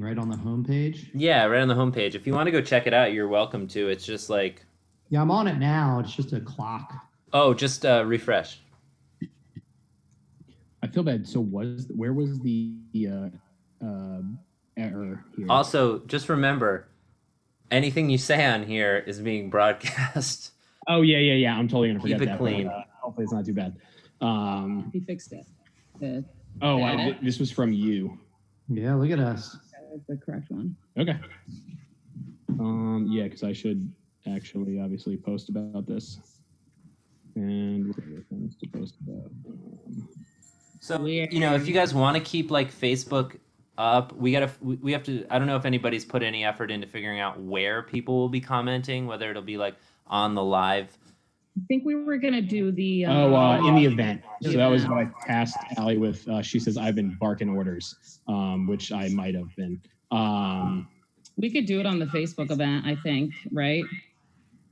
right on the homepage. Yeah, right on the homepage. If you want to go check it out, you're welcome to. It's just like, Yeah, I'm on it now. It's just a clock. oh, just refresh. I feel bad. So where was the error here? Also, just remember, anything you say on here is being broadcast. Oh yeah. I'm totally gonna forget Keep it that. clean. But, hopefully it's not too bad. He fixed it. This was from you. Yeah, look at us. That was the correct one. Okay. Yeah, because I should actually obviously post about this. And what other things to post about? So if you guys want to keep like Facebook up, we have to. I don't know if anybody's put any effort into figuring out where people will be commenting, whether it'll be like on the live. I think we were gonna do the in the event. So that was what I tasked Allie with. She says I've been barking orders, which I might have been. We could do it on the Facebook event, I think, right?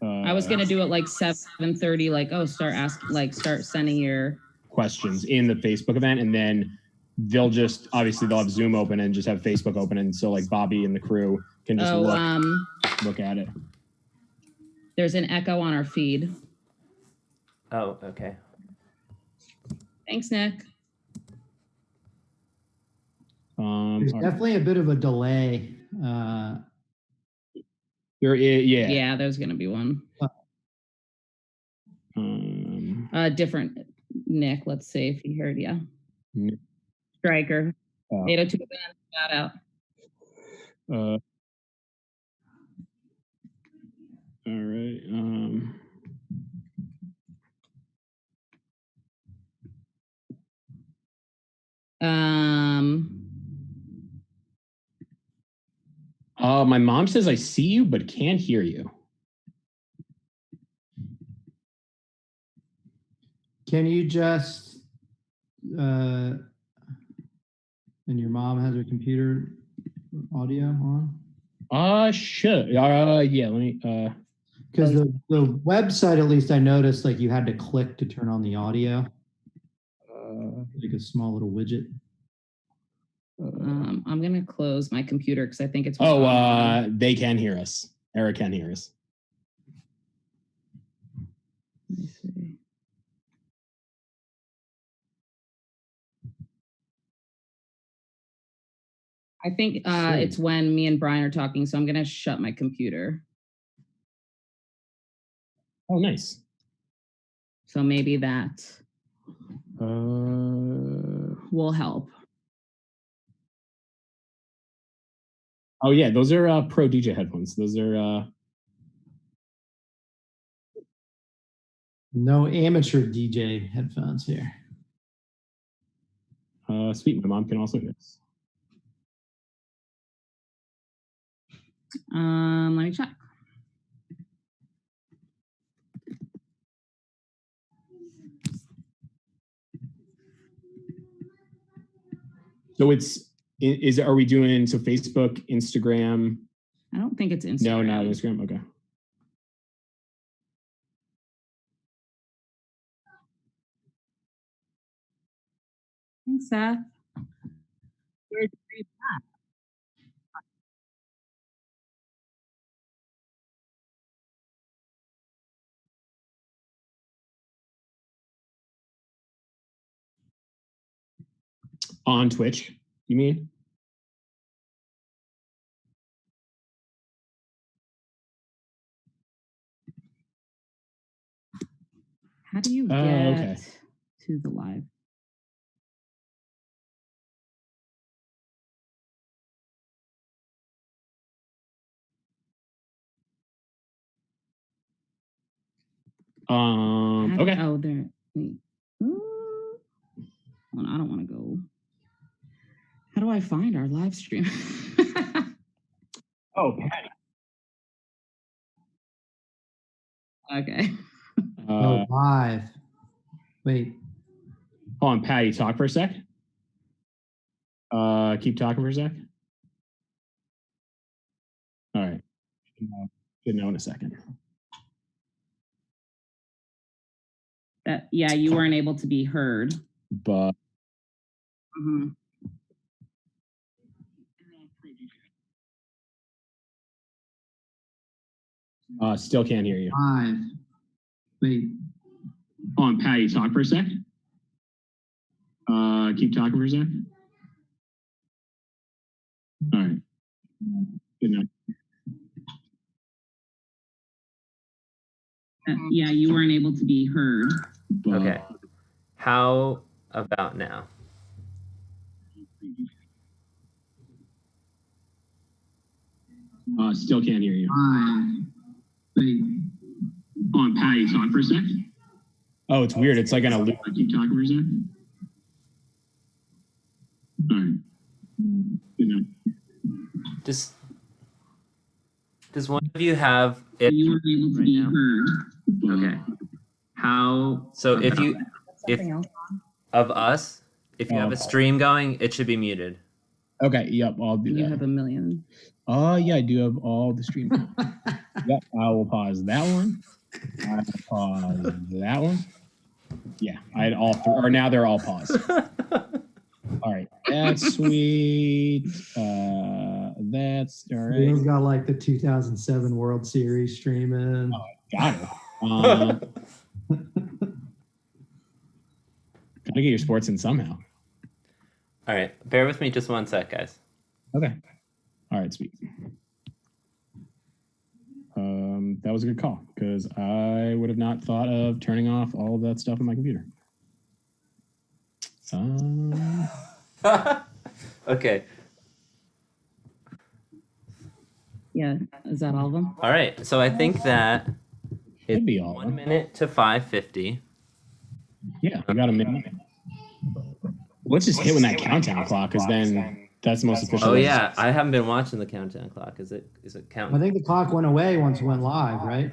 I was gonna do it like 7:30, like start sending your questions in the Facebook event, and then they'll have Zoom open and just have Facebook open, and so like Bobby and the crew can just look at it. There's an echo on our feed. Oh, okay. Thanks, Nick. There's definitely a bit of a delay. There is, yeah. Yeah, there's gonna be one. Different Nick. Let's see if he heard you. Striker. 802 event. Shout out. All right. My mom says I see you but can't hear you. Can you just and your mom has her computer audio on? Sure. Yeah, let me because the website, at least I noticed, like you had to click to turn on the audio. Like a small little widget. I'm gonna close my computer because I think it's. They can hear us. Eric can hear us. Let me see. I think it's when me and Brian are talking, so I'm gonna shut my computer. Oh, nice. So maybe that will help. Oh yeah, those are Pro DJ headphones. Those are no amateur DJ headphones here. Sweet, my mom can also hear us. Let me check. So are we doing Facebook, Instagram? I don't think it's Instagram. No, not Instagram. Okay. Thanks, Seth. Where'd you read that? On Twitch, you mean? How do you get to the live? Okay. Oh, there. Wait. Well, I don't want to go. How do I find our live stream? Oh, Patty. Okay. Live. Wait. Hold on, Patty. Talk for a sec. Keep talking for a sec. All right. Should know in a second. Yeah, you weren't able to be heard. But Still can't hear you. 5. Wait. Hold on, Patty, talk for a sec. Keep talking for a sec. All right. Good night. Yeah, you weren't able to be heard. Okay. How about now? Still can't hear you. 5. Wait. Hold on, Patty, talk for a sec. Oh, it's weird. It's like on a loop. Keep talking for a sec. All right. Good night. Does one of you have it? You weren't able to be heard. Okay. How? So if of us, if you have a stream going, it should be muted. Okay. Yep. I'll do that. You have a million. Oh, yeah, I do have all the stream. Yep. I will pause that one. I will pause that one. Yeah. I had all three, or now they're all paused. All right. That's sweet. That's all right. We've got like the 2007 World Series streaming. Oh, got it. Gotta get your sports in somehow. All right. Bear with me just one sec, guys. Okay. All right, sweet. That was a good call because I would have not thought of turning off all of that stuff on my computer. Okay. Yeah, is that all of them? All right. So I think that It'd be all 1 minute to 5:50. Yeah, we got a minute. Let's just hit when that countdown clock, because then that's the most efficient. Oh yeah, I haven't been watching the countdown clock. Is it counting? I think the clock went away once it went live, right?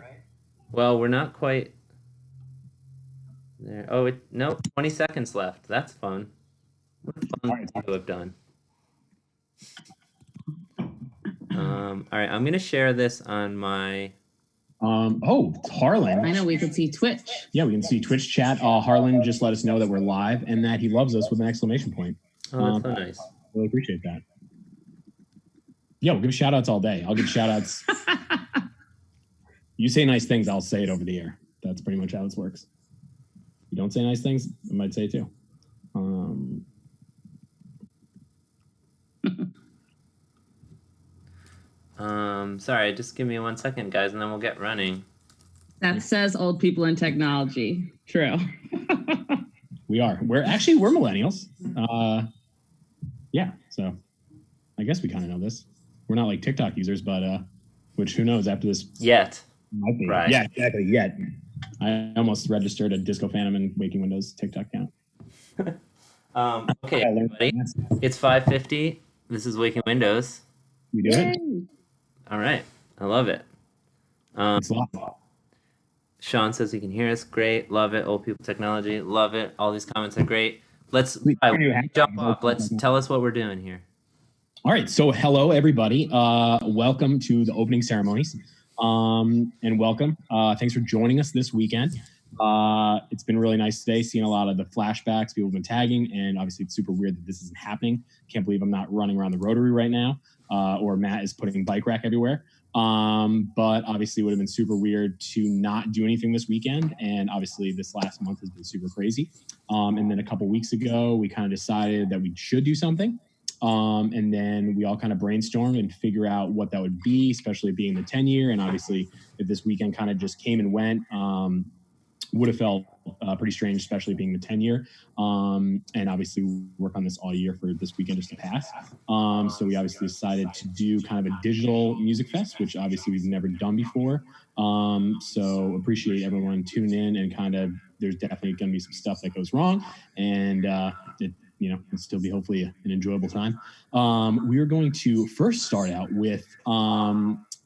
Well, we're not quite there. Oh, no, 20 seconds left. That's fun. What a fun thing to have done. All right, I'm gonna share this on my. Harlan. I know we could see Twitch. Yeah, we can see Twitch chat. Harlan just let us know that we're live and that he loves us with an exclamation point. Oh, that's so nice. Really appreciate that. Yeah, we'll give shout outs all day. I'll give shout outs. You say nice things, I'll say it over the air. That's pretty much how this works. You don't say nice things, I might say it too. Sorry, just give me 1 second, guys, and then we'll get running. That says old people in technology. True. We are. We're millennials. Yeah, so I guess we kind of know this. We're not like TikTok users, but which who knows after this Yet. might be. Right. Yeah, exactly. Yet. I almost registered a Disco Phantom and Waking Windows TikTok account. Okay, everybody. It's 5:50. This is Waking Windows. We do it. All right. I love it. It's live. Sean says he can hear us. Great. Love it. Old people technology. Love it. All these comments are great. Let's jump off. Let's tell us what we're doing here. All right. So hello, everybody. Welcome to the opening ceremonies. And welcome. Thanks for joining us this weekend. It's been really nice today, seeing a lot of the flashbacks people have been tagging, and obviously it's super weird that this isn't happening. Can't believe I'm not running around the Rotary right now, or Matt is putting bike rack everywhere. But obviously it would have been super weird to not do anything this weekend, and obviously this last month has been super crazy. And then a couple weeks ago, we kind of decided that we should do something. And then we all kind of brainstormed and figure out what that would be, especially being the 10 year. And obviously if this weekend kind of just came and went, would have felt pretty strange, especially being the 10 year. And obviously we work on this all year for this weekend just to pass. So we obviously decided to do kind of a digital music fest, which obviously we've never done before. So appreciate everyone tuning in, and kind of, there's definitely going to be some stuff that goes wrong, and it'll still be hopefully an enjoyable time. We are going to first start out with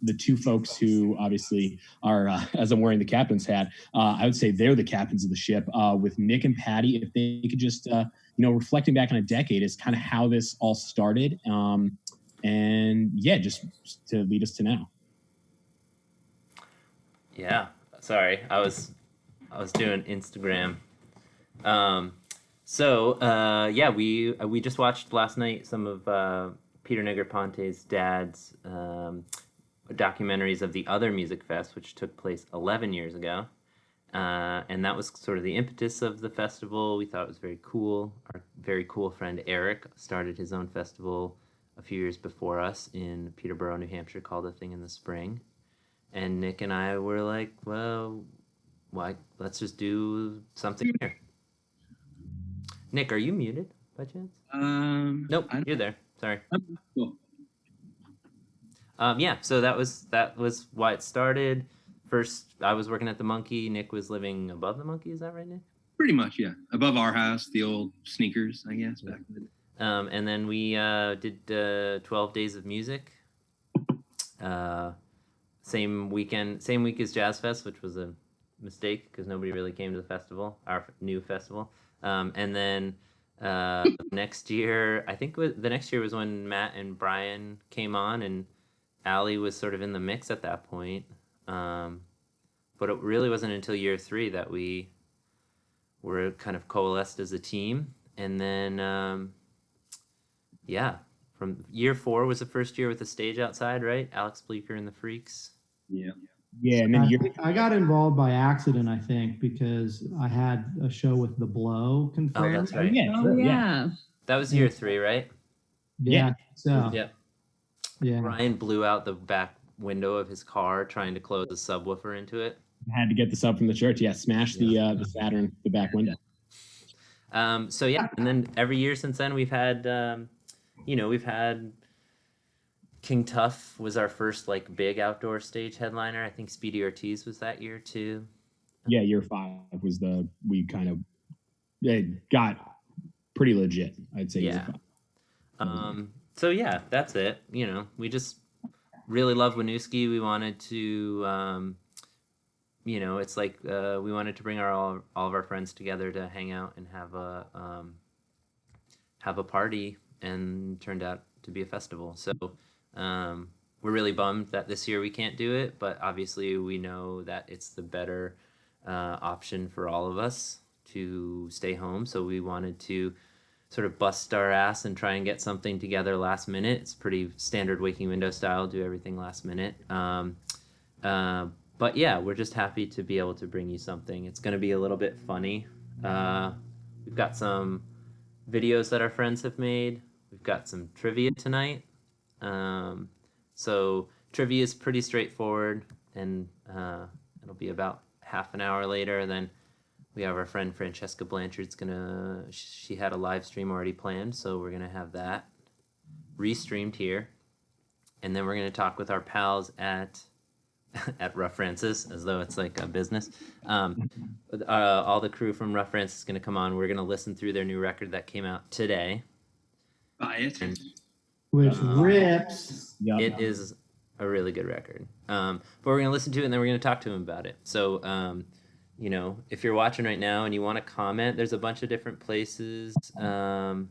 the two folks who obviously are, as I'm wearing the captain's hat, I would say they're the captains of the ship, with Nick and Patty. If they could just, reflecting back on a decade is kind of how this all started. And yeah, just to lead us to now. Yeah, sorry, I was doing Instagram. We just watched last night some of Peter Negroponte's dad's documentaries of the other Music Fest, which took place 11 years ago. And that was sort of the impetus of the festival. We thought it was very cool. Our very cool friend Eric started his own festival a few years before us in Peterborough, New Hampshire, called A Thing in the Spring. And Nick and I were like, well, why? Let's just do something here. Nick, are you muted by chance? Nope, you're there. Sorry. Cool. Yeah, so that was why it started. First, I was working at the Monkey. Nick was living above the Monkey. Is that right, Nick? Pretty much, yeah. Above our house, the old sneakers, I guess, back in the day. And then we did 12 Days of Music. Same week as Jazz Fest, which was a mistake because nobody really came to the festival, our new festival. And then next year, I think the next year was when Matt and Brian came on, and Allie was sort of in the mix at that point. But it really wasn't until year 3 that we were kind of coalesced as a team. And then, yeah, from year 4 was the first year with the stage outside, right? Alex Bleeker and the Freaks. Yeah. Yeah, and then I got involved by accident, I think, because I had a show with The Blow confirmed. Oh, that's right. Oh yeah. That was year 3, right? Yeah. So Yep. yeah. Brian blew out the back window of his car trying to close a subwoofer into it. had to get this up from the church. Yeah, smash the Saturn, the back window. So yeah, and then every year since then we've had, we've had King Tuff was our first like big outdoor stage headliner. I think Speedy Ortiz was that year too. Yeah, year 5 was we kind of it got pretty legit, I'd say. Yeah. So yeah, that's it. We just really love Winooski. We wanted to, it's like we wanted to bring all of our friends together to hang out and have a party, and turned out to be a festival. So we're really bummed that this year we can't do it, but obviously we know that it's the better option for all of us to stay home. So we wanted to sort of bust our ass and try and get something together last minute. It's pretty standard Waking Window style, do everything last minute. But yeah, we're just happy to be able to bring you something. It's going to be a little bit funny. We've got some videos that our friends have made. We've got some trivia tonight. So trivia is pretty straightforward, and it'll be about half an hour later. Then we have our friend Francesca Blanchard's she had a live stream already planned, so we're gonna have that restreamed here. And then we're gonna talk with our pals at Rough Francis, as though it's like a business. All the crew from Rough Francis is gonna come on. We're gonna listen through their new record that came out today. Buy it. Which rips. Yep. It is a really good record. But we're going to listen to it, and then we're going to talk to him about it. So, if you're watching right now and you want to comment, there's a bunch of different places that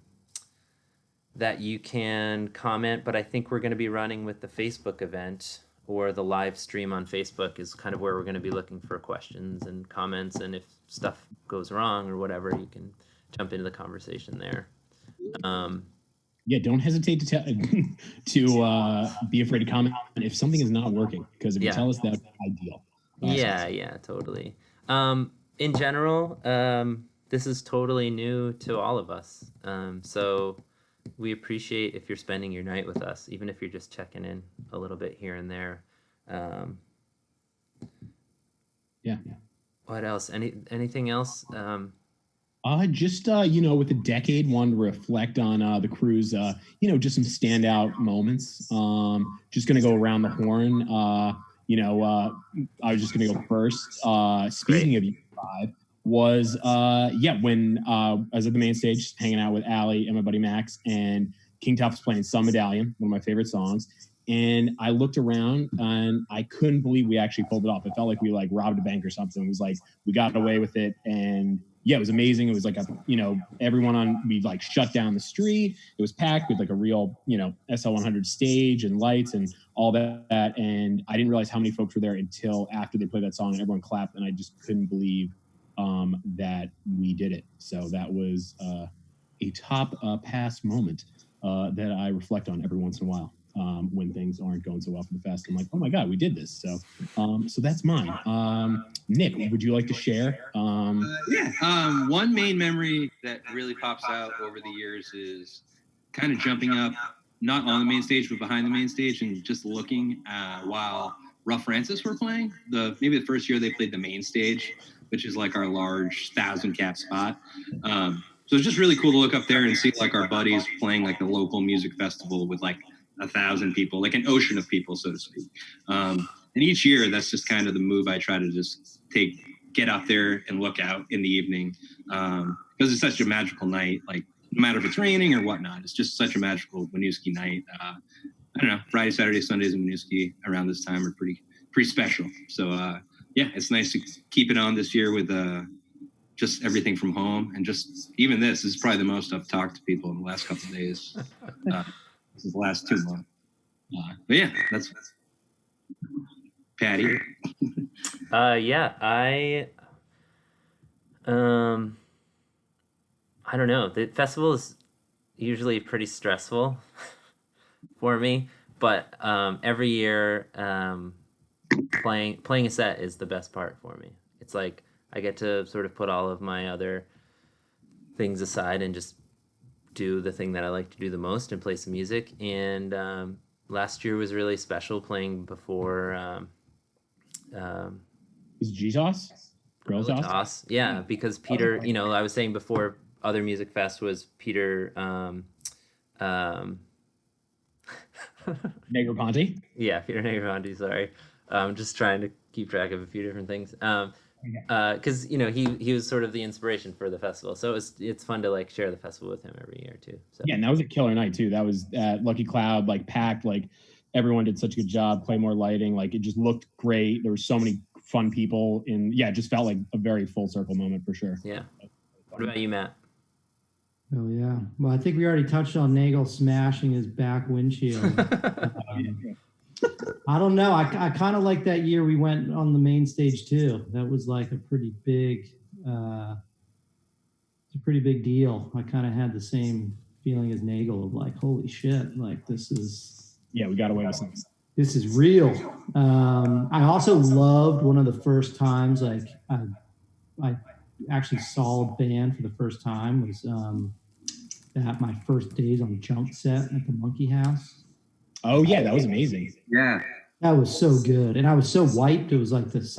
you can comment. But I think we're going to be running with the Facebook event, or the live stream on Facebook is kind of where we're going to be looking for questions and comments. And if stuff goes wrong or whatever, you can jump into the conversation there. Yeah, don't hesitate to be afraid to comment if something is not working, because if you tell us, that's ideal. Yeah, totally. In general, this is totally new to all of us. So we appreciate if you're spending your night with us, even if you're just checking in a little bit here and there. Yeah. What else? Anything else? Just with the decade, wanted to reflect on the crew's, just some standout moments. Just gonna go around the horn. I was just gonna go first. Speaking of U5, was when I was at the main stage hanging out with Allie and my buddy Max, and King Tuff was playing Some Medallion, one of my favorite songs. And I looked around and I couldn't believe we actually pulled it off. It felt like we robbed a bank or something. It was like we got away with it, and yeah, it was amazing. It was like we shut down the street. It was packed with like a real, SL100 stage and lights and all that. And I didn't realize how many folks were there until after they played that song and everyone clapped. And I just couldn't believe that we did it. So that was a top past moment that I reflect on every once in a while. when things aren't going so well for the fest. I'm like, oh my God, we did this. So that's mine. Nick, would you like to share? One main memory that really pops out over the years is kind of jumping up, not on the main stage, but behind the main stage, and just looking while Rough Francis were playing. Maybe the first year they played the main stage, which is like our large 1,000 cap spot. So it's just really cool to look up there and see like our buddies playing like the local music festival with like 1,000 people, like an ocean of people, so to speak. And each year, that's just kind of the move I try to just get out there and look out in the evening, because it's such a magical night. Like no matter if it's raining or whatnot, it's just such a magical Winooski night. I don't know, Friday, Saturday, Sundays in Winooski around this time are pretty special. So yeah, it's nice to keep it on this year with just everything from home, and just even this is probably the most I've talked to people in the last couple of days. This is the last 2 months. But yeah, that's Patty. Yeah, I don't know. The festival is usually pretty stressful for me, but every year playing a set is the best part for me. It's like I get to sort of put all of my other things aside and just do the thing that I like to do the most and play some music. And last year was really special playing before Is Jesus? Girls House? Yeah, because Peter, I was saying before Other Music Fest was Peter Negroponte? Yeah, Peter Negroponte, sorry. I'm just trying to keep track of a few different things. Because he was sort of the inspiration for the festival, so it's fun to like share the festival with him every year too. So. Yeah, and that was a killer night too. That was at Lucky Cloud, like packed. Like everyone did such a good job. Claymore lighting, like it just looked great. There were so many fun people, it just felt like a very full circle moment for sure. Yeah. What about you, Matt? Oh yeah. Well, I think we already touched on Nagel smashing his back windshield. I don't know. I kind of like that year we went on the main stage too. That was like a pretty big deal. I kind of had the same feeling as Nagel of like, holy shit, like this is. Yeah, we got away with something. This is real. I also loved one of the first times like I actually saw a band for the first time was at my first days on Jump Set at the Monkey House. Oh yeah, that was amazing. Yeah, that was so good, and I was so wiped. It was like it was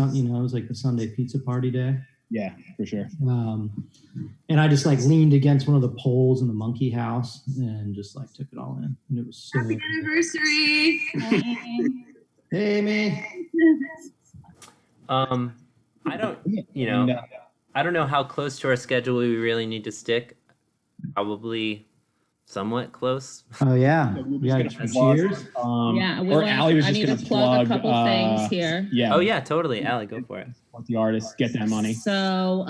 like the Sunday pizza party day. Yeah, for sure. And I just like leaned against one of the poles in the Monkey House and just like took it all in, and it was so. Happy anniversary! Hey, man. I don't know how close to our schedule we really need to stick. Probably somewhat close. Oh yeah. Cheers. Yeah, I need to plug a couple things here. Yeah. Oh yeah, totally. Allie, go for it. Let the artists get that money. So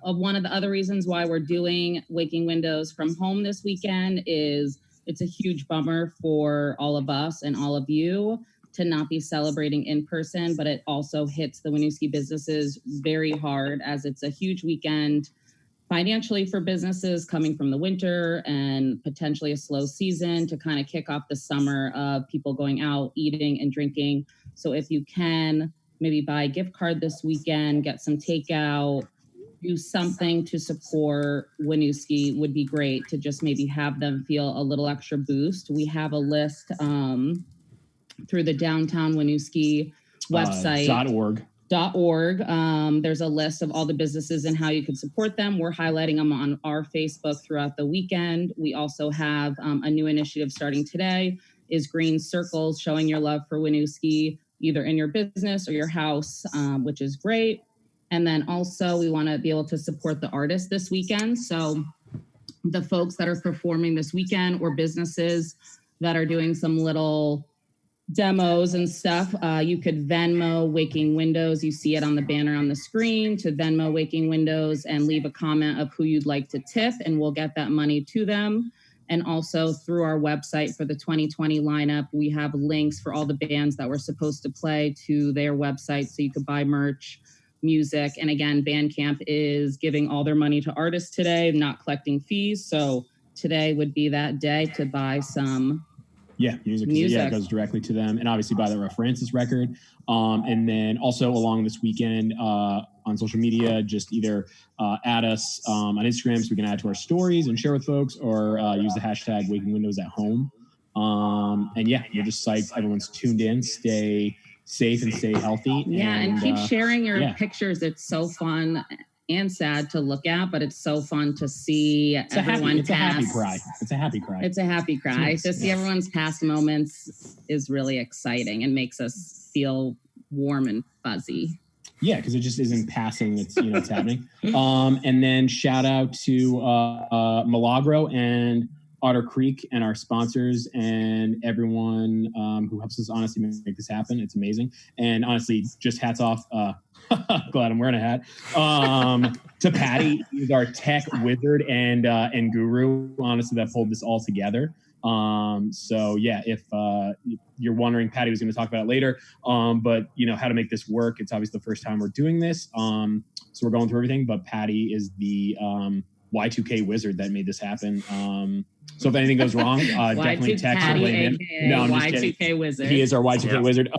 one of the other reasons why we're doing Waking Windows from home this weekend is it's a huge bummer for all of us and all of you to not be celebrating in person, but it also hits the Winooski businesses very hard as it's a huge weekend financially for businesses coming from the winter and potentially a slow season to kind of kick off the summer of people going out, eating and drinking. So if you can maybe buy a gift card this weekend, get some takeout, do something to support Winooski would be great to just maybe have them feel a little extra boost. We have a list through the Downtown Winooski website. .org. There's a list of all the businesses and how you can support them. We're highlighting them on our Facebook throughout the weekend. We also have a new initiative starting today is Green Circles, showing your love for Winooski, either in your business or your house, which is great. And then also we want to be able to support the artists this weekend. So the folks that are performing this weekend or businesses that are doing some little demos and stuff, you could Venmo Waking Windows. You see it on the banner on the screen to Venmo Waking Windows and leave a comment of who you'd like to tip, and we'll get that money to them. And also through our website for the 2020 lineup, we have links for all the bands that were supposed to play to their website so you could buy merch, music. And again, Bandcamp is giving all their money to artists today, not collecting fees. So today would be that day to buy some Yeah, music. Yeah, it goes directly to them, and obviously by the Rough Francis record. And then also along this weekend on social media, just either add us on Instagram so we can add to our stories and share with folks, or use the hashtag Waking Windows at Home. And yeah, we're just psyched. Everyone's tuned in. Stay safe and stay healthy. Yeah, and keep sharing your pictures. It's so fun and sad to look at, but it's so fun to see everyone. It's a happy cry. It's a happy cry. It's a happy cry. To see everyone's past moments is really exciting and makes us feel warm and fuzzy. Yeah, because it just isn't passing. It's it's happening. And then shout out to Milagro and Otter Creek and our sponsors and everyone who helps us honestly make this happen. It's amazing. And honestly, just hats off. Glad I'm wearing a hat. To Patty, who's our tech wizard and guru, honestly, that pulled this all together. So yeah, if you're wondering, Patty was going to talk about it later, but how to make this work. It's obviously the first time we're doing this. So we're going through everything, but Patty is the Y2K wizard that made this happen. So if anything goes wrong, definitely text or blame him. No, I'm just kidding. Y2K wizard. He is our Y2K wizard.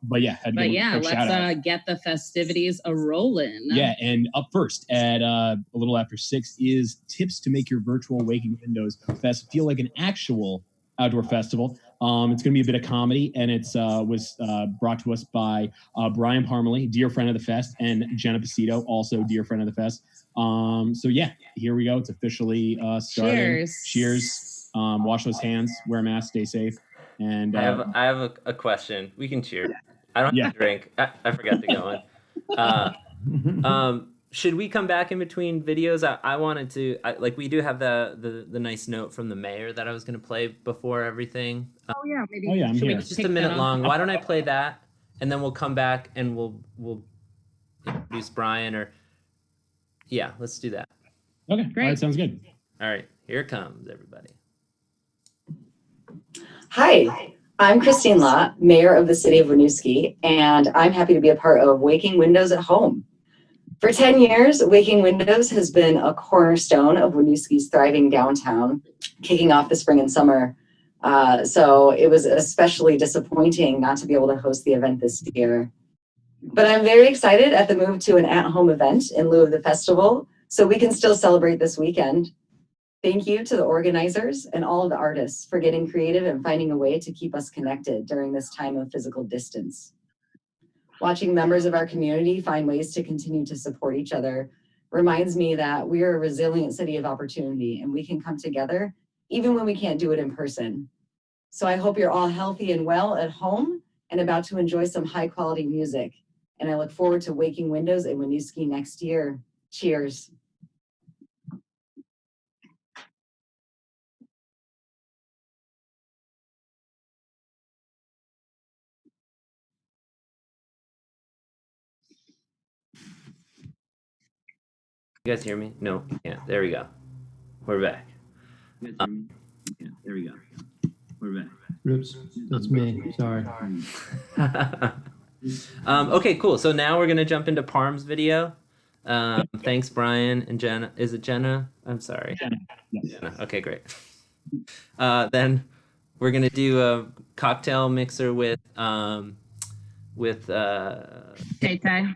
But yeah, let's get the festivities a rolling. Yeah, and up first at a little after 6 is tips to make your virtual Waking Windows Fest feel like an actual outdoor festival. It's going to be a bit of comedy, and it's was brought to us by Brian Parmalee, dear friend of the fest, and Jenna Pacito, also dear friend of the fest. So yeah, here we go. It's officially starting. Cheers. Wash those hands, wear a mask, stay safe. And I have a question. We can cheer. I don't have to drink. I forgot to go on. Should we come back in between videos? I wanted to, we do have the nice note from the mayor that I was going to play before everything. Oh yeah, maybe. Oh yeah, I'm here. Just a minute long. Why don't I play that, and then we'll come back and we'll introduce Brian, or yeah, let's do that. Okay, great. All right, sounds good. All right, here it comes, everybody. Hi, I'm Christine Law, Mayor of the City of Winooski, and I'm happy to be a part of Waking Windows at Home. For 10 years, Waking Windows has been a cornerstone of Winooski's thriving downtown, kicking off the spring and summer. So it was especially disappointing not to be able to host the event this year. But I'm very excited at the move to an at-home event in lieu of the festival, so we can still celebrate this weekend. Thank you to the organizers and all of the artists for getting creative and finding a way to keep us connected during this time of physical distance. Watching members of our community find ways to continue to support each other reminds me that we are a resilient city of opportunity, and we can come together even when we can't do it in person. So I hope you're all healthy and well at home and about to enjoy some high quality music. And I look forward to Waking Windows in Winooski next year. Cheers. You guys hear me? No, you can't. There we go. We're back. There we go. We're back. Oops, that's me. Sorry. Okay, cool. So now we're gonna jump into Parm's video. Thanks, Brian and Jenna. Is it Jenna? I'm sorry. Jenna. Okay, great. Then we're gonna do a cocktail mixer with Tay-Tay.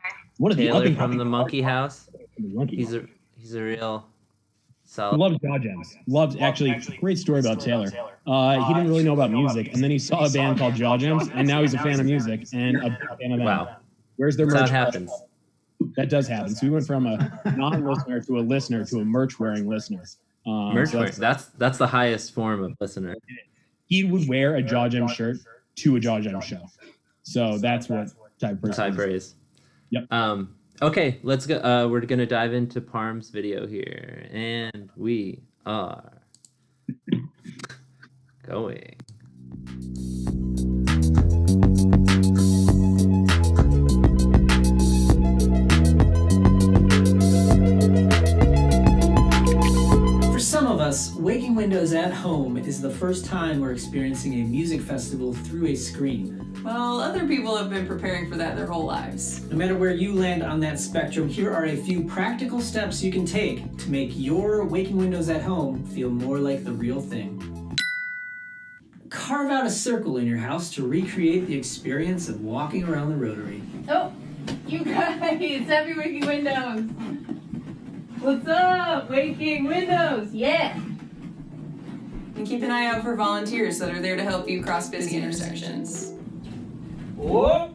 Taylor from the Monkey House. He's a real solid. Loves Jaw Gems. Actually, great story about Taylor. He didn't really know about music, and then he saw a band called Jaw Gems, and now he's a fan of music and a fan of them. Wow. Where's their That's merch? how it happens. That does happen. So we went from a non-listener to a listener to a merch-wearing listener. Merch wearing. That's the highest form of listener. He would wear a Jaw Gem shirt to a Jaw Gem show. So that's what type of person. High praise. Yep. Okay, let's go. We're gonna dive into Parm's video here, and we are going. For some of us, Waking Windows at Home is the first time we're experiencing a music festival through a screen. Well, other people have been preparing for that their whole lives. No matter where you land on that spectrum, here are a few practical steps you can take to make your Waking Windows at Home feel more like the real thing. carve out a circle in your house to recreate the experience of walking around the Rotary. Oh, you guys, happy Waking Windows. What's up, Waking Windows? Yeah. And keep an eye out for volunteers that are there to help you cross busy intersections. Whoop!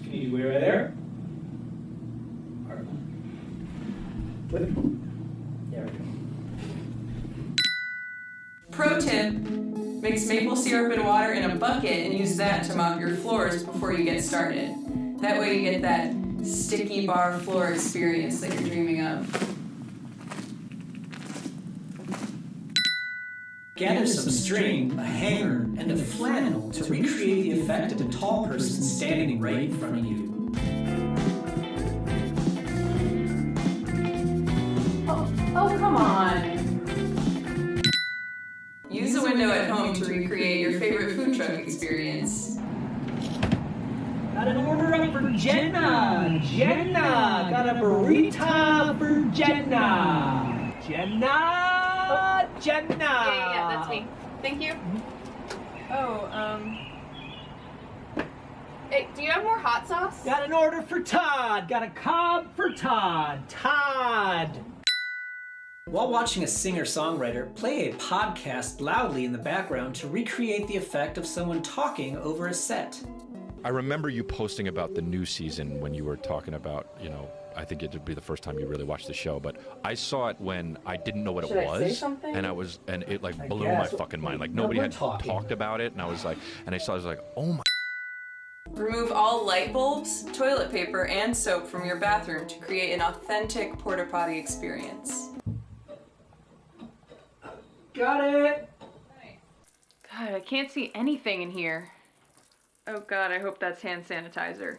Can you wait right there? There we go. Pro tip, mix maple syrup and water in a bucket and use that to mop your floors before you get started. That way you get that sticky bar floor experience that you're dreaming of. Gather some string, a hanger, and a flannel to recreate the effect of a tall person standing right in front of you. Oh, come on. Use a window at home to recreate your favorite food truck experience. Got an order up for Jenna. Jenna, got a burrito for Jenna. Jenna, Jenna. Yeah, that's me. Thank you. Hey, do you have more hot sauce? Got an order for Todd. Got a cob for Todd. Todd. While watching a singer-songwriter play a podcast loudly in the background to recreate the effect of someone talking over a set. I remember you posting about the new season when you were talking about, I think it'd be the first time you really watched the show, but I saw it when I didn't know what Should it I say was, something? and it like blew my fucking mind. Like nobody had talked about it, and I was like, oh my. Remove all light bulbs, toilet paper, and soap from your bathroom to create an authentic porta potty experience. Got it. God, I can't see anything in here. Oh God, I hope that's hand sanitizer.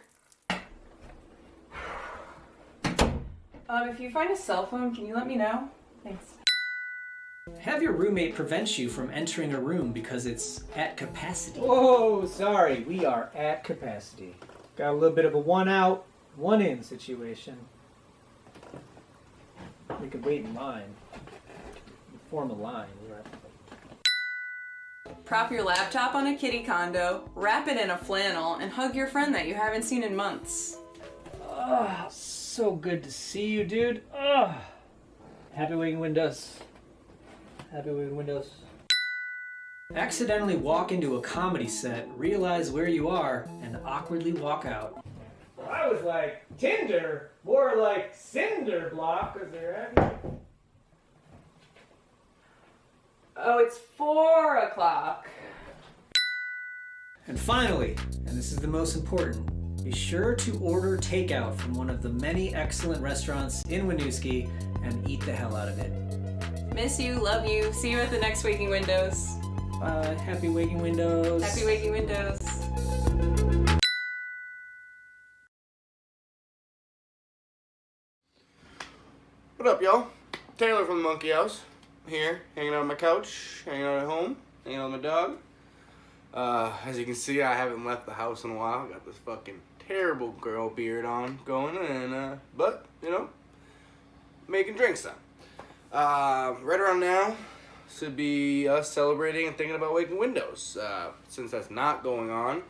If you find a cell phone, can you let me know? Thanks. Have your roommate prevent you from entering a room because it's at capacity. Oh, sorry. We are at capacity. Got a little bit of a one out, one in situation. We could wait in line. Form a line. Prop your laptop on a kitty condo, wrap it in a flannel, and hug your friend that you haven't seen in months. Oh, so good to see you, dude. Oh. Happy Waking Windows. Happy Waking Windows. Accidentally walk into a comedy set, realize where you are, and awkwardly walk out. I was like, Tinder, more like cinder block, because they're at me. Oh, it's 4 o'clock. And finally, and this is the most important, be sure to order takeout from one of the many excellent restaurants in Winooski and eat the hell out of it. Miss you, love you. See you at the next Waking Windows. Happy Waking Windows. Happy Waking Windows. What up, y'all? Taylor from the Monkey House. Here, hanging out on my couch, hanging out at home, hanging out with my dog. As you can see, I haven't left the house in a while. I got this fucking terrible girl beard on going, and but making drinks time. Right around now should be us celebrating and thinking about Waking Windows. Since that's not going on,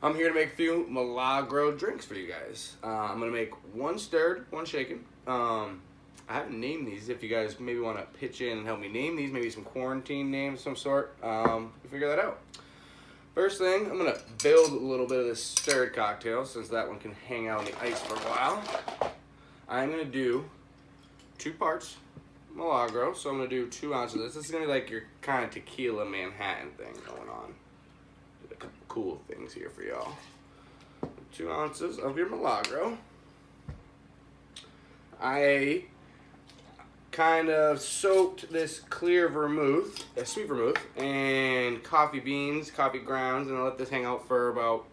I'm here to make a few Milagro drinks for you guys. I'm gonna make one stirred, one shaken. I haven't named these. If you guys maybe want to pitch in and help me name these, maybe some quarantine names of some sort, we'll figure that out. First thing, I'm going to build a little bit of this stirred cocktail, since that one can hang out on the ice for a while. I'm going to do 2 parts Milagro, so I'm going to do 2 ounces of this. This is going to be like your kind of tequila Manhattan thing going on. A couple cool things here for y'all. 2 ounces of your Milagro. I kind of soaked this clear vermouth, a sweet vermouth, and coffee beans, coffee grounds, and I let this hang out for about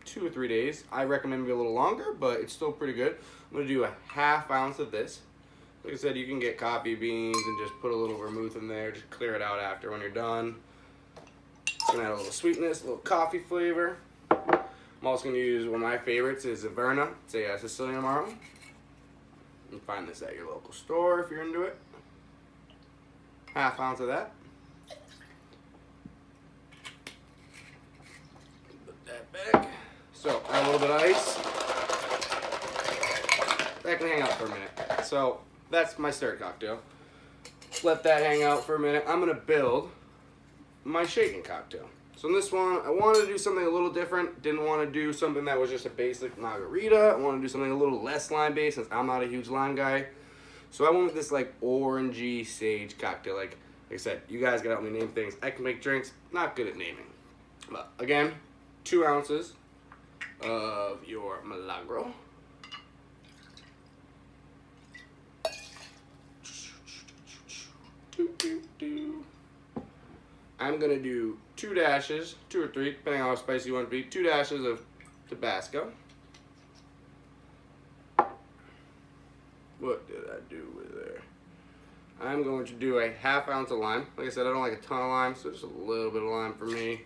2 or 3 days. I recommend maybe a little longer, but it's still pretty good. I'm going to do a ½ ounce of this. Like I said, you can get coffee beans and just put a little vermouth in there. Just clear it out after when you're done. It's going to add a little sweetness, a little coffee flavor. I'm also going to use one of my favorites is Averna. It's a Sicilian Amaro. You can find this at your local store if you're into it. ½ ounce of that. So add a little bit of ice. That can hang out for a minute. So that's my stir cocktail. Let that hang out for a minute. I'm gonna build my shaken cocktail. So in this one, I wanted to do something a little different. Didn't want to do something that was just a basic margarita. I wanted to do something a little less lime based since I'm not a huge lime guy. So I went with this like orangey sage cocktail. Like I said, you guys gotta help me name things. I can make drinks, not good at naming. But again, 2 ounces of your Milagro. I'm gonna do 2 dashes, 2 or 3, depending on how spicy you want to be, 2 dashes of Tabasco. What did I do with there? I'm going to do a 1/2 ounce of lime. Like I said, I don't like a ton of lime, so just a little bit of lime for me.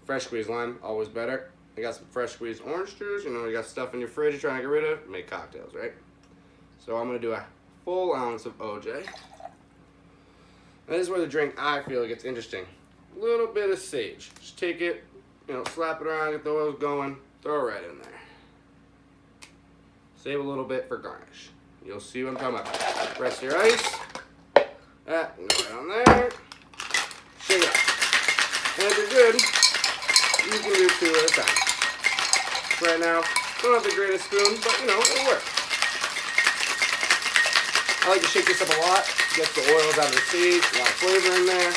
Fresh squeezed lime, always better. I got some fresh squeezed orange juice. You know, you got stuff in your fridge you're trying to get rid of, make cocktails, right? So I'm gonna do a full ounce of OJ. And this is where the drink, I feel, gets interesting. A little bit of sage. Just take it, you know, slap it around, get the oils going, throw it right in there. Save a little bit for garnish. You'll see what I'm talking about. Rest of your ice. That can go right on there. Shake it up. And if you're good, you can do 2 at a time. Right now, don't have the greatest spoon, but you know, it'll work. I like to shake this up a lot. Get the oils out of the sage, a lot of flavor in there.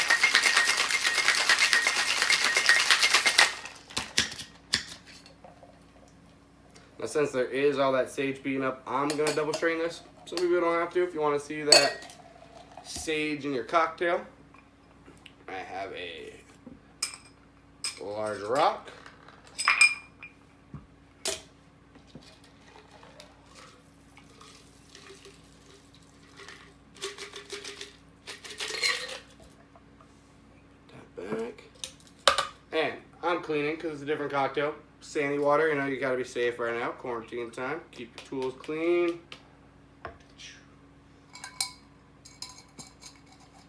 Now since there is all that sage beaten up, I'm gonna double strain this. Some people don't have to if you want to see that sage in your cocktail. I have a large rock. Back. And I'm cleaning because it's a different cocktail. Sandy water, you know, you gotta be safe right now. Quarantine time. Keep your tools clean.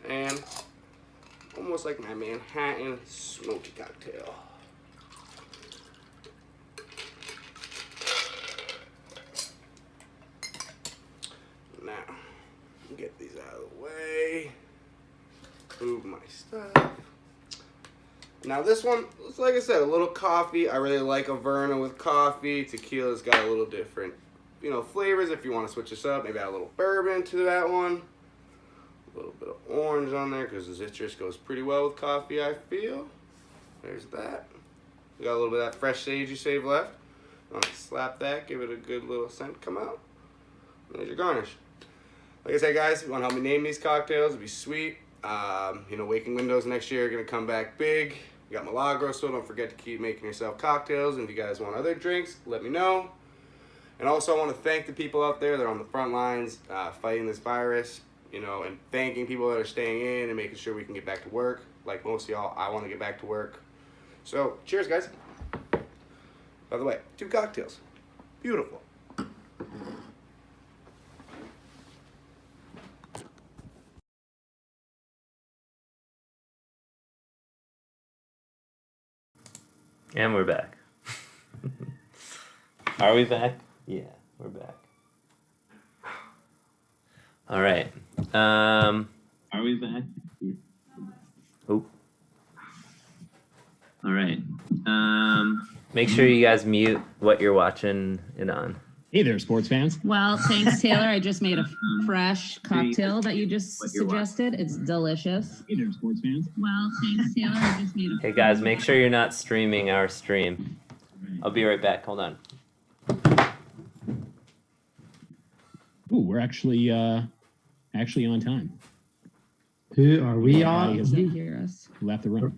And almost like my Manhattan smoky cocktail. Now, get these out of the way. Move my stuff. Now this one, it's like I said, a little coffee. I really like Averna with coffee. Tequila's got a little different, you know, flavors. If you want to switch this up, maybe add a little bourbon to that one. A little bit of orange on there because the citrus goes pretty well with coffee, I feel. There's that. We got a little bit of that fresh sage you saved left. I'm gonna slap that, give it a good little scent come out. There's your garnish. Like I said, guys, if you want to help me name these cocktails, it'd be sweet. You know, Waking Windows next year are gonna come back big. You got Milagro, so don't forget to keep making yourself cocktails. And if you guys want other drinks, let me know. And also, I want to thank the people out there that are on the front lines fighting this virus. You know, and thanking people that are staying in and making sure we can get back to work. Like most of y'all, I want to get back to work. So, cheers, guys. By the way, 2 cocktails. Beautiful. And we're back. Are we back? Yeah, we're back. All right. Are we back? Yeah. Oh. All right. Make sure you guys mute what you're watching it on. Hey there, sports fans. Well, thanks, Taylor. I just made a fresh cocktail that you just suggested. It's delicious. Hey there, sports fans. Well, thanks, Taylor. I just made a Hey guys, make sure you're not streaming our stream. I'll be right back. Hold on. Ooh, we're actually on time. Who are we on? Can you hear us? Left the room.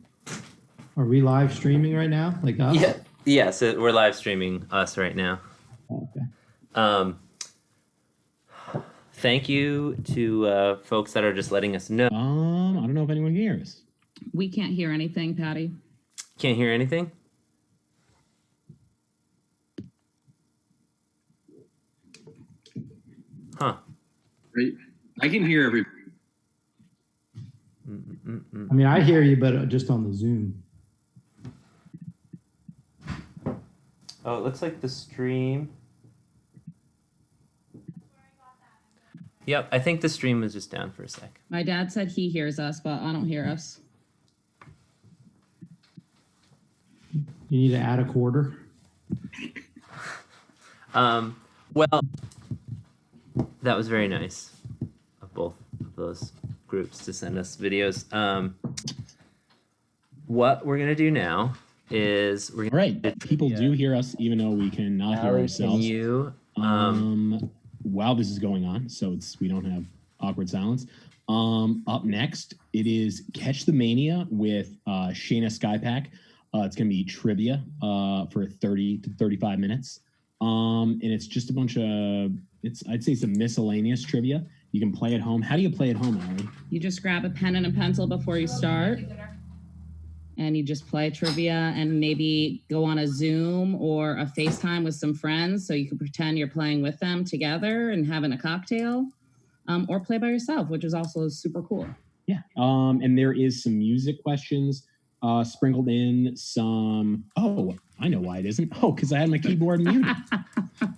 Are we live streaming right now? Like us? Yeah. Yes, we're live streaming us right now. Okay. Thank you to folks that are just letting us know. I don't know if anyone can hear us. We can't hear anything, Patty. Can't hear anything? Huh. I can hear every. I mean, I hear you, but just on the Zoom. Oh, it looks like the stream. Yep, I think the stream was just down for a sec. My dad said he hears us, but I don't hear us. You need to add a quarter. Well, that was very nice of both of those groups to send us videos. What we're gonna do now is we're gonna. All right, people do hear us, even though we cannot hear Allie, ourselves. Can you? While this is going on, so we don't have awkward silence. Up next, it is Catch the Mania with Shayna Skypack. It's going to be trivia for 30 to 35 minutes. And it's just a bunch of, I'd say it's a miscellaneous trivia. You can play at home. How do you play at home, Allie? You just grab a pen and a pencil before you start. And you just play trivia and maybe go on a Zoom or a FaceTime with some friends so you can pretend you're playing with them together and having a cocktail, or play by yourself, which is also super cool. Yeah. And there is some music questions sprinkled in, some, oh, I know why it isn't. Oh, because I had my keyboard muted.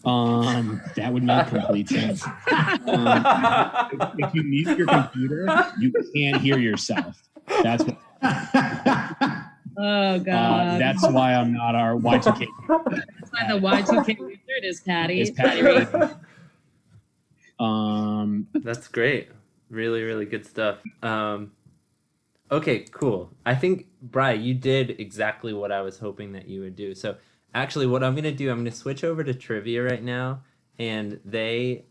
That would make complete sense. If you mute your computer, you can't hear yourself. That's what. Oh God! That's why I'm not our Y2K. That's why the Y2K wizard is Patty. Is Patty. That's great. Really, really good stuff. Okay, cool. I think, Bri, you did exactly what I was hoping that you would do. So actually what I'm going to do, I'm going to switch over to trivia right now. And they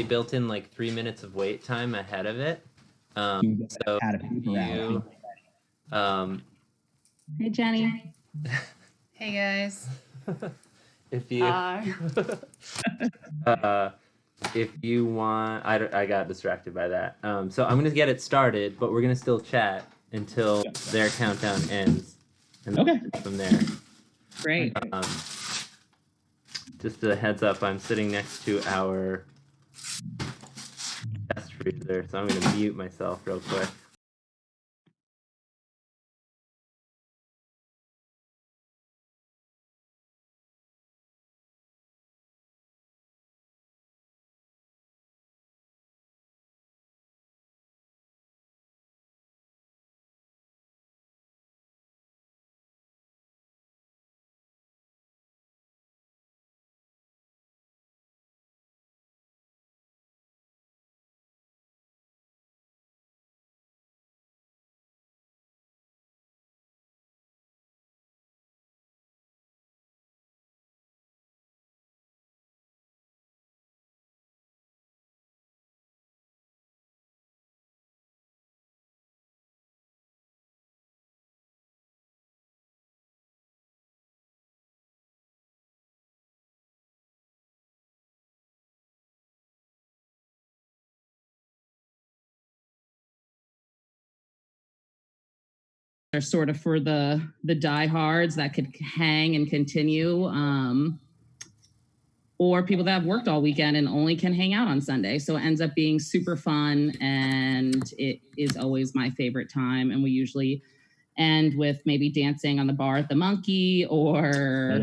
built in like 3 minutes of wait time ahead of it. So you, hey, Jenny. Hey, guys. if you if you want, I got distracted by that. So I'm gonna get it started, but we're gonna still chat until their countdown ends, and from there. Great. Just a heads up, I'm sitting next to our test freezer, so I'm gonna mute myself real quick. They're sort of for the diehards that could hang and continue, or people that have worked all weekend and only can hang out on Sunday. So it ends up being super fun, and it is always my favorite time. And we usually end with maybe dancing on the bar at the Monkey, or that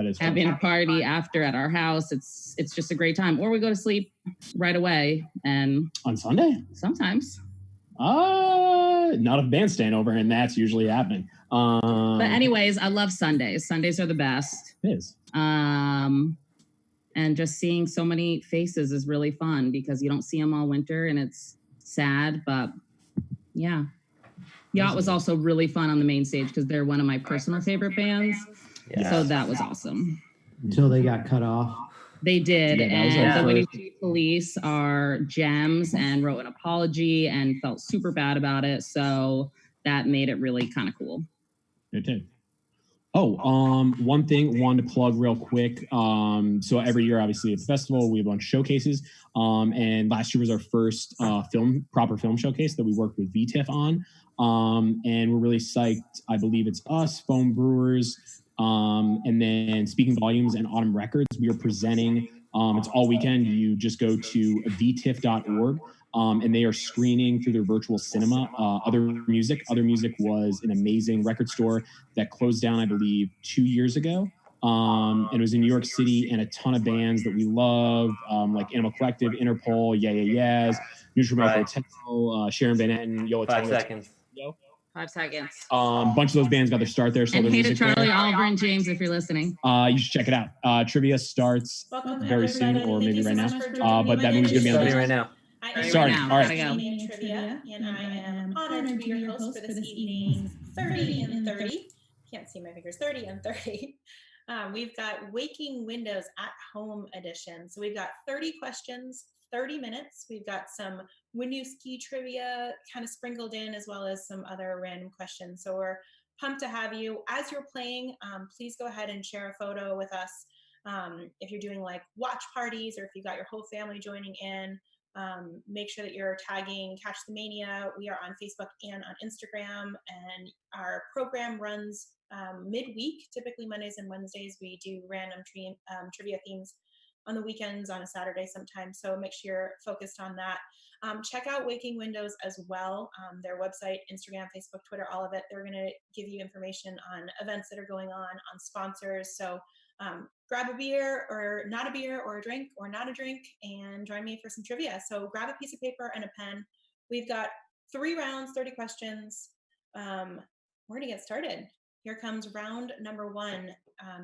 is having fun. a party after at our house. It's just a great time. Or we go to sleep right away. And on Sunday? Sometimes. Not if bandstand over, and that's usually happening. But anyways, I love Sundays. Sundays are the best. It is. And just seeing so many faces is really fun because you don't see them all winter, and it's sad, but yeah. Yacht was also really fun on the main stage because they're one of my personal favorite bands. Yeah. So that was awesome. Until they got cut off. They did, Yeah, that was and our the Winnie first. City Police are gems and wrote an apology and felt super bad about it. So that made it really kind of cool. It did. Oh, one thing wanted to plug real quick. So every year, obviously at the festival, we have a bunch of showcases. And last year was our first proper film showcase that we worked with VTIF on. And we're really psyched. I believe it's us, Foam Brewers, and then Speaking Volumes and Autumn Records. We are presenting. It's all weekend. You just go to vtif.org. And they are screening through their virtual cinema Other Music. Other Music was an amazing record store that closed down, I believe, 2 years ago. And it was in New York City, and a ton of bands that we love, like Animal Collective, Interpol, Yeah Yeah Yeahs, Neutral Milk Hotel, Sharon Van Etten, Yo La 5 Tengo. seconds. 5 seconds. Bunch of those bands got their start there. So And their hey to music Charlie there. Aldrin James if you're listening. You should check it out. Trivia starts very soon, or maybe right now. But that movie's gonna be on Starting the right now. Sorry. Now, All right. gotta go. Trivia, and I am honored to be your host for this evening's 30 and 30. Can't see my fingers. 30 and 30. We've got Waking Windows at Home edition. So we've got 30 questions, 30 minutes. We've got some Winooski trivia kind of sprinkled in, as well as some other random questions. So we're pumped to have you. As you're playing, please go ahead and share a photo with us. If you're doing like watch parties, or if you've got your whole family joining in, make sure that you're tagging Catch the Mania. We are on Facebook and on Instagram, and our program runs midweek, typically Mondays and Wednesdays. We do random trivia themes on the weekends, on a Saturday sometimes, so make sure you're focused on that. Check out Waking Windows as well, their website, Instagram, Facebook, Twitter, all of it. They're going to give you information on events that are going on sponsors. So grab a beer, or not a beer, or a drink, or not a drink, and join me for some trivia. So grab a piece of paper and a pen. We've got 3 rounds, 30 questions. We're going to get started. Here comes round number 1.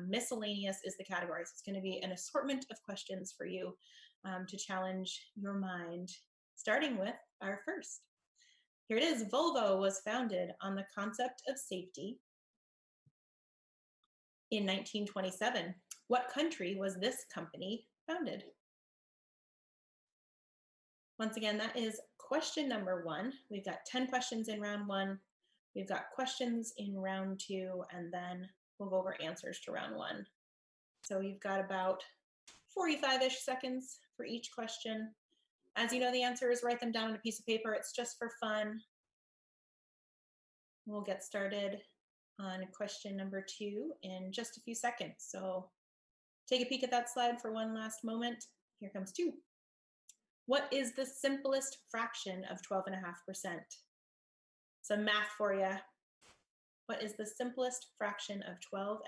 Miscellaneous is the category. So it's going to be an assortment of questions for you to challenge your mind, starting with our first. Here it is. Volvo was founded on the concept of safety in 1927. What country was this company founded? Once again, that is question number 1. We've got 10 questions in round 1. We've got questions in round 2, and then we'll go over answers to round 1. So you've got about 45-ish seconds for each question. As you know, the answer is write them down on a piece of paper. It's just for fun. We'll get started on question number 2 in just a few seconds. So take a peek at that slide for one last moment. Here comes 2. What is the simplest fraction of 12.5%? Some math for you. What is the simplest fraction of 12.5%?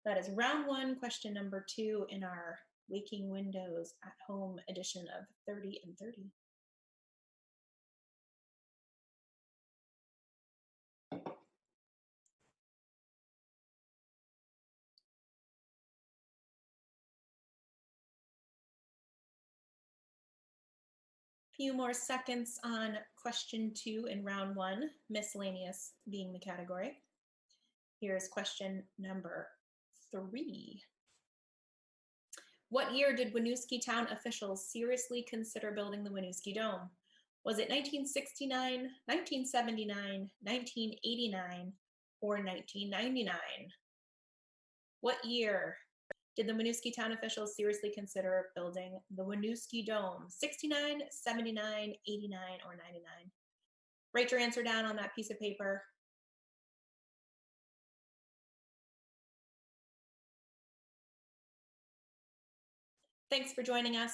That is round 1, question number 2 in our Waking Windows at Home edition of 30 and 30. Few more seconds on question 2 in round 1, miscellaneous being the category. Here's question number 3. What year did Winooski town officials seriously consider building the Winooski Dome? Was it 1969, 1979, 1989, or 1999? What year did the Winooski town officials seriously consider building the Winooski Dome? 69, 79, 89, or 99? Write your answer down on that piece of paper. Thanks for joining us.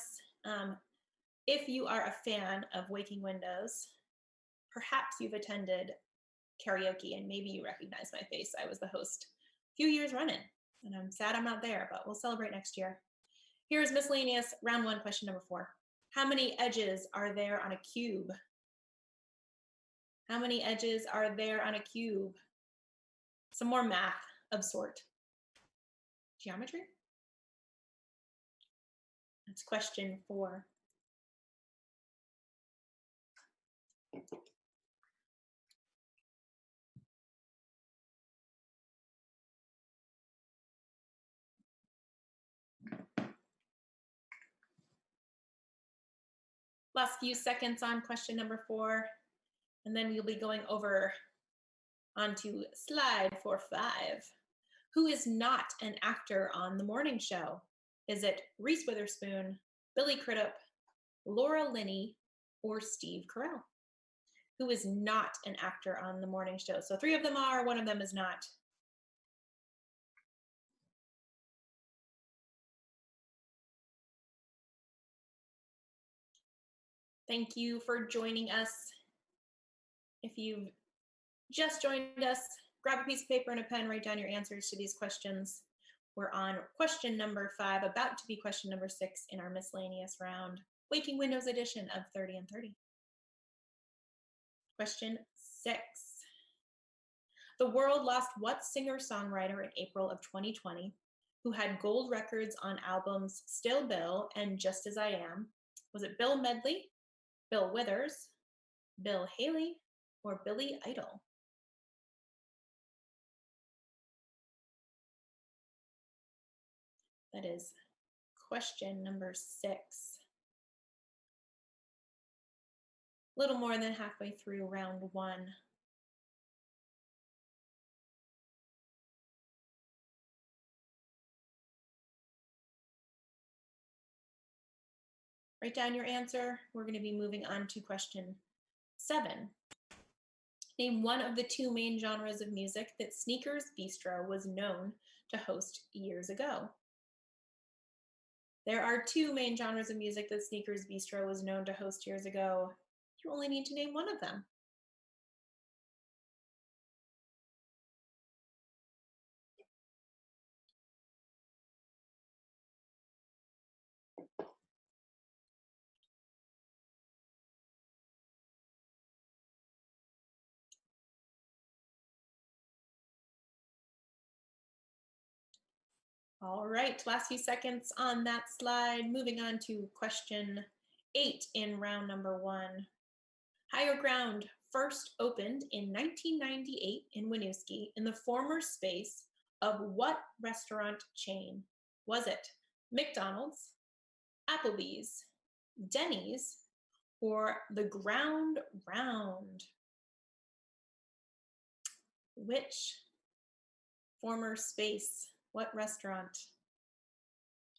If you are a fan of Waking Windows, perhaps you've attended karaoke and maybe you recognize my face. I was the host a few years running, and I'm sad I'm not there, but we'll celebrate next year. Here's miscellaneous round 1, question number 4. How many edges are there on a cube? How many edges are there on a cube? Some more math of sort. Geometry? That's question 4. Last few seconds on question number 4, and then we'll be going over onto slide 4-5. Who is not an actor on The Morning Show? Is it Reese Witherspoon, Billy Crudup, Laura Linney, or Steve Carell? Who is not an actor on The Morning Show? So 3 of them are, 1 of them is not. Thank you for joining us. If you've just joined us, grab a piece of paper and a pen, write down your answers to these questions. We're on question number 5, about to be question number 6 in our miscellaneous round, Waking Windows edition of 30 and 30. Question 6. The world lost what singer-songwriter in April of 2020 who had gold records on albums Still Bill and Just As I Am? Was it Bill Medley, Bill Withers, Bill Haley, or Billy Idol? That is question number 6. A little more than halfway through round 1. Write down your answer. We're going to be moving on to question 7. Name one of the 2 main genres of music that Sneakers Bistro was known to host years ago. There are 2 main genres of music that Sneakers Bistro was known to host years ago. You only need to name one of them. All right, last few seconds on that slide. Moving on to question 8 in round number 1. Higher Ground first opened in 1998 in Winooski in the former space of what restaurant chain? Was it McDonald's, Applebee's, Denny's, or the Ground Round? Which former space? What restaurant?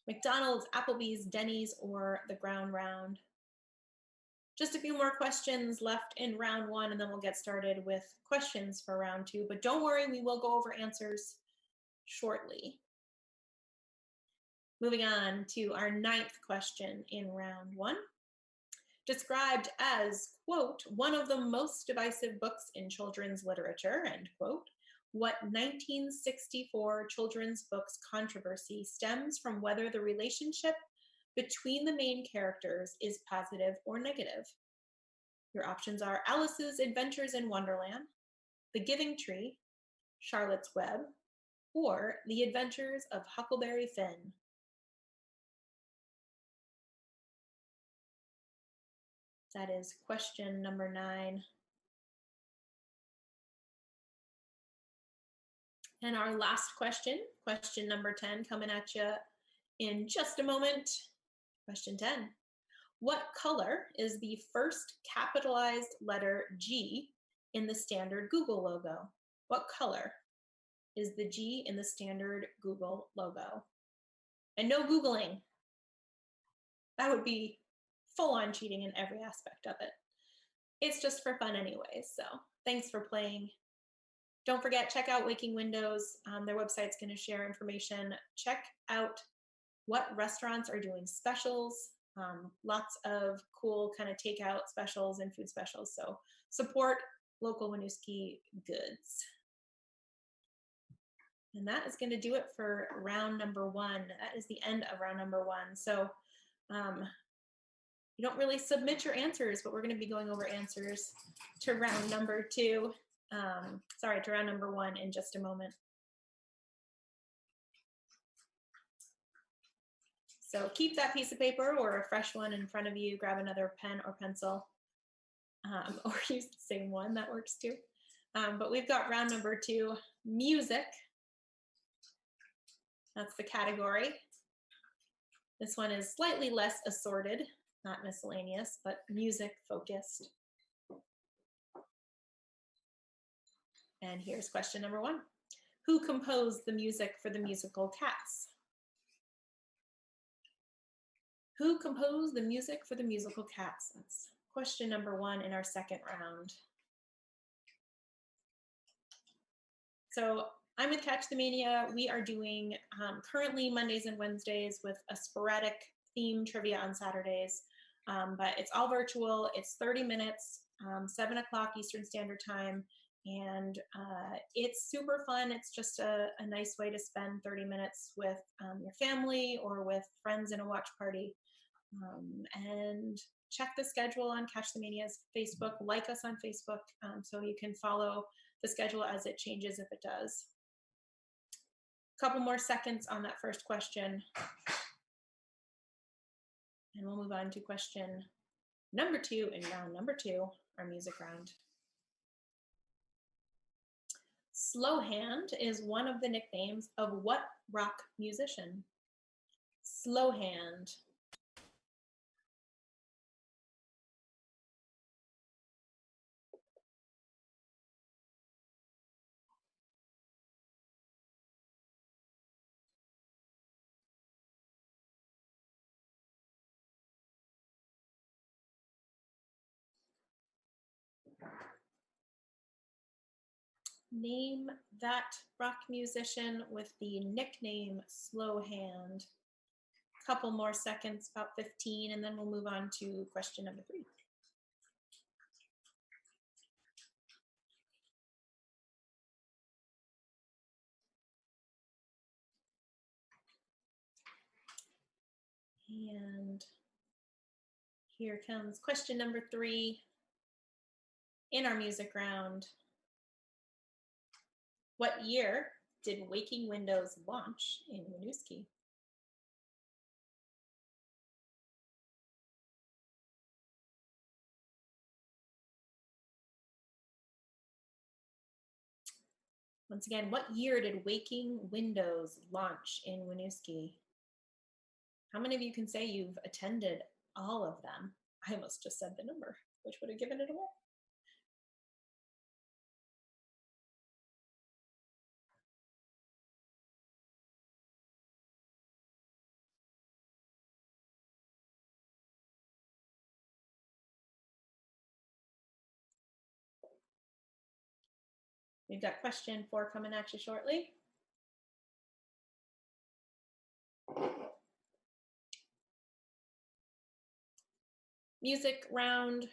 McDonald's, Applebee's, Denny's, or the Ground Round? Just a few more questions left in round 1, and then we'll get started with questions for round 2. But don't worry, we will go over answers shortly. Moving on to our 9th question in round 1. Described as, quote, one of the most divisive books in children's literature, end quote, what 1964 children's books controversy stems from whether the relationship between the main characters is positive or negative? Your options are Alice's Adventures in Wonderland, The Giving Tree, Charlotte's Web, or The Adventures of Huckleberry Finn. That is question number 9. And our last question, question number 10, coming at you in just a moment. Question 10. What color is the first capitalized letter G in the standard Google logo? What color is the G in the standard Google logo? And no Googling. That would be full-on cheating in every aspect of it. It's just for fun anyway, so thanks for playing. Don't forget, check out Waking Windows. Their website's going to share information. Check out what restaurants are doing specials. Lots of cool kind of takeout specials and food specials. So support local Winooski goods. And that is going to do it for round number 1. That is the end of round number 1. So you don't really submit your answers, but we're going to be going over answers to round number 2. To round number 1 in just a moment. So keep that piece of paper or a fresh one in front of you. Grab another pen or pencil, or use the same one, that works too. But we've got round number 2, music. That's the category. This one is slightly less assorted, not miscellaneous, but music focused. And here's question number 1. Who composed the music for the musical Cats? Who composed the music for the musical Cats? That's question number 1 in our second round. So I'm with Catch the Mania. We are doing currently Mondays and Wednesdays with a sporadic theme trivia on Saturdays. But it's all virtual. It's 30 minutes, 7 o'clock Eastern Standard Time. And it's super fun. It's just a nice way to spend 30 minutes with your family or with friends in a watch party. And check the schedule on Catch the Mania's Facebook. Like us on Facebook so you can follow the schedule as it changes if it does. Couple more seconds on that first question. And we'll move on to question number 2 in round number 2, our music round. Slow Hand is one of the nicknames of what rock musician? Slow Hand. Name that rock musician with the nickname Slow Hand. Couple more seconds, about 15, and then we'll move on to question number 3. And here comes question number 3 in our music round. What year did Waking Windows launch in Winooski? Once again, what year did Waking Windows launch in Winooski? How many of you can say you've attended all of them? I almost just said the number, which would have given it away. We've got question 4 coming at you shortly. Music round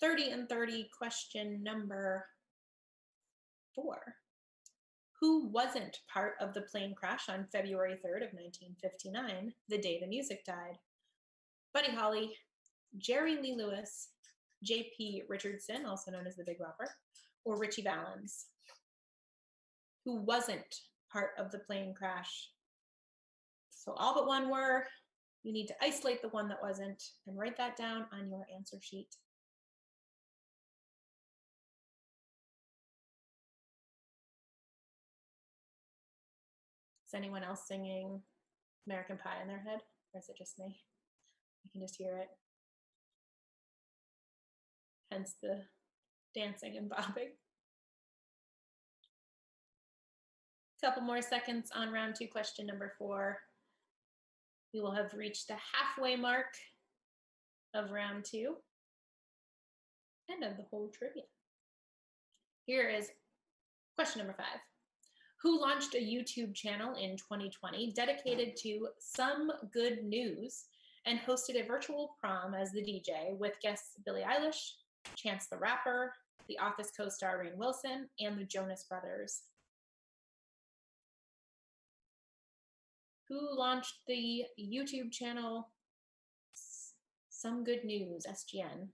30 and 30, question number 4. Who wasn't part of the plane crash on February 3rd of 1959, the day the music died? Buddy Holly, Jerry Lee Lewis, J.P. Richardson, also known as the Big Bopper, or Richie Valens? Who wasn't part of the plane crash? So all but one were. You need to isolate the one that wasn't and write that down on your answer sheet. Is anyone else singing American Pie in their head? Or is it just me? I can just hear it. Hence the dancing and bobbing. Couple more seconds on round 2, question number 4. We will have reached the halfway mark of round 2 and of the whole trivia. Here is question number 5. Who launched a YouTube channel in 2020 dedicated to Some Good News and hosted a virtual prom as the DJ with guests Billie Eilish, Chance the Rapper, The Office co-star Rainn Wilson, and the Jonas Brothers? Who launched the YouTube channel Some Good News, SGN?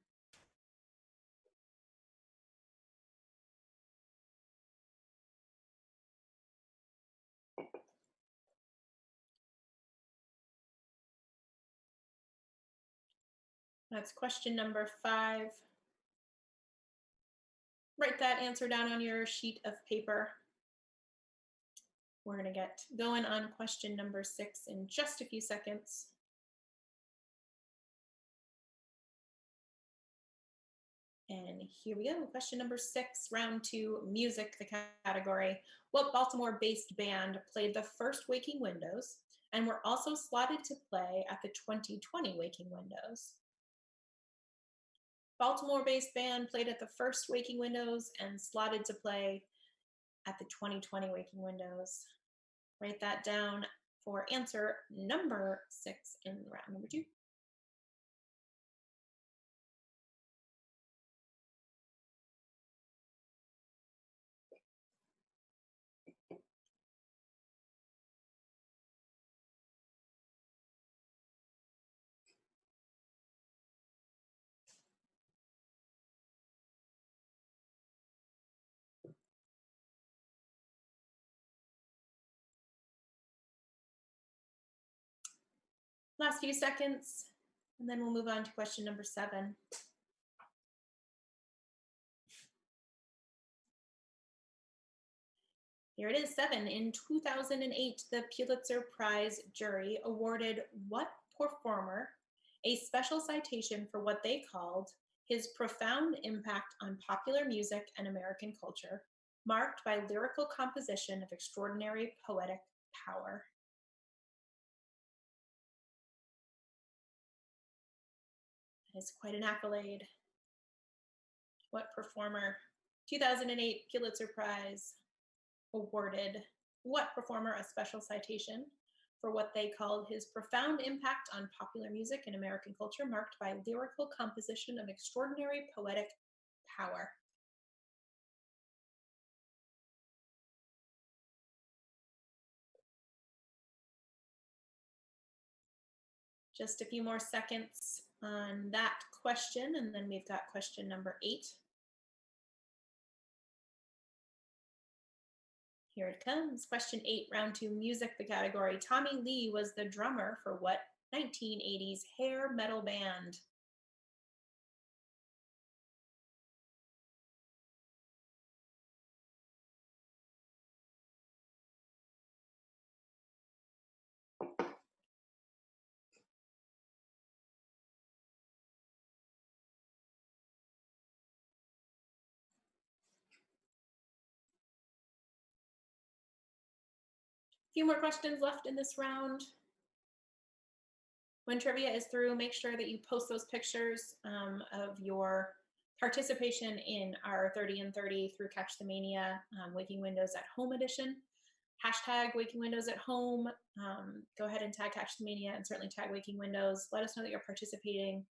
That's question number 5. Write that answer down on your sheet of paper. We're going to get going on question number 6 in just a few seconds. And here we go. Question number 6, round 2, music, the category. What Baltimore-based band played the first Waking Windows and were also slotted to play at the 2020 Waking Windows? Baltimore-based band played at the first Waking Windows and slotted to play at the 2020 Waking Windows. Write that down for answer number 6 in round number 2. Last few seconds, and then we'll move on to question number 7. Here it is, 7. In 2008, the Pulitzer Prize jury awarded what performer a special citation for what they called his profound impact on popular music and American culture, marked by lyrical composition of extraordinary poetic power. That is quite an accolade. What performer? 2008 Pulitzer Prize awarded what performer a special citation for what they called his profound impact on popular music and American culture, marked by lyrical composition of extraordinary poetic power. Just a few more seconds on that question, and then we've got question number 8. Here it comes. Question 8, round 2, music, the category. Tommy Lee was the drummer for what 1980s hair metal band? Few more questions left in this round. When trivia is through, make sure that you post those pictures of your participation in our 30 and 30 through Catch the Mania Waking Windows at Home edition. Hashtag Waking Windows at Home. Go ahead and tag Catch the Mania and certainly tag Waking Windows. Let us know that you're participating.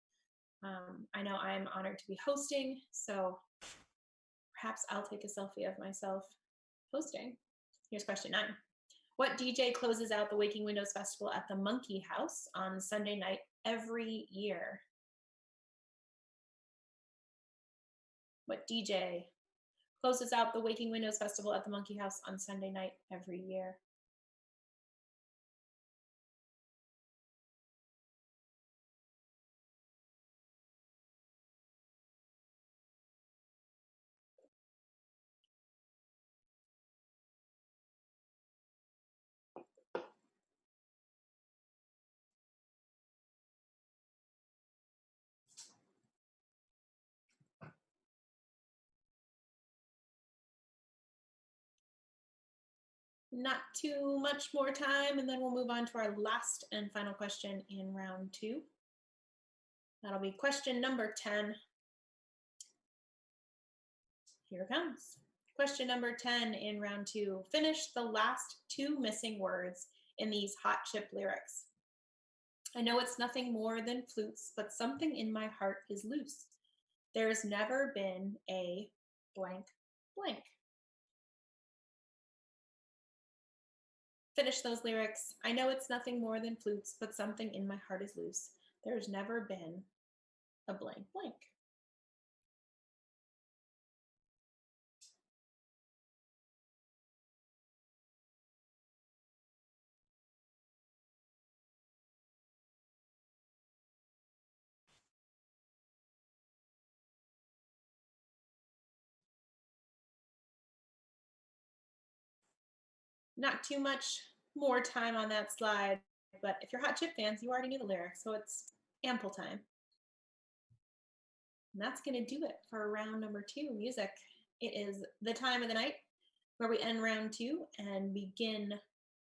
I know I'm honored to be hosting, so perhaps I'll take a selfie of myself hosting. Here's question 9. What DJ closes out the Waking Windows Festival at the Monkey House on Sunday night every year? What DJ closes out the Waking Windows Festival at the Monkey House on Sunday night every year? Not too much more time, and then we'll move on to our last and final question in round 2. That'll be question number 10. Here it comes. Question number 10 in round 2. Finish the last 2 missing words in these Hot Chip lyrics. I know it's nothing more than flutes, but something in my heart is loose. There's never been a blank blank. Finish those lyrics. I know it's nothing more than flutes, but something in my heart is loose. There's never been a blank blank. Not too much more time on that slide, but if you're Hot Chip fans, you already knew the lyrics, so it's ample time. And that's going to do it for round number 2, music. It is the time of the night where we end round 2 and begin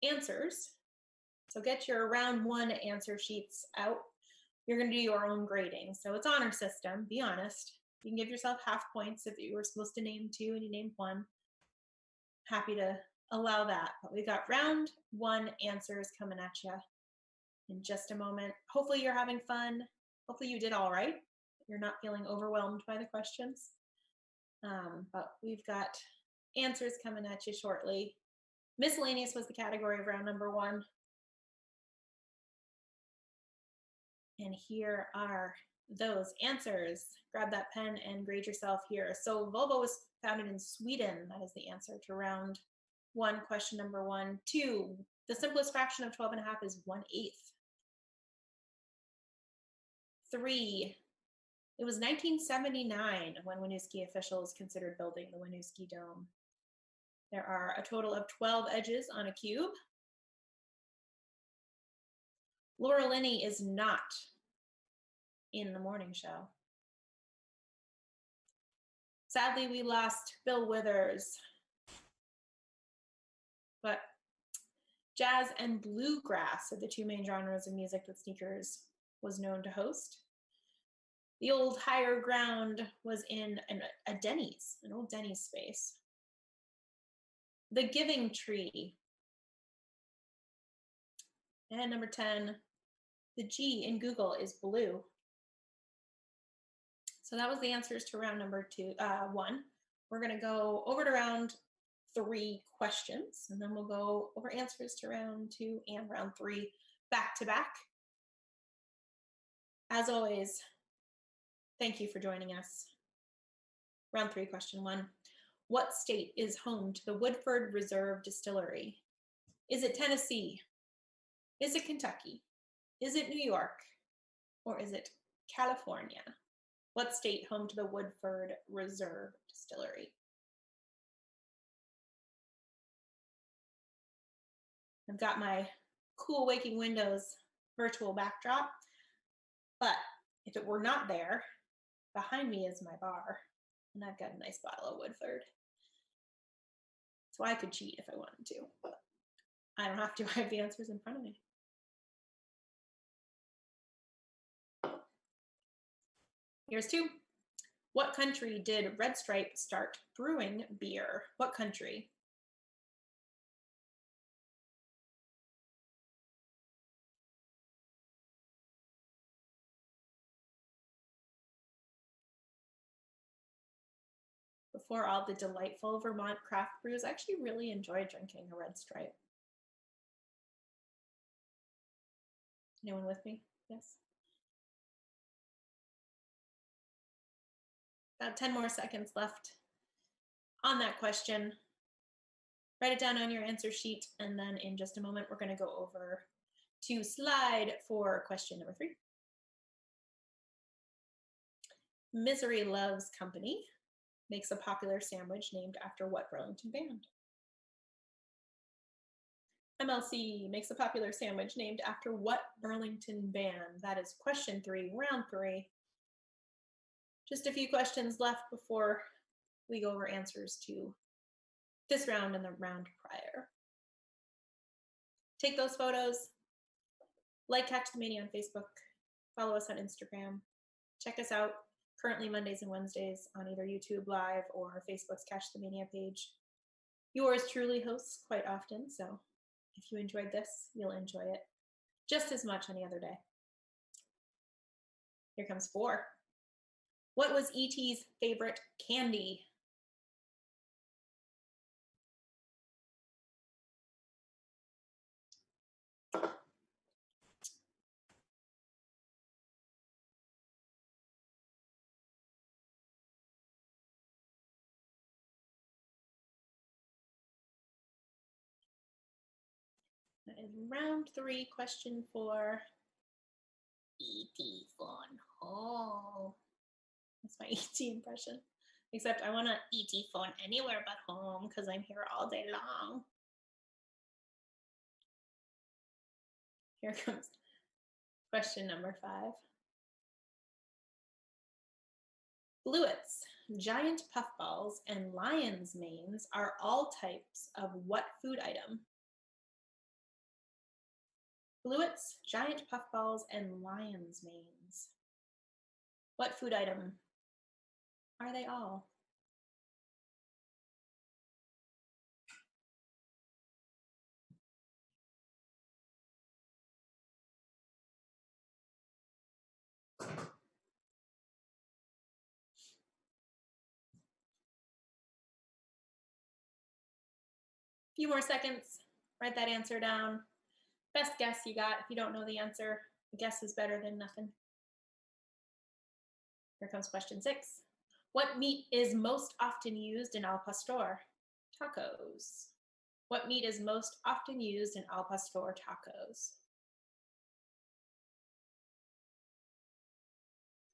answers. So get your round 1 answer sheets out. You're going to do your own grading. So it's honor system, be honest. You can give yourself half points if you were supposed to name 2 and you named 1. Happy to allow that. But we got round 1 answers coming at you in just a moment. Hopefully you're having fun. Hopefully you did all right. You're not feeling overwhelmed by the questions. But we've got answers coming at you shortly. Miscellaneous was the category of round number 1. And here are those answers. Grab that pen and grade yourself here. So Volvo was founded in Sweden. That is the answer to round 1, question number 1. 2, the simplest fraction of 12 and a half is 1/8. 3. It was 1979 when Winooski officials considered building the Winooski Dome. There are a total of 12 edges on a cube. Laura Linney is not in the morning show. Sadly, we lost Bill Withers, but jazz and bluegrass are the two main genres of music that Sneakers was known to host. The old Higher Ground was in a Denny's, an old Denny's space. The Giving Tree. And number 10, the G in Google is blue. So that was the answers to round number 1. We're going to go over to round 3 questions, and then we'll go over answers to round 2 and round 3 back to back. As always, thank you for joining us. Round 3, question 1. What state is home to the Woodford Reserve Distillery? Is it Tennessee? Is it Kentucky? Is it New York? Or is it California? What state home to the Woodford Reserve Distillery? I've got my cool Waking Windows virtual backdrop, but if it were not there, behind me is my bar, and I've got a nice bottle of Woodford. So I could cheat if I wanted to, but I don't have to. I have the answers in front of me. Here's 2. What country did Red Stripe start brewing beer? What country? Before all the delightful Vermont craft brews, I actually really enjoy drinking a Red Stripe. Anyone with me? Yes. About 10 more seconds left on that question. Write it down on your answer sheet, and then in just a moment, we're going to go over to slide for question number 3. Misery Loves Company makes a popular sandwich named after what Burlington band? MLC makes a popular sandwich named after what Burlington band? That is question 3, round 3. Just a few questions left before we go over answers to this round and the round prior. Take those photos, like Catch the Mania on Facebook, follow us on Instagram, check us out currently Mondays and Wednesdays on either YouTube Live or Facebook's Catch the Mania page. Yours truly hosts quite often, so if you enjoyed this, you'll enjoy it just as much any other day. Here comes 4. What was E.T.'s favorite candy? That is round 3, question 4. E.T. Phone home. That's my E.T. impression. Except I want to E.T. phone anywhere but home because I'm here all day long. Here comes question number 5. Bluets, giant puffballs, and lion's manes are all types of what food item? Bluets, giant puffballs, and lion's manes. What food item are they all? Few more seconds. Write that answer down. Best guess you got. If you don't know the answer, a guess is better than nothing. Here comes question 6. What meat is most often used in al pastor? Tacos. What meat is most often used in al pastor tacos?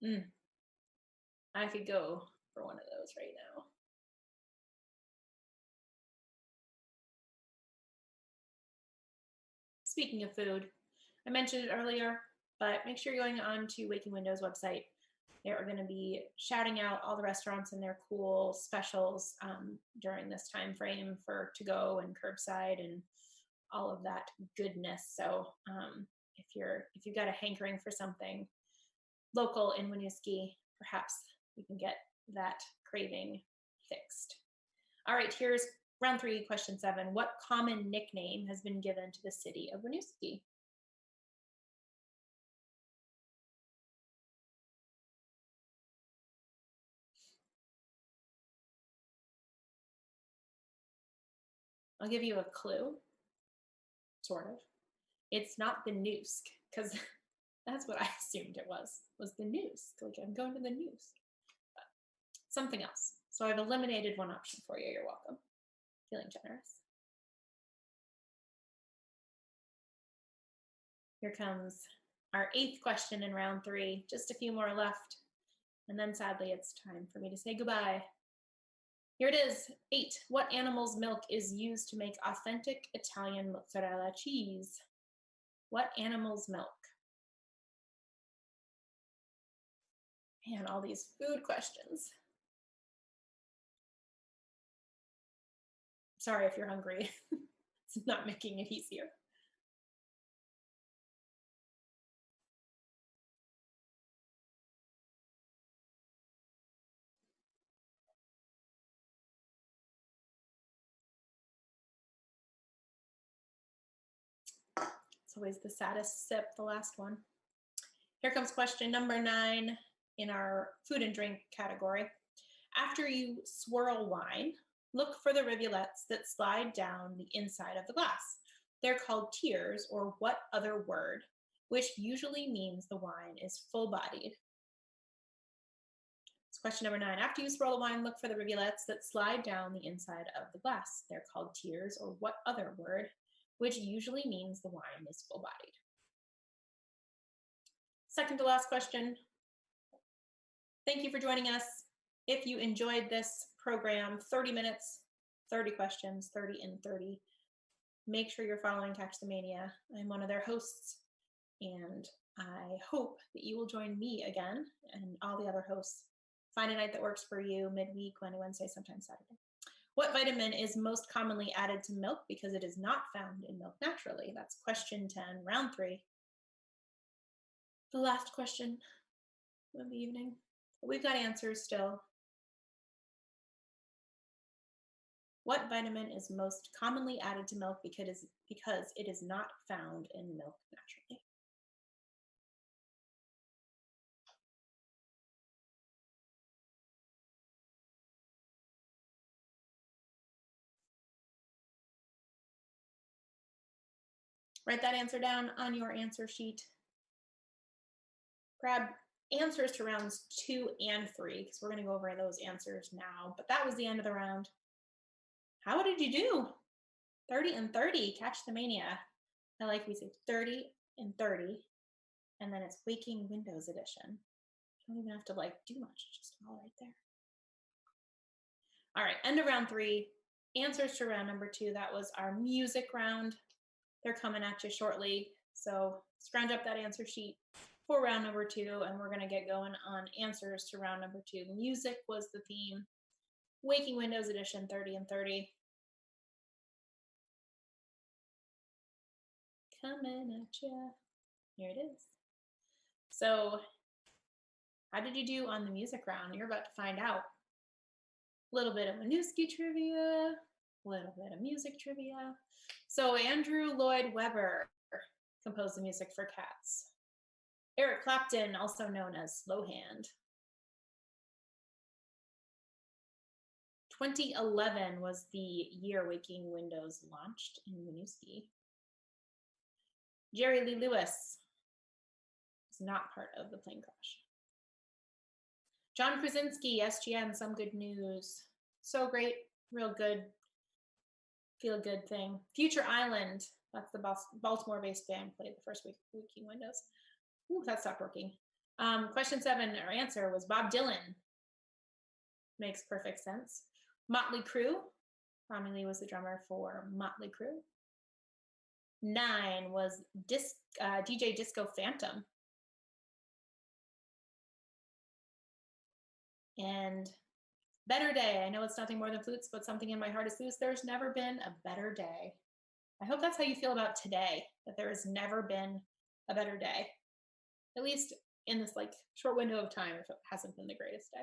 I could go for one of those right now. Speaking of food, I mentioned it earlier, but make sure you're going on to Waking Windows website. They are going to be shouting out all the restaurants and their cool specials during this time frame for to go and curbside and all of that goodness. So if you've got a hankering for something local in Winooski, perhaps you can get that craving fixed. All right, here's round 3, question 7. What common nickname has been given to the city of Winooski? I'll give you a clue, sort of. It's not the Noosk, because that's what I assumed it was the Noosk. Like, I'm going to the Noosk. But something else. So I've eliminated one option for you. You're welcome. Feeling generous. Here comes our 8th question in round 3. Just a few more left. And then sadly, it's time for me to say goodbye. Here it is, 8. What animal's milk is used to make authentic Italian mozzarella cheese? What animal's milk? Man, all these food questions. Sorry if you're hungry. It's not making it easier. It's always the saddest sip, the last one. Here comes question number 9 in our food and drink category. After you swirl wine, look for the rivulets that slide down the inside of the glass. They're called tears, or what other word, which usually means the wine is full-bodied. It's question number 9. After you swirl the wine, look for the rivulets that slide down the inside of the glass. They're called tears, or what other word, which usually means the wine is full-bodied. Second to last question. Thank you for joining us. If you enjoyed this program, 30 minutes, 30 questions, 30 in 30, make sure you're following Catch the Mania. I'm one of their hosts, and I hope that you will join me again and all the other hosts. Find a night that works for you, midweek, Monday, Wednesday, sometimes Saturday. What vitamin is most commonly added to milk because it is not found in milk naturally? That's question 10, round 3. The last question of the evening. We've got answers still. What vitamin is most commonly added to milk because it is not found in milk naturally? Write that answer down on your answer sheet. Grab answers to rounds 2 and 3, because we're going to go over those answers now. But that was the end of the round. How did you do? 30 and 30, Catch the Mania. I like we say 30 and 30, and then it's Waking Windows edition. You don't even have to do much, just all right there. All right, end of round 3. Answers to round number 2. That was our music round. They're coming at you shortly, so scrounge up that answer sheet for round number 2, and we're going to get going on answers to round number 2. Music was the theme. Waking Windows edition, 30 and 30. Coming at you. Here it is. So, how did you do on the music round? You're about to find out. A little bit of Winooski trivia, a little bit of music trivia. So, Andrew Lloyd Webber composed the music for Cats. Eric Clapton, also known as Slowhand. 2011 was the year Waking Windows launched in Winooski. Jerry Lee Lewis is not part of the plane crash. John Krasinski, SGN, Some Good News. So great, real good, feel good thing. Future Island, that's the Baltimore-based band, played the first week Waking Windows. Ooh, that stopped working. Question 7, our answer was Bob Dylan. Makes perfect sense. Motley Crue. Tommy Lee was the drummer for Motley Crue. 9 was DJ Disco Phantom. And Better Day. I know it's nothing more than flutes, but something in my heart is loose. There's never been a better day. I hope that's how you feel about today, that there has never been a better day. At least in this like short window of time, if it hasn't been the greatest day.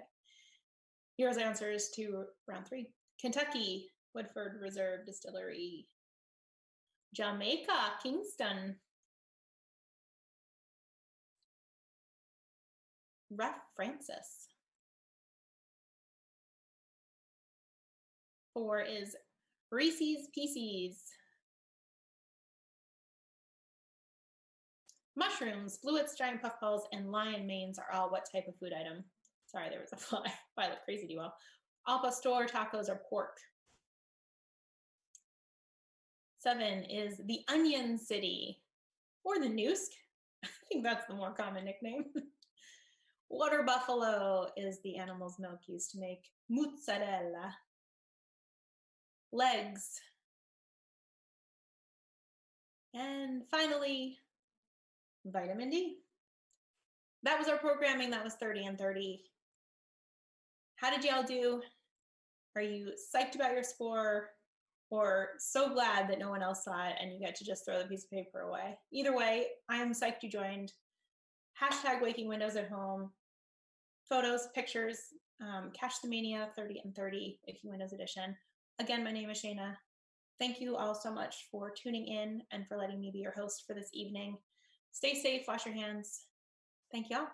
Here's answers to round 3. Kentucky, Woodford Reserve Distillery. Jamaica, Kingston. Ref Francis. 4 is Reese's Pieces. Mushrooms, Bluets, giant puffballs, and lion manes are all what type of food item? Sorry, there was a fly. I look crazy to you all. Al pastor, tacos, or pork. 7 is the Onion City, or the Noosk. I think that's the more common nickname. Water buffalo is the animal's milk used to make mozzarella. Legs. And finally, vitamin D. That was our programming. That was 30 and 30. How did y'all do? Are you psyched about your score, or so glad that no one else saw it and you get to just throw the piece of paper away? Either way, I am psyched you joined. Hashtag Waking Windows at Home. Photos, pictures, Cash the Mania 30 and 30 Waking Windows edition. Again, my name is Shayna. Thank you all so much for tuning in and for letting me be your host for this evening. Stay safe, wash your hands. Thank y'all.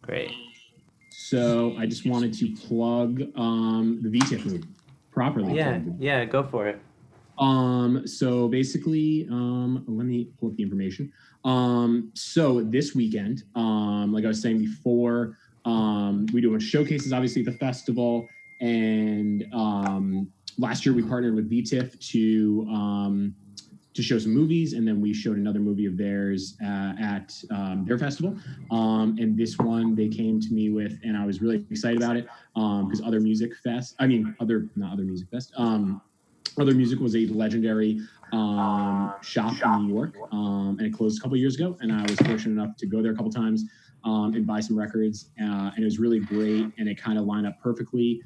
Great. So I just wanted to plug the VTIF movie properly. Yeah, go for it. So basically, let me pull up the information. So this weekend, like I was saying before, we do a bunch of showcases, obviously, at the festival. And last year we partnered with VTIF to show some movies, and then we showed another movie of theirs at their festival. And this one they came to me with, and I was really excited about it because Other Music was a legendary shop in New York, and it closed a couple years ago. And I was fortunate enough to go there a couple times and buy some records, and it was really great. And it kind of lined up perfectly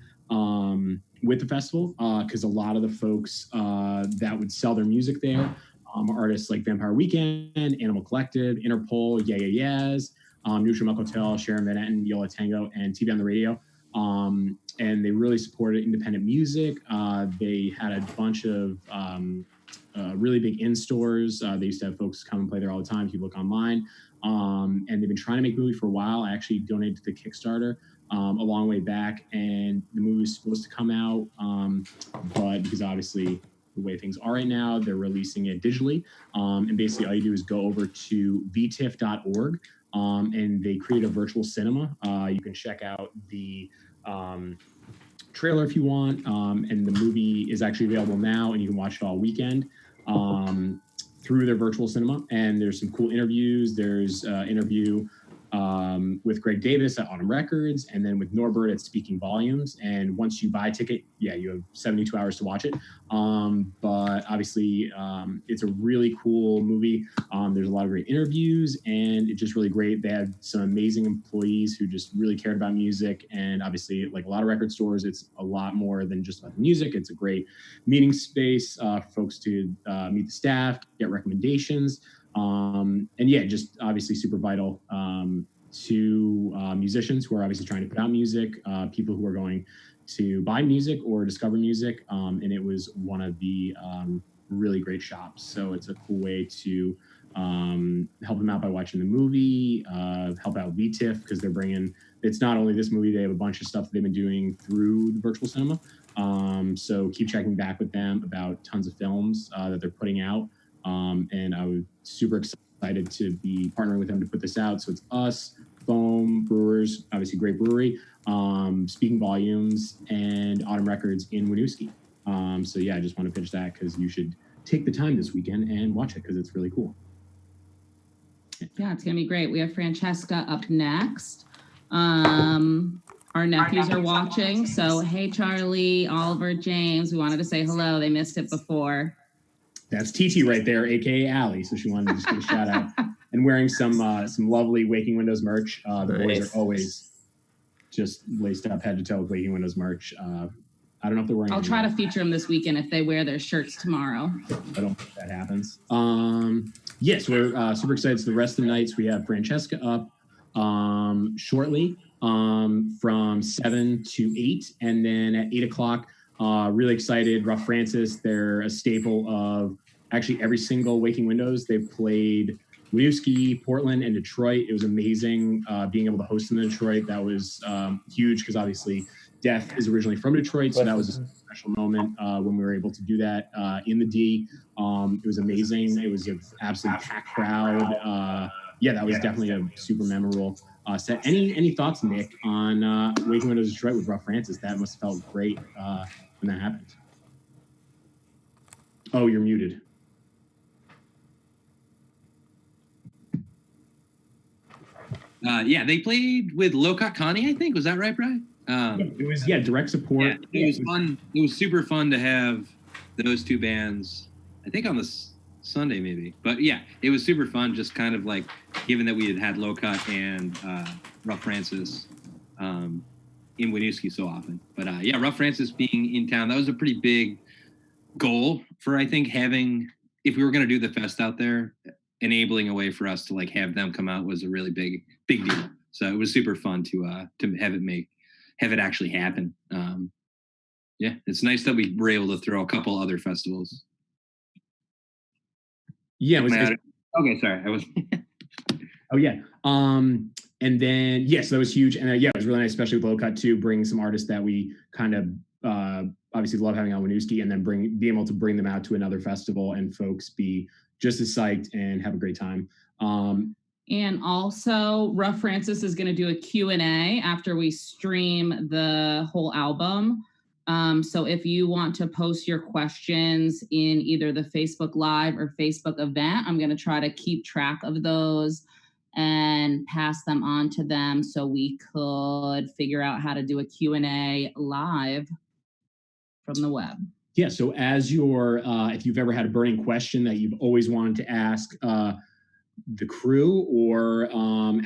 with the festival because a lot of the folks that would sell their music there are artists like Vampire Weekend, Animal Collective, Interpol, Yeah Yeah Yeahs, Neutral Milk Hotel, Sharon Van Etten, Yola Tango, and TV on the Radio. And they really supported independent music. They had a bunch of really big in-stores. They used to have folks come and play there all the time if you look online. And they've been trying to make a movie for a while. I actually donated to the Kickstarter a long way back, and the movie was supposed to come out, but because obviously the way things are right now, they're releasing it digitally. And basically all you do is go over to vtif.org, and they create a virtual cinema. You can check out the trailer if you want, and the movie is actually available now, and you can watch it all weekend through their virtual cinema. And there's some cool interviews. There's an interview with Greg Davis at Autumn Records, and then with Norbert at Speaking Volumes. And once you buy a ticket, you have 72 hours to watch it. But obviously, it's a really cool movie. There's a lot of great interviews, and it's just really great. They had some amazing employees who just really cared about music. And obviously, like a lot of record stores, it's a lot more than just about the music. It's a great meeting space for folks to meet the staff, get recommendations. And yeah, just obviously super vital to musicians who are obviously trying to put out music, people who are going to buy music or discover music. And it was one of the really great shops. So it's a cool way to help them out by watching the movie, help out VTIFF because they're bringing, it's not only this movie, they have a bunch of stuff that they've been doing through the virtual cinema. So keep checking back with them about tons of films that they're putting out. And I was super excited to be partnering with them to put this out. So it's us, Foam Brewers, obviously great brewery, Speaking Volumes, and Autumn Records in Winooski. So yeah, I just want to pitch that because you should take the time this weekend and watch it because it's really cool. Yeah, it's gonna be great. We have Francesca up next. Our nephews are watching. So hey, Charlie, Oliver, James, we wanted to say hello. They missed it before. That's TT right there, aka Allie. So she wanted to just give a shout out and wearing some lovely Waking Windows merch. The boys are always just laced up head to toe with Waking Windows merch. I don't know if they're wearing. I'll try to feature them this weekend if they wear their shirts tomorrow. I don't think that happens. Yes, we're super excited. So the rest of the nights we have Francesca up shortly from 7 to 8, and then at 8 o'clock. Really excited. Rough Francis, they're a staple of actually every single Waking Windows. They've played Winooski, Portland, and Detroit. It was amazing being able to host them in Detroit. That was huge because obviously Death is originally from Detroit, so that was a special moment when we were able to do that in the D. It was amazing. It was an absolutely packed crowd. Yeah, that was definitely a super memorable set. Any thoughts, Nick, on Waking Windows Detroit with Rough Francis? That must have felt great when that happened. Oh, you're muted. Yeah, they played with Lokat Connie, I think. Was that right, Brian? It was direct support. Yeah, it was fun. It was super fun to have those two bands. I think on the Sunday maybe, but yeah, it was super fun. Just kind of like, given that we had Lokat and Rough Francis in Winooski so often. But yeah, Rough Francis being in town, that was a pretty big goal for, I think, having, if we were going to do the fest out there, enabling a way for us to like have them come out was a really big deal. So it was super fun to have it actually happen. Yeah, it's nice that we were able to throw a couple other festivals. Yeah, okay, sorry, I was. Oh yeah. And then yes, that was huge, and yeah, it was really nice, especially with Low Cut too, bring some artists that we kind of obviously love having on Winooski, and then be able to bring them out to another festival, and folks be just as psyched and have a great time. And also, Rough Francis is going to do a Q&A after we stream the whole album. So if you want to post your questions in either the Facebook Live or Facebook event, I'm going to try to keep track of those and pass them on to them so we could figure out how to do a Q&A live from the web. Yeah, so as if you've ever had a burning question that you've always wanted to ask the crew, or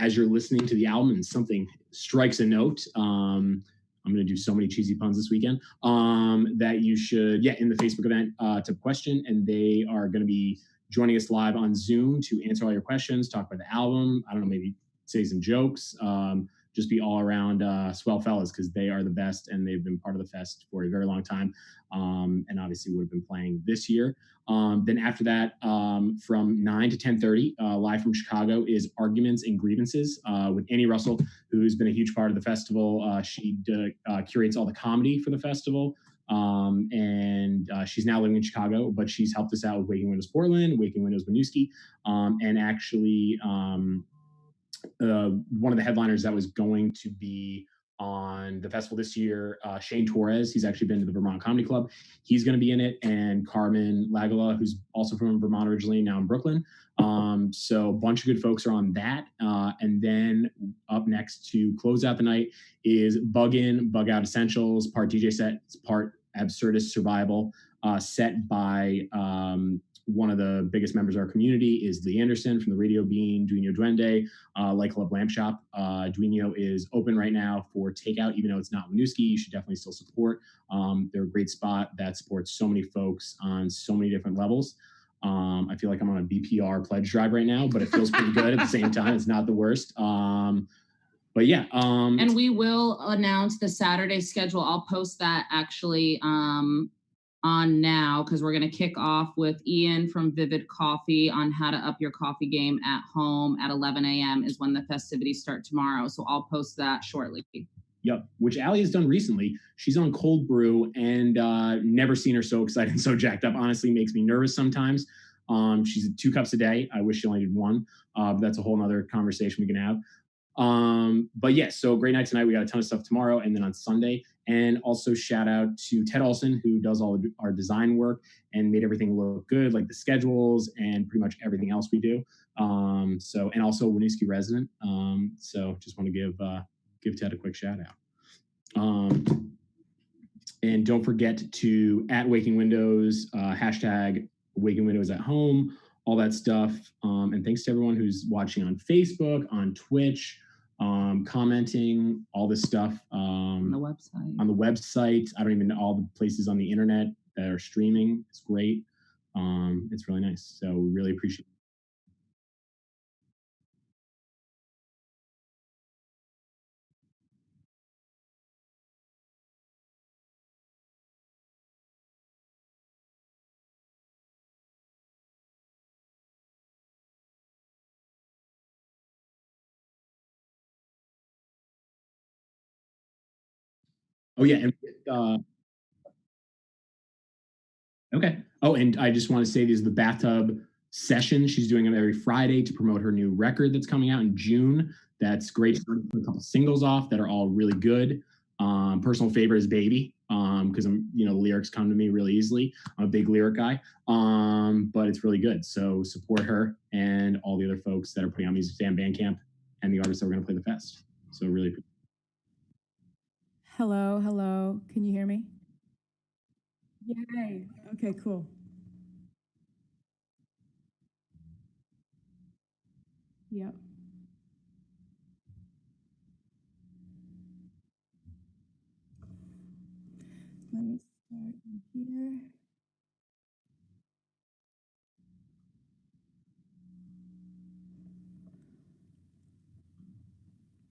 as you're listening to the album and something strikes a note, I'm going to do so many cheesy puns this weekend, that you should, in the Facebook event, to question, and they are going to be joining us live on Zoom to answer all your questions, talk about the album, I don't know, maybe say some jokes, just be all around swell fellas, because they are the best and they've been part of the fest for a very long time, and obviously would have been playing this year. Then after that, from 9 to 10:30, live from Chicago, is Arguments and Grievances with Annie Russell, who's been a huge part of the festival. She curates all the comedy for the festival, and she's now living in Chicago, but she's helped us out with Waking Windows Portland, Waking Windows Winooski, and actually one of the headliners that was going to be on the festival this year. Shane Torres, he's actually been to the Vermont Comedy Club. He's going to be in it, and Carmen Lagala, who's also from Vermont originally, now in Brooklyn. So a bunch of good folks are on that. And then up next to close out the night is Bug In, Bug Out Essentials, part DJ set, part Absurdist Survival, set by one of the biggest members of our community is Lee Anderson from the Radio Bean, Duino Duende, Light Club Lamp Shop. Duino is open right now for takeout, even though it's not Winooski. You should definitely still support. They're a great spot that supports so many folks on so many different levels. I feel like I'm on a BPR pledge drive right now, but it feels pretty good at the same time. It's not the worst. But yeah. And we will announce the Saturday schedule. I'll post that actually on now, because we're going to kick off with Ian from Vivid Coffee on how to up your coffee game at home at 11 a.m. is when the festivities start tomorrow. So I'll post that shortly. Yep, which Allie has done recently. She's on cold brew, and never seen her so excited and so jacked up. Honestly, makes me nervous sometimes. She's at 2 cups a day. I wish she only did 1. But that's a whole nother conversation we can have. But yeah, so great night tonight. We got a ton of stuff tomorrow and then on Sunday. And also shout out to Ted Olson, who does all of our design work and made everything look good, like the schedules and pretty much everything else we do. And also Winooski resident. So just want to give Ted a quick shout out. And don't forget to @Waking Windows, hashtag Waking Windows at home, all that stuff. And thanks to everyone who's watching on Facebook, on Twitch, commenting, all this stuff. On the website. I don't even know all the places on the internet that are streaming. It's great. It's really nice. So we really appreciate it. Oh yeah, and okay. Oh, and I just want to say these are the Bathtub Sessions. She's doing them every Friday to promote her new record that's coming out in June. That's great. She's already put a couple singles off that are all really good. Personal favorite is Baby, because the lyrics come to me really easily. I'm a big lyric guy, but it's really good. So support her and all the other folks that are putting on Music Stand Bandcamp and the artists that are going to play the fest. So really appreciate it. Hello. Can you hear me? Yay. Okay, cool. Yep. Let me start here.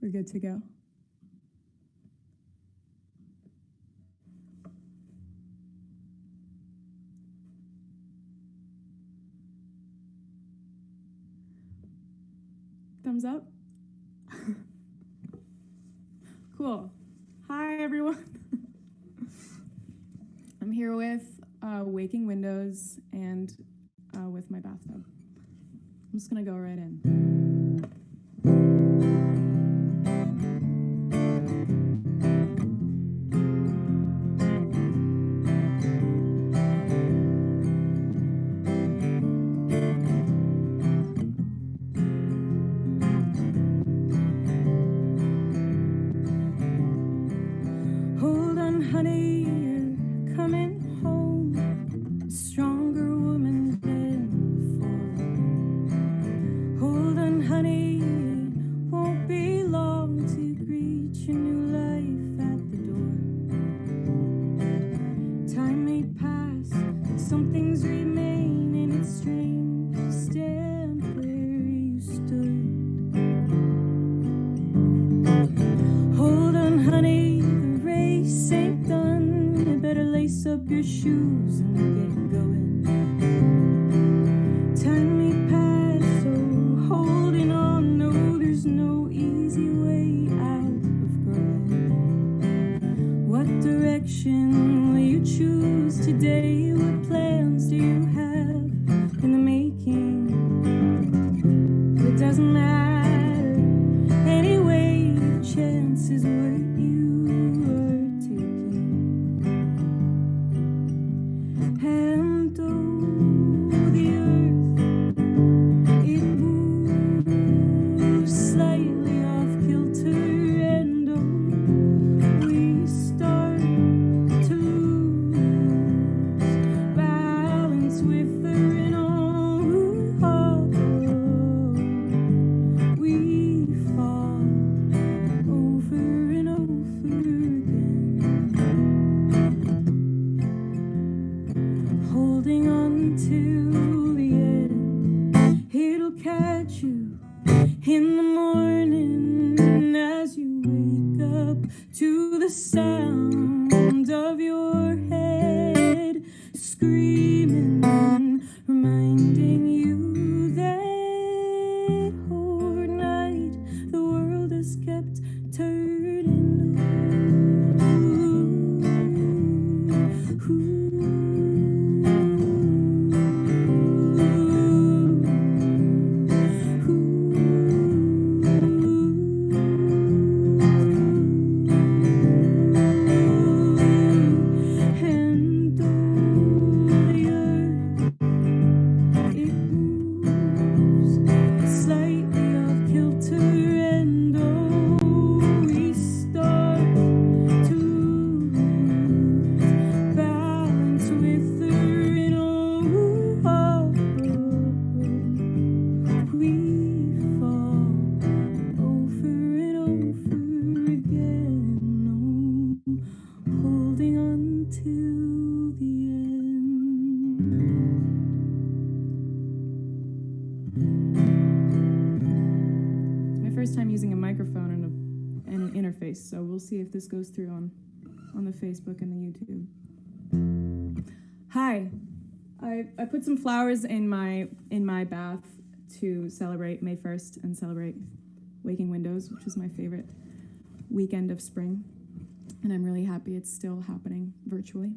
We're good to go. Thumbs up. Cool. Hi, everyone. I'm here with Waking Windows and with my bathtub. I'm just going to go right in. Doesn't matter anyway, the chances were you to the sound of your head screaming, reminding you that overnight the world has kept turning. And though the earth, it moves slightly off kilter, and oh, we start to lose balance with her, and oh, we fall over and over again, oh, holding on till the end. It's my first time using a microphone and an interface, so we'll see if this goes through on the Facebook and the YouTube. Hi, I put some flowers in my bath to celebrate May 1st and celebrate Waking Windows, which is my favorite weekend of spring. And I'm really happy it's still happening virtually.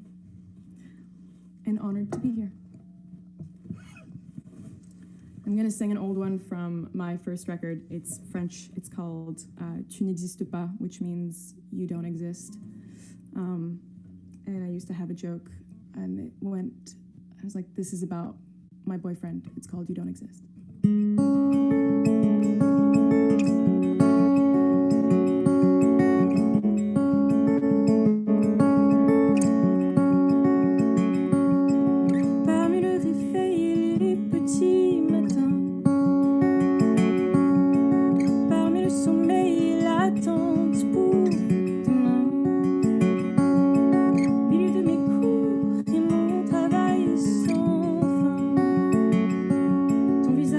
And honored to be here. I'm gonna sing an old one from my first record. It's French. It's called Tu n'existes pas, which means you don't exist. And I used to have a joke, and I was like, this is about my boyfriend. It's called You Don't Exist. Parmi le réveil et les petits matins, parmi le sommeil et l'attente pour demain, milieu de mes cours et mon travail sans fin, ton visage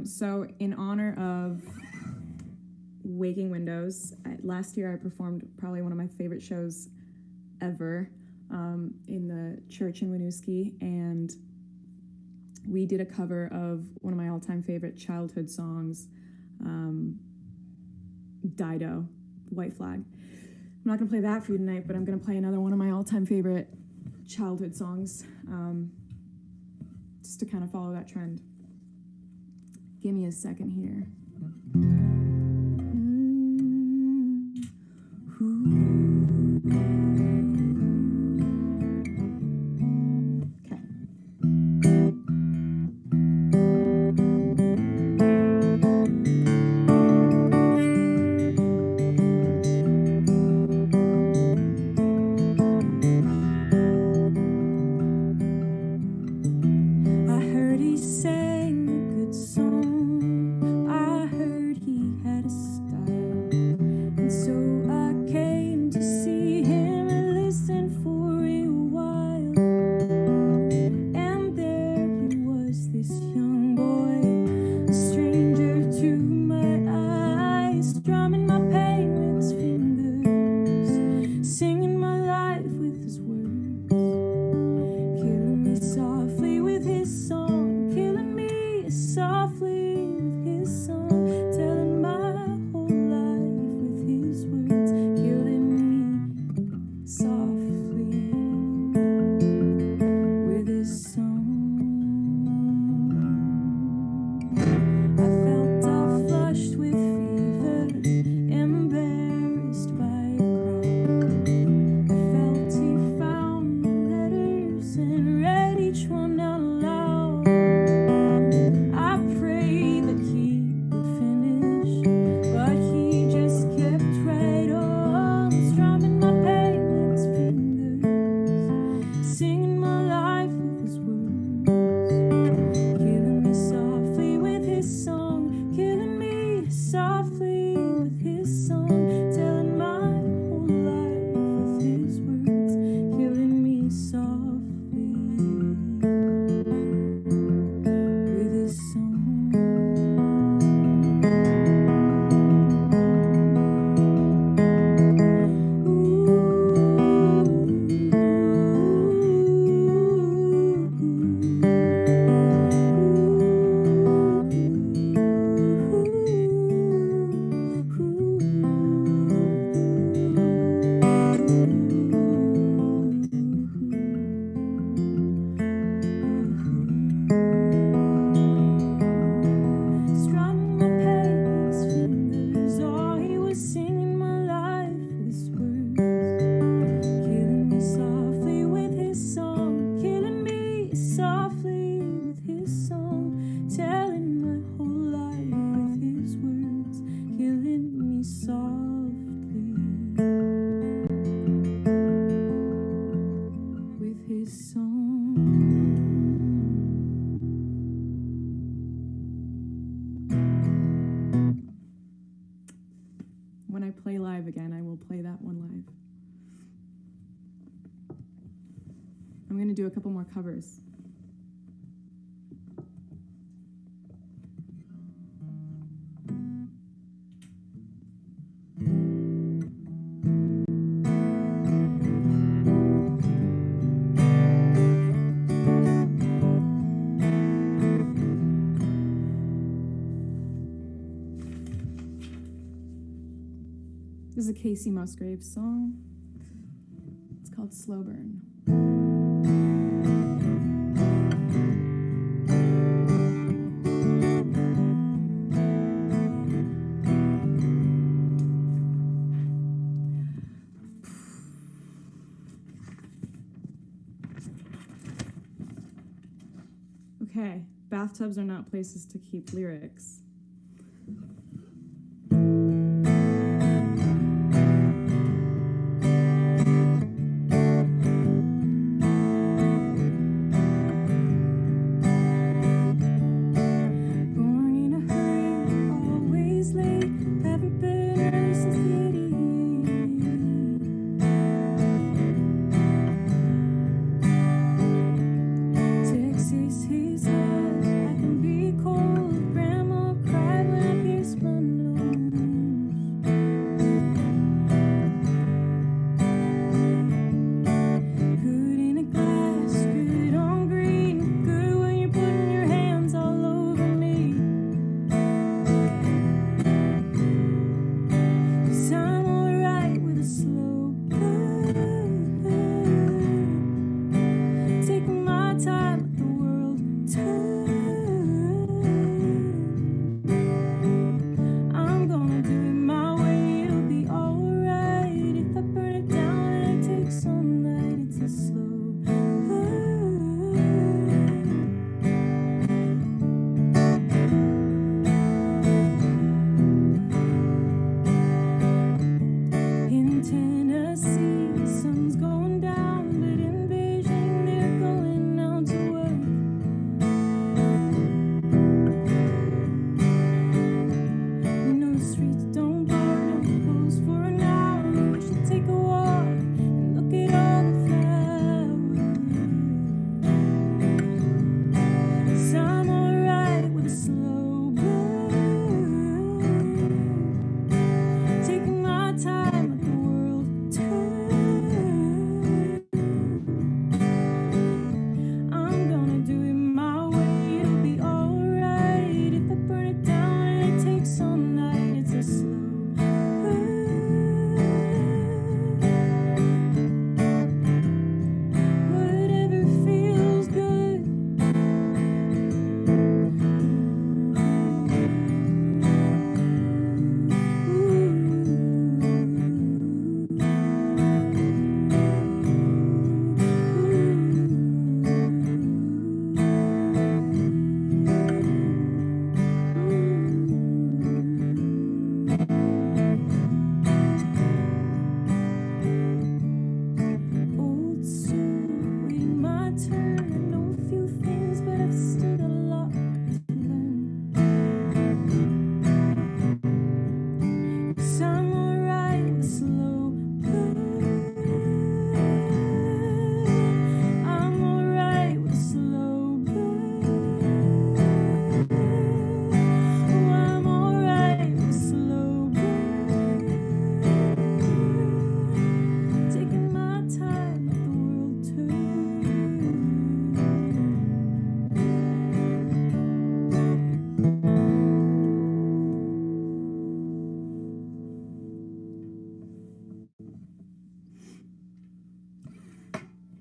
So in honor of Waking Windows, last year I performed probably one of my favorite shows ever in the church in Winooski, and we did a cover of one of my all-time favorite childhood songs, Dido, White Flag. I'm not gonna play that for you tonight, but I'm gonna play another one of my all-time favorite childhood songs, just to kind of follow that trend. Give me a second here. I heard he sang a good song. I heard he had a style. And so I came to see him and listen for a while. And there he was, this young boy, a stranger to my eyes, strumming my pain with his fingers, singing my life with his words, killing me softly with his song, killing me softly with his song, telling my whole life with his words, killing me softly with his song. I felt all flushed with fever, embarrassed by a crowd. I felt he found the letters and read each one out loud. I prayed that he would finish, but he just kept right on, strumming my pain with his fingers, singing my life with his words, killing me softly with his song, killing me softly with his song, telling my whole life with his words, killing me softly with his song. Strumming my pain with his fingers, oh, he was singing my life with his words, killing me softly with his song, killing me softly with his song, telling my whole life with his words, killing me softly with his song. When I play live again, I will play that one live. I'm going to do a couple more covers. This is a Casey Musgraves song. It's called Slow Burn. Okay, bathtubs are not places to keep lyrics. Born in a hurry, always late, haven't been early since the 88. Texas, his heart, I can be cold, grandma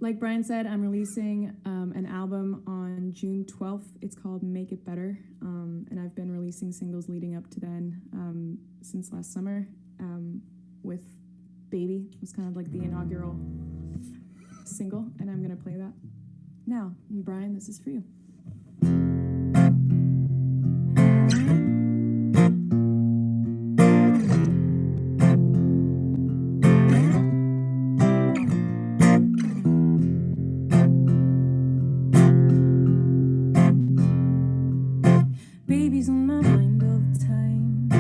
like Brian said, I'm releasing an album on June 12th. It's called Make It Better. And I've been releasing singles leading up to then since last summer with Baby. It was kind of like the inaugural single, and I'm going to play that now. And Brian, this is for you. Baby's on my mind all the time.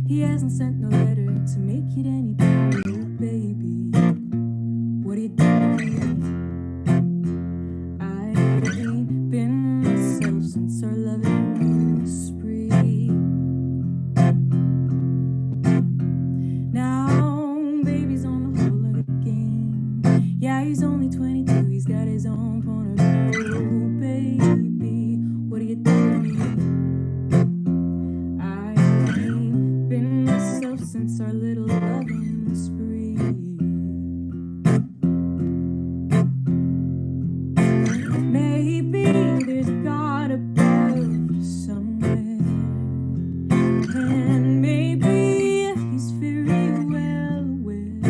He hasn't sent no letter to make it any better. Baby, what are you doing? I ain't been myself since our loving spree. Now baby's on the whole other game. Yeah, he's only 22. He's got his own point of view. Baby, what are you doing? Since our little loving spree. Maybe there's a God above somewhere, and maybe he's very well aware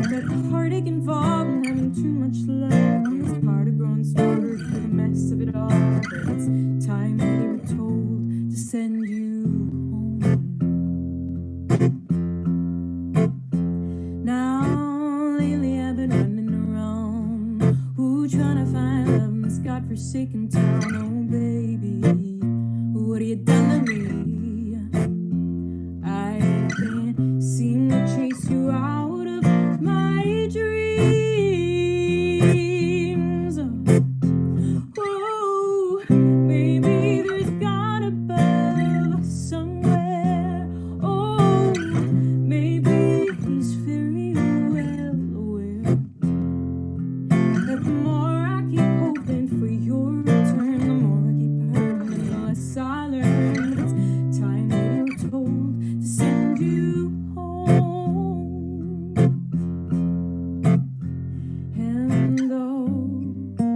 that the heartache involved in having too much love is part of growing stronger through the mess of it all. But it's time that you were told to send you. Now, lately I've been running around, trying to find love in this godforsaken town. Oh, baby, what have you done to me? I can't seem to chase you out of my dreams. Oh, maybe there's God above somewhere. Oh, maybe he's very well aware that the more I keep hoping for your return, the more I keep hurting, the less I learn. It's time that you're told to send you home. And though the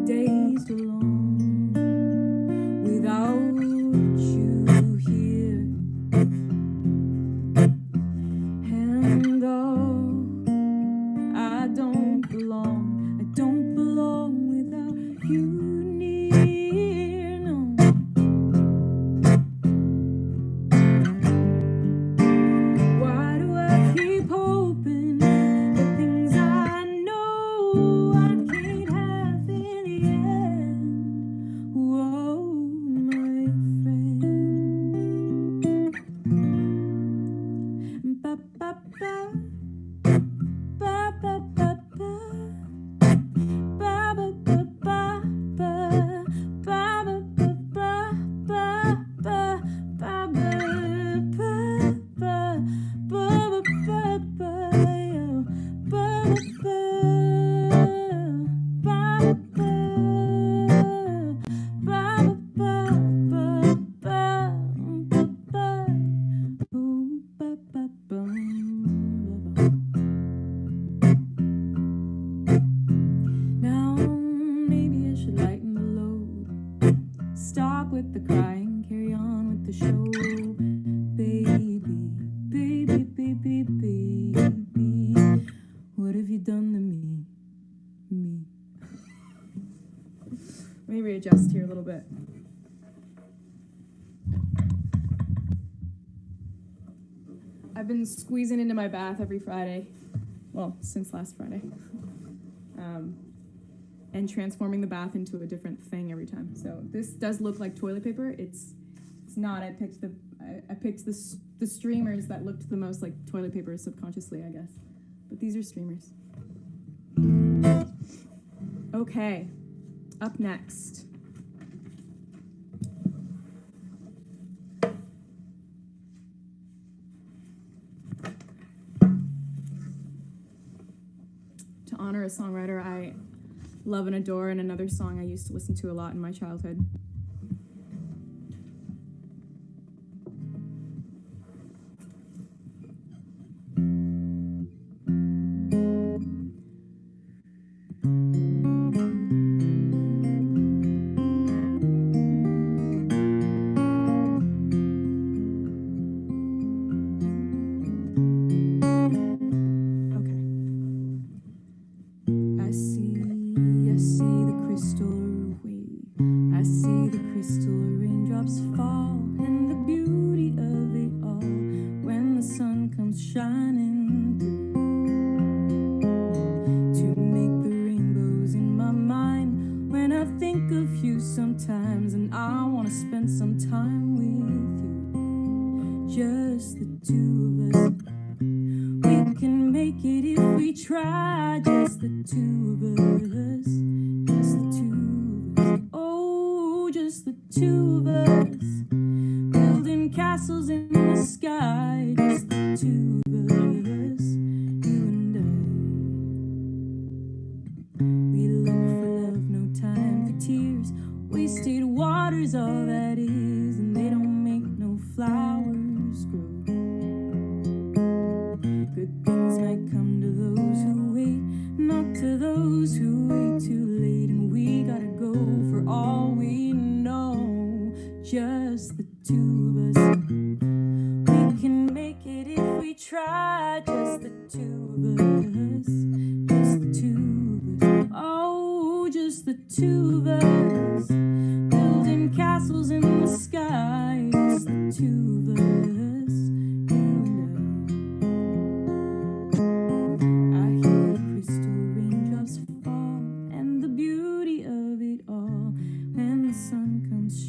days are long without you here, and though I don't belong without you near, no. Why do I keep hoping the things I know I can't have in the end? Whoa, my friend. Ba ba ba. Ba ba ba ba. Ba ba ba ba ba. Ba ba ba ba ba ba. Ba ba ba ba. Ba ba ba ba. Ba ba ba. Ba ba ba. Ba ba ba ba ba. Ooh, ba ba ba. Now maybe I should lighten the load, stop with the crying, carry on with the show. Baby, baby, baby, baby, what have you done to me? Me. Let me readjust here a little bit. I've been squeezing into my bath every Friday, well, since last Friday, and transforming the bath into a different thing every time. So this does look like toilet paper. It's not. I picked the streamers that looked the most like toilet paper subconsciously, I guess. But these are streamers. Okay, up next. To honor a songwriter I love and adore, and another song I used to listen to a lot in my childhood. I see the crystal wave. I see the crystal raindrops fall, and the beauty of it all when the sun comes shining through to make the rainbows in my mind. When I think of you sometimes, and I want to spend some time with you, just the two of us. We can make it if we try, just the two of us, just the two of us, oh, just the two of us, building castles in the sky, just the two of us, you and I. We look for love, no time for tears, wasted water's all that is, and they don't make no flowers grow. Good things might come to those who wait, not to those who wait too late. And we gotta go for all we know, just the two of us. We can make it if we try, just the two of us, just the two of us, oh, just the two of us, building castles in the sky, just the two of us.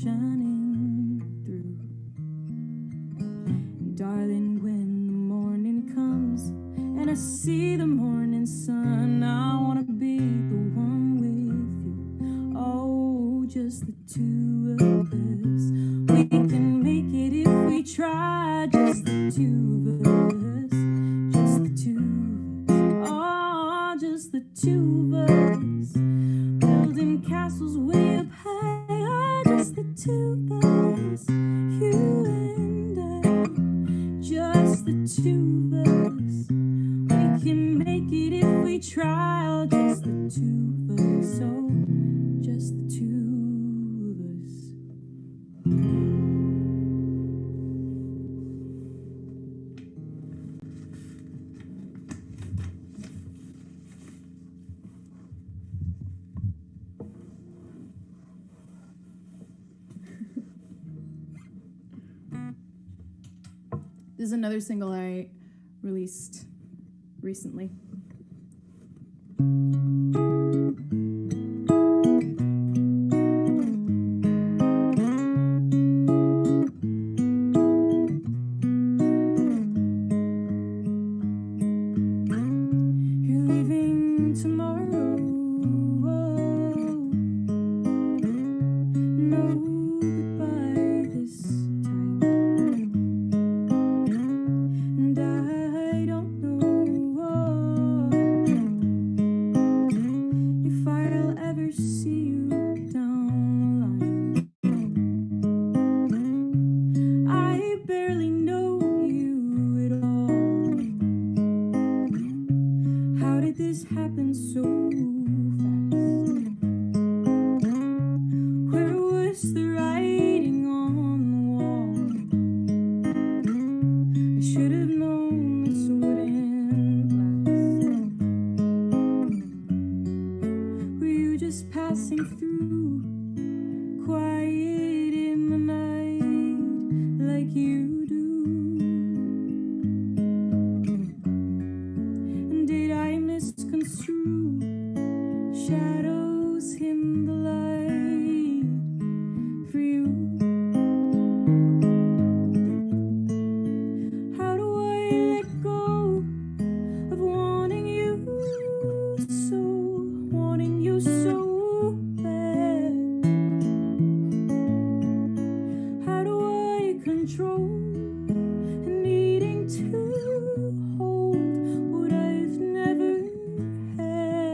Shining through, darling, when the morning comes and I see the morning sun, I wanna be the one with you, oh, just the two of us. We can make it if we try, just the two of us, just the two of us, oh, just the two of us, building castles way up high. Just the two of us, you and I, just the two of us. We can make it if we try, just the two of us, oh, just the two of us. This is another single I released recently. You're leaving tomorrow. No goodbye this time. And I don't know if I'll ever see you down the line. I barely know you at all. How did this happen so fast? Where was the writing on the wall? I should have known this wouldn't last. Were you just passing through, quiet in the night, like you do? And did I misconstrue shadows in the light for you? How do I let go of wanting you so bad? How do I control needing to hold what I've never had?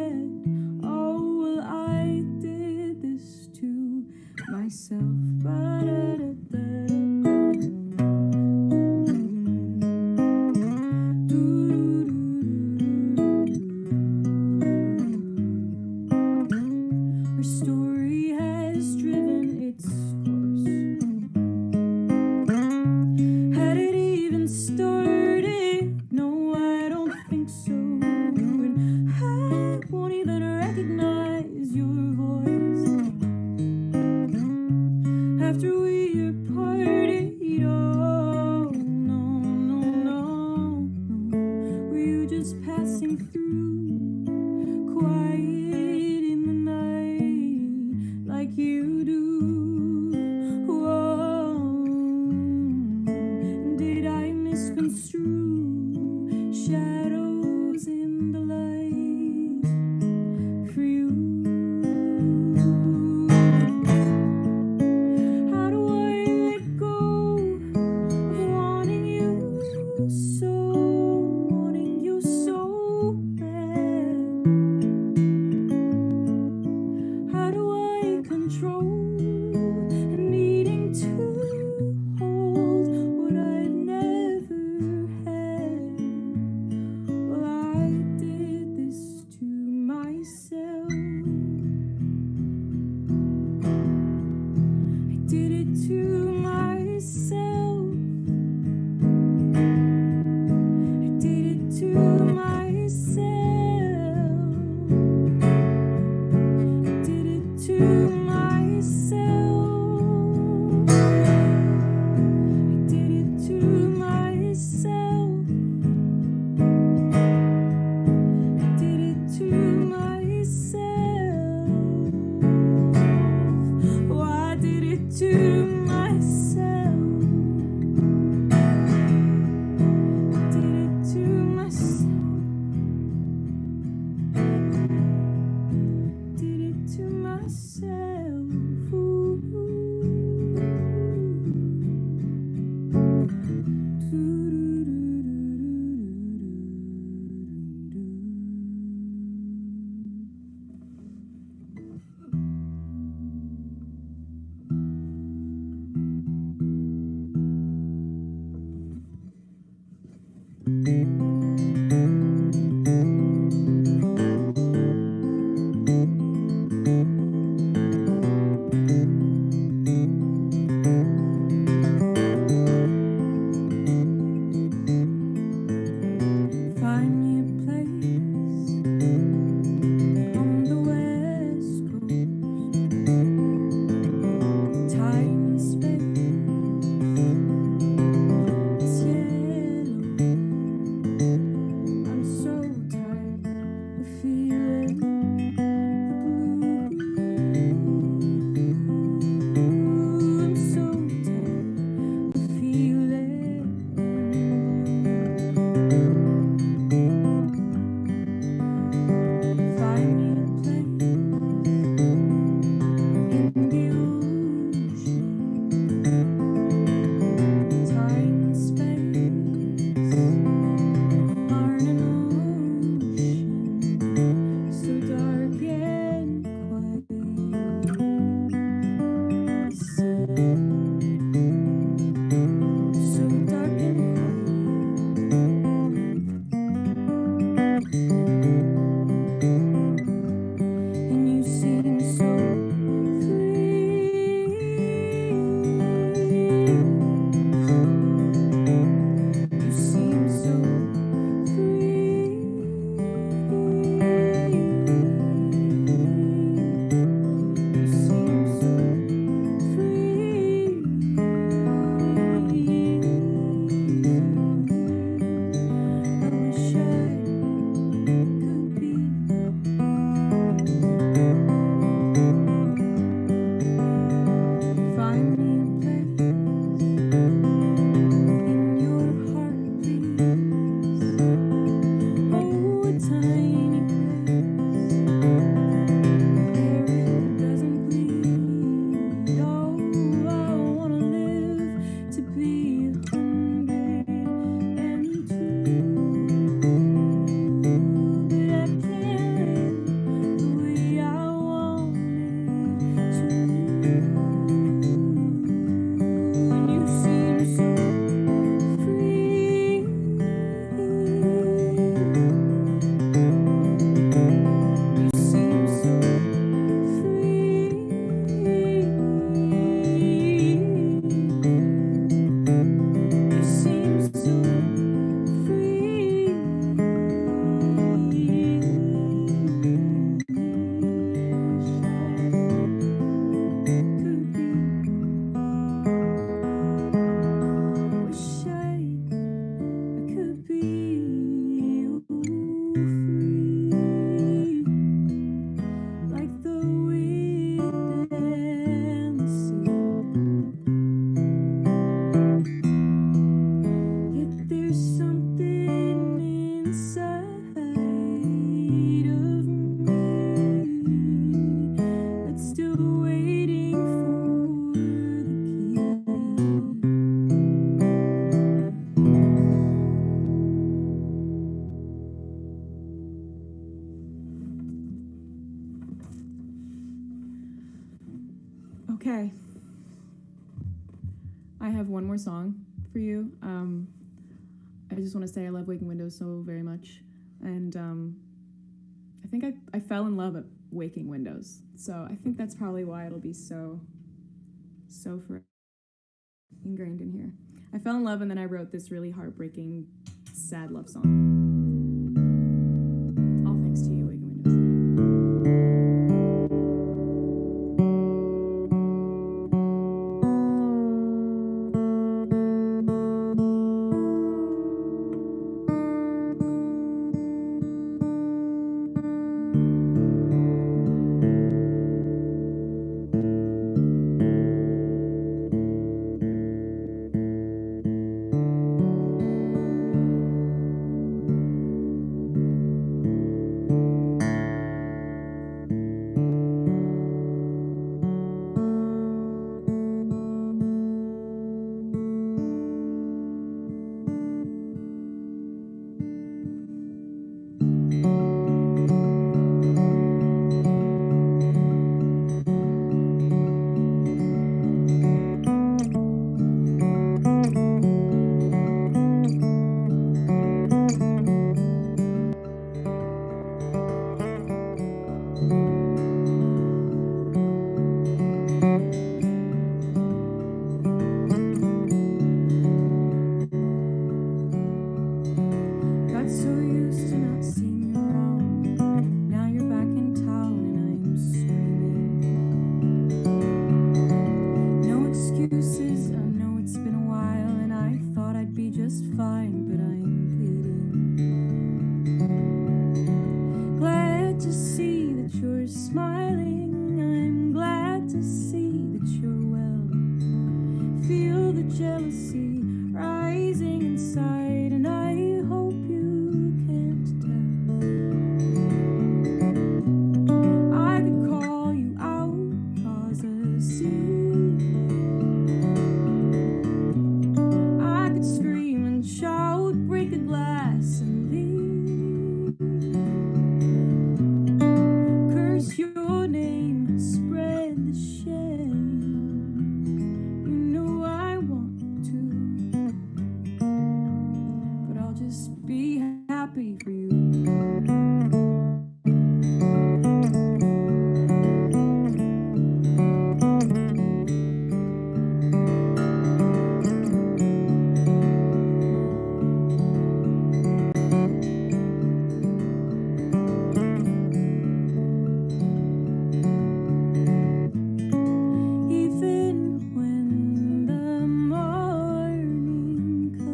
Okay. I have one more song for you. I just want to say I love Waking Windows so very much. And I think I fell in love at Waking Windows. So I think that's probably why it'll be so forever ingrained in here. I fell in love and then I wrote this really heartbreaking, sad love song. All thanks to you, Waking Windows. Got so used to not seeing you around. Now you're back in town and I'm screaming. No excuses, I know it's been a while and I thought I'd be just fine, but I'm bleeding. Glad to see that you're smiling. I'm glad to see that you're well. Feel the jealousy rising inside and I hope you can't tell. I could call you out, cause a scene. I could scream and shout, break a glass and leave. Curse your name, spread the shame. You know I want to, but I'll just be happy for you. Even when the morning comes,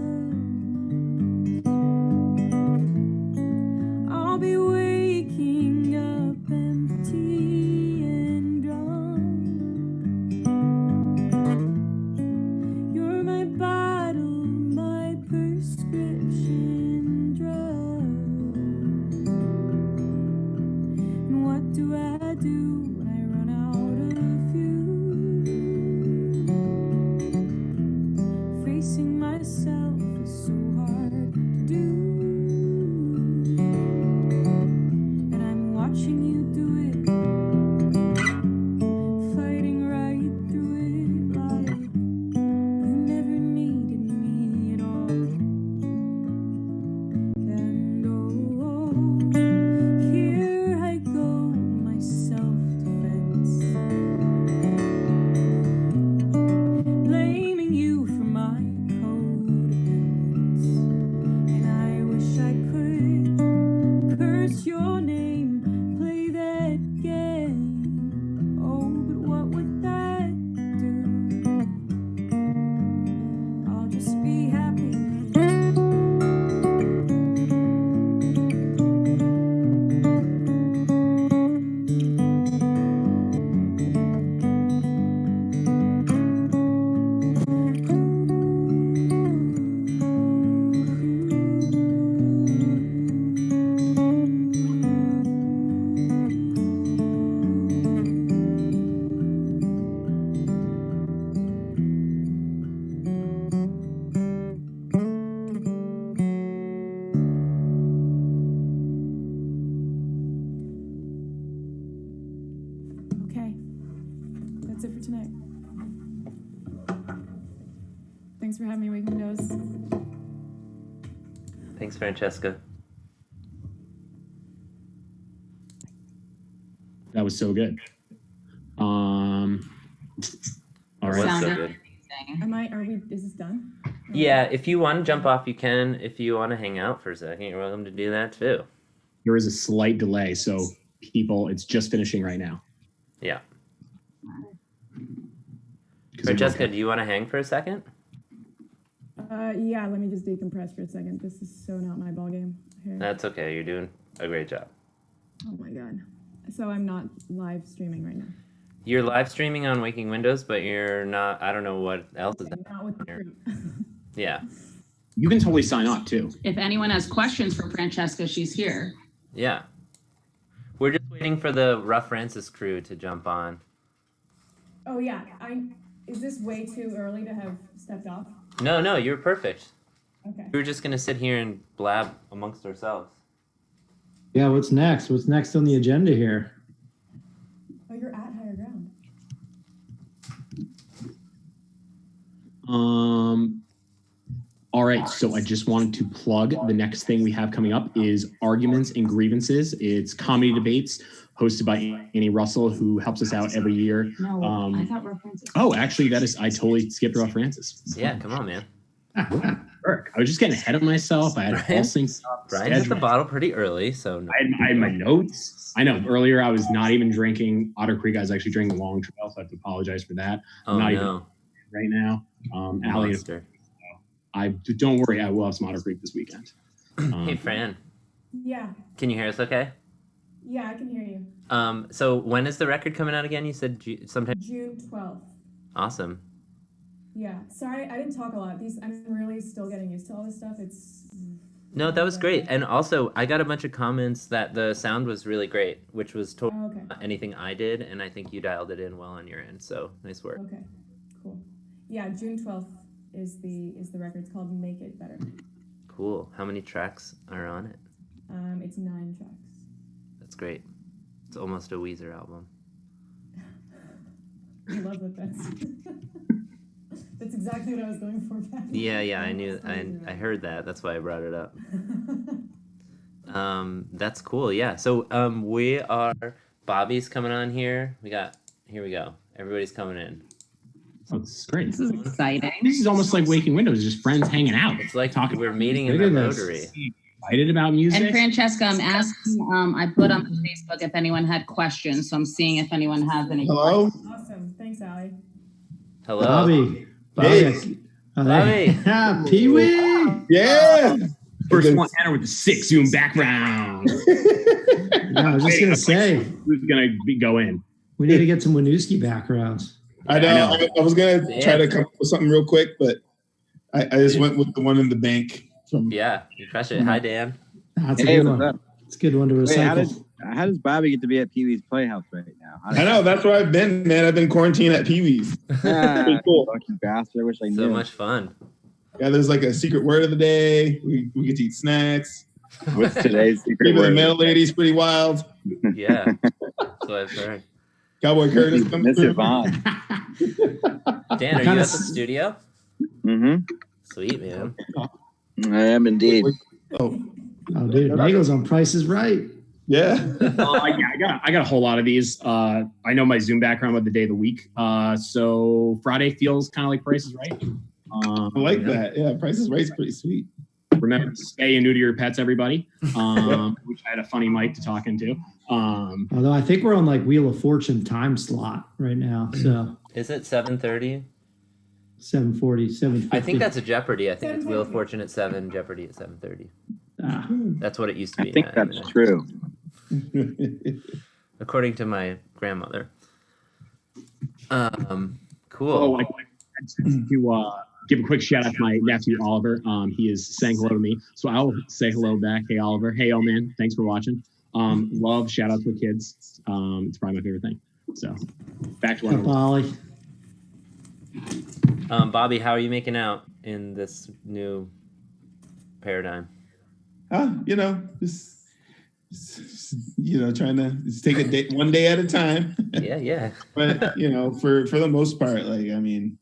I'll be waking up empty and drunk. You're my bottle, my prescription drug. And what do I do when I run out of you? Facing myself is so hard to do. And I'm watching you do it, fighting right through it like you never needed me at all. And oh, here I go, my self-defense, blaming you for my codependence. And I wish I could curse your name, play that game. Oh, but what would that do? I'll just be happy. Okay, That's it for tonight. Thanks for having me, Waking Windows. Thanks, Francesca. That was so good. All right. Was so good. Is this done? Yeah, if you want to jump off, you can. If you want to hang out for a second, you're welcome to do that too. There is a slight delay, so people, it's just finishing right now. Yeah. Francesca, do you want to hang for a second? Yeah, let me just decompress for a second. This is so not my ballgame. That's okay. You're doing a great job. Oh my god. So I'm not live streaming right now. You're live streaming on Waking Windows, but you're not. I don't know what else is not with the here. group. Yeah. You can totally sign up too. If anyone has questions for Francesca, she's here. Yeah. We're just waiting for the Rough Francis crew to jump on. Oh yeah, is this way too early to have stepped off? No, you're perfect. Okay. We were just gonna sit here and blab amongst ourselves. Yeah, what's next? What's next on the agenda here? Oh, you're at higher ground. All right, so I just wanted to plug the next thing we have coming up is Arguments and Grievances. It's comedy debates hosted by Annie Russell, who helps us out every year. No, I thought Rough Francis. Oh, actually, I totally skipped Rough Francis. Yeah, come on, man. Work. I was just getting ahead of myself. I had all things up. Brian hit the bottle pretty early, so no. I had my notes. I know earlier I was not even drinking Otter Creek. I was actually drinking Long Trail, so I have to apologize for that. Oh, I'm not no. even right now. Allie, Monster. don't worry. I will have some Otter Creek this weekend. Hey, Fran, Yeah, can you hear us okay? yeah, I can hear you. So when is the record coming out again? You said sometime. June 12th. Awesome. Yeah, sorry, I didn't talk a lot. I'm really still getting used to all this stuff. No, that was great. And also, I got a bunch of comments that the sound was really great, which was totally not anything I did, and I think you dialed it in well on your end. So nice work. Okay, cool. Yeah, June 12th is the record. It's called Make It Better. Cool. How many tracks are on it? It's 9 tracks. That's great. It's almost a Weezer album. I love that. That's exactly what I was going for. Pat. Yeah, I knew. I heard that. That's why I brought it up. That's cool. Yeah. So we are. Bobby's coming on here. Here we go. Everybody's coming in. Oh, this is great. This is exciting. This is almost like Waking Windows, just friends hanging out. It's like we're meeting in the Rotary. Excited about music. And Francesca, I'm asking, I put on Facebook if anyone had questions, so I'm seeing if anyone has any Hello? Awesome. Thanks, Allie. Hello. Bobby. Hey. Bobby. Pee-wee. Yeah. First one enter with the 6 zoom background. I was just going to say. Who's going to go in? We need to get some Winooski backgrounds. I know. I was going to try to come up with something real quick, but I just went with the one in the bank. Yeah, you crush it. Hi, Dan. That's a good one. It's a good one to recycle. How does Bobby get to be at Pee Wee's Playhouse right now? I know. That's where I've been, man. I've been quarantined at Pee Wee's. Pretty cool. Lucky bastard. I wish I knew. So much fun. Yeah, there's like a secret word of the day. We get to eat snacks. What's today's secret Even word? the mail lady's pretty wild. Yeah, that's what I've heard. Cowboy Curtis comes Miss through. Yvonne. Dan, are you at the studio? Mm-hmm. Sweet, man. I am indeed. Oh, dude, Nagel's on Price is Right. Yeah. I got a whole lot of these. I know my Zoom background with the day of the week. So Friday feels kind of like Price is Right. I like that. Yeah, Price is Right's pretty sweet. Remember to spay and neuter your pets, everybody. Which I had a funny mic to talk into. Although I think we're on like Wheel of Fortune time slot right now. So Is it 7:30? 7:40, 7:50. I think that's a Jeopardy. I think it's Wheel of Fortune at 7, Jeopardy at 7:30. That's what it used to be. I think that's true. According to my grandmother. Cool. Oh, I to give a quick shout out to my nephew Oliver. He is saying hello to me, so I'll say hello back. Hey Oliver. Hey, oh man, thanks for watching. Love shout outs with kids. It's probably my favorite thing. So back to our Ollie. Bobby, how are you making out in this new paradigm? Just trying to take a day, one day at a time. Yeah. But for the most part, like, I mean,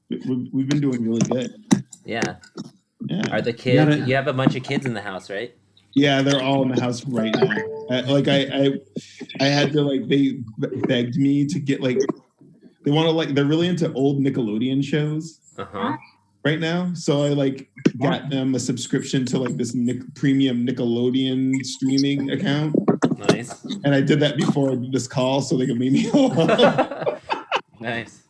we've been doing really good. Yeah. Yeah. Are the kids? You have a bunch of kids in the house, right? Yeah, they're all in the house right now. I had to, like, they begged me to get, like, they want to, like, they're really into old Nickelodeon shows right now. So I, like, got them a subscription to, like, this premium Nickelodeon streaming account. Nice. And I did that before I did this call so they could leave me alone. Nice.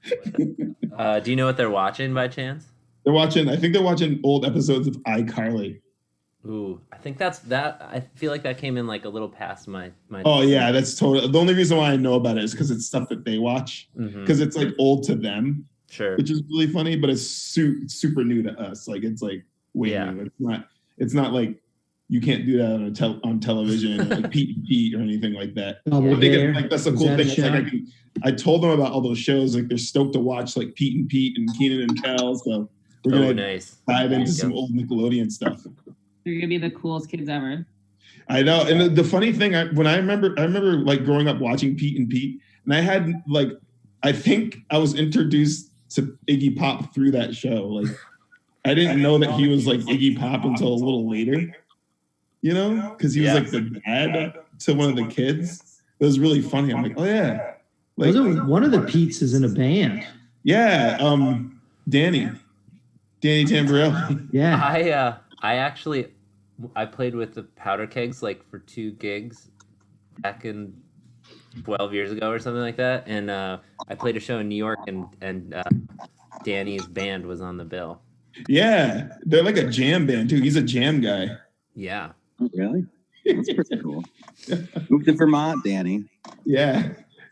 Do you know what they're watching by chance? I think they're watching old episodes of iCarly. Ooh, I think I feel like that came in like a little past my. Oh yeah, that's totally. The only reason why I know about it is because it's stuff that they watch. Because it's like old to them. Sure. Which is really funny, but it's super new to us. Like it's like way new. It's not like you can't do that on television or like Pete and Pete or anything like that. Double Dare. Like that's the cool thing. It's like I told them about all those shows. Like they're stoked to watch like Pete and Pete and Keenan and Kel. So we're gonna dive into some old Nickelodeon stuff. You're gonna be the coolest kids ever. I know, and the funny thing, I remember like growing up watching Pete and Pete, and I had like, I think I was introduced to Iggy Pop through that show. Like, I didn't know that he was like Iggy Pop until a little later, because he was like the dad to one of the kids. It was really funny. I'm like, oh yeah, like wasn't one of the Pete's is in a band? Yeah, Danny Tamborelli. Yeah, I played with the Powder Kegs like for 2 gigs back in 12 years ago or something like that, and I played a show in New York, and Danny's band was on the bill. Yeah, they're like a jam band too. He's a jam guy. Yeah. Really? That's pretty cool. Moved to Vermont, Danny. Yeah.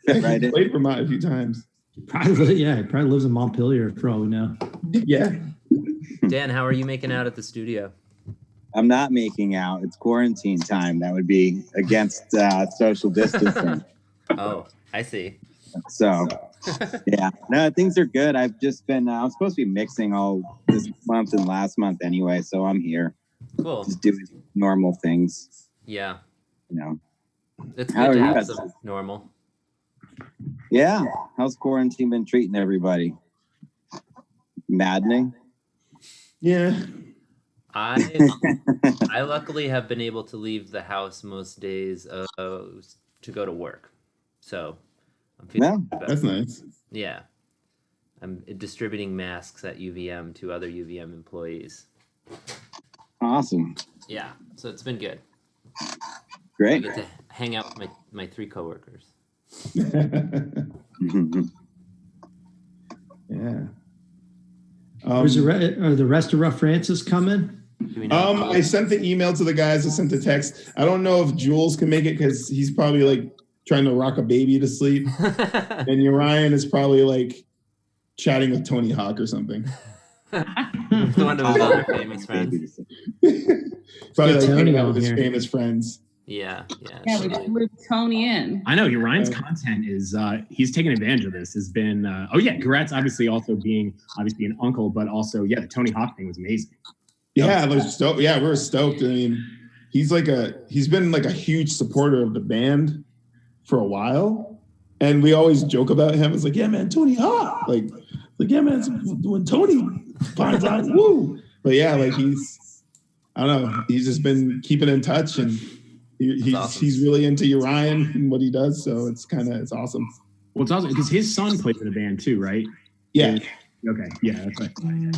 Right. Played Vermont a few times. He probably lives in Montpelier for all we know. Yeah. Dan, how are you making out at the studio? I'm not making out. It's quarantine time. That would be against social distancing. Oh, I see. So, yeah. No, things are good. I've just been, I was supposed to be mixing all this month and last month anyway, so I'm here. Cool. Just doing normal things. Yeah. It's How good to are you have guys? some normal. Yeah. How's quarantine been treating everybody? Maddening? Yeah. I luckily have been able to leave the house most days to go to work. So I'm feeling better. That's nice. Yeah. I'm distributing masks at UVM to other UVM employees. Awesome. Yeah. So it's been good. Great. I get to hang out with my 3 coworkers. Yeah. Are the rest of Rough Francis coming? I sent the email to the guys. I sent the text. I don't know if Jules can make it because he's probably like trying to rock a baby to sleep, and Urian is probably like chatting with Tony Hawk or something. One of his other famous friends. Probably like Tony hanging out on with his here. famous friends. Yeah. Yeah, we moved Tony in. I know Ryan's content is he's taken advantage of this. Has been Garrett's obviously also being an uncle, but also the Tony Hawk thing was amazing. Yeah, we're stoked. I mean, he's been like a huge supporter of the band for a while, and we always joke about him. It's like, yeah, man, Tony Hawk. Like yeah, man, when Tony finds out, woo. But yeah, like I don't know. He's just been keeping in touch, and he's really into Urian and what he does. So it's awesome. Well, it's awesome because his son plays in a band too, right? Yeah. Okay. Yeah, that's right.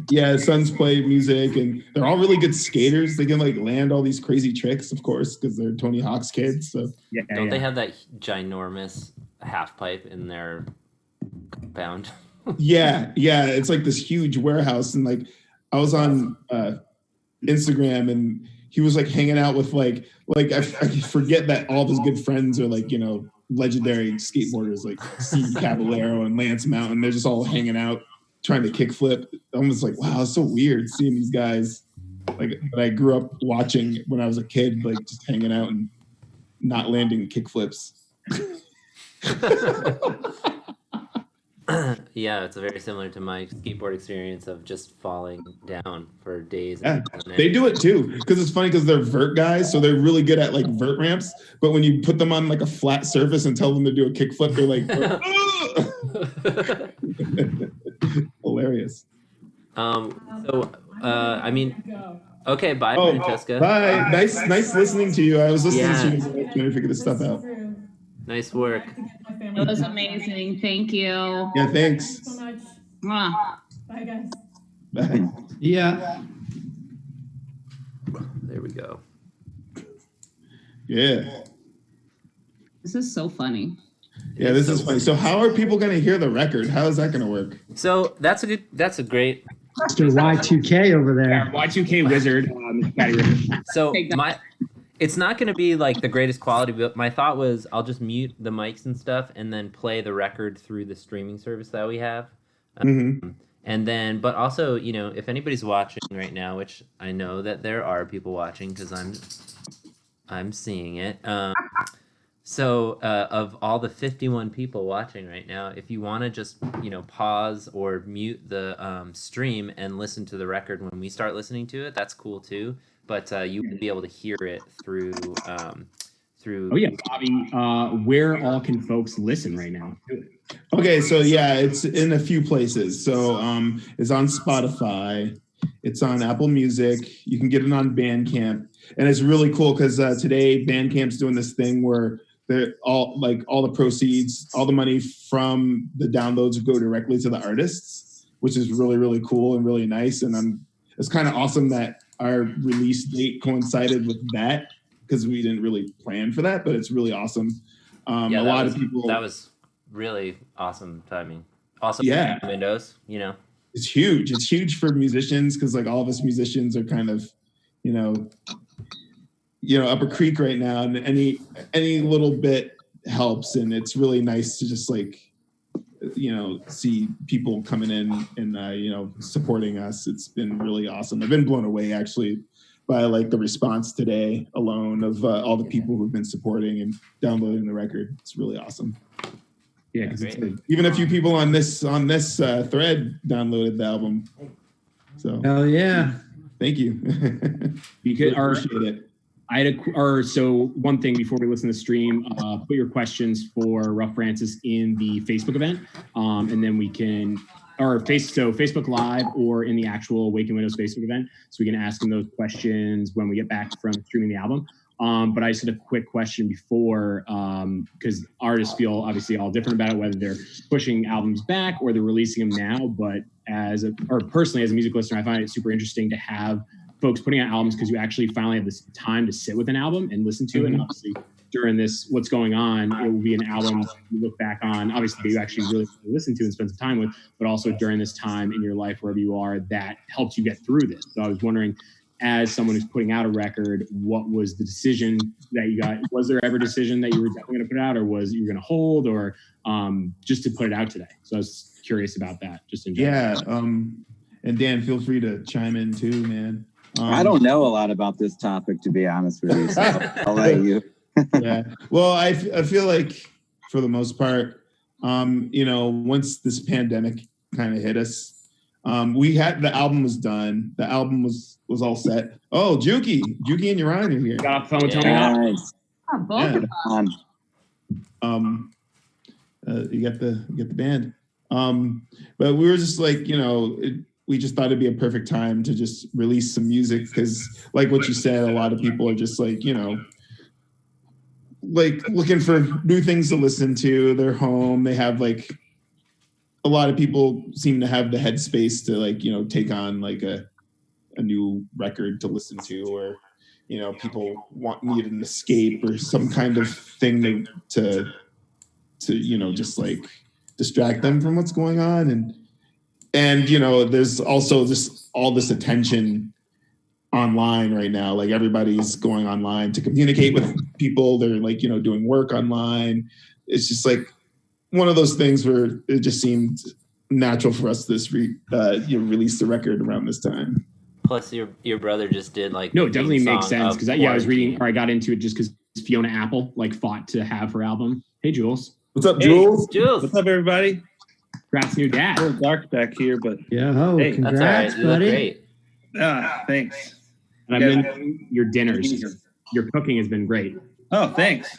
Yeah, his sons play music, and they're all really good skaters. They can like land all these crazy tricks, of course, because they're Tony Hawk's kids. So Don't they have that ginormous half pipe in their compound? yeah, it's like this huge warehouse, and like I was on Instagram, and he was like hanging out with like I forget that all of his good friends are like legendary skateboarders like Steve Caballero and Lance Mountain. They're just all hanging out trying to kickflip. I'm just like, wow, it's so weird seeing these guys like that I grew up watching when I was a kid, like just hanging out and not landing kickflips. Yeah, it's very similar to my skateboard experience of just falling down for days. Yeah, on end. they do it too because it's funny because they're vert guys, so they're really good at like vert ramps. But when you put them on like a flat surface and tell them to do a kickflip, they're like, hilarious. I mean, okay, bye, Francesca. Bye. Nice listening to you. I was listening Yeah. to you trying to figure this stuff out. Nice work. It was amazing. Thank you. Yeah, thanks. So much. Mwah. Bye, guys. Bye. Yeah. There we go. Yeah. This is so funny. Yeah, this is funny. So how are people going to hear the record? How is that going to work? So that's a great. Mr. Y2K over there. Y2K wizard. So it's not going to be like the greatest quality, but my thought was I'll just mute the mics and stuff and then play the record through the streaming service that we have. And then, but also, you know, if anybody's watching right now, which I know that there are people watching because I'm seeing it. So of all the 51 people watching right now, if you want to just, you know, pause or mute the stream and listen to the record when we start listening to it, that's cool too. But you will be able to hear it through. Oh yeah, Bobby. Where all can folks listen right now? Okay, so yeah, it's in a few places. So it's on Spotify, it's on Apple Music. You can get it on Bandcamp, and it's really cool because today Bandcamp's doing this thing where they're all the proceeds, all the money from the downloads go directly to the artists, which is really, really cool and really nice. And it's kind of awesome that our release date coincided with that because we didn't really plan for that, but it's really awesome. A lot of people. That was really awesome timing. Also, Yeah. Windows, you know. It's huge. It's huge for musicians because like all of us musicians are kind of, you know, up a creek right now, and any little bit helps, and it's really nice to just like, you know, see people coming in and you know, supporting us. It's been really awesome. I've been blown away actually by like the response today alone of all the people who've been supporting and downloading the record. It's really awesome. Yeah, because even a few people on this thread downloaded the album. So hell yeah, thank you. Because appreciate it. So one thing before we listen to the stream, put your questions for Rough Francis in the Facebook event, and then we can, Facebook Live or in the actual Waking Windows Facebook event, so we can ask them those questions when we get back from streaming the album. But I just had a quick question before, because artists feel obviously all different about it, whether they're pushing albums back or they're releasing them now. But personally, as a music listener, I find it super interesting to have folks putting out albums because you actually finally have this time to sit with an album and listen to it. And obviously during this, what's going on, it will be an album you look back on, obviously you actually really listen to and spend some time with, but also during this time in your life, wherever you are, that helps you get through this. So I was wondering, as someone who's putting out a record, what was the decision that you got? Was there ever a decision that you were definitely going to put out, or was you going to hold, or just to put it out today? So I was curious about that, just in general. Yeah, and Dan, feel free to chime in too, man. I don't know a lot about this topic, to be honest with you. So I'll let you. Yeah. Well, I feel like for the most part, you know, once this pandemic kind of hit us, we had the album was done. The album was all set. Oh, Juki and Urian are here. Got off the phone with Tony. Nice. Oh, both of us. You get the band. But we were just like, you know, we just thought it'd be a perfect time to just release some music because, like what you said, a lot of people are just like, you know, like looking for new things to listen to. They're home. They have like a lot of people seem to have the headspace to like, you know, take on like a new record to listen to, or, you know, people need an escape or some kind of thing to you know, just like distract them from what's going on. And you know, there's also just all this attention online right now. Like everybody's going online to communicate with people. They're like, you know, doing work online. It's just like one of those things where it just seemed natural for us to release the record around this time. Plus, your brother just did like no, it definitely makes sense because I was reading, Quarantine. or I got into it just because Fiona Apple like fought to have her album. Hey, Jules. What's up, Hey, Jules? Jules. What's up, everybody? Congrats, new dad. A little dark back here, but Yeah, oh, Hey, That's all right. congrats, You look buddy. great. thanks. And I've been your dinners. Your cooking has been great. Oh, thanks.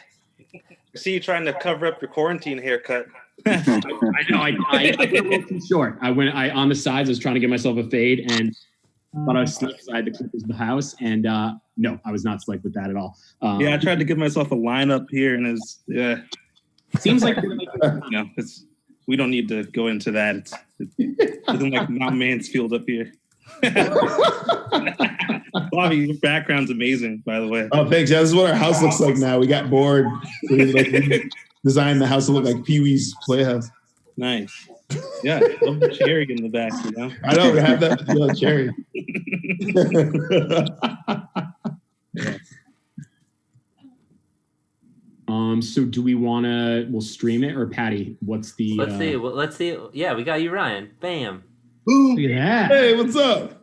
I see you trying to cover up your quarantine haircut. I know. I went a little too short. I on the sides. I was trying to get myself a fade, and thought I was slick because I had the clippers of the house. And no, I was not slick with that at all. Yeah, I tried to give myself a line up here, and seems like it's. We don't need to go into that. It's looking like Mount Mansfield up here. Bobby, your background's amazing, by the way. Oh, thanks. Yeah, this is what our house looks like now. We got bored. So we designed the house to look like Pee Wee's Playhouse. Nice. Yeah, I love the cherry in the back, you know? I know, we have that cherry. So do we want to? We'll stream it, or Patty? What's the? Let's see. Well, let's see. Yeah, we got you, Ryan. Bam. Ooh, Look at that. Hey, what's up?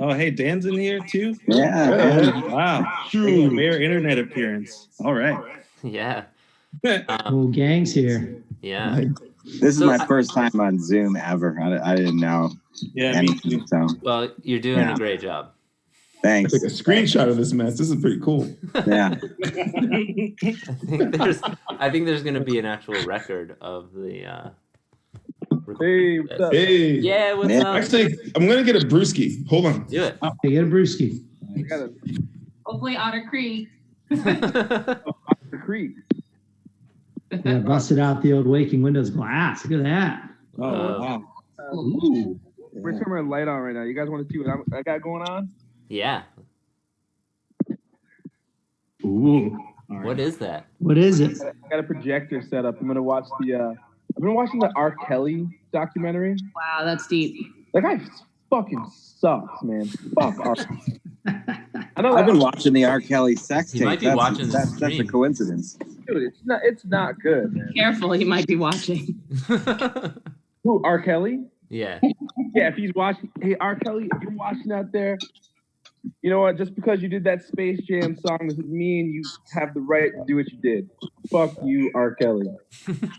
Oh, hey, Dan's in here too? Yeah. Wow. True. Rare internet appearance. All right. Yeah. Whole gang's here. Yeah. This is my first time on Zoom ever. I didn't know anything. So Well, you're doing a great job. thanks. Take a screenshot of this mess. This is pretty cool. Yeah. I think there's going to be an actual record of the. Hey, what's up? Hey. Yeah, what's up? Actually, I'm gonna get a brewski. Hold on. Do it. Hey, get a brewski. Hopefully Otter Creek. Creek. Yeah, busted out the old Waking Windows glass. Look at that. Oh, wow. Ooh. We're turning our light on right now. You guys want to see what I got going on? Yeah. Ooh. What is that? What is it? I got a projector set up. I'm gonna watch the. I've been watching the R. Kelly documentary. Wow, that's deep. That guy fucking sucks, man. Fuck R. I know I've been watching the R. Kelly sex You tape. might be watching the that's a stream. coincidence. Dude, it's not good, man. Careful, he might be watching. Who, R. Kelly? Yeah. Yeah, if he's watching, hey, R. Kelly, if you're watching out there, you know what? Just because you did that Space Jam song doesn't mean you have the right to do what you did. Fuck you, R. Kelly.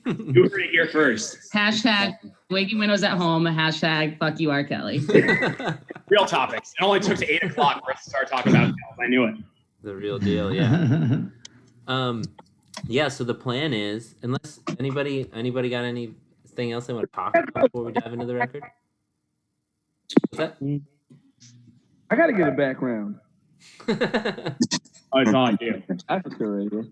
You heard it here first. Hashtag Waking Windows at Home. Hashtag fuck you, R. Kelly. Real topics. It only took to 8 o'clock for us to start talking about it. I knew it. The real deal, yeah. Yeah, so the plan is, unless anybody got anything else they want to talk about before we dive into the record? What's that? I gotta get a background. Oh, it's all I do. I for sure right here.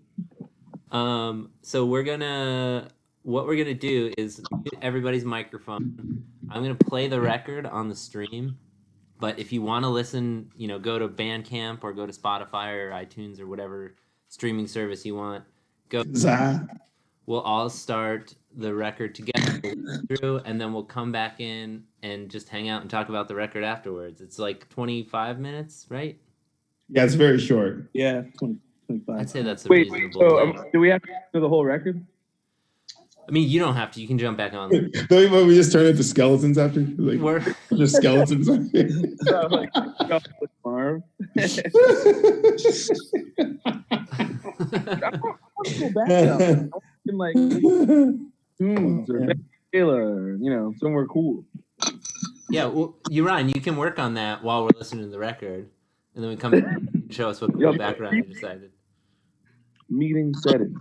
So what we're gonna do is mute everybody's microphone. I'm gonna play the record on the stream, but if you want to listen, go to Bandcamp or go to Spotify or iTunes or whatever streaming service you want. Go. We'll all start the record together through, and then we'll come back in and just hang out and talk about the record afterwards. It's like 25 minutes, right? Yeah, it's very short. Yeah, 25. I'd say that's a Wait, reasonable. so length. do we have to do the whole record? I mean, you don't have to. You can jump back on. Don't we just turn into skeletons after? Like, We're just skeletons. Like, farm. Like tunes or Taylor, somewhere cool. Yeah, well, Ryan, you can work on that while we're listening to the record, and then we come back and show us what cool background you decided. Meeting setting.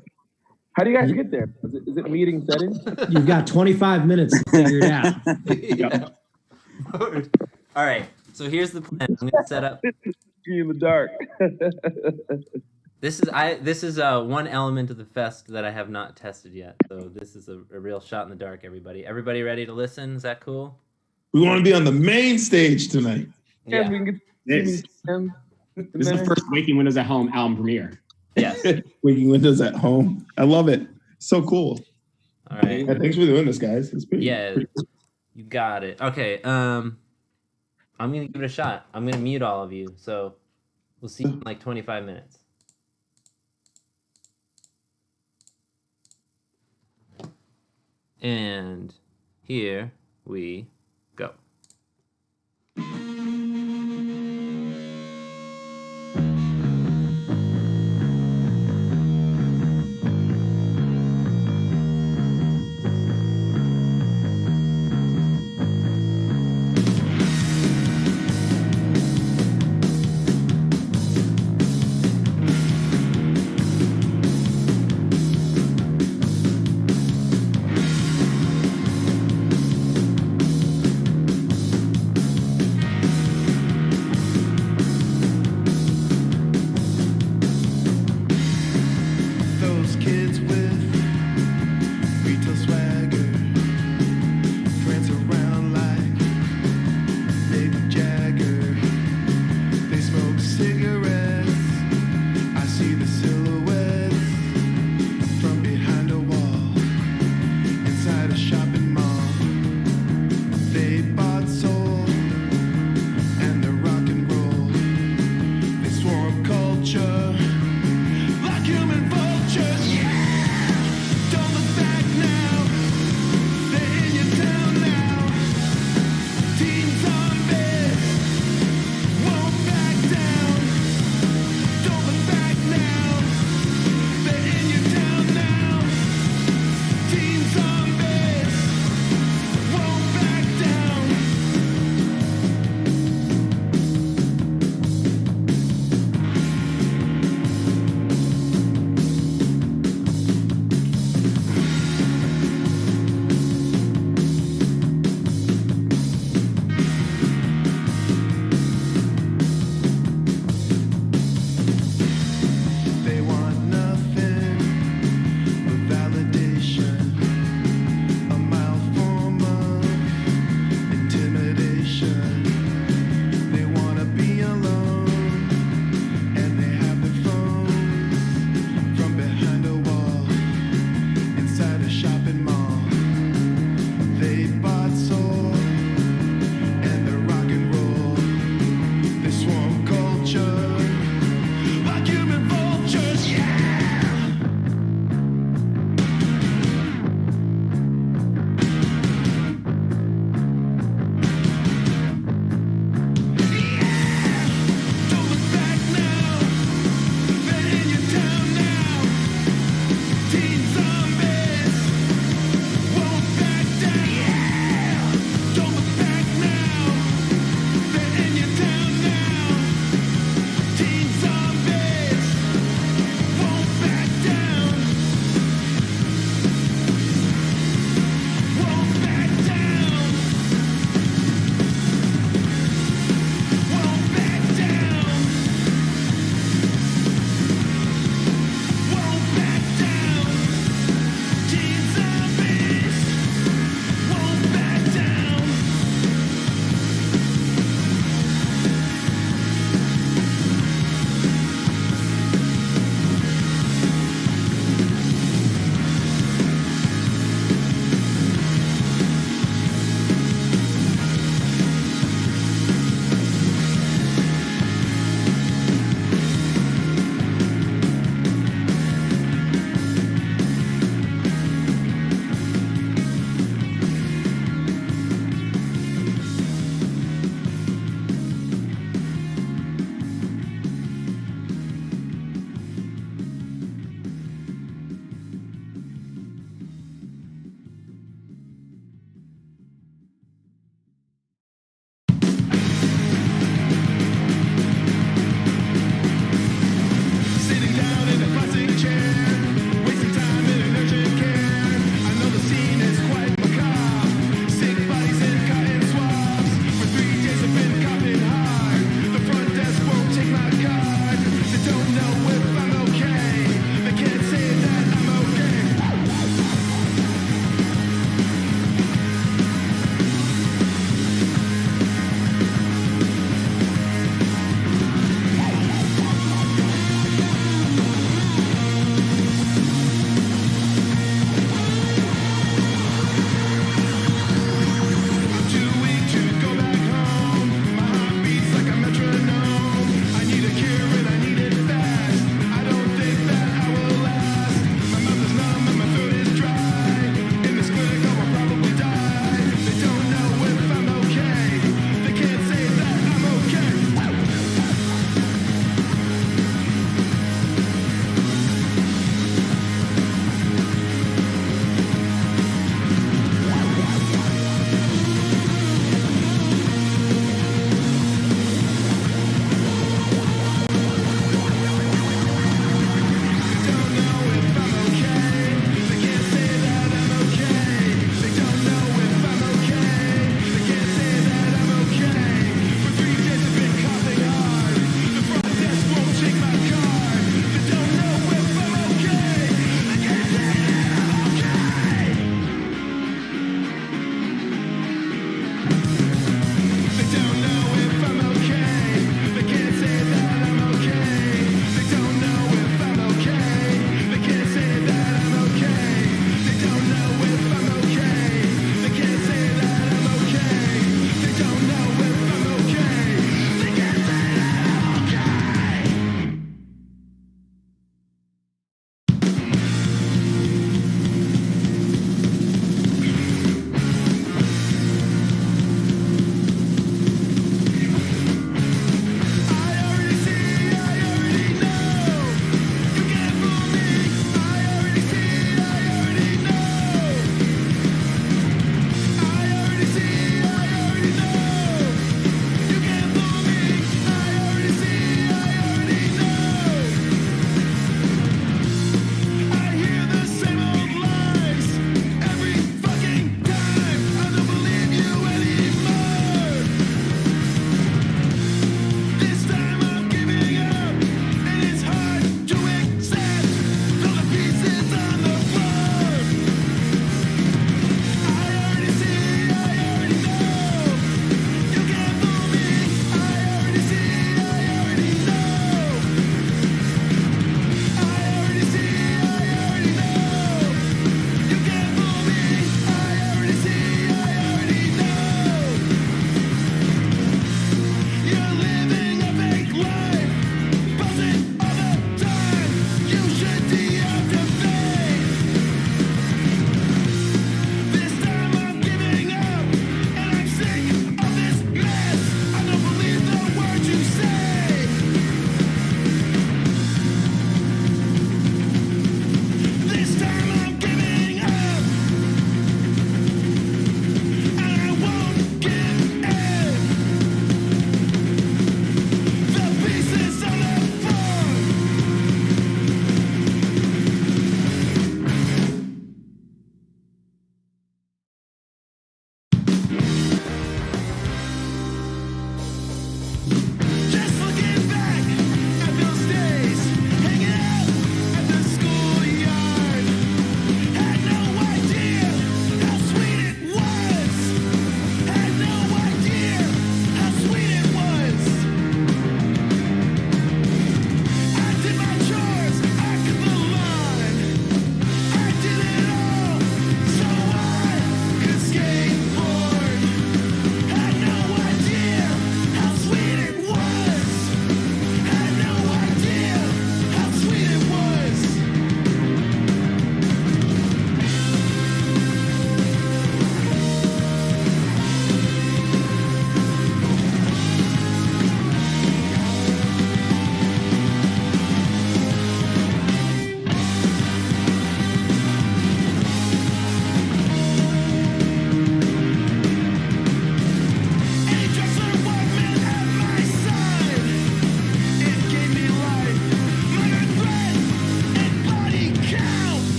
How do you guys get there? Is it meeting setting? You've got 25 minutes to figure it out. Yeah. All right, so here's the plan. I'm gonna set up. In the dark. This is one element of the fest that I have not tested yet. So this is a real shot in the dark, everybody. Everybody ready to listen? Is that cool? We want to be on the main stage tonight. Yeah. Yes. This is the first Waking Windows at Home album premiere. Yes. Waking Windows at Home. I love it. So cool. All right. Yeah, thanks for doing this, guys. It's pretty. Yeah, pretty cool. you got it. Okay. I'm gonna give it a shot. I'm gonna mute all of you. So we'll see you in like 25 minutes. And here we go. see the silhouette from behind a wall inside a shopping mall. They bought soul and the rock and roll. They swore up culture like human vultures. Yeah, don't look back now. They're in your town now. Teen zombies won't back down. Don't look back now.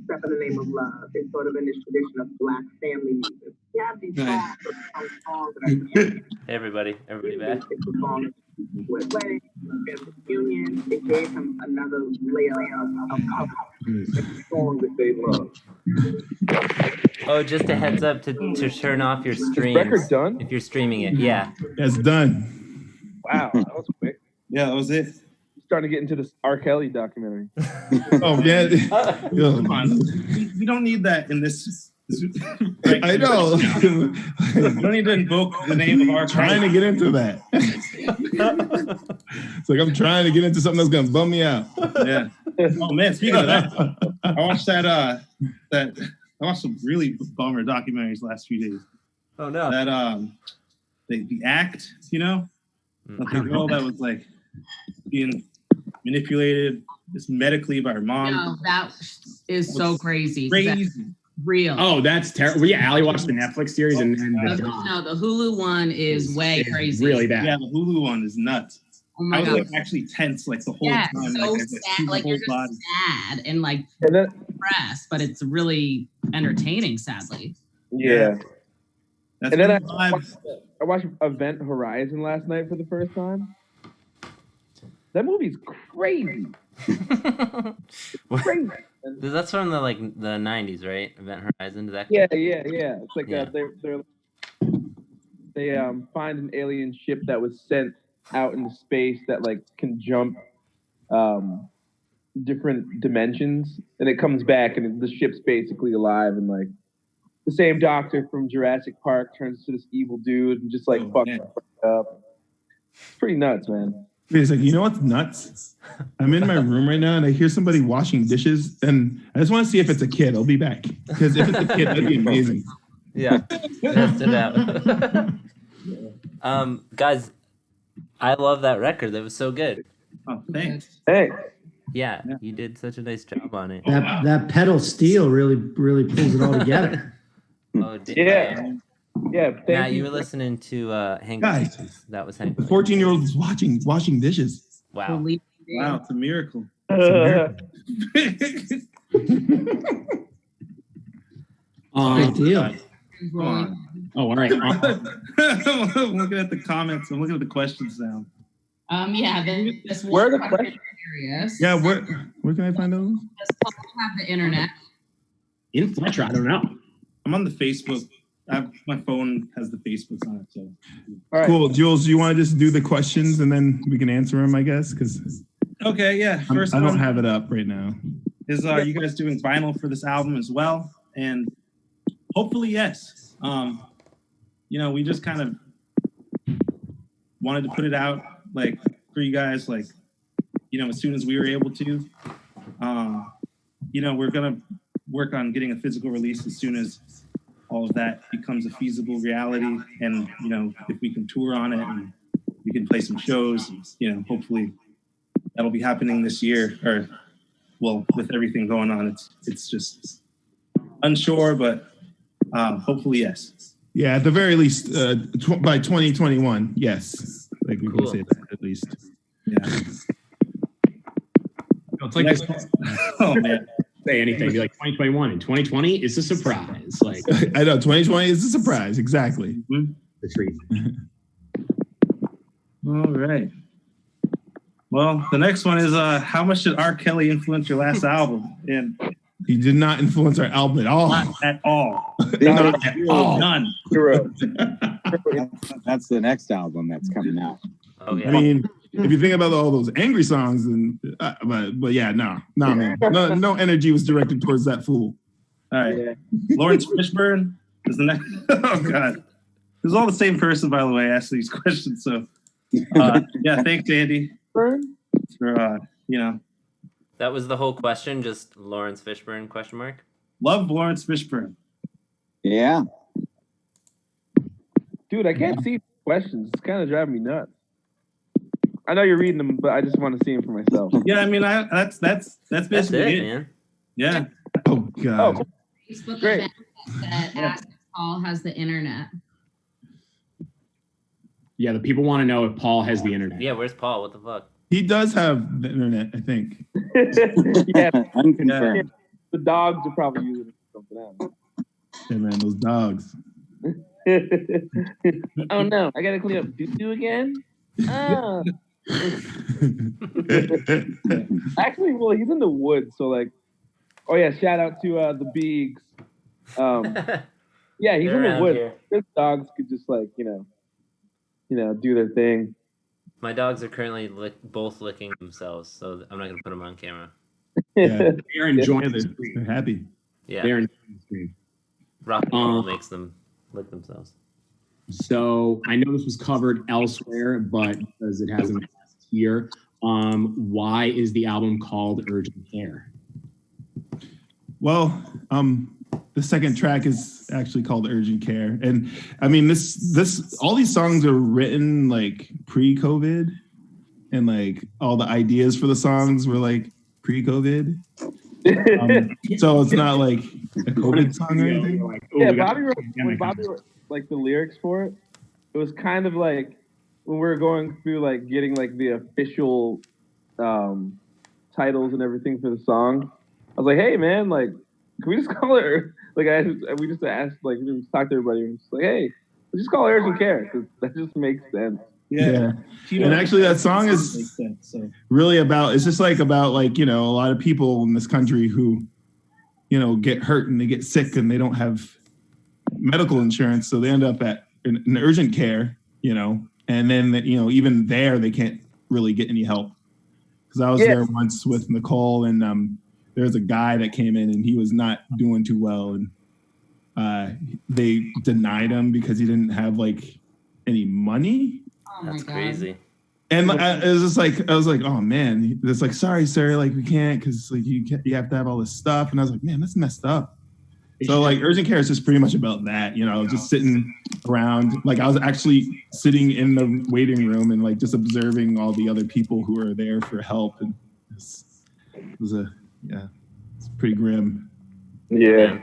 Step in the Name of Love. It's sort of in this tradition of Black family music. We have these songs, songs that Hey, everybody back. with weddings, family reunion. It gave him another layer of songs that they love. Oh, just a heads up to turn off your streams. record done? If you're streaming it, yeah. That's done. Wow, that was quick. Yeah, that was it. Starting to get into this R. Kelly documentary. Oh yeah. Come on. We don't need that in this. I know. You don't need to invoke the name of our Trying to get into that. It's like I'm trying to get into something that's gonna bum me out. Yeah. Oh man, speaking of that, I watched I watched some really bummer documentaries the last few days. Oh no. That the act, you know, the girl that was like being manipulated just medically by her mom. No, that is so crazy. Crazy. That's real. Oh, that's terrible. Yeah, Allie watched the Netflix series and No, the Hulu one is way crazy. really bad. Yeah, the Hulu one is nuts. Oh my I was God. like actually tense like the whole Yeah, time. so I sad. see the Like whole you're just body. sad and like depressed, but it's really entertaining, sadly. Yeah. That's And then really I watched Event Horizon last night for the first time. That movie's crazy. Crazy. That's from the 90s, right? Event Horizon. Does that? Yeah. It's like Yeah. they find an alien ship that was sent out into space that like can jump different dimensions, and it comes back and the ship's basically alive, and like the same doctor from Jurassic Park turns to this evil dude and just like fucks up. It's pretty nuts, man. Wait a second, you know what's nuts? I'm in my room right now and I hear somebody washing dishes, and I just want to see if it's a kid. I'll be back. Because if it's a kid, that'd be amazing. Yeah. Test it out. Guys, I love that record. That was so good. Oh, thanks. Hey. Yeah, you did such a nice job on it. That pedal steel really pulls it all together. Oh, Yeah. Matt, you were listening to Hank Guys. Williams. That was Hank The Williams. 14-year-old is washing dishes. Wow. Wow, it's a miracle. It's Big deal. Come on. Oh, all right. I'm looking at the comments. I'm looking at the questions now. Yeah, this Where are the one questions? curious. Yeah, where can I find those? Does Paul have the internet? In Fletcher, I don't know. I'm on the Facebook. My phone has the Facebooks on it. So. All right. Cool. Jules, do you want to just do the questions and then we can answer them, I guess? Because Okay, yeah. First I don't one have it up right now. is you guys doing vinyl for this album as well? And hopefully, yes. You know, we just kind of wanted to put it out like for you guys, like, you know, as soon as we were able to. You know, we're gonna work on getting a physical release as soon as all of that becomes a feasible reality. And, you know, if we can tour on it and we can play some shows, you know, hopefully that'll be happening this year. Or, well, with everything going on, it's just unsure, but hopefully, yes. Yeah, at the very least, by 2021, yes. Like we can Cool. say that at least. Yeah. It's like Oh, man. say anything. Be like 2021 and 2020 is a surprise. Like I know 2020 is a surprise. Exactly. the treat. All right. Well, the next one is how much did R. Kelly influence your last album? And he did not influence our album at all. Not at all. Not at all. None. That's the next album that's coming out. Oh, yeah. I mean, if you think about all those angry songs, and but yeah, no, man, no energy was directed towards that fool. All right. Lawrence Fishburne is the next. Oh God, it was all the same person, by the way, asking these questions. So, yeah, thanks, Andy, for you know. That was the whole question, just Lawrence Fishburne ? Love Lawrence Fishburne. Yeah. Dude, I can't see questions. It's kind of driving me nuts. I know you're reading them, but I just want to see them for myself. Yeah, I mean, that's basically it, man. Yeah. Oh God. Oh, Facebook great. event that asks if Paul has the internet. Yeah, the people want to know if Paul has the internet. Yeah, where's Paul? What the fuck? He does have the internet, I think. Yeah. Unconfirmed. the dogs are probably using it for something else. Yeah, man, those dogs. Oh no, I gotta clean up doo-doo again? Oh. Actually, well, he's in the woods, so like, oh yeah, shout out to the Beegs. Yeah, he's They're in the around woods. here. His dogs could just like, you know, do their thing. My dogs are currently both licking themselves, so I'm not gonna put them on camera. Yeah. They're enjoying they're, the stream. they're happy. Yeah, They're enjoying the stream. rock and roll makes them lick themselves. So I know this was covered elsewhere, but because it hasn't passed here, why is the album called Urgent Care? Well, the second track is actually called Urgent Care. And I mean, this all these songs are written like pre-COVID, and like all the ideas for the songs were like pre-COVID. So it's not like a COVID song or anything. Yeah, when Bobby wrote like the lyrics for it, it was kind of like when we were going through like getting like the official titles and everything for the song. I was like, hey man, like, can we just call it? Like, we just asked, like, we just talked to everybody, and just like, hey, let's just call it Urgent Care, because that just makes sense. Yeah. And actually that song is really about, it's just like about like, you know, a lot of people in this country who, you know, get hurt and they get sick and they don't have medical insurance. So they end up in urgent care, you know, and then, you know, even there, they can't really get any help. Because I was there once with Nicole, and there's a guy that came in and he was not doing too well. And they denied him because he didn't have like any money. That's crazy. And it was just like, I was like, oh man, it's like, sorry, sir, like we can't, because like you have to have all this stuff. And I was like, man, that's messed up. So like urgent care is just pretty much about that, you know, just sitting around. Like I was actually sitting in the waiting room and like just observing all the other people who are there for help. And it was it's pretty grim. Yeah.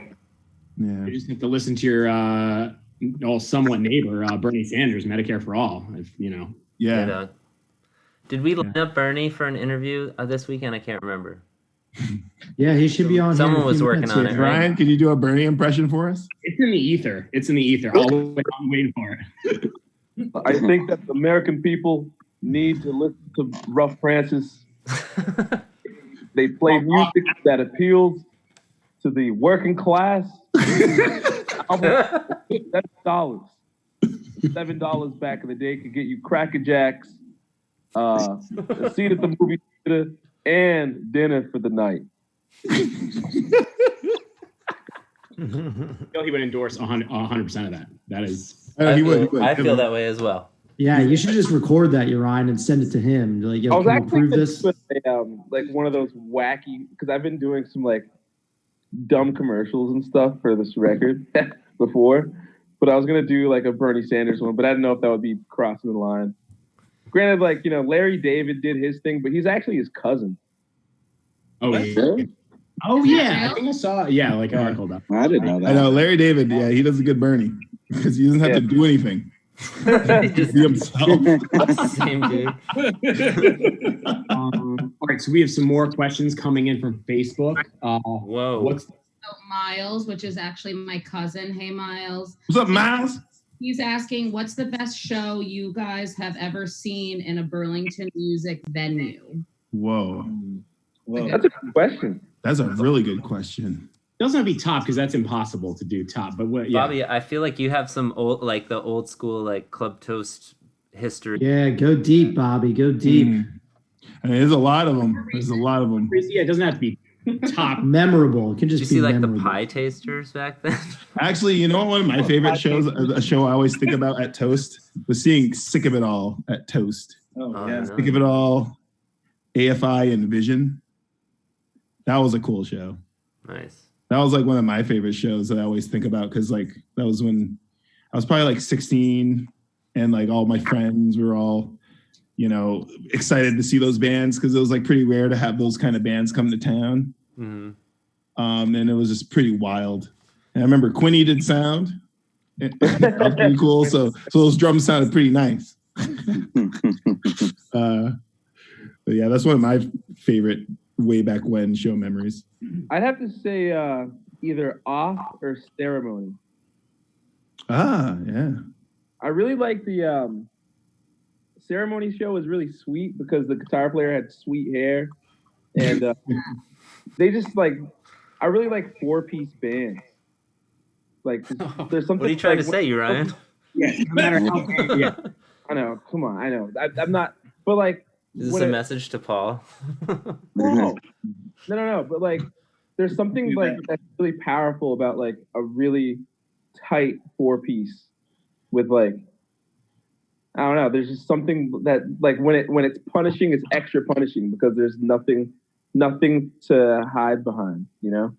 Yeah. You just have to listen to your somewhat neighbor, Bernie Sanders, Medicare for All, if you know. Yeah. Did we line up Bernie for an interview this weekend? I can't remember. Yeah, he should be on. Someone was working on it. Ryan, can you do a Bernie impression for us? It's in the ether. I'm waiting for it. I think that the American people need to listen to Rough Francis. They play music that appeals to the working class. $7. $7 back in the day could get you Cracker Jacks, a seat at the movie theater, and dinner for the night. He would endorse 100% of that. That is. I feel that way as well. Yeah, you should just record that, Ryan, and send it to him. Like, yo, I was can you actually approve this? with like one of those wacky, because I've been doing some like dumb commercials and stuff for this record before, but I was gonna do like a Bernie Sanders one, but I didn't know if that would be crossing the line. Granted, like, you know, Larry David did his thing, but he's actually his cousin. Oh, yeah. Oh yeah, I think I saw. Yeah, like an article about. I didn't know that. I know Larry David. Yeah, he does a good Bernie because he doesn't have to do anything. Just be himself. Same dude. All right, so we have some more questions coming in from Facebook. Whoa. What's Miles, which is actually my cousin. Hey, Miles. What's up, Miles? He's asking, what's the best show you guys have ever seen in a Burlington music venue? Whoa. That's a good question. That's a really good question. It doesn't have to be top because that's impossible to do top. But what? Yeah. Bobby, I feel like you have some old, like the old school, like Club Toast history. Yeah, go deep, Bobby. Go deep. I mean, there's a lot of them. There's a lot of them. Yeah, it doesn't have to be top. Memorable. It can just Did you be see like memorable. the pie tasters back then? Actually, you know what? One of my favorite shows, a show I always think about at Toast, was seeing Sick of It All at Toast. Oh, yeah. Sick of It All, AFI, and Vision. That was a cool show. Nice. That was like one of my favorite shows that I always think about because like that was when I was probably like 16 and like all my friends were all, you know, excited to see those bands because it was like pretty rare to have those kind of bands come to town. Mm-hmm. And it was just pretty wild. And I remember Quinny did sound. That was pretty cool. So those drums sounded pretty nice. But yeah, that's one of my favorite way back when show memories. I'd have to say either Off or Ceremony. Ah, yeah. I really like the Ceremony show was really sweet because the guitar player had sweet hair, and they just like I really like 4-piece bands. Like there's something. What are you trying like, to say, Ryan? Yeah, no matter how. Yeah, I know. Come on, I know. I'm not. But like, Is this when a it- message to Paul? No, no. But like, there's something like that's really powerful about like a really tight 4-piece with like, I don't know. There's just something that like when it's punishing, it's extra punishing because there's nothing to hide behind, you know.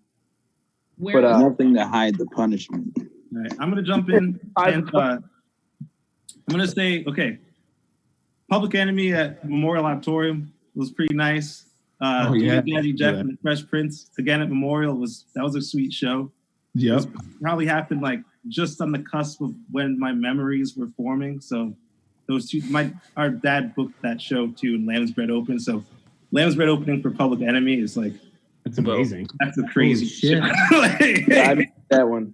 But nothing to hide the punishment. All right, I'm gonna jump in and I'm gonna say, okay, Public Enemy at Memorial Auditorium was pretty nice. Oh, yeah. Jazzy Jeff Yeah. and the Fresh Prince again at Memorial was a sweet show. Yep. Probably happened like just on the cusp of when my memories were forming. So those two, our dad booked that show too, and Lamb's Bread open. So Lamb's Bread opening for Public Enemy is like that's amazing. That's a crazy Holy shit. shit. Yeah, I missed that one.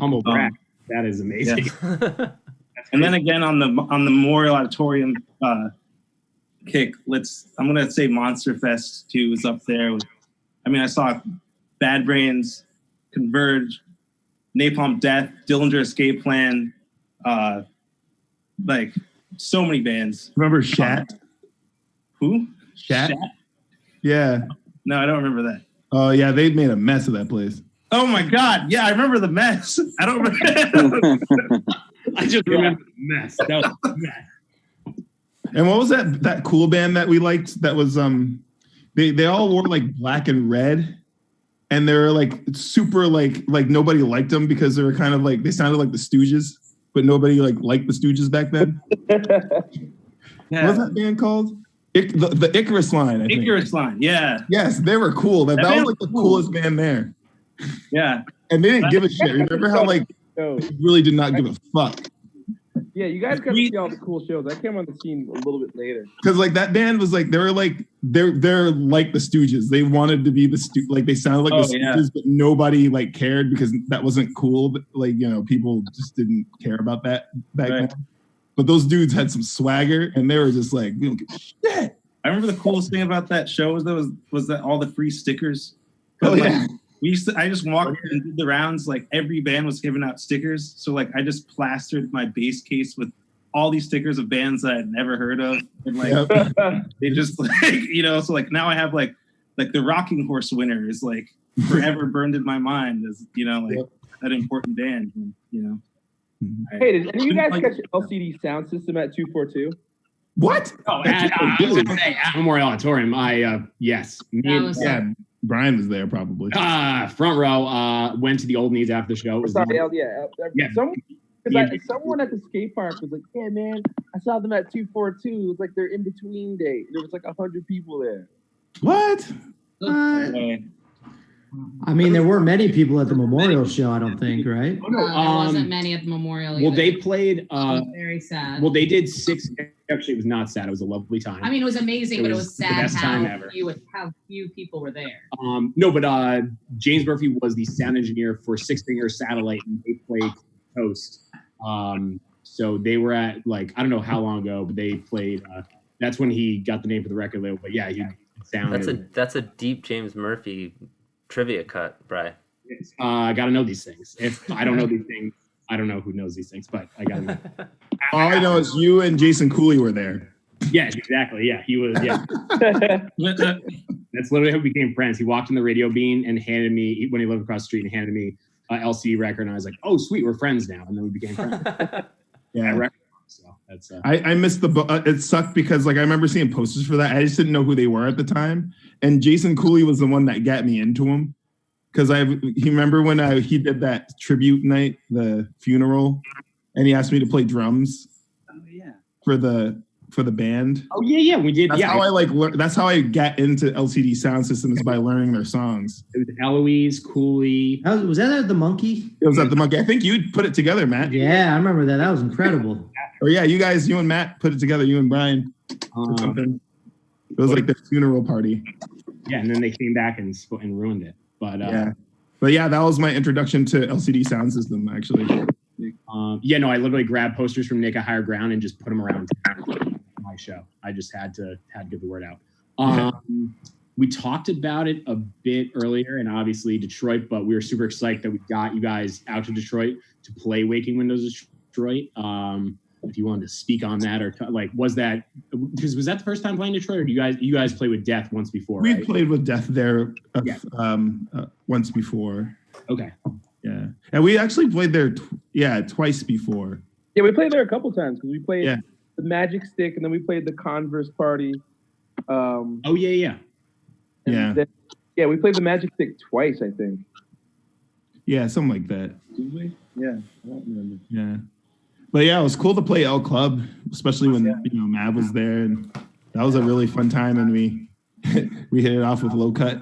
Humble brag. That is amazing. Yeah. And then again on the Memorial Auditorium kick, I'm gonna say Monster Fest 2 is up there. I saw Bad Brains, Converge, Napalm Death, Dillinger Escape Plan, like so many bands. Remember Shat? Who? Shat? Yeah. No, I don't remember that. Oh yeah, they made a mess of that place. Oh my God! Yeah, I remember the mess. I don't remember. I just remember the mess. That was a mess. And what was that cool band that we liked? That was they all wore like black and red, and they were like super like nobody liked them because they were kind of like they sounded like the Stooges, but nobody like liked the Stooges back then. Yeah. What was that band called? The Icarus Line. I think. Icarus Line. Yeah. Yes, they were cool. That band was like the was cool. coolest band there. Yeah. And they didn't give a shit. Remember how like they really did not give a fuck. Yeah, you guys got to see all the cool shows. I came on the scene a little bit later. Because like that band was like they're like the Stooges. They wanted to be like they sounded like the Stooges, but nobody like cared because that wasn't cool. But, like people just didn't care about that back then. But those dudes had some swagger, and they were just like, we don't give a shit. I remember the coolest thing about that show was that all the free stickers. Oh, yeah. I just walked and did the rounds. Like every band was giving out stickers, so like I just plastered my base case with all these stickers of bands that I'd never heard of, and like they just like So like now I have like the Rocking Horse winner is like forever burned in my mind as that important band. Hey, did any of you guys catch LCD Sound System at 242? What? Oh, at Memorial Auditorium. Yes. Brian was there probably. Front row. Went to the Old Knees after the show. It was Someone at the skate park was like, "Yeah, man, I saw them at 242. It was like their in between day. There was like 100 people there." What? I mean, there weren't many people at the memorial show, I don't think, right? There wasn't many at the memorial. Well, either. they played. It was very sad. Well, they did 6. Actually, it was not sad. It was a lovely time. I mean, it was amazing, but it was sad the best time how ever. few people were there. No, but James Murphy was the sound engineer for Six Finger Satellite, and they played Toast. So they were at I don't know how long ago, but they played. That's when he got the name for the record label. But yeah, he sounded. That's a deep James Murphy trivia cut, Bri. I got to know these things. If I don't know these things, I don't know who knows these things, but I got to know. All I know is you and Jason Cooley were there. Yes, exactly. Yeah, he was. Yeah, that's literally how we became friends. He walked in the Radio Bean and handed me when he lived across the street and handed me an LCD record, and I was like, "Oh, sweet, we're friends now." And then we became friends. Yeah, so that's. I missed it sucked because I remember seeing posters for that. I just didn't know who they were at the time, and Jason Cooley was the one that got me into him because he remember when he did that tribute night, the funeral, and he asked me to play drums. Oh yeah. For the band. Oh yeah, we did. That's how I that's how I got into LCD Sound System is by learning their songs. It was Eloise, Cooley. Was that at the Monkey? It was at the Monkey. I think you put it together, Matt. Yeah, I remember that. That was incredible. Or yeah, you and Matt put it together. You and Brian. Or something. It was like the funeral party. Yeah, and then they came back and ruined it. But yeah, that was my introduction to LCD sound system, actually. No, I literally grabbed posters from Nick at Higher Ground and just put them around my show. I just had to get the word out. We talked about it a bit earlier, and obviously Detroit, but we were super excited that we got you guys out to Detroit to play Waking Windows Detroit. If you wanted to speak on that, or was that the first time playing Detroit, or you guys played with Death once before? We right? played with Death there once before. Okay. Yeah, and we actually played there twice before. Yeah, we played there a couple times because we played Yeah. the Magic Stick, and then we played the Converse Party. Oh yeah. Yeah, we played the Magic Stick twice, I think. Yeah, something like that. Did we? Yeah, I don't remember. Yeah, but yeah, it was cool to play L Club, especially when Mav was there, and that was a really fun time. And we we hit it off with Low Cut.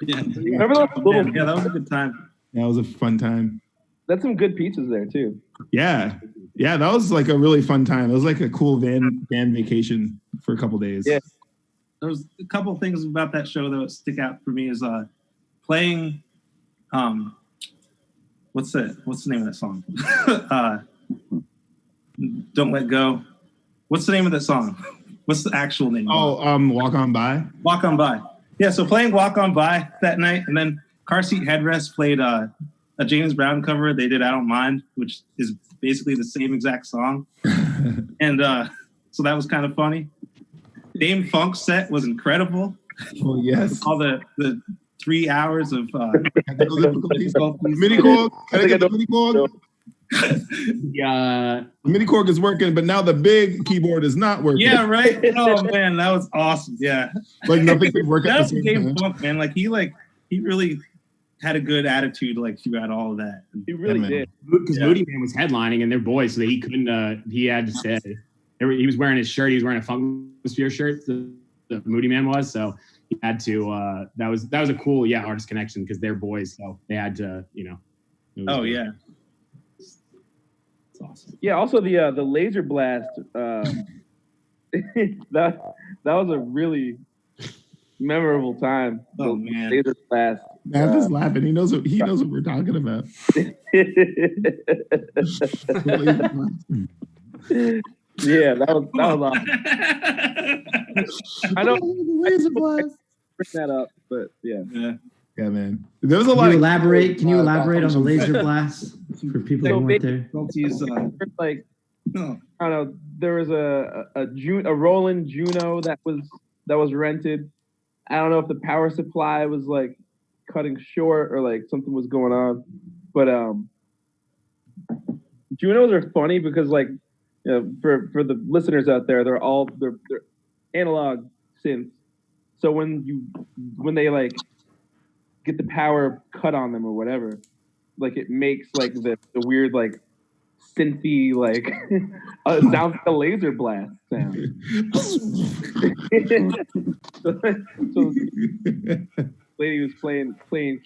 Yeah, Remember those little? Yeah, that was a good time. That was a fun time. That's some good pizzas there too. Yeah, that was like a really fun time. It was like a cool van vacation for a couple days. Yeah. There was a couple of things about that show that would stick out for me is playing what's the name of that song? Don't Let Go. What's the name of that song? What's the actual name? Walk On By. Walk On By. Yeah, so playing Walk On By that night, and then Car Seat Headrest played a James Brown cover. They did I Don't Mind, which is basically the same exact song. And so that was kind of funny. Dame Funk's set was incredible. Oh yes. All the 3 hours of MIDI Korg. Can I get the MIDI Korg? Yeah. The MIDI Korg is working, but now the big keyboard is not working. Yeah, right. Oh man, that was awesome. Yeah. Like nothing could work at the That's same Dame time. Funk, man. He really had a good attitude throughout all of that. He really did. Because Moody Man was headlining and they're boys, so he couldn't. He had to stay. He was wearing his shirt. He was wearing a Funkosphere shirt. The Moody Man was, so he had to. That was a cool artist connection because they're boys, so they had to. Oh yeah. It's awesome. Yeah. Also the Laser Blast. That was a really memorable time. Oh man. Laser Blast. Mav is laughing. He knows what we're talking about. Yeah, that was awesome. I don't bring that up, but yeah. Yeah, man. There was a lot. Can you elaborate on the Laser Blast for people who weren't there? Like, I don't know. There was a Roland Juno that was rented. I don't know if the power supply was like cutting short or like something was going on, but Junos are funny because like. For the listeners out there, they're analog synths. So when they like get the power cut on them or whatever, like it makes like the weird like synthy like sounds like a laser blast sound. so lady was playing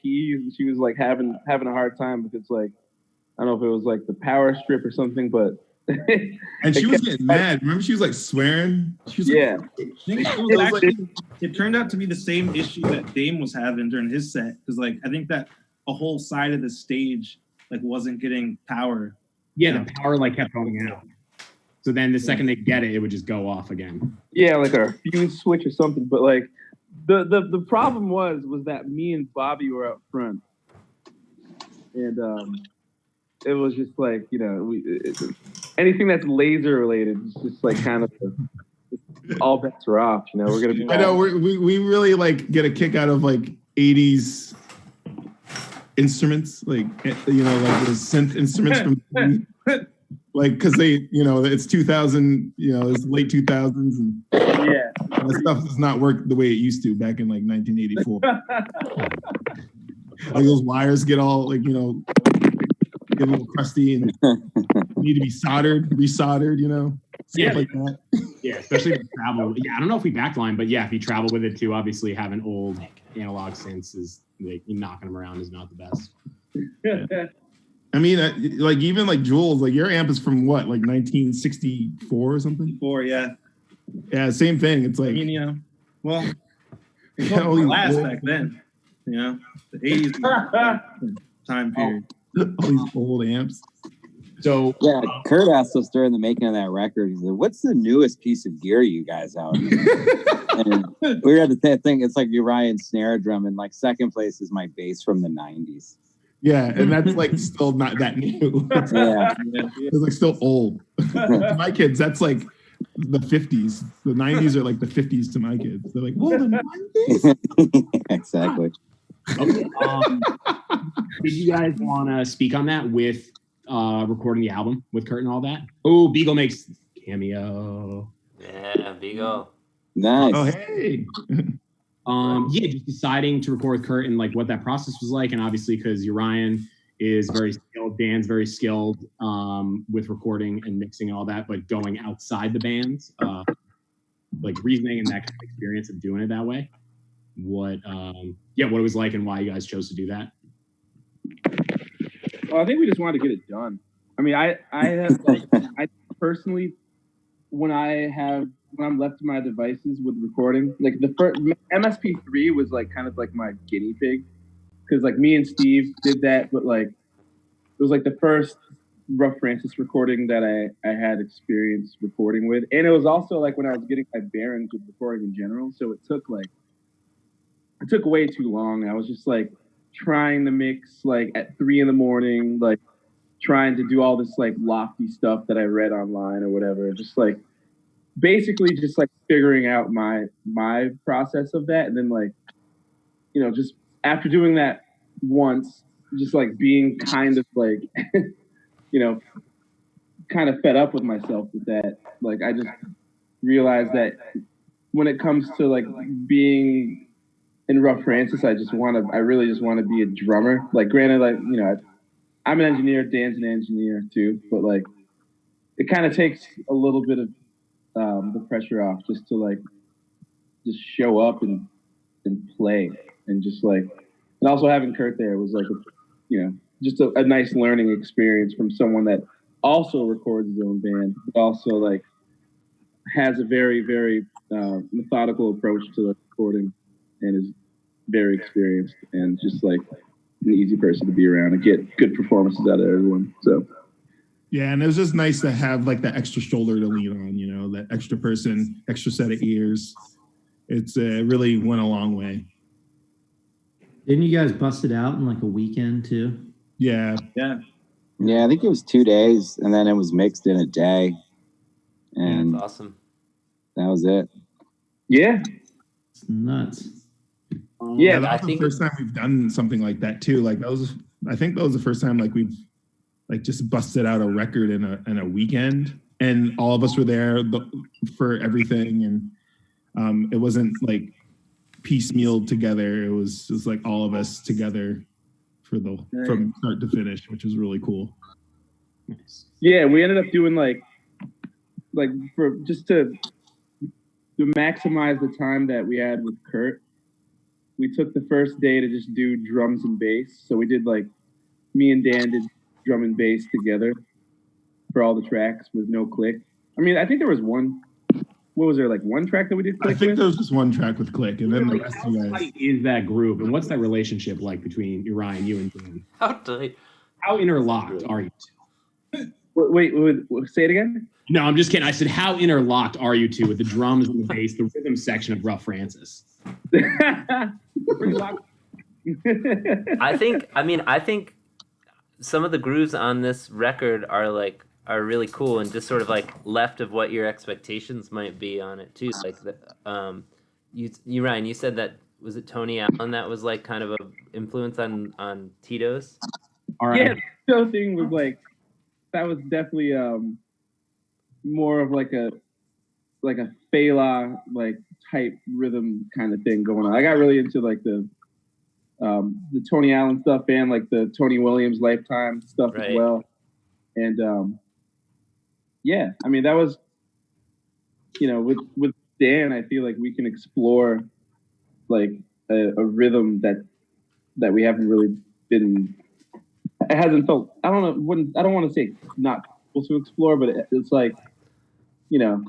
keys and she was like having a hard time because like I don't know if it was like the power strip or something, but. And she was getting mad. Remember, she was like swearing. She was It turned out to be the same issue that Dame was having during his set because, like, I think that a whole side of the stage like wasn't getting power. Yeah, the power like kept going out. So then the second they get it, it would just go off again. Yeah, like a fuse switch or something. But like the problem was that me and Bobby were up front, and it was just like anything that's laser related is just like kind of all bets are off. We're gonna be. I know we really like get a kick out of like 80s instruments, like like the synth instruments from like because they it's 2000, it's late 2000s and that stuff does not work the way it used to back in like 1984. Like those wires get all like get a little crusty and need to be resoldered, stuff like that. Yeah, especially if you travel. Yeah, I don't know if we backline, but yeah, if you travel with it too, obviously having old analog synths is like knocking them around is not the best. Yeah. I mean, like even like Jules, like your amp is from what, like 1964 or something? Yeah. Yeah, same thing. It's like well, Well, last back then, you know, the 80s time period. All these old amps. So yeah, Kurt asked us during the making of that record. He's like, "What's the newest piece of gear you guys have?" And we had to think it's like Uriah snare drum, and like second place is my bass from the '90s. Yeah, and that's like still not that new. Yeah. It's like still old. To my kids, that's like the 50s. The 90s are like the 50s to my kids. They're like, whoa, the 90s? Exactly. Okay. Did you guys want to speak on that with recording the album with Kurt and all that? Oh, Beagle makes cameo. Yeah, Beagle. Nice. Oh, hey. Yeah, just deciding to record with Kurt and like what that process was like, and obviously because Uriah is very skilled, Dan's very skilled with recording and mixing and all that, but going outside the bands, like reasoning and that kind of experience of doing it that way. What it was like and why you guys chose to do that. Well, I think we just wanted to get it done. I mean, I have like, I personally, when I'm left to my devices with recording, like the first MSP3 was like kind of like my guinea pig, because like me and Steve did that, but like it was like the first Rough Francis recording that I had experience recording with, and it was also like when I was getting my bearings with recording in general. So it took way too long. I was just like trying to mix like at 3 a.m, like trying to do all this like lofty stuff that I read online or whatever, just like basically just like figuring out my process of that. And then like, you know, just after doing that once, just like being kind of like, you know, kind of fed up with myself with that. Like I just realized that when it comes to like being in Rough Francis, I really just want to be a drummer. Like granted, like, you know, I'm an engineer, Dan's an engineer too, but like it kind of takes a little bit of the pressure off just to like just show up and play, and just like, and also having Kurt there was like just a nice learning experience from someone that also records his own band, but also like has a very, very methodical approach to the recording and is very experienced and just like an easy person to be around and get good performances out of everyone. So yeah, and it was just nice to have like that extra shoulder to lean on, you know, that extra person, extra set of ears. It's really went a long way. Didn't you guys bust it out in like a weekend too? Yeah. Yeah, I think it was 2 days, and then it was mixed in a day. And That's awesome. That was it. Yeah. It's nuts. Yeah, that was the first time we've done something like that too. Like I think that was the first time like we've like just busted out a record in a weekend, and all of us were there for everything, and it wasn't like piecemealed together. It was just like all of us together from start to finish, which was really cool. Yeah, we ended up doing like for just to maximize the time that we had with Kurt. We took the first day to just do drums and bass. So we did like, me and Dan did drum and bass together for all the tracks with no click. I mean, I think there was one track that we did click I think with? there was just one track with click, and then the rest of you guys. How is that group, and what's that relationship like between Uriah, you and Dan? How interlocked are you two? Wait, say it again? No, I'm just kidding. I said, how interlocked are you two with the drums and the bass, the rhythm section of Rough Francis? I think some of the grooves on this record are really cool and just sort of like left of what your expectations might be on it too. Like Ryan, you said that, was it Tony Allen that was like kind of a influence on Tito's? All right. Yeah, the Tito thing was like, that was definitely more of like a Fela like type rhythm kind of thing going on. I got really into like the Tony Allen stuff and like the Tony Williams Lifetime stuff as well. And yeah, I mean, that was, you know, with Dan, I feel like we can explore like a rhythm that we haven't really been, it hasn't felt, I don't want to say not possible to explore, but it's like, you know,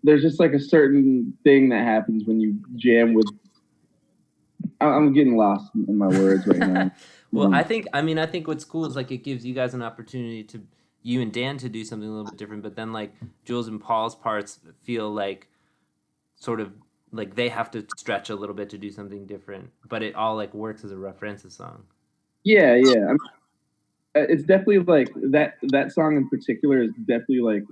there's just like a certain thing that happens when you jam with. I'm getting lost in my words right now. Well, I think what's cool is like it gives you guys an opportunity to you and Dan to do something a little bit different, but then like Jules and Paul's parts feel like sort of like they have to stretch a little bit to do something different, but it all like works as a reference song. Yeah. It's definitely like that song in particular is definitely like,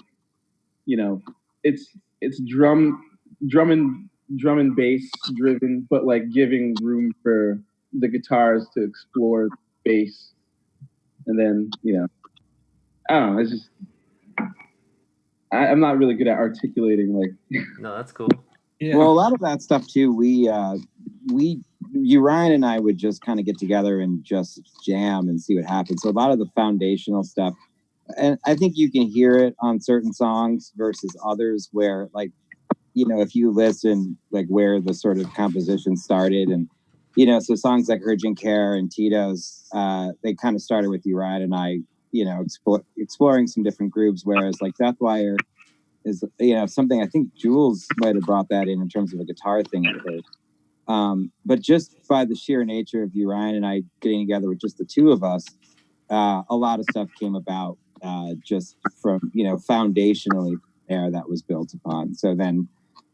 it's drum and bass driven, but like giving room for the guitars to explore bass. And then, I don't know, it's just I'm not really good at articulating like No, that's cool. Yeah. Well, a lot of that stuff too, Ryan and I would just kind of get together and just jam and see what happens. So a lot of the foundational stuff, and I think you can hear it on certain songs versus others where like, if you listen like where the sort of composition started and, so songs like Urgent Care and Tito's, they kind of started with Ryan and I, exploring some different grooves, whereas like Deathwire is, something I think Jules might have brought that in terms of a guitar thing at first. But just by the sheer nature of Ryan and I getting together with just the two of us, a lot of stuff came about just from, foundationally there that was built upon. So then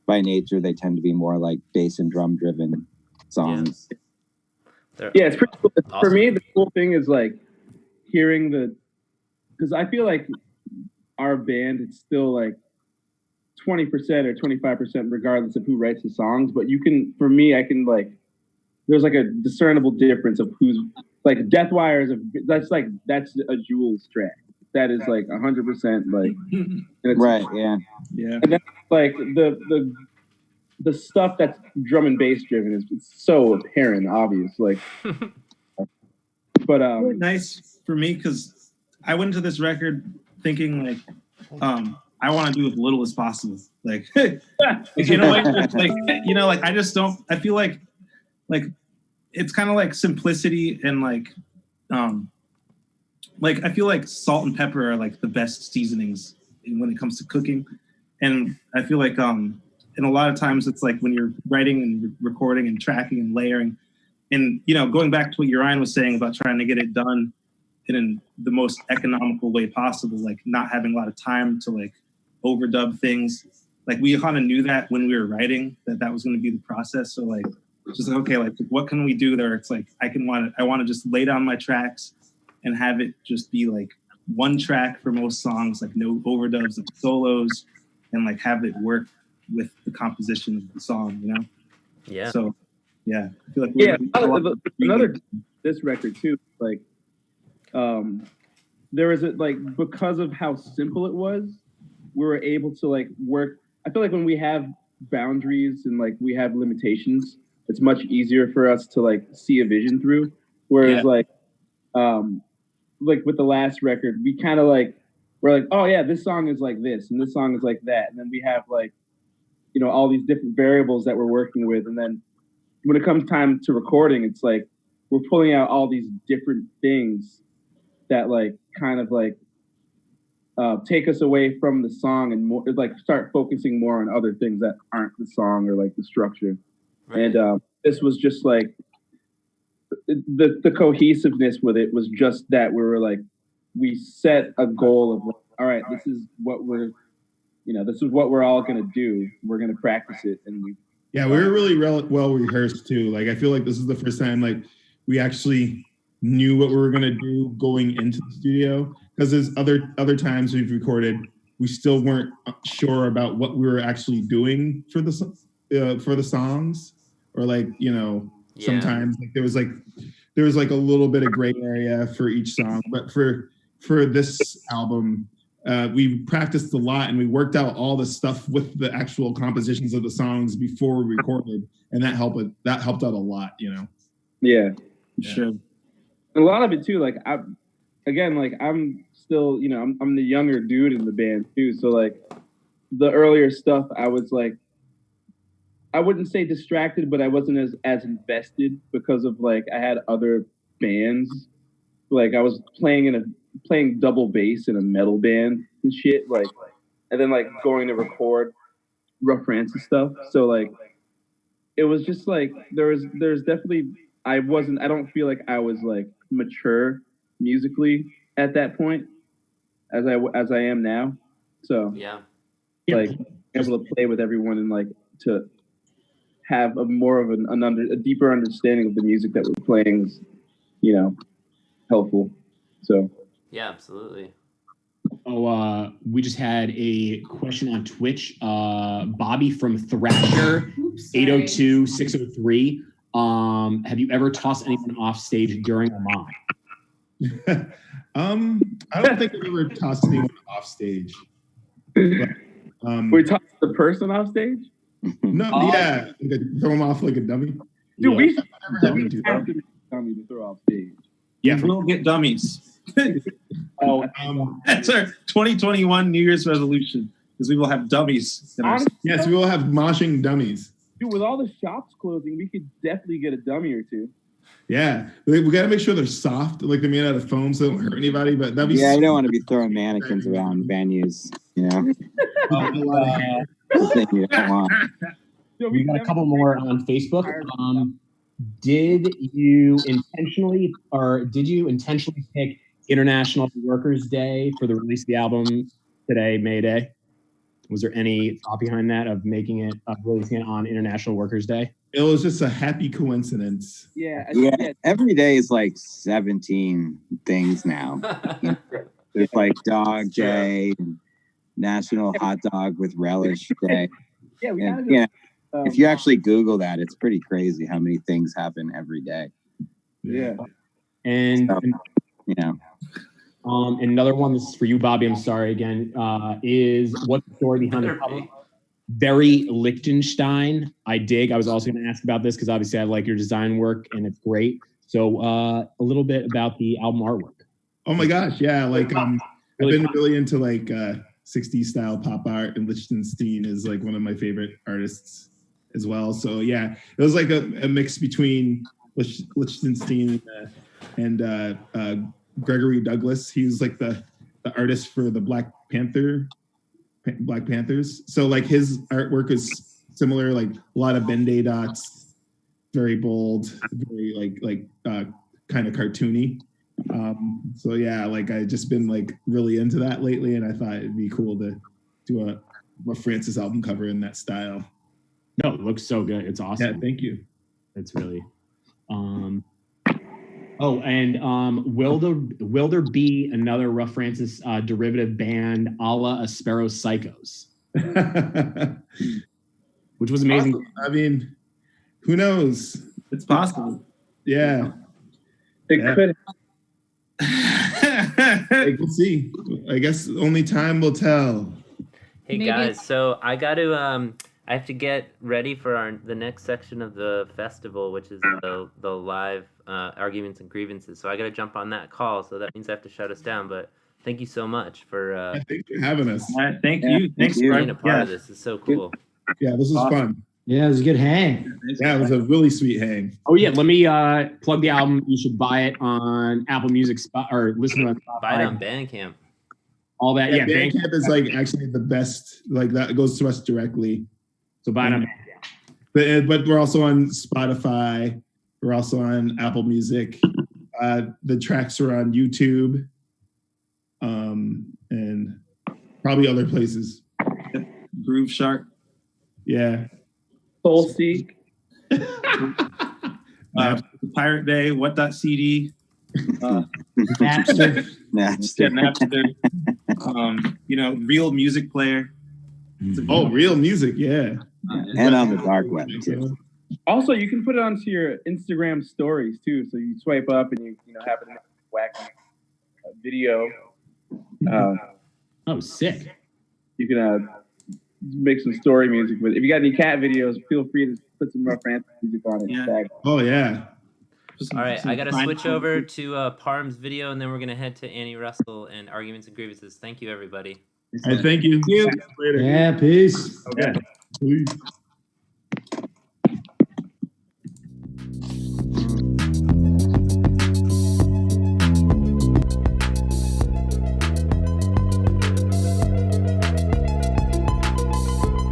by nature, they tend to be more like bass and drum driven songs. Yeah, it's pretty cool. Awesome. For me, the cool thing is like hearing because I feel like our band, it's still like 20% or 25% regardless of who writes the songs. But I can like, there's like a discernible difference of who's like Deathwire that's a Jules track. That is like 100% like right, yeah. And then like the stuff that's drum and bass driven is so apparent, obvious. Like, but really nice for me because I went into this record thinking like, I want to do as little as possible. Like, like I just don't. I feel like it's kind of like simplicity and like I feel like salt and pepper are like the best seasonings when it comes to cooking, and I feel like and a lot of times it's like when you're writing and recording and tracking and layering, and going back to what Ryan was saying about trying to get it done in the most economical way possible, like not having a lot of time to like overdub things. Like we kind of knew that when we were writing that was going to be the process. So like just like, okay, like what can we do there? It's like I want to just lay down my tracks and have it just be like one track for most songs, like no overdubs and solos, and like have it work with the composition of the song, Yeah. So yeah, I feel like another this record too, like there was like because of how simple it was, we were able to like work. I feel like when we have boundaries and like we have limitations, it's much easier for us to like see a vision through. Whereas like with the last record, we kind of like we're like, oh yeah, this song is like this and this song is like that, and then we have like all these different variables that we're working with, and then when it comes time to recording, it's like we're pulling out all these different things that like kind of like take us away from the song and more like start focusing more on other things that aren't the song or like the structure. Right. And this was just like the cohesiveness with it was just that we were like, we set a goal of like, all right, this is what we're all gonna do. We're gonna practice it, and we were really well rehearsed too. Like I feel like this is the first time like we actually knew what we were gonna do going into the studio. Because there's other times we've recorded, we still weren't sure about what we were actually doing for the songs, or like sometimes like there was like a little bit of gray area for each song. But for this album, we practiced a lot and we worked out all the stuff with the actual compositions of the songs before we recorded, and that helped out a lot. Yeah, sure. And a lot of it too, like I'm still, I'm the younger dude in the band too. So like the earlier stuff, I was like, I wouldn't say distracted, but I wasn't as invested because of like, I had other bands. Like I was playing double bass in a metal band and shit. Like, and then like going to record. Rough Francis stuff. So like, it was just like there's definitely I don't feel like I was like mature musically at that point as I am now. So yeah, like able to play with everyone and like to have a more of a deeper understanding of the music that we're playing is, helpful. So yeah, absolutely. Oh, we just had a question on Twitch. Bobby from Thrasher, 802-603. Have you ever tossed anyone off stage during a mosh? I don't think I've ever tossed anyone off stage. We tossed the person off stage? No, yeah, throw them off like a dummy. Dude, we never had to do have that. to make a dummy to throw off stage. Yeah, we'll get dummies. That's our 2021 New Year's resolution, is we will have dummies. Yes, we will have moshing dummies. Dude, with all the shops closing, we could definitely get a dummy or two. Yeah, we got to make sure they're soft, like they're made out of foam, so they don't hurt anybody. But that'd be Yeah, you don't want to be throwing mannequins around venues, you know. Thing you don't want. We got a couple more on Facebook. Did you intentionally pick International Workers' Day for the release of the album today, May Day? Was there any thought behind that of releasing it on International Workers' Day? It was just a happy coincidence. Yeah. Every day is like 17 things now. There's like Dog Day, National Hot Dog with Relish Day. Yeah, we And, gotta if you actually Google that, it's pretty crazy how many things happen every day. Yeah. And So, another one, this is for you, Bobby, I'm sorry again, is what's the story behind the cover? Barry Lichtenstein, I dig. I was also going to ask about this because obviously I like your design work and it's great. So a little bit about the album artwork. Oh my gosh, yeah, like I've been really into like 60s style pop art, and Lichtenstein is like one of my favorite artists as well. So yeah, it was like a mix between Lichtenstein and Gregory Douglas. He's like the artist for the Black Panthers. So like his artwork is similar, like a lot of Ben-Day dots, very bold, very like kind of cartoony. So yeah, like I just been like really into that lately, and I thought it'd be cool to do a Francis album cover in that style. No, it looks so good. It's awesome. Yeah, thank you. It's really will there be another Rough Francis derivative band a la Aspero Psychos? Which was amazing. Awesome. I mean, who knows? It's possible. Yeah. It could. We'll see. I guess only time will tell. Hey guys, so I got to I have to get ready for the next section of the festival, which is the live arguments and grievances. So I got to jump on that call. So that means I have to shut us down. But thank you so much for thanks for having us. Thank you. Thanks for for being a part of this. It's so cool. Yeah, this was fun. Yeah, it was a good hang. Yeah, it was a really sweet hang. Oh yeah, let me plug the album. You should buy it on Apple Music or listen to it on Spotify. Buy it on Bandcamp. All that, yeah. Bandcamp is like actually the best. Like that goes to us directly. So buy it on Bandcamp. But we're also on Spotify. We're also on Apple Music. The tracks are on YouTube, and probably other places. Groove Shark. Yeah. Soul Seek. Pirate Bay. What.cd. Napster. Napster. Real Music Player. Oh, Real Music, yeah. And on the dark web too. Also, you can put it onto your Instagram stories too. So you swipe up and you have a wacky video. Oh, sick. You can make some story music with it. If you got any cat videos, feel free to put some Rough Francis music on it. Yeah. Oh yeah. All right, I got to switch over to Parm's video, and then we're going to head to Annie Russell and Arguments and Grievances. Thank you, everybody. Hey, thank you. Later. Yeah, peace. Okay. Peace.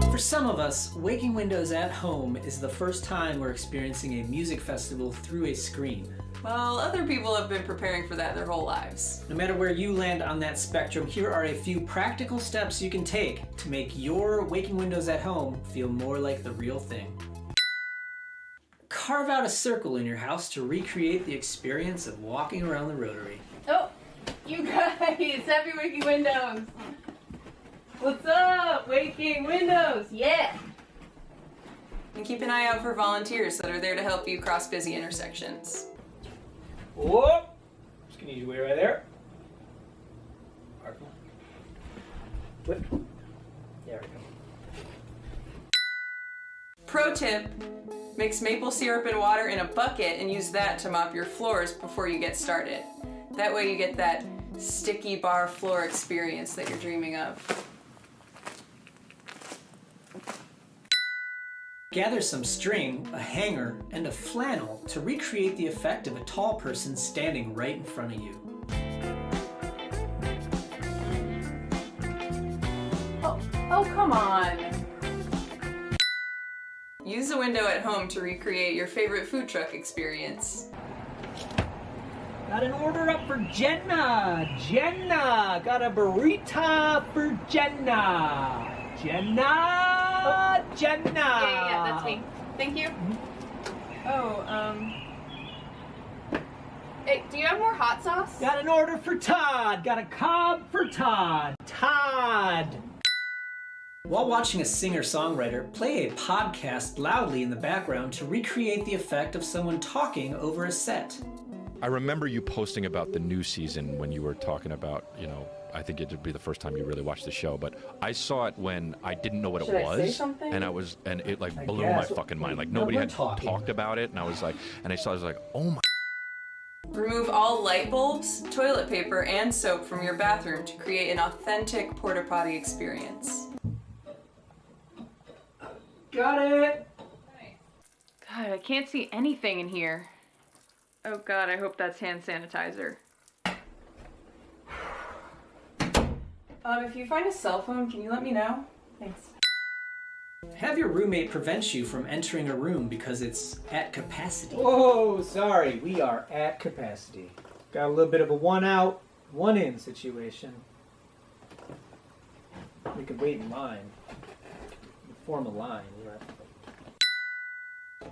For some of us, Waking Windows at Home is the first time we're experiencing a music festival through a screen. Well, other people have been preparing for that their whole lives. No matter where you land on that spectrum, here are a few practical steps you can take to make your Waking Windows at Home feel more like the real thing. Carve out a circle in your house to recreate the experience of walking around the Rotary. Oh, you guys, happy Waking Windows. What's up, Waking Windows? Yeah. And keep an eye out for volunteers that are there to help you cross busy intersections. Whoop! Just gonna need you to wait right there. Whip. There we go. Pro tip, mix maple syrup and water in a bucket and use that to mop your floors before you get started. That way you get that sticky bar floor experience that you're dreaming of. Gather some string, a hanger, and a flannel to recreate the effect of a tall person standing right in front of you. Oh, come on. Use a window at home to recreate your favorite food truck experience. Got an order up for Jenna. Jenna, got a burrito for Jenna. Jenna, Jenna. Yeah, that's me. Thank you. Hey, do you have more hot sauce? Got an order for Todd. Got a cob for Todd. Todd. While watching a singer-songwriter, play a podcast loudly in the background to recreate the effect of someone talking over a set. I remember you posting about the new season when you were talking about, I think it'd be the first time you really watched the show, but I saw it when I didn't know what Should it I say was, something? and it like I blew my guess. fucking mind. Like No, nobody we're had talking. talked about it, and I was like, oh my. Remove all light bulbs, toilet paper, and soap from your bathroom to create an authentic porta potty experience. Got it. God, I can't see anything in here. Oh God, I hope that's hand sanitizer. If you find a cell phone, can you let me know? Thanks. Have your roommate prevent you from entering a room because it's at capacity. Oh, sorry. We are at capacity. Got a little bit of a one out, one in situation. We could wait in line. Form a line.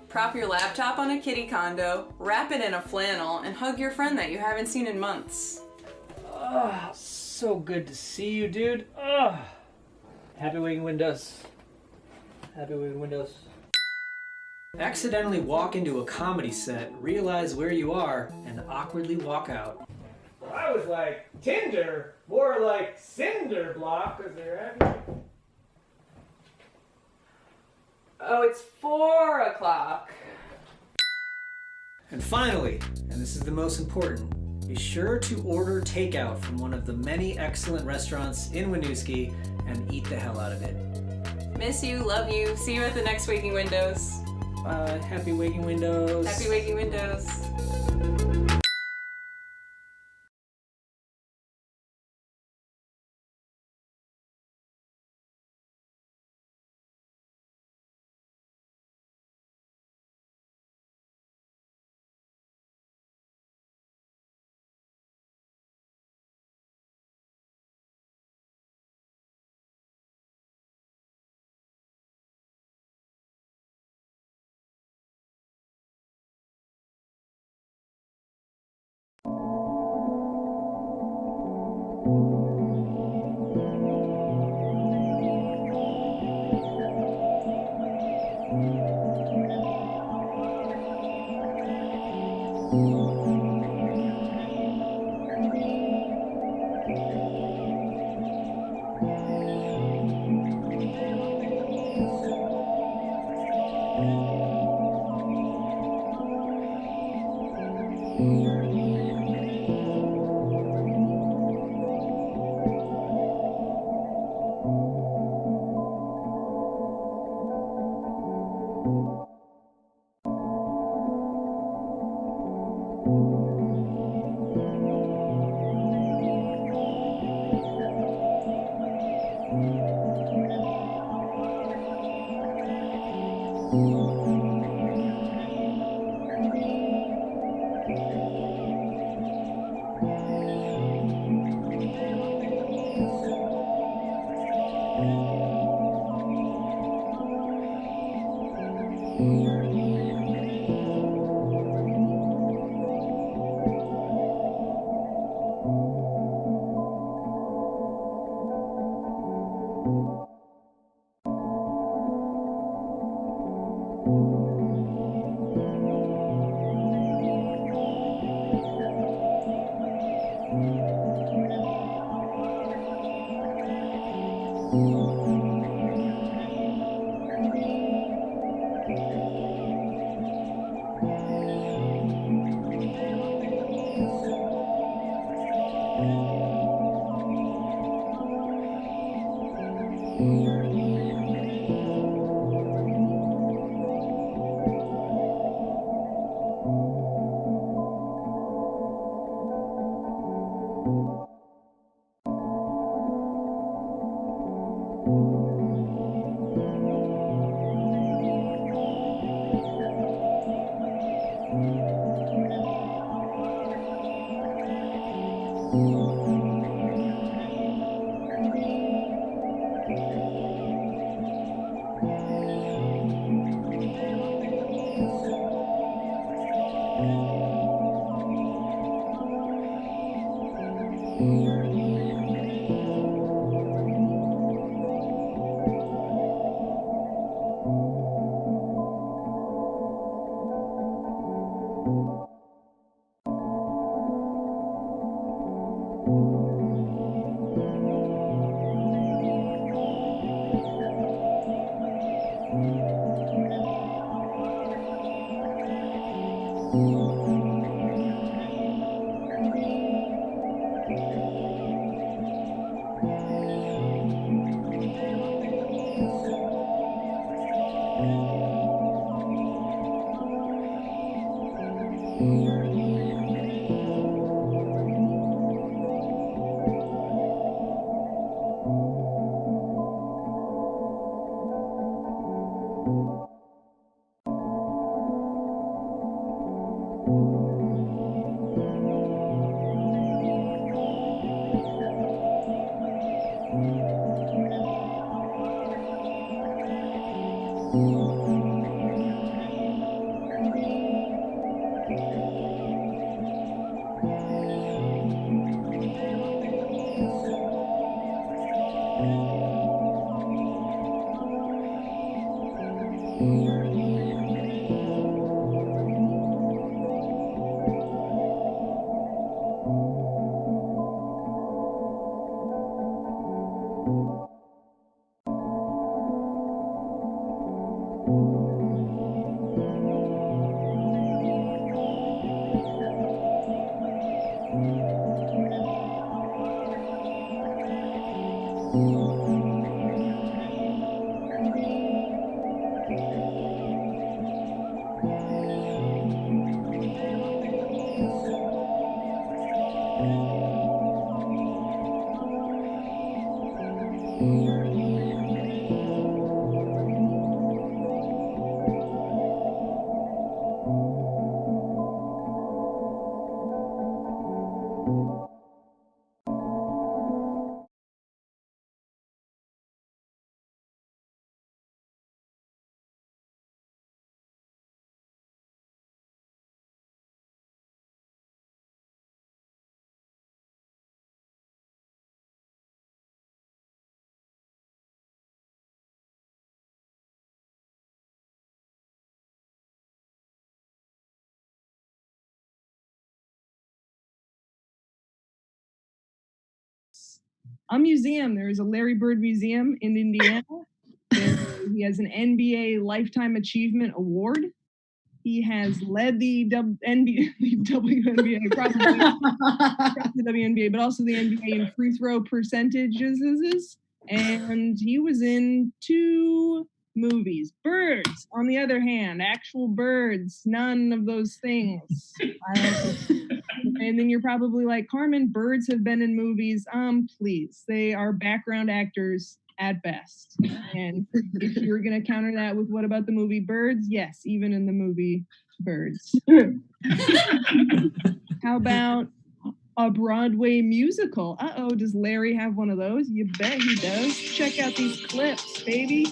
Prop your laptop on a kitty condo, wrap it in a flannel, and hug your friend that you haven't seen in months. Oh, so good to see you, dude. Oh. Happy Waking Windows. Happy Waking Windows. Accidentally walk into a comedy set, realize where you are, and awkwardly walk out. I was like, Tinder, more like cinder block, because they're having... Oh, it's 4 o'clock. And finally, and this is the most important, be sure to order takeout from one of the many excellent restaurants in Winooski and eat the hell out of it. Miss you, love you. See you at the next Waking Windows. Happy Waking Windows. Happy Waking Windows. A museum. There is a Larry Bird Museum in Indiana. He has an NBA Lifetime Achievement Award. He has led the WNBA, probably the WNBA, but also the NBA in free throw percentages. And he was in 2 movies. Birds, on the other hand, actual birds, none of those things. And then you're probably like, Carmen, birds have been in movies. Please, they are background actors at best. And if you're gonna counter that with what about the movie Birds? Yes, even in the movie Birds. How about a Broadway musical? Uh-oh, does Larry have one of those? You bet he does. Check out these clips, baby.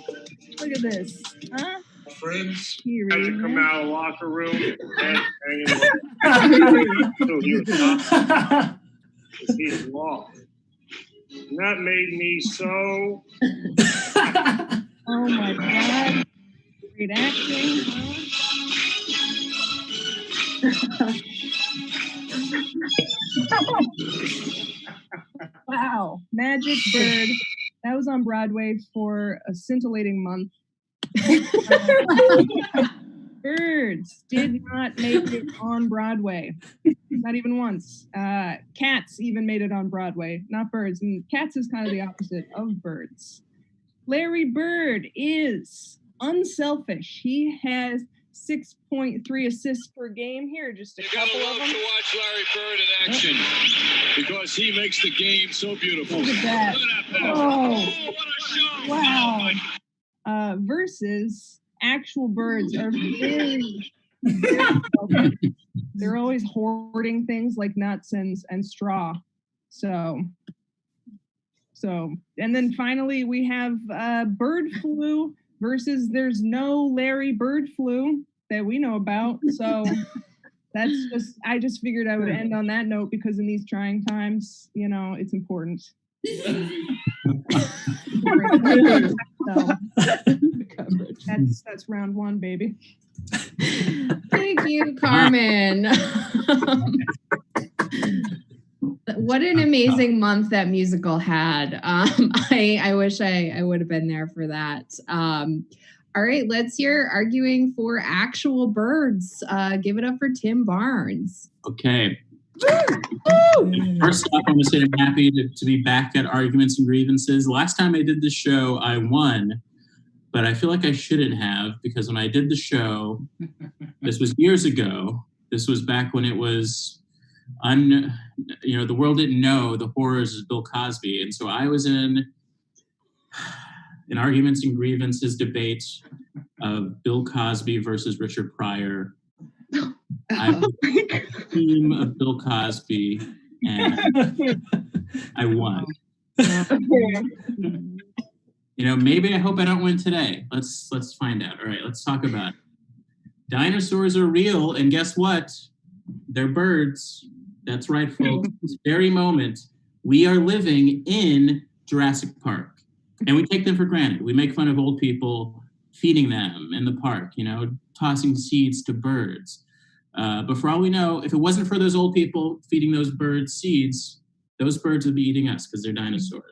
Look at this. Huh? Friends Here had we to come go. out of the locker room and so he was not, he's long. And that made me so. Oh my God. Great acting. Wow. Magic Bird. That was on Broadway for a scintillating month. Birds did not make it on Broadway. Not even once. Cats even made it on Broadway, not Birds. And Cats is kind of the opposite of Birds. Larry Bird is unselfish. He has 6.3 assists per game here, just a couple of them. To watch Larry Bird in action because he makes the game so beautiful. Look at that. Oh, wow. Versus actual birds are very, very focused. They're always hoarding things like nuts and straw. So, and then finally we have bird flu versus there's no Larry Bird flu that we know about. So I just figured I would end on that note because in these trying times, it's important. That's round one, baby. Thank you, Carmen. What an amazing month that musical had. I wish I would have been there for that. All right, let's hear arguing for actual birds. Give it up for Tim Barnes. Okay. First off, I want to say I'm happy to be back at Arguments and Grievances. Last time I did the show, I won, but I feel like I shouldn't have because when I did the show, this was years ago. This was back when it was, the world didn't know the horrors of Bill Cosby, and so I was in Arguments and Grievances debate of Bill Cosby versus Richard Pryor. I was a team of Bill Cosby, and I won. Maybe I hope I don't win today. Let's find out. All right, let's talk about it. Dinosaurs are real, and guess what? They're birds. That's right, folks. This very moment, we are living in Jurassic Park, and we take them for granted. We make fun of old people feeding them in the park, tossing seeds to birds. But for all we know, if it wasn't for those old people feeding those birds seeds, those birds would be eating us because they're dinosaurs.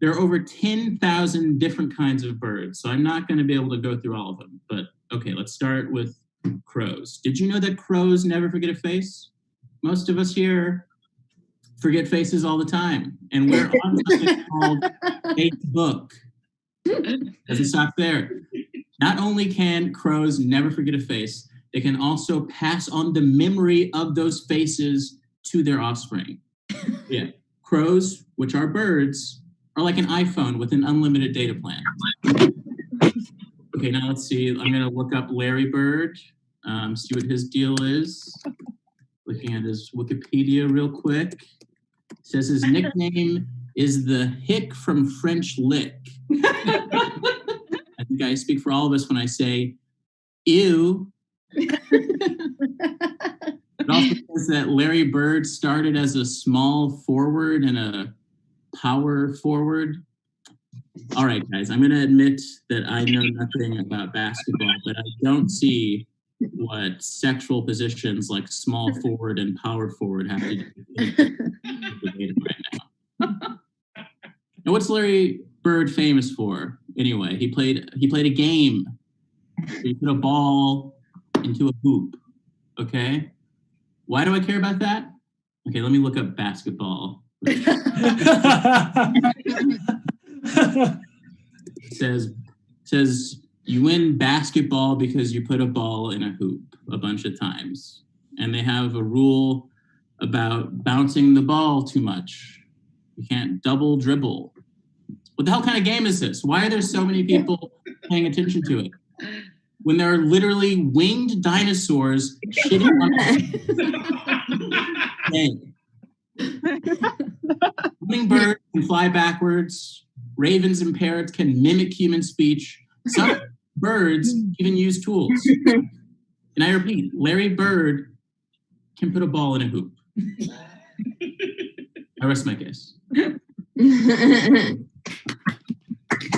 There are over 10,000 different kinds of birds, so I'm not going to be able to go through all of them. But okay, let's start with crows. Did you know that crows never forget a face? Most of us here forget faces all the time. And we're on something called Facebook. Doesn't stop there. Not only can crows never forget a face, they can also pass on the memory of those faces to their offspring. Yeah, crows, which are birds, are like an iPhone with an unlimited data plan. Okay, now let's see. I'm going to look up Larry Bird, see what his deal is. Looking at his Wikipedia real quick. It says his nickname is the Hick from French Lick. I think I speak for all of us when I say, ew. It also says that Larry Bird started as a small forward and a power forward. All right, guys, I'm going to admit that I know nothing about basketball, but I don't see what sexual positions like small forward and power forward have to do with the right now. Now, what's Larry Bird famous for? Anyway, he played a game. He put a ball into a hoop. Okay, why do I care about that? Okay, let me look up basketball. It says you win basketball because you put a ball in a hoop a bunch of times. And they have a rule about bouncing the ball too much. You can't double dribble. What the hell kind of game is this? Why are there so many people paying attention to it? When there are literally winged dinosaurs shitting on hummingbirds can fly backwards. Ravens and parrots can mimic human speech. Some birds even use tools. And I repeat, Larry Bird can put a ball in a hoop. I rest my case. All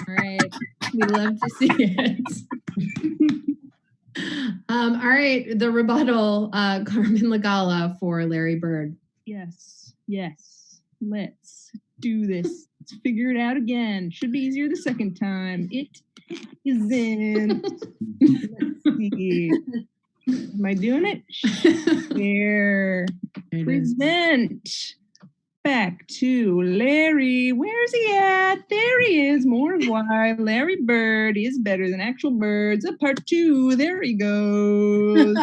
right. We love to see it. All right. The rebuttal, Carmen Lagala for Larry Bird. Yes. Let's do this. Let's figure it out again. Should be easier the second time. It isn't. Let's see. Am I doing it? Share. Present. back to Larry. Where's he at? There he is. More of why Larry Bird is better than actual birds. A part 2. There he goes.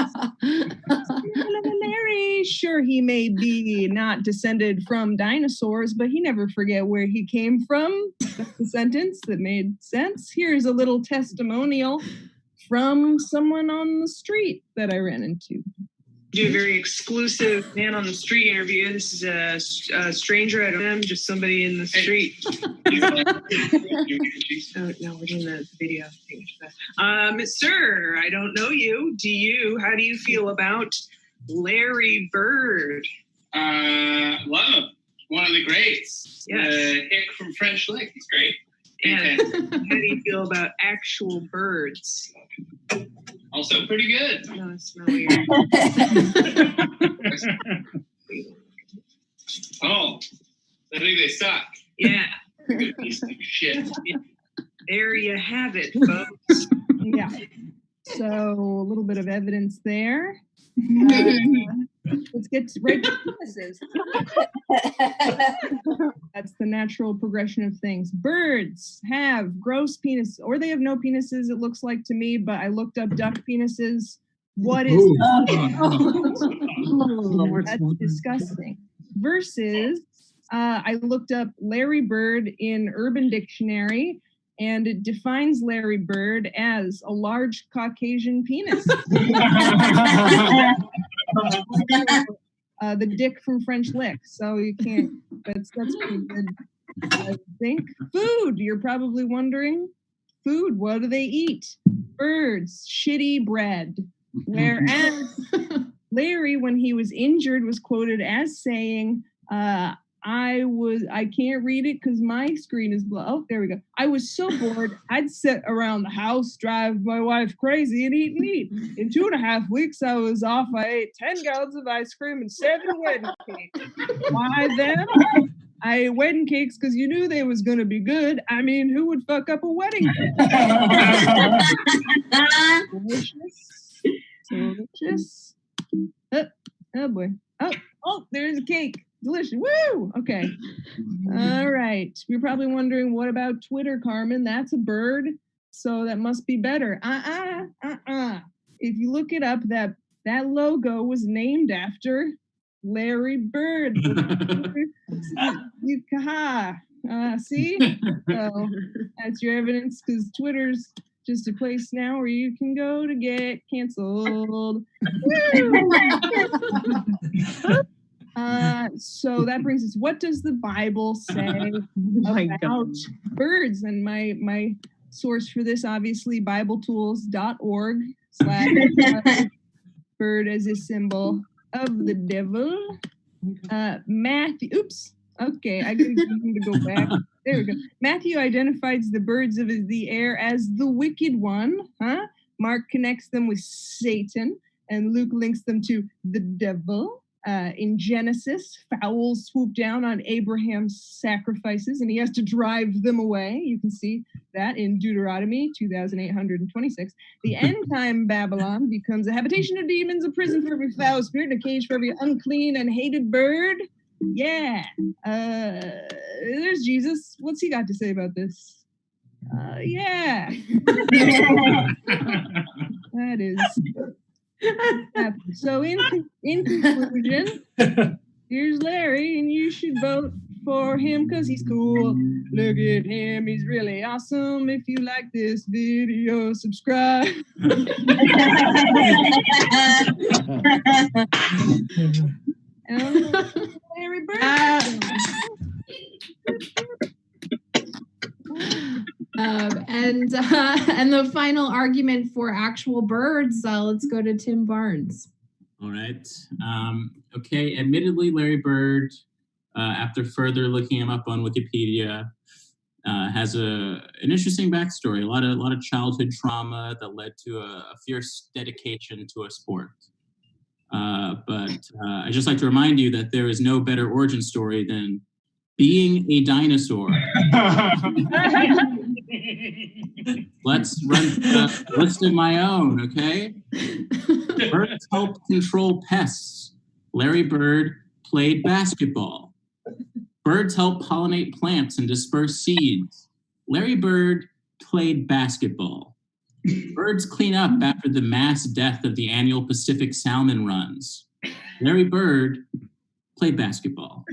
Larry, sure, he may be not descended from dinosaurs, but he never forget where he came from. That's the sentence that made sense. Here's a little testimonial from someone on the street that I ran into. Do a very exclusive man on the street interview. This is a stranger. I don't know him, just somebody in the street. No, we're doing the video. Sir, I don't know you. Do you? How do you feel about Larry Bird? Love. One of the greats. Yes. The hick from French Lick. He's great. And how do you feel about actual birds? Also pretty good. No, it's not weird. Oh, I think they suck. Yeah. Good piece of shit. There you have it, folks. Yeah. So a little bit of evidence there. Let's get right to penises. That's the natural progression of things. Birds have gross penises, or they have no penises, it looks like to me, but I looked up duck penises. What is that's disgusting. Versus I looked up Larry Bird in Urban Dictionary, and it defines Larry Bird as a large Caucasian penis. The dick from French Lick. So you can't, that's pretty good, I think. Food, you're probably wondering. Food, what do they eat? Birds, shitty bread. Whereas Larry, when he was injured, was quoted as saying, I can't read it because my screen is blown. Oh, there we go. I was so bored, I'd sit around the house, drive my wife crazy, and eat and eat. In 2.5 weeks, I was off. I ate 10 gallons of ice cream and 7 wedding cakes. Why then? I ate wedding cakes because you knew they was going to be good. I mean, who would fuck up a wedding cake? Delicious. Delicious. Oh, boy. Oh, there's a cake. Delicious. Woo! Okay. All right. You're probably wondering, what about Twitter, Carmen? That's a bird, so that must be better. If you look it up, that logo was named after Larry Bird. See? So that's your evidence, because Twitter's just a place now where you can go to get canceled. So that brings us, what does the Bible say about birds? And my source for this, obviously, BibleTools.org/bird as a symbol of the devil. Matthew, oops. Okay, I need to go back. There we go. Matthew identifies the birds of the air as the wicked one. Mark connects them with Satan, and Luke links them to the devil. In Genesis, fowls swoop down on Abraham's sacrifices, and he has to drive them away. You can see that in Deuteronomy 2826. The end time Babylon becomes a habitation of demons, a prison for every foul spirit, and a cage for every unclean and hated bird. Yeah. There's Jesus. What's he got to say about this? Yeah. That is. So in conclusion, here's Larry, and you should vote for him because he's cool. Look at him, he's really awesome. If you like this video, subscribe. Larry Bird. And the final argument for actual birds, let's go to Tim Barnes. All right. Okay. Admittedly, Larry Bird, after further looking him up on Wikipedia, has an interesting backstory. A lot of childhood trauma that led to a fierce dedication to a sport. But I just like to remind you that there is no better origin story than being a dinosaur. Let's run a list of my own, okay? Birds help control pests. Larry Bird played basketball. Birds help pollinate plants and disperse seeds. Larry Bird played basketball. Birds clean up after the mass death of the annual Pacific salmon runs. Larry Bird played basketball.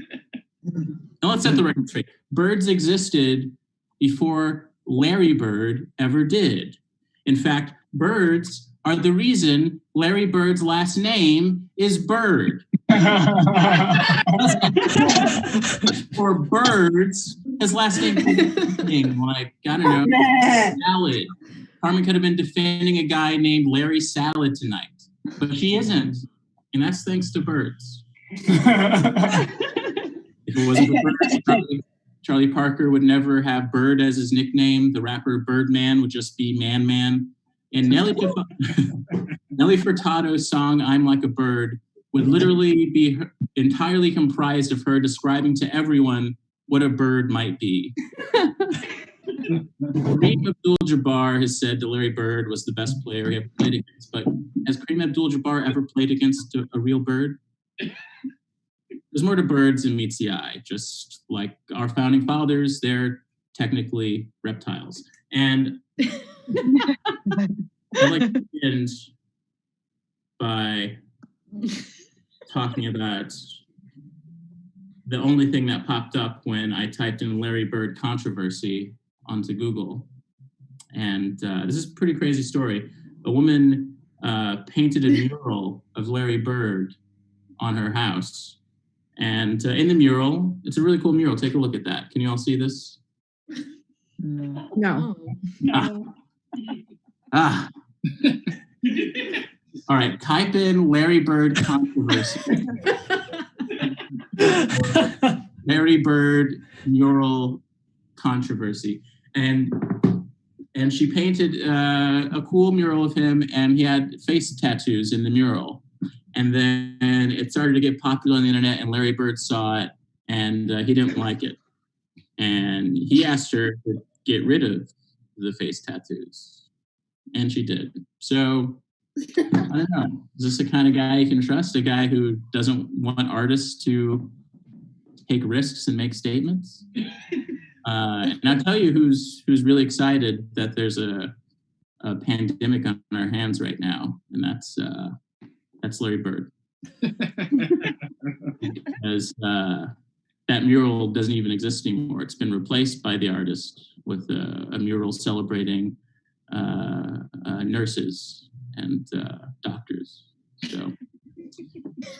Now let's set the record straight. Birds existed before Larry Bird ever did. In fact, birds are the reason Larry Bird's last name is Bird. Or Birds, his last name is like, I don't know, Salad. Carmen could have been defending a guy named Larry Salad tonight, but she isn't. And that's thanks to birds. If it wasn't for birds, Charlie Parker would never have Bird as his nickname. The rapper Birdman would just be Man Man. And Nelly Furtado's song I'm Like a Bird would literally be entirely comprised of her describing to everyone what a bird might be. Kareem Abdul-Jabbar has said that Larry Bird was the best player he ever played against, but has Kareem Abdul-Jabbar ever played against a real bird? There's more to birds than meets the eye. Just like our founding fathers, they're technically reptiles. And I'd like to end by talking about the only thing that popped up when I typed in Larry Bird controversy onto Google. And this is a pretty crazy story. A woman painted a mural of Larry Bird on her house. And in the mural, it's a really cool mural. Take a look at that. Can you all see this? No. All right, type in Larry Bird controversy. Larry Bird mural controversy. And she painted a cool mural of him, and he had face tattoos in the mural. And then it started to get popular on the internet, and Larry Bird saw it, and he didn't like it. And he asked her to get rid of the face tattoos. And she did. So, I don't know. Is this the kind of guy you can trust? A guy who doesn't want artists to take risks and make statements? And I'll tell you who's really excited that there's a pandemic on our hands right now, and that's Larry Bird. Because that mural doesn't even exist anymore. It's been replaced by the artist with a mural celebrating nurses and doctors. So,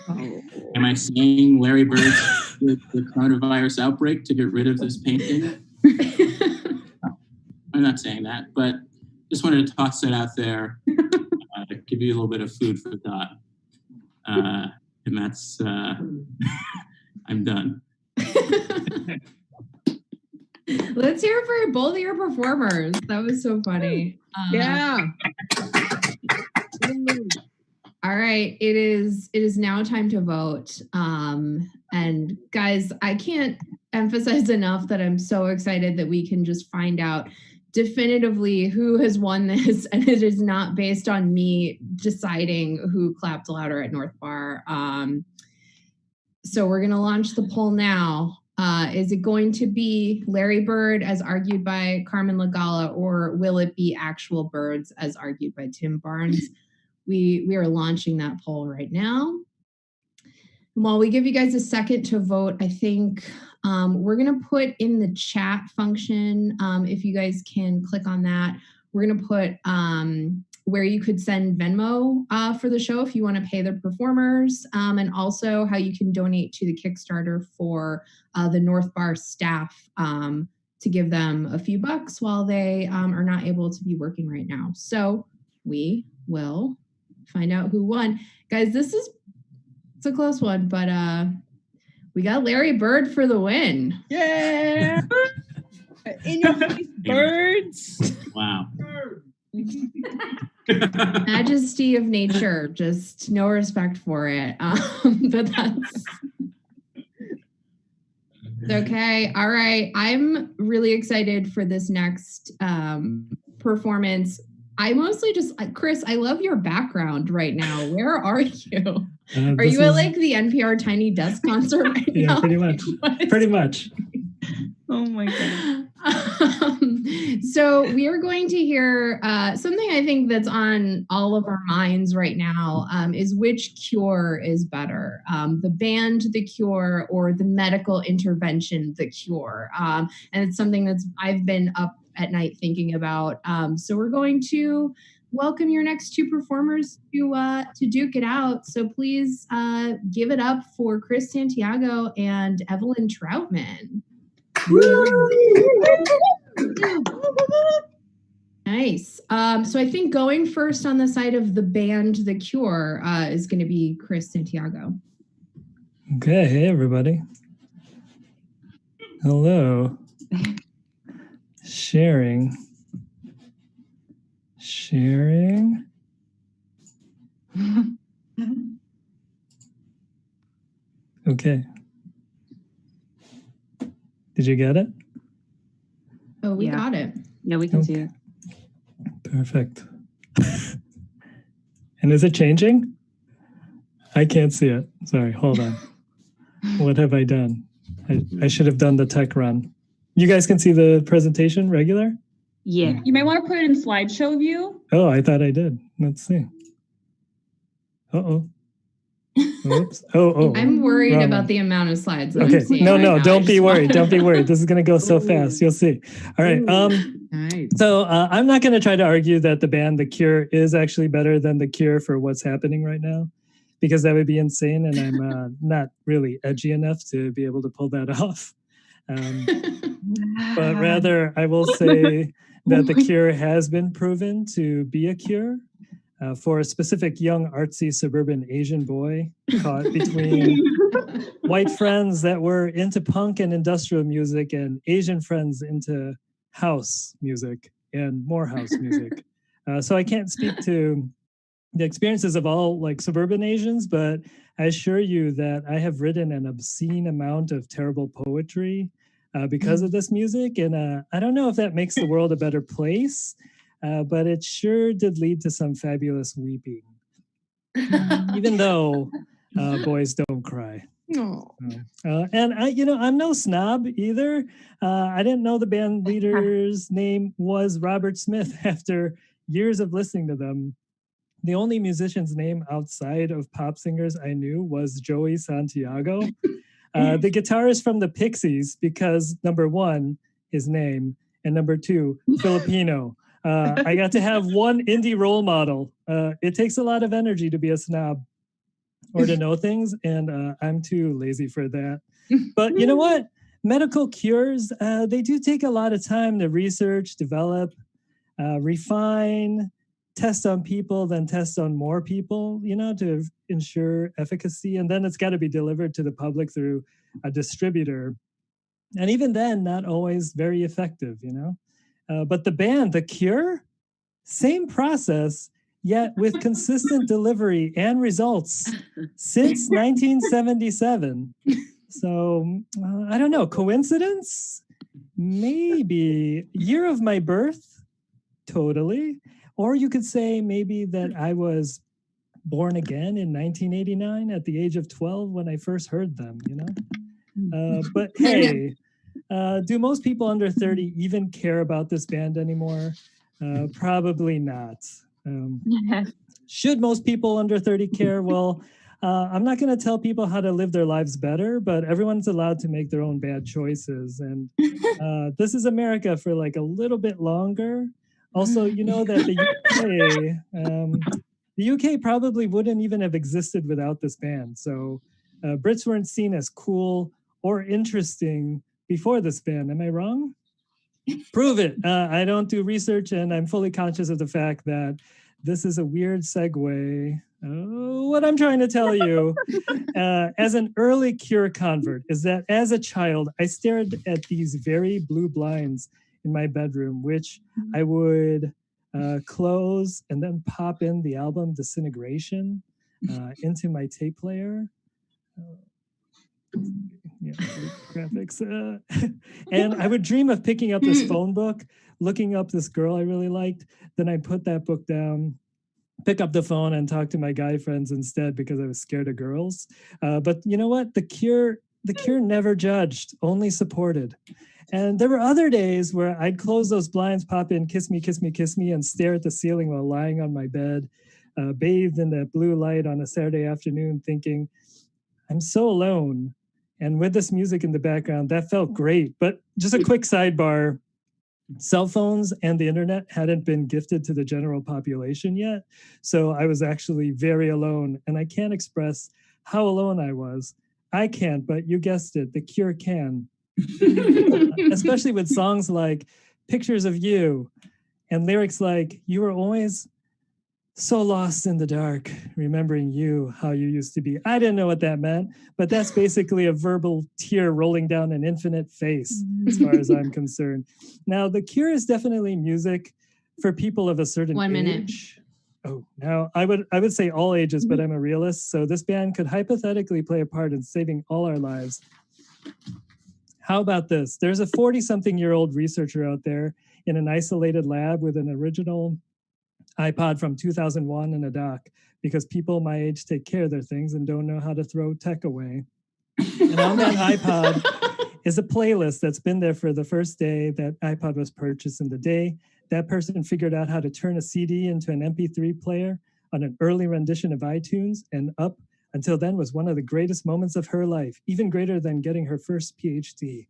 am I saying Larry Bird with the coronavirus outbreak to get rid of this painting? I'm not saying that, but just wanted to toss that out there, give you a little bit of food for thought. And that's, I'm done. Let's hear it for both of your performers. That was so funny. Yeah. All right, it is now time to vote. And guys, I can't emphasize enough that I'm so excited that we can just find out definitively who has won this, and it is not based on me deciding who clapped louder at North Bar. So we're gonna launch the poll now. Is it going to be Larry Bird as argued by Carmen Lagala, or will it be actual birds as argued by Tim Barnes? We are launching that poll right now. And while we give you guys a second to vote, I think we're going to put in the chat function, if you guys can click on that, we're going to put where you could send Venmo for the show if you want to pay the performers, and also how you can donate to the Kickstarter for the North Bar staff to give them a few bucks while they are not able to be working right now. So we will find out who won. Guys, it's a close one, but we got Larry Bird for the win. Yeah. In your face, birds. Wow. Majesty of nature, just no respect for it. But that's okay. All right. I'm really excited for this next performance. I mostly just, Chris, I love your background right now. Where are you? Are you at like the NPR Tiny Desk concert right Yeah, now? pretty much. Pretty much. Oh my God. So we are going to hear something I think that's on all of our minds right now is which cure is better, the band, The Cure, or the medical intervention, The Cure. And it's something that's I've been up at night thinking about. So we're going to welcome your next two performers to duke it out. So please give it up for Chris Santiago and Evelyn Troutman. Nice. So I think going first on the side of the band The Cure is going to be Chris Santiago. Okay, hey everybody. Hello. Sharing. Okay. Did you get it? Oh, we got it. Yeah, we can see it. Perfect. And is it changing? I can't see it. Sorry, hold on. What have I done? I should have done the tech run. You guys can see the presentation regular? Yeah. You may want to put it in slideshow view. Oh, I thought I did. Let's see. Uh-oh. Oops. Oh. I'm worried Wrong about one. the amount of slides. That Okay. I'm seeing No, right now. don't I be just worried. want- Don't be worried. This is going to go so fast. You'll see. All right. So I'm not going to try to argue that the band The Cure is actually better than The Cure for what's happening right now, because that would be insane, and I'm not really edgy enough to be able to pull that off. But rather, I will say that The Cure has been proven to be a cure for a specific young, artsy, suburban Asian boy caught between white friends that were into punk and industrial music and Asian friends into house music and more house music. So I can't speak to the experiences of all like suburban Asians, but I assure you that I have written an obscene amount of terrible poetry because of this music. And I don't know if that makes the world a better place, but it sure did lead to some fabulous weeping, even though boys don't cry. No. And I'm no snob either. I didn't know the band leader's name was Robert Smith after years of listening to them. The only musician's name outside of pop singers I knew was Joey Santiago. The guitarist from the Pixies, because number one, his name, and number two, Filipino. I got to have one indie role model. It takes a lot of energy to be a snob or to know things, and I'm too lazy for that. But you know what? Medical cures, they do take a lot of time to research, develop, refine, test on people, then test on more people, to ensure efficacy. And then it's got to be delivered to the public through a distributor. And even then, not always very effective, But the band, The Cure, same process, yet with consistent delivery and results since 1977. So I don't know, coincidence? Maybe. Year of my birth? Totally. Or you could say maybe that I was born again in 1989 at the age of 12 when I first heard them, But hey, do most people under 30 even care about this band anymore? Probably not. Should most people under 30 care? Well, I'm not going to tell people how to live their lives better, but everyone's allowed to make their own bad choices. And this is America for like a little bit longer. Also, you know that the UK probably wouldn't even have existed without this band. So Brits weren't seen as cool or interesting before this band. Am I wrong? Prove it. I don't do research, and I'm fully conscious of the fact that this is a weird segue. What I'm trying to tell you as an early Cure convert is that as a child, I stared at these very blue blinds in my bedroom, which I would close and then pop in the album Disintegration into my tape player. Graphics. And I would dream of picking up this phone book, looking up this girl I really liked. Then I'd put that book down, pick up the phone and talk to my guy friends instead because I was scared of girls. But you know what? The Cure never judged, only supported. And there were other days where I'd close those blinds, pop in, kiss me, kiss me, kiss me, and stare at the ceiling while lying on my bed, bathed in the blue light on a Saturday afternoon, thinking, I'm so alone. And with this music in the background, that felt great. But just a quick sidebar, cell phones and the internet hadn't been gifted to the general population yet. So I was actually very alone. And I can't express how alone I was. I can't, but you guessed it, The Cure can. Especially with songs like Pictures of You and lyrics like, you were always so lost in the dark, remembering you, how you used to be. I didn't know what that meant, but that's basically a verbal tear rolling down an infinite face, as far as I'm concerned. Now, The Cure is definitely music for people of a certain 1 minute. age. Oh, now I would say all ages, but I'm a realist, so this band could hypothetically play a part in saving all our lives. How about this? There's a 40-something-year-old researcher out there in an isolated lab with an original iPod from 2001 and a dock, because people my age take care of their things and don't know how to throw tech away. And on that iPod is a playlist that's been there for the first day that iPod was purchased, in the day that person figured out how to turn a CD into an MP3 player on an early rendition of iTunes, and up until then was one of the greatest moments of her life, even greater than getting her first PhD.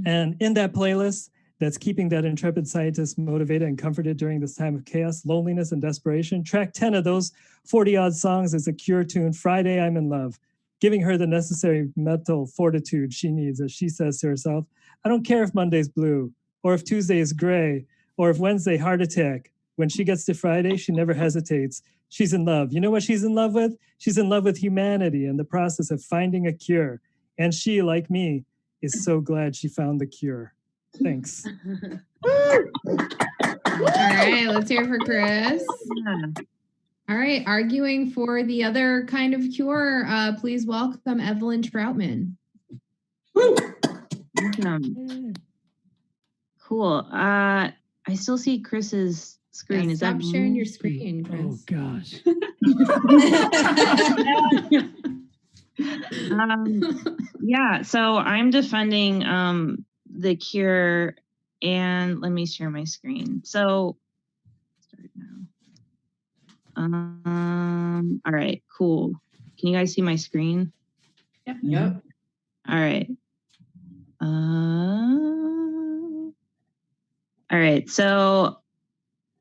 And in that playlist that's keeping that intrepid scientist motivated and comforted during this time of chaos, loneliness, and desperation, track 10 of those 40-odd songs is a Cure tune, Friday I'm in Love, giving her the necessary mental fortitude she needs as she says to herself, I don't care if Monday's blue, or if Tuesday is gray, or if Wednesday heart attack. When she gets to Friday, she never hesitates. She's in love. You know what she's in love with? She's in love with humanity and the process of finding a cure. And she, like me, is so glad she found the cure. Thanks. All right, let's hear it for Chris. All right, arguing for the other kind of cure, please welcome Evelyn Troutman. Cool. I still see Chris's screen. Yeah, Is stop that sharing your screen, Chris? Oh gosh. Yeah, so I'm defending the Cure, and let me share my screen. So start now. All right, cool. Can you guys see my screen? Yep. All right. All right, so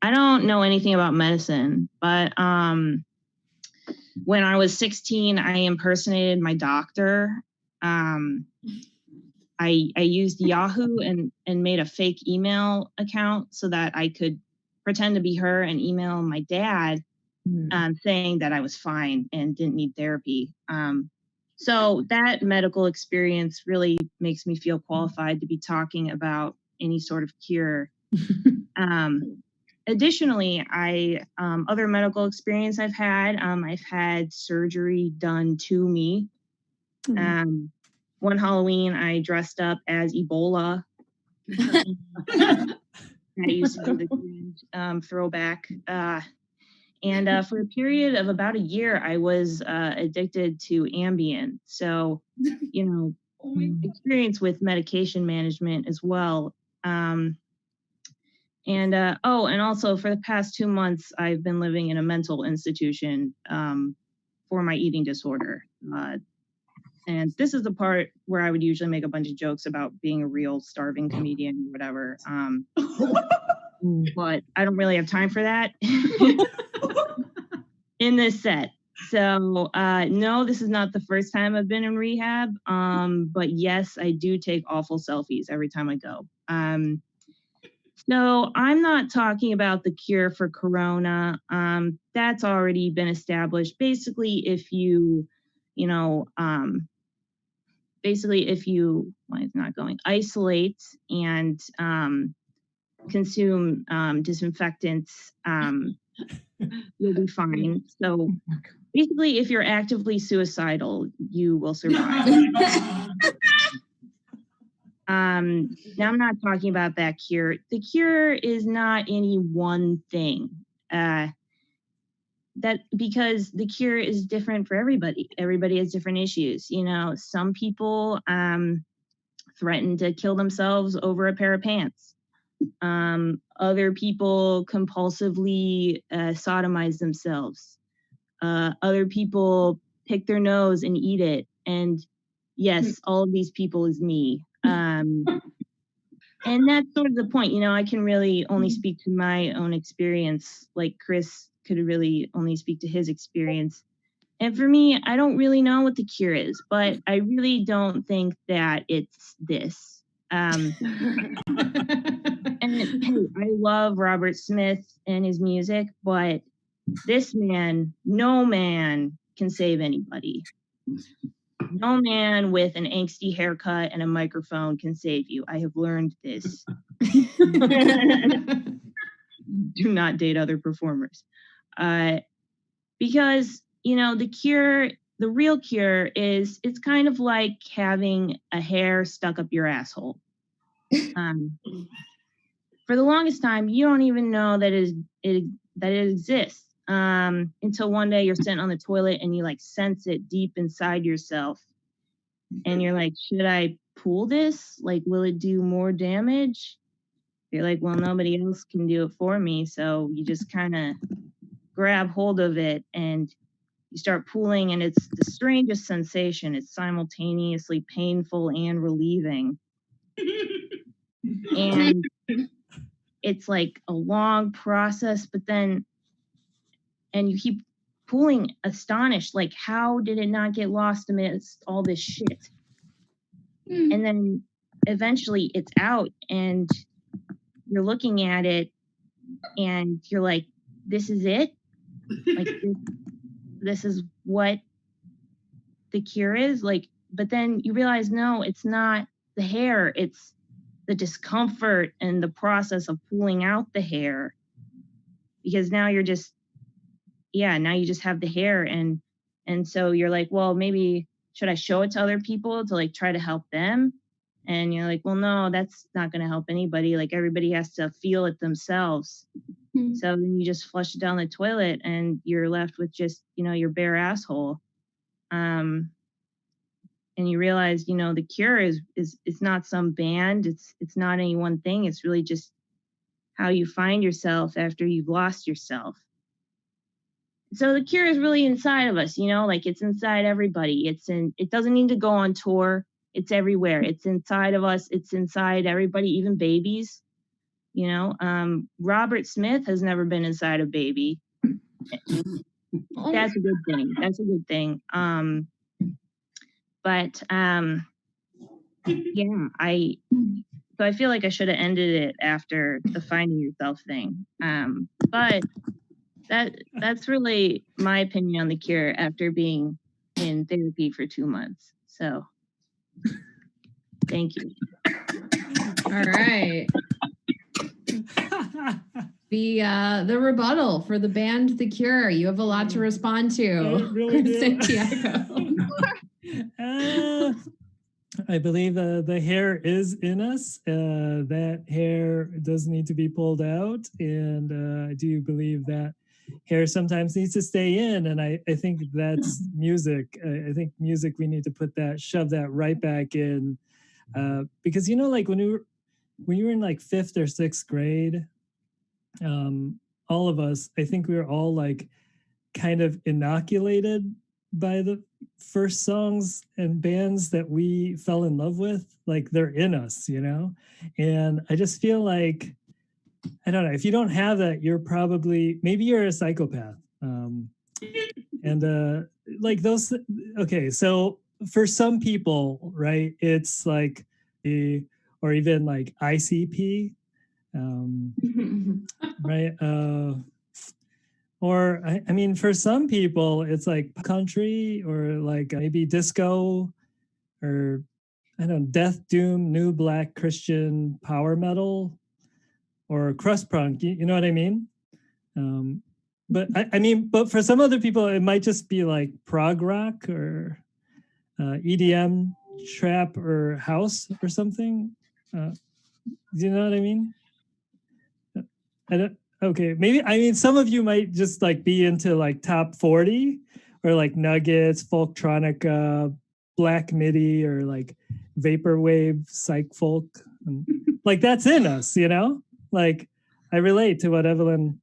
I don't know anything about medicine, but when I was 16, I impersonated my doctor. I used Yahoo and made a fake email account so that I could pretend to be her and email my dad saying that I was fine and didn't need therapy. So that medical experience really makes me feel qualified to be talking about any sort of cure. Additionally, other medical experience I've had surgery done to me. One Halloween, I dressed up as Ebola. I used to do the throwback. And for a period of about a year, I was addicted to Ambien. So, experience with medication management as well. And also for the past 2 months, I've been living in a mental institution for my eating disorder. And this is the part where I would usually make a bunch of jokes about being a real starving comedian or whatever. But I don't really have time for that in this set. So no, this is not the first time I've been in rehab. But yes, I do take awful selfies every time I go. No, I'm not talking about the cure for corona. That's already been established. Basically, if you isolate and consume disinfectants, you'll be fine. So basically, if you're actively suicidal, you will survive. Now I'm not talking about that cure. The cure is not any one thing. that because the cure is different for everybody. Everybody has different issues. You know, some people threaten to kill themselves over a pair of pants. Other people compulsively sodomize themselves. Other people pick their nose and eat it. And yes, all of these people is me. And that's sort of the point. You know, I can really only speak to my own experience. Like Chris could really only speak to his experience. And for me, I don't really know what the cure is, but I really don't think that it's this. And hey, I love Robert Smith and his music, but this man, no man can save anybody. No man with an angsty haircut and a microphone can save you. I have learned this. Do not date other performers. Because, you know, the cure, the real cure is, it's kind of like having a hair stuck up your asshole. For the longest time, you don't even know that it exists. Until one day you're sitting on the toilet and you like sense it deep inside yourself. And you're like, should I pull this? Like, will it do more damage? You're like, well, nobody else can do it for me. So you just kind of grab hold of it and you start pulling, and it's the strangest sensation. It's simultaneously painful and relieving. And it's like a long process, but then, and you keep pulling astonished, like, how did it not get lost amidst all this shit? And then eventually it's out and you're looking at it and you're like, this is it? Like, this is what the cure is? Like, but then you realize, no, it's not the hair, it's the discomfort and the process of pulling out the hair. Because now you're just, now you just have the hair, and so you're like, well, maybe should I show it to other people to like try to help them? And you're like, well, no, that's not going to help anybody. Like, everybody has to feel it themselves. So then you just flush it down the toilet and you're left with just, you know, your bare asshole. And you realize, you know, the cure is it's not some band. It's not any one thing. It's really just how you find yourself after you've lost yourself. So the cure is really inside of us, you know, like it's inside everybody. It doesn't need to go on tour. It's everywhere. It's inside of us. It's inside everybody, even babies. You know, Robert Smith has never been inside a baby. That's a good thing. That's a good thing. So I feel like I should have ended it after the finding yourself thing. But that's really my opinion on the cure after being in therapy for 2 months. So thank you. All right. The rebuttal for the band The Cure. You have a lot to respond to. Really Santiago. I believe the hair is in us. That hair does need to be pulled out. And I do believe that hair sometimes needs to stay in. And I think that's music. I think music, we need to shove that right back in. Because, you know, like when you were in like 5th or 6th grade, all of us, I think we were all like kind of inoculated by the first songs and bands that we fell in love with. Like, they're in us, you know? And I just feel like, I don't know, if you don't have that, maybe you're a psychopath. Like those, okay, so for some people, right, it's like or even like ICP, right? Or I mean, for some people, it's like country or like maybe disco or I don't know, death doom, new black Christian power metal or crust punk. You know what I mean? But I mean, but for some other people, it might just be like prog rock or EDM, trap or house or something. Do you know what I mean? okay, maybe, I mean, some of you might just like be into like top 40 or like Nuggets, Folktronica, Black MIDI, or like Vaporwave, Psych Folk. And, like that's in us, you know? Like I relate to what Evelyn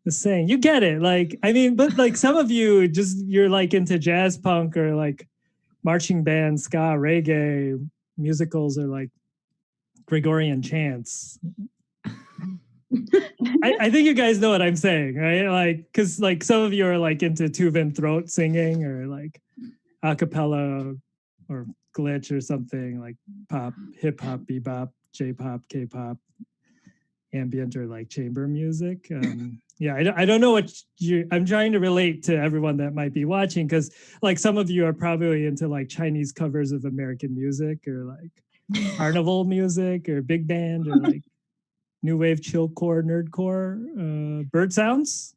is saying. You get it. Like, I mean, but like some of you just, you're like into jazz punk or like marching band, ska, reggae, musicals, or like Gregorian chants. I think you guys know what I'm saying, right? Like, because like some of you are like into Tuvan throat singing or like a cappella or glitch or something, like pop, hip hop, bebop, J-pop, K-pop, ambient, or like chamber music. Yeah, I don't know what I'm trying to relate to everyone that might be watching, because like some of you are probably into like Chinese covers of American music or like carnival music or big band or like new wave, chillcore, nerdcore, bird sounds,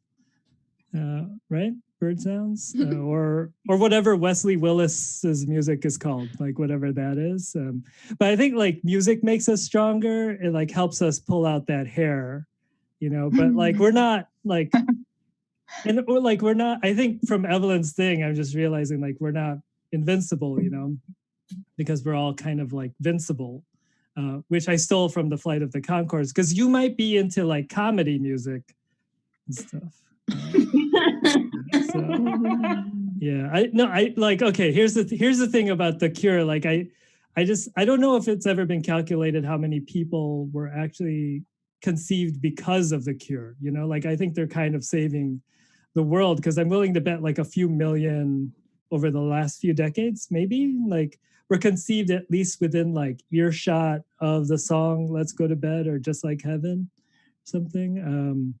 right? Bird sounds, or whatever Wesley Willis's music is called, like whatever that is. But I think like music makes us stronger. It like helps us pull out that hair, you know. But like we're not like, and like we're not. I think from Evelyn's thing, I'm just realizing like we're not invincible, you know, because we're all kind of like vincible. Which I stole from the Flight of the Conchords, because you might be into like comedy music and stuff. So, yeah, I like, okay, here's the thing about The Cure. Like I don't know if it's ever been calculated how many people were actually conceived because of The Cure. You know, like I think they're kind of saving the world, because I'm willing to bet like a few million over the last few decades, maybe, like were conceived at least within like earshot of the song "Let's Go to Bed" or "Just Like Heaven," something.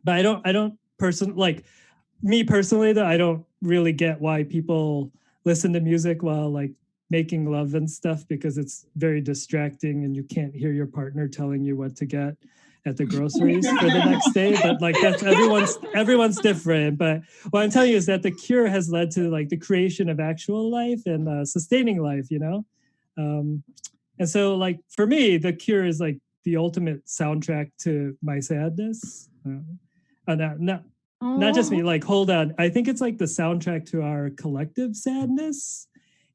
But I don't like me personally though. I don't really get why people listen to music while like making love and stuff, because it's very distracting and you can't hear your partner telling you what to get at the groceries for the next day. But like that's everyone's different. But what I'm telling you is that The Cure has led to like the creation of actual life and sustaining life, you know? And so like for me, The Cure is like the ultimate soundtrack to my sadness. Not just me, like hold on. I think it's like the soundtrack to our collective sadness.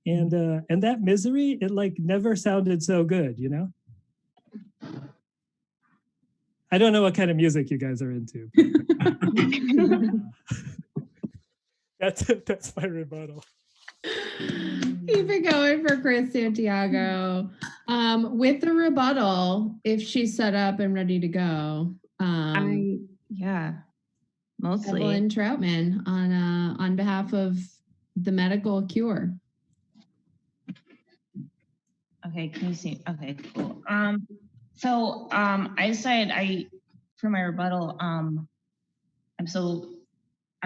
And that misery, it like never sounded so good, you know? I don't know what kind of music you guys are into. That's my rebuttal. Keep it going for Chris Santiago. With the rebuttal, if she's set up and ready to go. Yeah, mostly. Evelyn Troutman on behalf of the Medical Cure. Okay, can you see? Okay, cool. So I decided for my rebuttal, I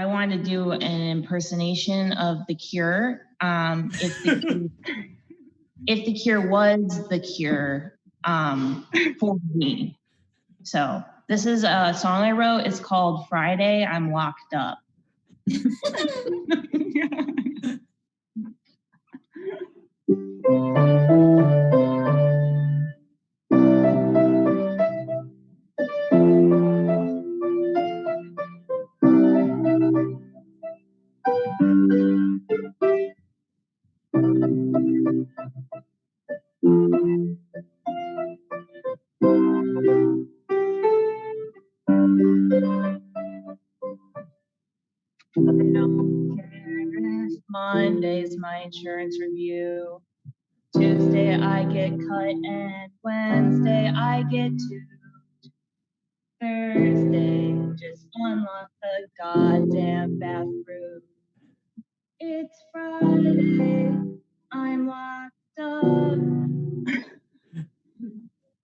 wanted to do an impersonation of The Cure. If the Cure was the cure for me. So this is a song I wrote. It's called "Friday, I'm Locked Up." Monday's my insurance review. Tuesday I get cut and Wednesday I get to. Thursday just unlock the goddamn bathroom. It's Friday, I'm locked up.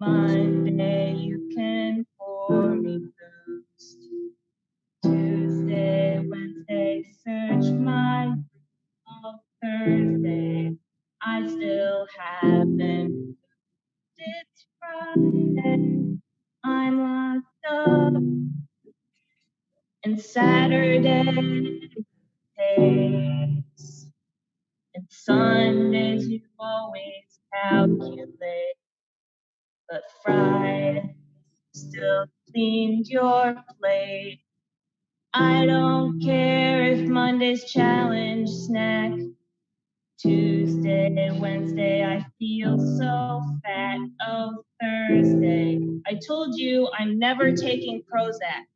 Monday you can pour me boost. Tuesday, Wednesday, search my Thursday, I still haven't. It's Friday, I'm locked up. And Saturday takes. And Sundays you always calculate. But Friday still cleaned your plate. I don't care if Monday's challenge snack. Tuesday, Wednesday, I feel so fat. Oh, Thursday, I told you I'm never taking Prozac.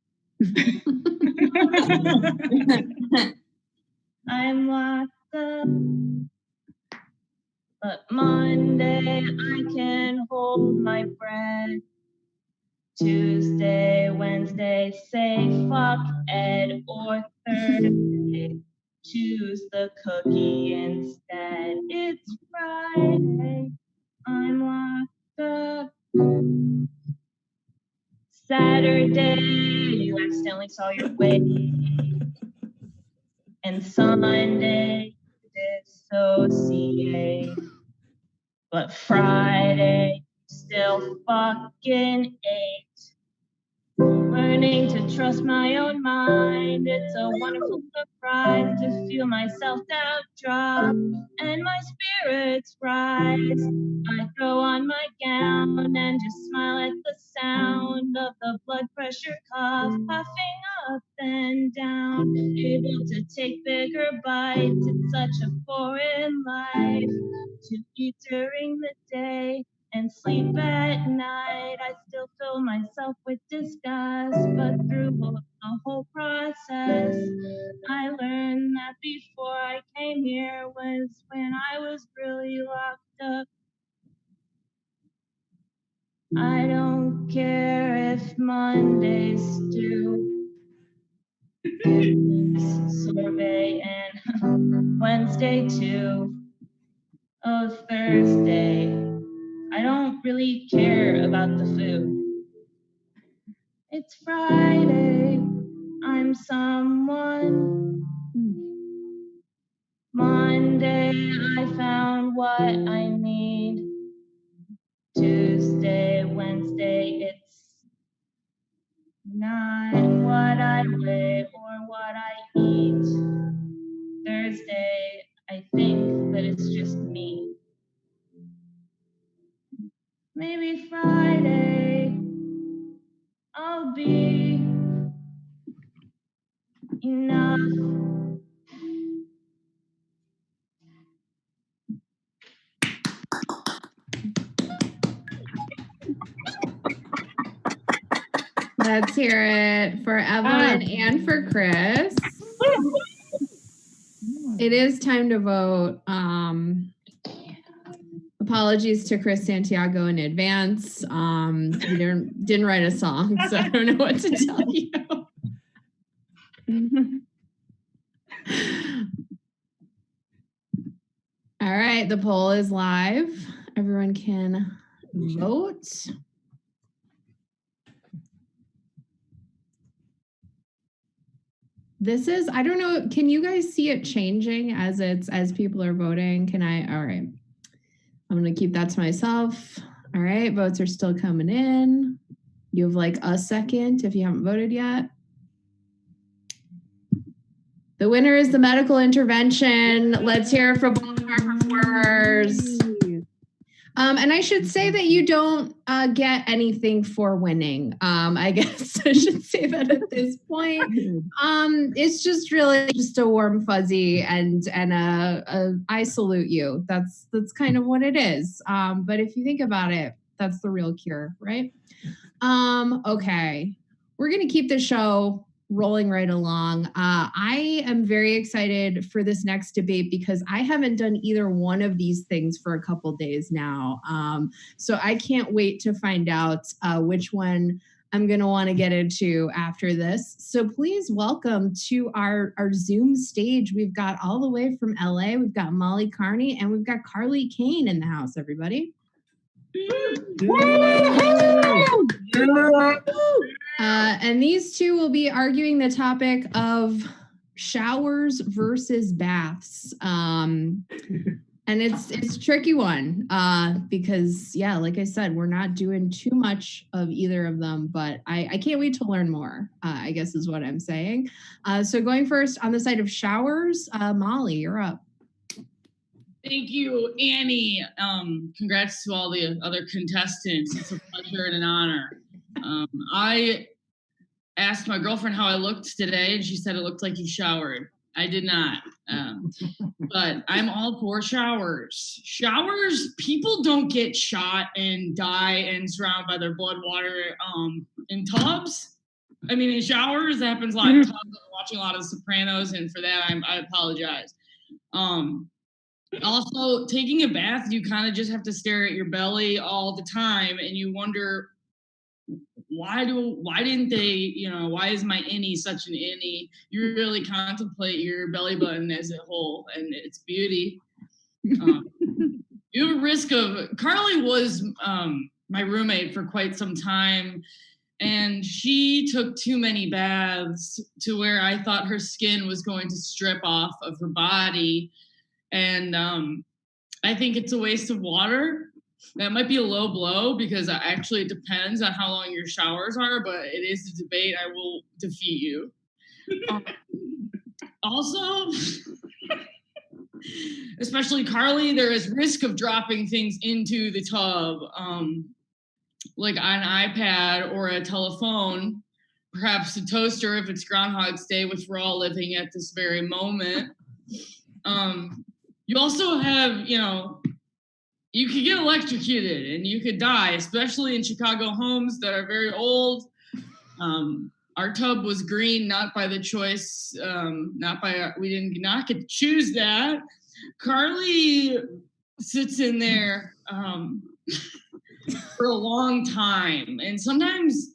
I'm locked up, but Monday I can hold my breath. Tuesday, Wednesday, say fuck Ed, or Thursday, choose the cookie instead. It's Friday, I'm locked up. Saturday, you accidentally saw your weight. And Sunday, dissociate. But Friday, still fucking ate. Learning to trust my own mind. It's a wonderful surprise to feel my self-doubt drop and my spirits rise. I throw on my gown and just smile at the sound of the blood pressure cuff puffing up and down. Able to take bigger bites. It's such a foreign life to eat during the day and sleep at night. I still fill myself with disgust, but through the whole process, I learned that before I came here was when I was really locked up. I don't care if Mondays do survey and Wednesday too. Oh, Thursday, I don't really care about the food. It's Friday, I'm someone. Monday, I found what I need. Tuesday, Wednesday, it's not what I weigh or what I eat. Thursday, I think that it's just me. Maybe Friday, I'll be enough. Let's hear it for Evelyn and for Chris. It is time to vote. Apologies to Chris Santiago in advance. You didn't write a song, so I don't know what to tell you. All right, the poll is live. Everyone can vote. This is, I don't know, can you guys see it changing as people are voting? All right. I'm gonna keep that to myself. All right, votes are still coming in. You have like a second if you haven't voted yet. The winner is the medical intervention. Let's hear it for both of our performers. And I should say that you don't get anything for winning. I guess I should say that at this point. It's just really just a warm fuzzy and I salute you. That's kind of what it is. But if you think about it, that's the real cure, right? Okay, we're gonna keep the show rolling right along. I am very excited for this next debate because I haven't done either one of these things for a couple days now. So I can't wait to find out which one I'm going to want to get into after this. So please welcome to our Zoom stage. We've got all the way from LA, we've got Molly Carney and we've got Carly Kane in the house, everybody. And these two will be arguing the topic of showers versus baths. And it's a tricky one because, yeah, like I said, we're not doing too much of either of them, but I can't wait to learn more, I guess is what I'm saying. So going first on the side of showers, Molly, you're up. Thank you, Annie. Congrats to all the other contestants. It's a pleasure and an honor. I asked my girlfriend how I looked today, and she said it looked like you showered. I did not. But I'm all for showers. Showers, people don't get shot and die and surrounded by their blood water in tubs. I mean, in showers, that happens a lot in tubs. I'm watching a lot of The Sopranos, and for that, I apologize. Also, taking a bath, you kind of just have to stare at your belly all the time, and you wonder, why didn't they, why is my innie such an innie? You really contemplate your belly button as a whole and its beauty. You have a risk of, Carly was my roommate for quite some time, and she took too many baths to where I thought her skin was going to strip off of her body. And I think it's a waste of water. That might be a low blow because actually it depends on how long your showers are, but it is a debate. I will defeat you. Also, especially Carly, there is risk of dropping things into the tub, like an iPad or a telephone, perhaps a toaster if it's Groundhog's Day, which we're all living at this very moment. You also have, you could get electrocuted and you could die, especially in Chicago homes that are very old. Our tub was green, not by the choice, we did not get to choose that. Carly sits in there for a long time. And sometimes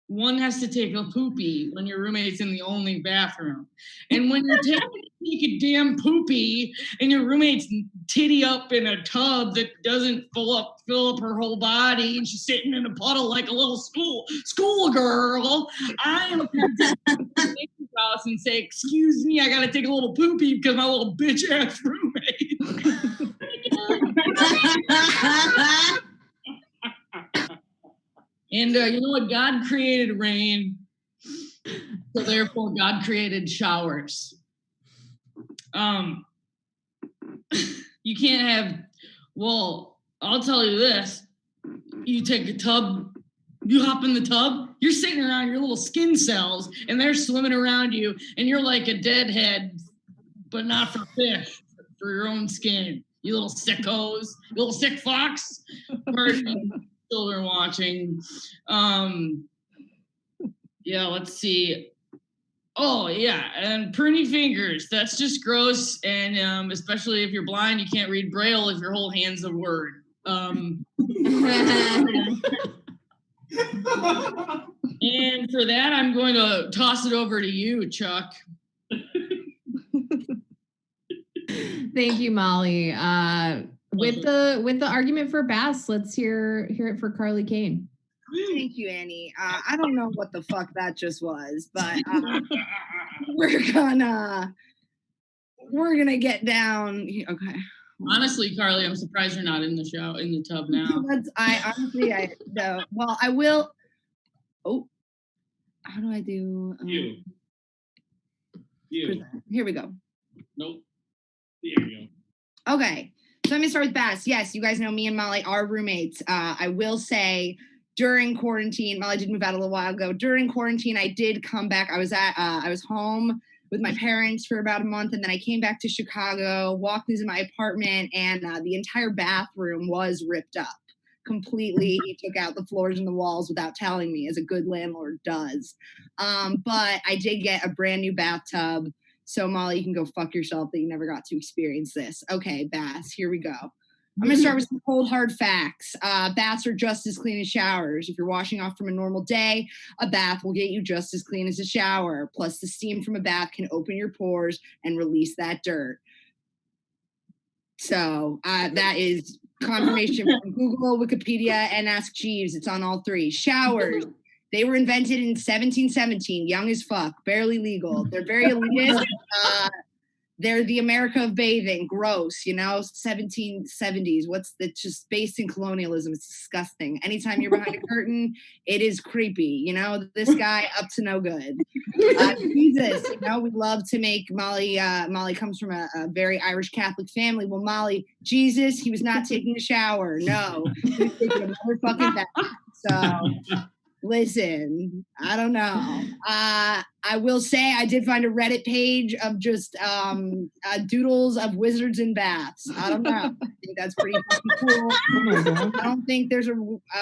one has to take a poopy when your roommate's in the only bathroom. And when you're taking a damn poopy and your roommate's titty up in a tub that doesn't fill up her whole body and she's sitting in a puddle like a little schoolgirl, I am going to house and say, excuse me, I got to take a little poopy because my little bitch ass roommate. And you know what? God created rain, so therefore God created showers. You can't have, well, I'll tell you this. You take a tub, you hop in the tub, you're sitting around your little skin cells, and they're swimming around you, and you're like a deadhead, but not for fish, for your own skin. You little sickos, you little sick fox. Pardon me. Children watching. Yeah, let's see. Oh yeah, and pruny fingers. That's just gross, and especially if you're blind, you can't read Braille if your whole hand's a word. And for that, I'm going to toss it over to you, Chuck. Thank you, Molly. With the argument for baths, let's hear it for Carly Kane. Thank you, Annie. I don't know what the fuck that just was, but we're gonna get down. Okay. Honestly, Carly, I'm surprised you're not in the tub now. Well, I will. Oh, how do I do? You. Here we go. Nope. There you go. Okay. So let me start with baths. Yes, you guys know me and Molly are roommates. I will say during quarantine, Molly did move out a little while ago. During quarantine, I did come back. I was home with my parents for about a month, and then I came back to Chicago, walked into my apartment, and the entire bathroom was ripped up completely. He took out the floors and the walls without telling me, as a good landlord does. But I did get a brand new bathtub. So Molly, you can go fuck yourself that you never got to experience this. Okay, baths, here we go. I'm gonna start with some cold hard facts. Baths are just as clean as showers. If you're washing off from a normal day, a bath will get you just as clean as a shower. Plus the steam from a bath can open your pores and release that dirt. So that is confirmation from Google, Wikipedia, and Ask Jeeves. It's on all three. Showers. They were invented in 1717, young as fuck, barely legal. They're very elitist. They're the America of bathing. Gross, 1770s. It's just based in colonialism. It's disgusting. Anytime you're behind a curtain, it is creepy. This guy up to no good. Jesus, we love to make Molly. Molly comes from a very Irish Catholic family. Well, Molly, Jesus, he was not taking a shower. No, he was taking a motherfucking bath. So Listen, I don't know. I will say I did find a Reddit page of just doodles of wizards in baths. I don't know. I think that's pretty fucking cool. I don't think there's a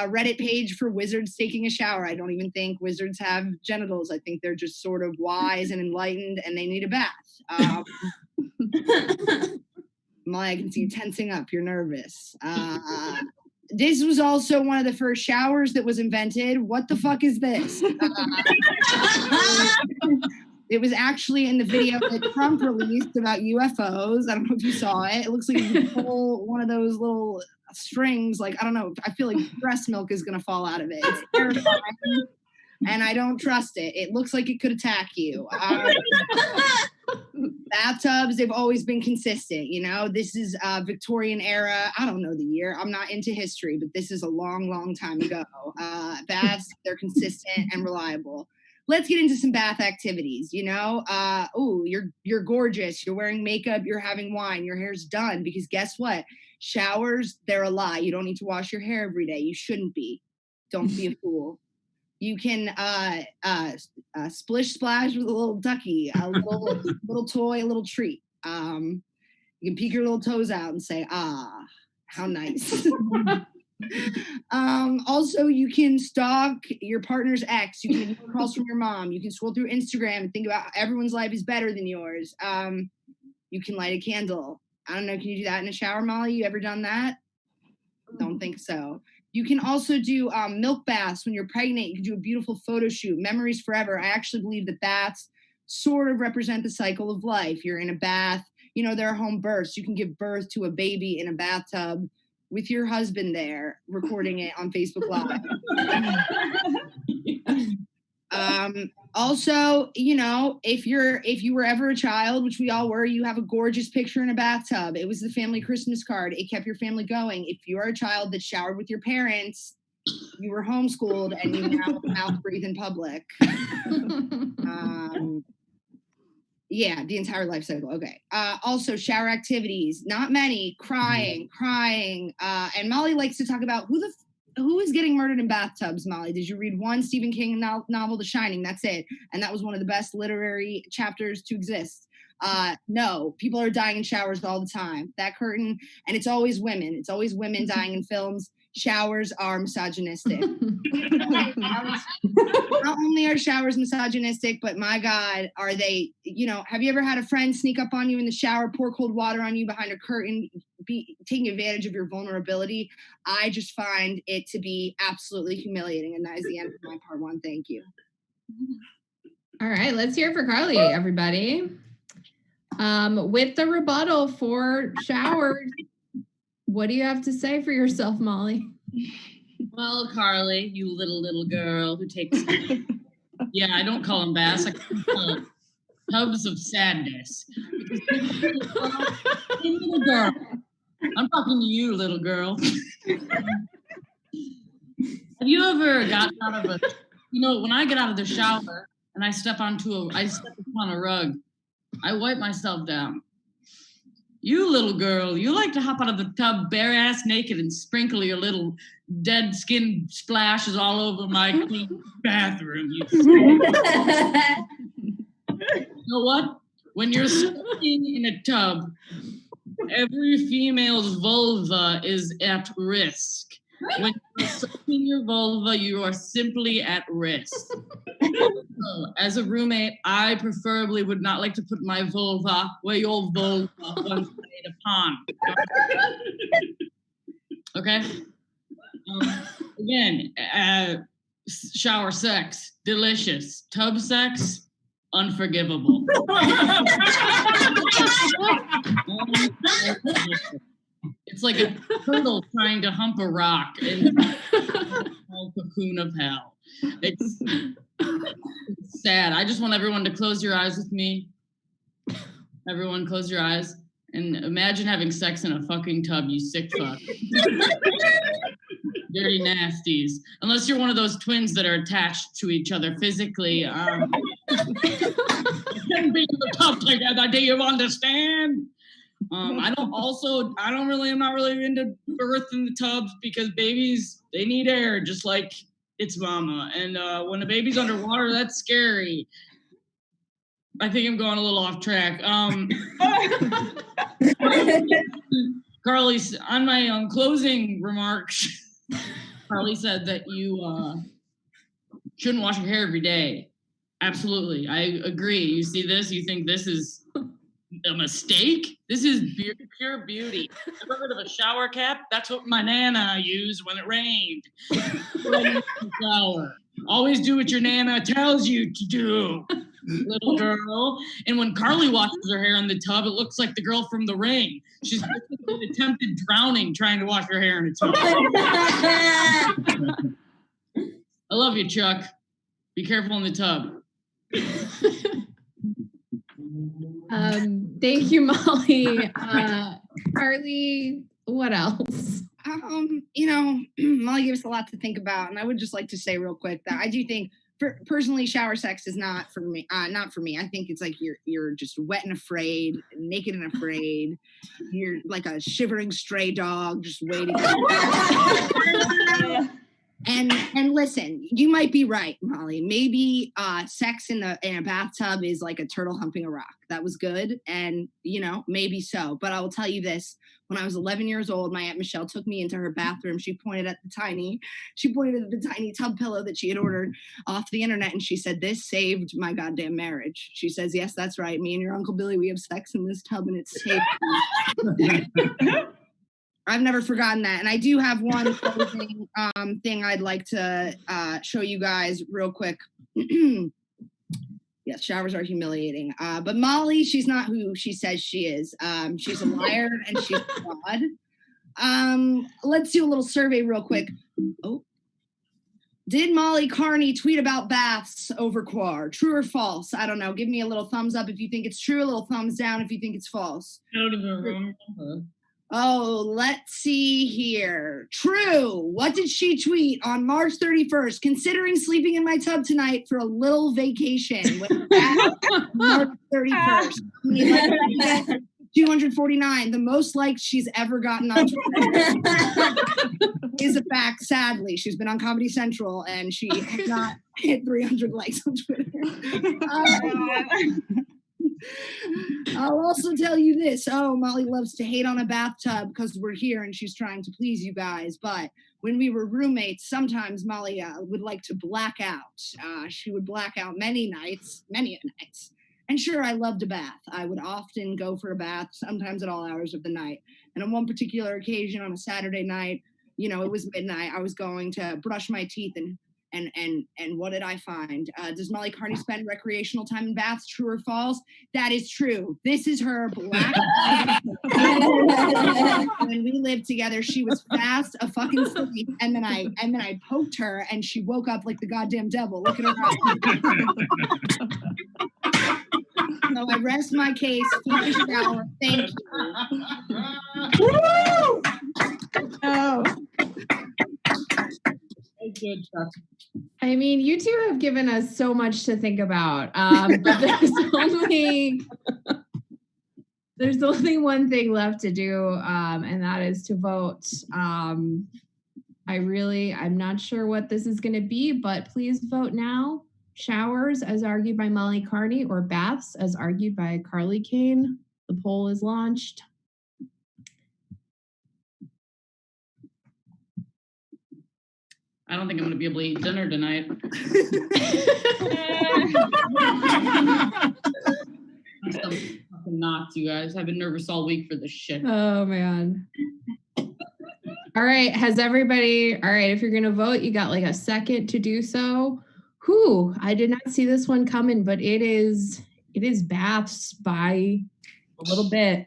Reddit page for wizards taking a shower. I don't even think wizards have genitals. I think they're just sort of wise and enlightened and they need a bath. Molly, I can see you tensing up. You're nervous. This was also one of the first showers that was invented. What the fuck is this? It was actually in the video that Trump released about UFOs. I don't know if you saw it. It looks like you pull one of those little strings. Like, I don't know. I feel like breast milk is going to fall out of it. It's terrifying. And I don't trust it. It looks like it could attack you. Bathtubs, they've always been consistent. You know, this is Victorian era. I don't know the year. I'm not into history, but this is a long, long time ago. Baths, they're consistent and reliable. Let's get into some bath activities. You know, you're gorgeous. You're wearing makeup. You're having wine. Your hair's done. Because guess what? Showers, they're a lie. You don't need to wash your hair every day. You shouldn't be. Don't be a fool. You can splish splash with a little ducky, a little toy, a little treat. You can peek your little toes out and say, "Ah, how nice." Also, you can stalk your partner's ex. You can get calls from your mom. You can scroll through Instagram and think about how everyone's life is better than yours. You can light a candle. I don't know. Can you do that in a shower, Molly? You ever done that? Don't think so. You can also do milk baths when you're pregnant. You can do a beautiful photo shoot. Memories forever. I actually believe that baths sort of represent the cycle of life. You're in a bath. You know, there are home births. You can give birth to a baby in a bathtub with your husband there, recording it on Facebook Live. Also, you know, if you were ever a child, which we all were, you have a gorgeous picture in a bathtub. It was the family Christmas card. It kept your family going. If you're a child that showered with your parents, you were homeschooled and you now mouth breathe in public. Yeah, the entire life cycle. Okay. Also, shower activities. Not many. Crying. And Molly likes to talk about who is getting murdered in bathtubs, Molly? Did you read one Stephen King novel, The Shining? That's it. And that was one of the best literary chapters to exist. No, people are dying in showers all the time. That curtain, and it's always women. It's always women dying in films. Showers are misogynistic. Not only are showers misogynistic, but my God, are they, you know, have you ever had a friend sneak up on you in the shower, pour cold water on you behind a curtain, taking advantage of your vulnerability? I just find it to be absolutely humiliating. And that is the end of my part one. Thank you. All right, let's hear it for Carly, everybody. With the rebuttal for showers, what do you have to say for yourself, Molly? Well, Carly, you little girl who takes... Yeah, I don't call them baths. I call them tubs of sadness. Little girl. I'm talking to you, little girl. Have you ever gotten out of a... You know, when I get out of the shower and I step upon a rug, I wipe myself down. You little girl, you like to hop out of the tub bare ass naked and sprinkle your little dead skin splashes all over my clean bathroom. You know what? When you're sitting in a tub, every female's vulva is at risk. When you're sucking your vulva, you are simply at risk. So, as a roommate, I preferably would not like to put my vulva where your vulva was laid upon. Okay? Again, shower sex, delicious. Tub sex, unforgivable. It's like a turtle trying to hump a rock in the small cocoon of hell. It's sad. I just want everyone to close your eyes with me. Everyone close your eyes and imagine having sex in a fucking tub, you sick fuck. Dirty nasties. Unless you're one of those twins that are attached to each other physically. Shouldn't be in the tub together, do you understand? I'm not really into birth in the tubs because babies, they need air, just like its mama. And when a baby's underwater, that's scary. I think I'm going a little off track. Carly, on my closing remarks, Carly said that you shouldn't wash your hair every day. Absolutely. I agree. You see this, you think this is a mistake? This is pure beauty. Ever heard of a shower cap? That's what my nana used when it rained. Shower. Always do what your nana tells you to do, little girl. And when Carly washes her hair in the tub, it looks like the girl from The Ring. She's attempted drowning trying to wash her hair in a tub. I love you, Chuck. Be careful in the tub. Thank you, Molly. Carly, what else? Molly gave us a lot to think about, and I would just like to say real quick that I do think, personally, shower sex is not for me. Not for me. I think it's like you're just wet and afraid, naked and afraid. You're like a shivering stray dog, just waiting. And listen, you might be right, Molly. Maybe sex in a bathtub is like a turtle humping a rock. That was good, and maybe so. But I will tell you this: when I was 11 years old, my Aunt Michelle took me into her bathroom. She pointed at the tiny tub pillow that she had ordered off the internet, and she said, "This saved my goddamn marriage." She says, "Yes, that's right. Me and your Uncle Billy, we have sex in this tub, and it's saved." I've never forgotten that. And I do have one closing thing I'd like to show you guys real quick. Yes, showers are humiliating. But Molly, she's not who she says she is. She's a liar and she's a fraud. Let's do a little survey real quick. Oh. Did Molly Carney tweet about baths over Quar? True or false? I don't know. Give me a little thumbs up if you think it's true, a little thumbs down if you think it's false. I don't even remember. Oh, let's see here. True. What did she tweet on March 31st? Considering sleeping in my tub tonight for a little vacation. March 31st. 249. The most likes she's ever gotten on Twitter. Is a fact, sadly. She's been on Comedy Central and she has not hit 300 likes on Twitter. I'll also tell you this. Oh, Molly loves to hate on a bathtub because we're here and she's trying to please you guys. But when we were roommates, sometimes Molly would like to black out. She would black out many nights. And sure, I loved a bath. I would often go for a bath, sometimes at all hours of the night. And on one particular occasion, on a Saturday night, it was midnight. I was going to brush my teeth and what did I find? Does Molly Carney spend recreational time in baths? True or false? That is true. This is her black. When we lived together, she was fast a fucking sleep, and then I poked her, and she woke up like the goddamn devil. Look at her eyes. So I rest my case. Finish shower. Thank you. Woo! Oh. Good stuff. I mean, you two have given us so much to think about. But there's only one thing left to do, and that is to vote. I'm not sure what this is going to be, but please vote now. Showers, as argued by Molly Carney, or baths, as argued by Carly Kane. The poll is launched. I don't think I'm going to be able to eat dinner tonight. I'm still fucking knocked, you guys. I've been nervous all week for this shit. Oh, man. All right. All right. If you're going to vote, you got like a second to do so. Whew. I did not see this one coming, but it is baths by a little bit.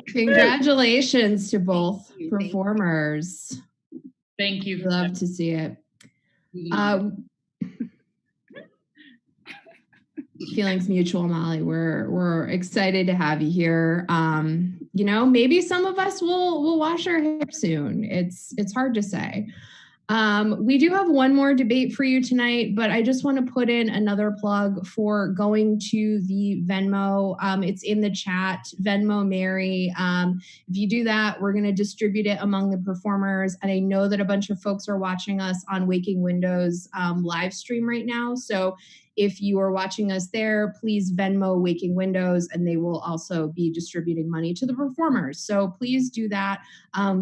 Congratulations to both performers. Thank you. Love to see it. Feelings mutual, Molly. We're excited to have you here. Maybe some of us will wash our hair soon. It's hard to say. We do have one more debate for you tonight, but I just want to put in another plug for going to the Venmo. It's in the chat, Venmo Mary. If you do that, we're going to distribute it among the performers. And I know that a bunch of folks are watching us on Waking Windows live stream right now. So if you are watching us there, please Venmo Waking Windows, and they will also be distributing money to the performers. So please do that.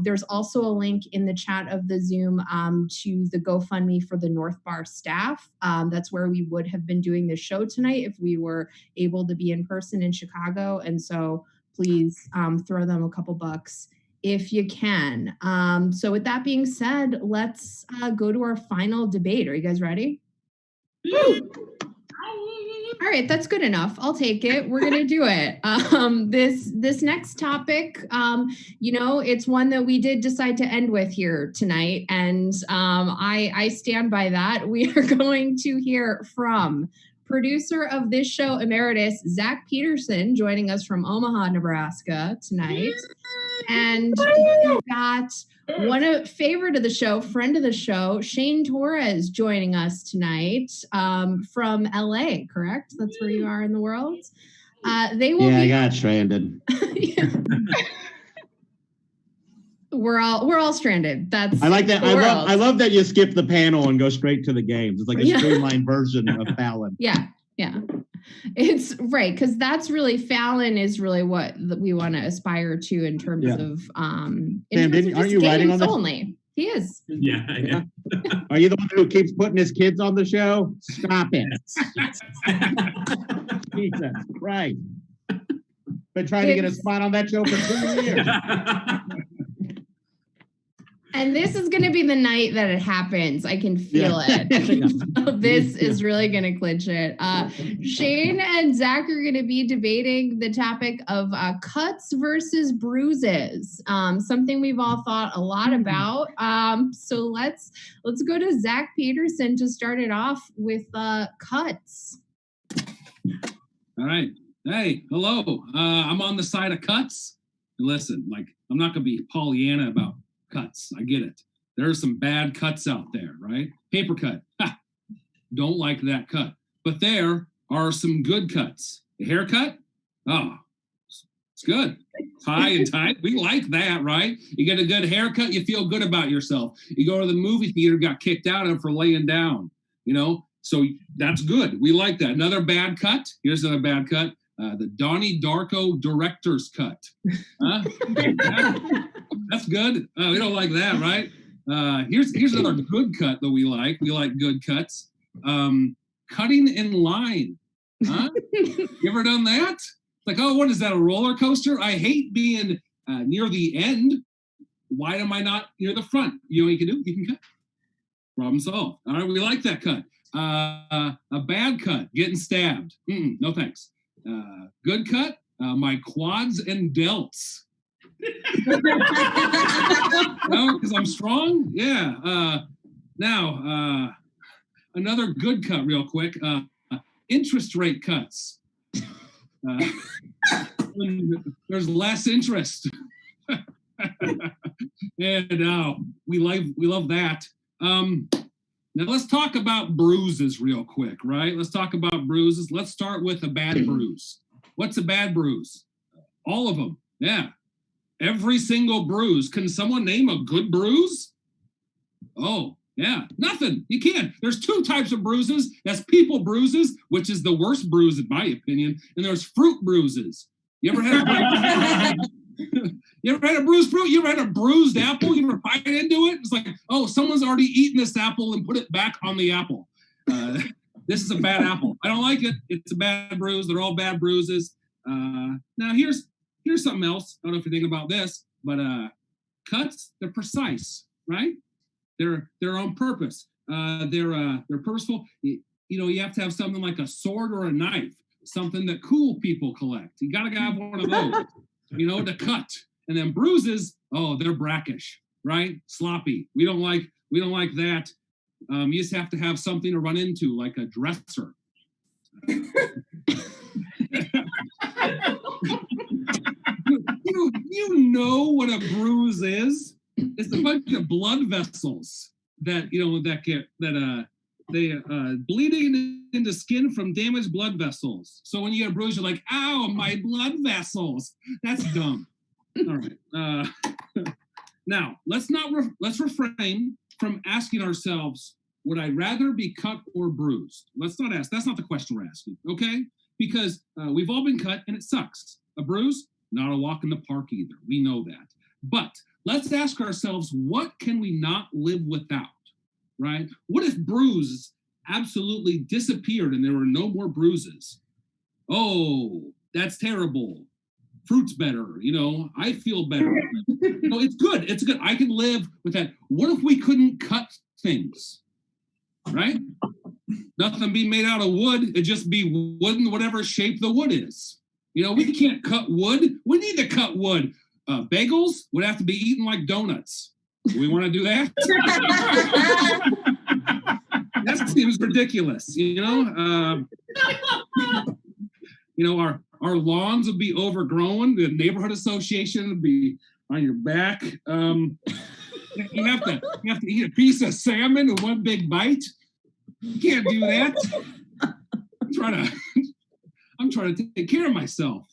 There's also a link in the chat of the Zoom to the GoFundMe for the North Bar staff. That's where we would have been doing this show tonight if we were able to be in person in Chicago. And so please throw them a couple bucks if you can. So with that being said, let's go to our final debate. Are you guys ready? Woo! All right, that's good enough. I'll take it. We're gonna do it. This next topic, it's one that we did decide to end with here tonight, and I stand by that. We are going to hear from producer of this show emeritus, Zach Peterson, joining us from Omaha, Nebraska tonight, and we've got favorite of the show, friend of the show, Shane Torres joining us tonight from LA, correct? That's where you are in the world. They will I got stranded. We're all stranded. That's I like that. I love that you skip the panel and go straight to the games. It's like a streamlined version of Fallon. Yeah. It's right, because that's really Fallon is really what we want to aspire to in terms of Sam, aren't you writing on this? Only he is. Yeah. Are you the one who keeps putting his kids on the show? Stop it. Jesus Christ. Been trying to get a spot on that show for 2 years. And this is going to be the night that it happens. I can feel it. This is really going to clinch it. Shane and Zach are going to be debating the topic of cuts versus bruises, something we've all thought a lot about. So let's go to Zach Peterson to start it off with cuts. All right. Hey, hello. I'm on the side of cuts. And listen, I'm not going to be Pollyanna about cuts. I get it. There are some bad cuts out there, right? Paper cut. Ha! Don't like that cut. But there are some good cuts. A haircut? Oh, it's good. Tie and tie. We like that, right? You get a good haircut, you feel good about yourself. You go to the movie theater, got kicked out of for laying down, So that's good. We like that. Another bad cut. Here's another bad cut. The Donnie Darko director's cut. Huh? That's good. We don't like that, right? Here's another good cut that we like. We like good cuts. Cutting in line. Huh? You ever done that? Like, oh, what is that, a roller coaster? I hate being near the end. Why am I not near the front? You know what you can do? You can cut. Problem solved. All right, we like that cut. A bad cut, getting stabbed. No thanks. Good cut, my quads and delts. No, because I'm strong. Yeah. Now, another good cut, real quick. Interest rate cuts. There's less interest, and we love that. Now let's talk about bruises real quick, right? Let's talk about bruises. Let's start with a bad bruise. What's a bad bruise? All of them. Yeah. Every single bruise. Can someone name a good bruise? Oh, yeah. Nothing. You can't. There's two types of bruises. That's people bruises, which is the worst bruise in my opinion. And there's fruit bruises. You ever had a bruised fruit? You ever had a bruised apple? You ever bite into it? It's like, oh, someone's already eaten this apple and put it back on the apple. This is a bad apple. I don't like it. It's a bad bruise. They're all bad bruises. Now here's something else. I don't know if you think about this, but cuts, they're precise, right? They're on purpose. They're purposeful. You have to have something like a sword or a knife, something that cool people collect. You gotta have one of those, to cut. And then bruises, oh, they're brackish, right? Sloppy. We don't like that. You just have to have something to run into, like a dresser. You know what a bruise is? It's a bunch of blood vessels. that they bleeding into skin from damaged blood vessels. So when you get a bruise, you're like, ow, my blood vessels. That's dumb. All right. Now let's refrain from asking ourselves, would I rather be cut or bruised? Let's not ask. That's not the question we're asking. Okay? Because we've all been cut and it sucks. A bruise, not a walk in the park either. We know that. But let's ask ourselves, what can we not live without? Right? What if bruises absolutely disappeared and there were no more bruises? Oh, that's terrible. Fruit's better, I feel better. No, it's good. It's good. I can live with that. What if we couldn't cut things? Right? Nothing be made out of wood. It'd just be wood in whatever shape the wood is. We can't cut wood. We need to cut wood. Bagels would have to be eaten like donuts. Do we want to do that? That seems ridiculous. Our lawns would be overgrown. The neighborhood association would be on your back. You have to eat a piece of salmon in one big bite. You can't do that. I'm trying to take care of myself.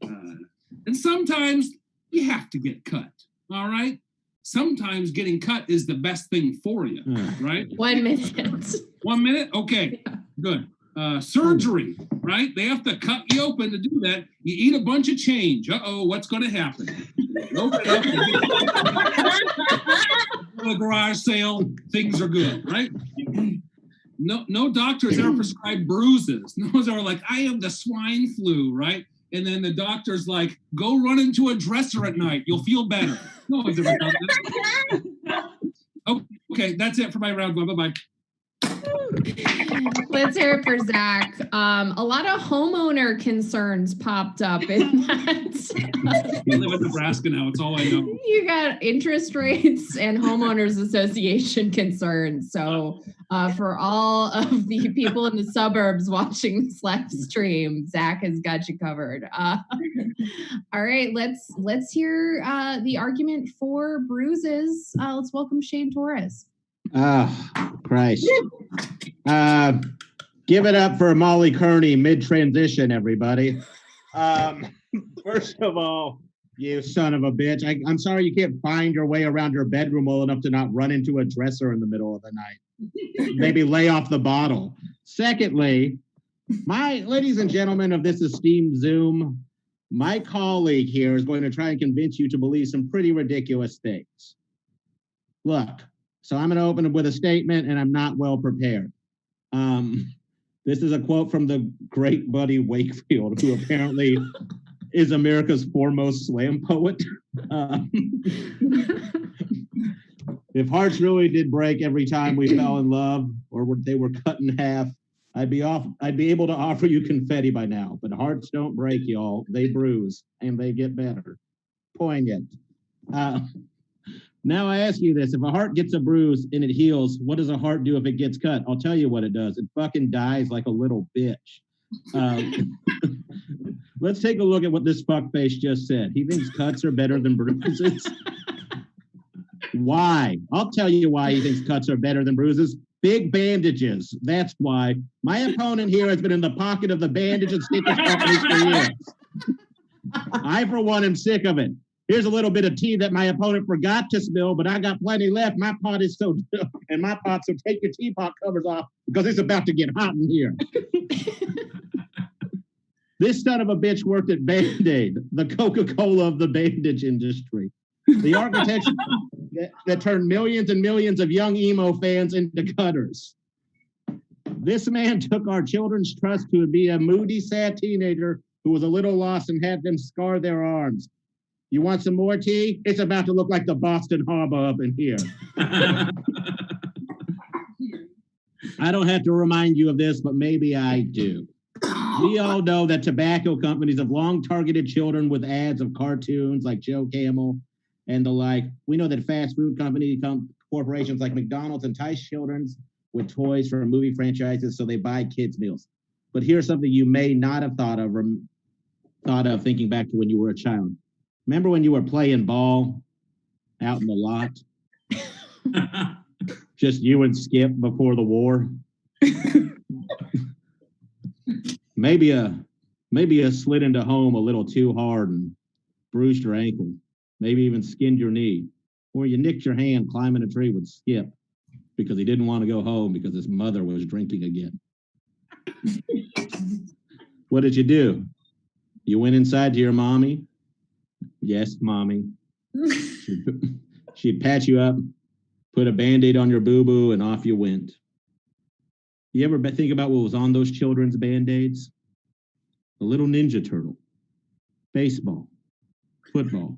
And sometimes you have to get cut. All right. Sometimes getting cut is the best thing for you, right? 1 minute. 1 minute? Okay, good. Surgery, right? They have to cut you open to do that. You eat a bunch of change. Uh-oh, what's going to happen? Open up the garage sale, things are good, right? No doctors ever prescribe bruises. No one's ever like, I have the swine flu, right? And then the doctor's like, go run into a dresser at night. You'll feel better. No one's ever done that. Okay, that's it for my round one. Bye-bye. Let's hear it for Zach. A lot of homeowner concerns popped up in that. I live in Nebraska now. It's all I know. You got interest rates and homeowners association concerns. So for all of the people in the suburbs watching this live stream, Zach has got you covered. All right, let's hear the argument for bruises. Let's welcome Shane Torres. Christ. Give it up for Molly Kearney mid-transition, everybody. First of all, you son of a bitch. I'm sorry you can't find your way around your bedroom well enough to not run into a dresser in the middle of the night. Maybe lay off the bottle. Secondly, my ladies and gentlemen of this esteemed Zoom, my colleague here is going to try and convince you to believe some pretty ridiculous things. Look, so I'm going to open with a statement, and I'm not well prepared. This is a quote from the great Buddy Wakefield, who apparently is America's foremost slam poet. If hearts really did break every time we fell in love, or they were cut in half, I'd be able to offer you confetti by now. But hearts don't break, y'all. They bruise, and they get better. Poignant. Now I ask you this, if a heart gets a bruise and it heals, what does a heart do if it gets cut? I'll tell you what it does. It fucking dies like a little bitch. Let's take a look at what this fuckface just said. He thinks cuts are better than bruises. Why? I'll tell you why he thinks cuts are better than bruises. Big bandages. That's why. My opponent here has been in the pocket of the bandage and stitches companies for years. I, for one, am sick of it. Here's a little bit of tea that my opponent forgot to spill, but I got plenty left. My pot is so and my pot, so take your teapot covers off because it's about to get hot in here. This son of a bitch worked at Band-Aid, the Coca-Cola of the bandage industry. The architecture that turned millions and millions of young emo fans into cutters. This man took our children's trust to be a moody, sad teenager who was a little lost and had them scar their arms. You want some more tea? It's about to look like the Boston Harbor up in here. I don't have to remind you of this, but maybe I do. We all know that tobacco companies have long targeted children with ads of cartoons like Joe Camel and the like. We know that fast food corporations like McDonald's entice children with toys from movie franchises so they buy kids' meals. But here's something you may not have thought of thinking back to when you were a child. Remember when you were playing ball out in the lot? Just you and Skip before the war. Maybe a slid into home a little too hard and bruised your ankle. Maybe even skinned your knee. Or you nicked your hand climbing a tree with Skip because he didn't want to go home because his mother was drinking again. What did you do? You went inside to your mommy? Yes, mommy. She'd patch you up, put a Band-Aid on your boo-boo, and off you went. You ever think about what was on those children's Band-Aids? A little Ninja Turtle, baseball, football.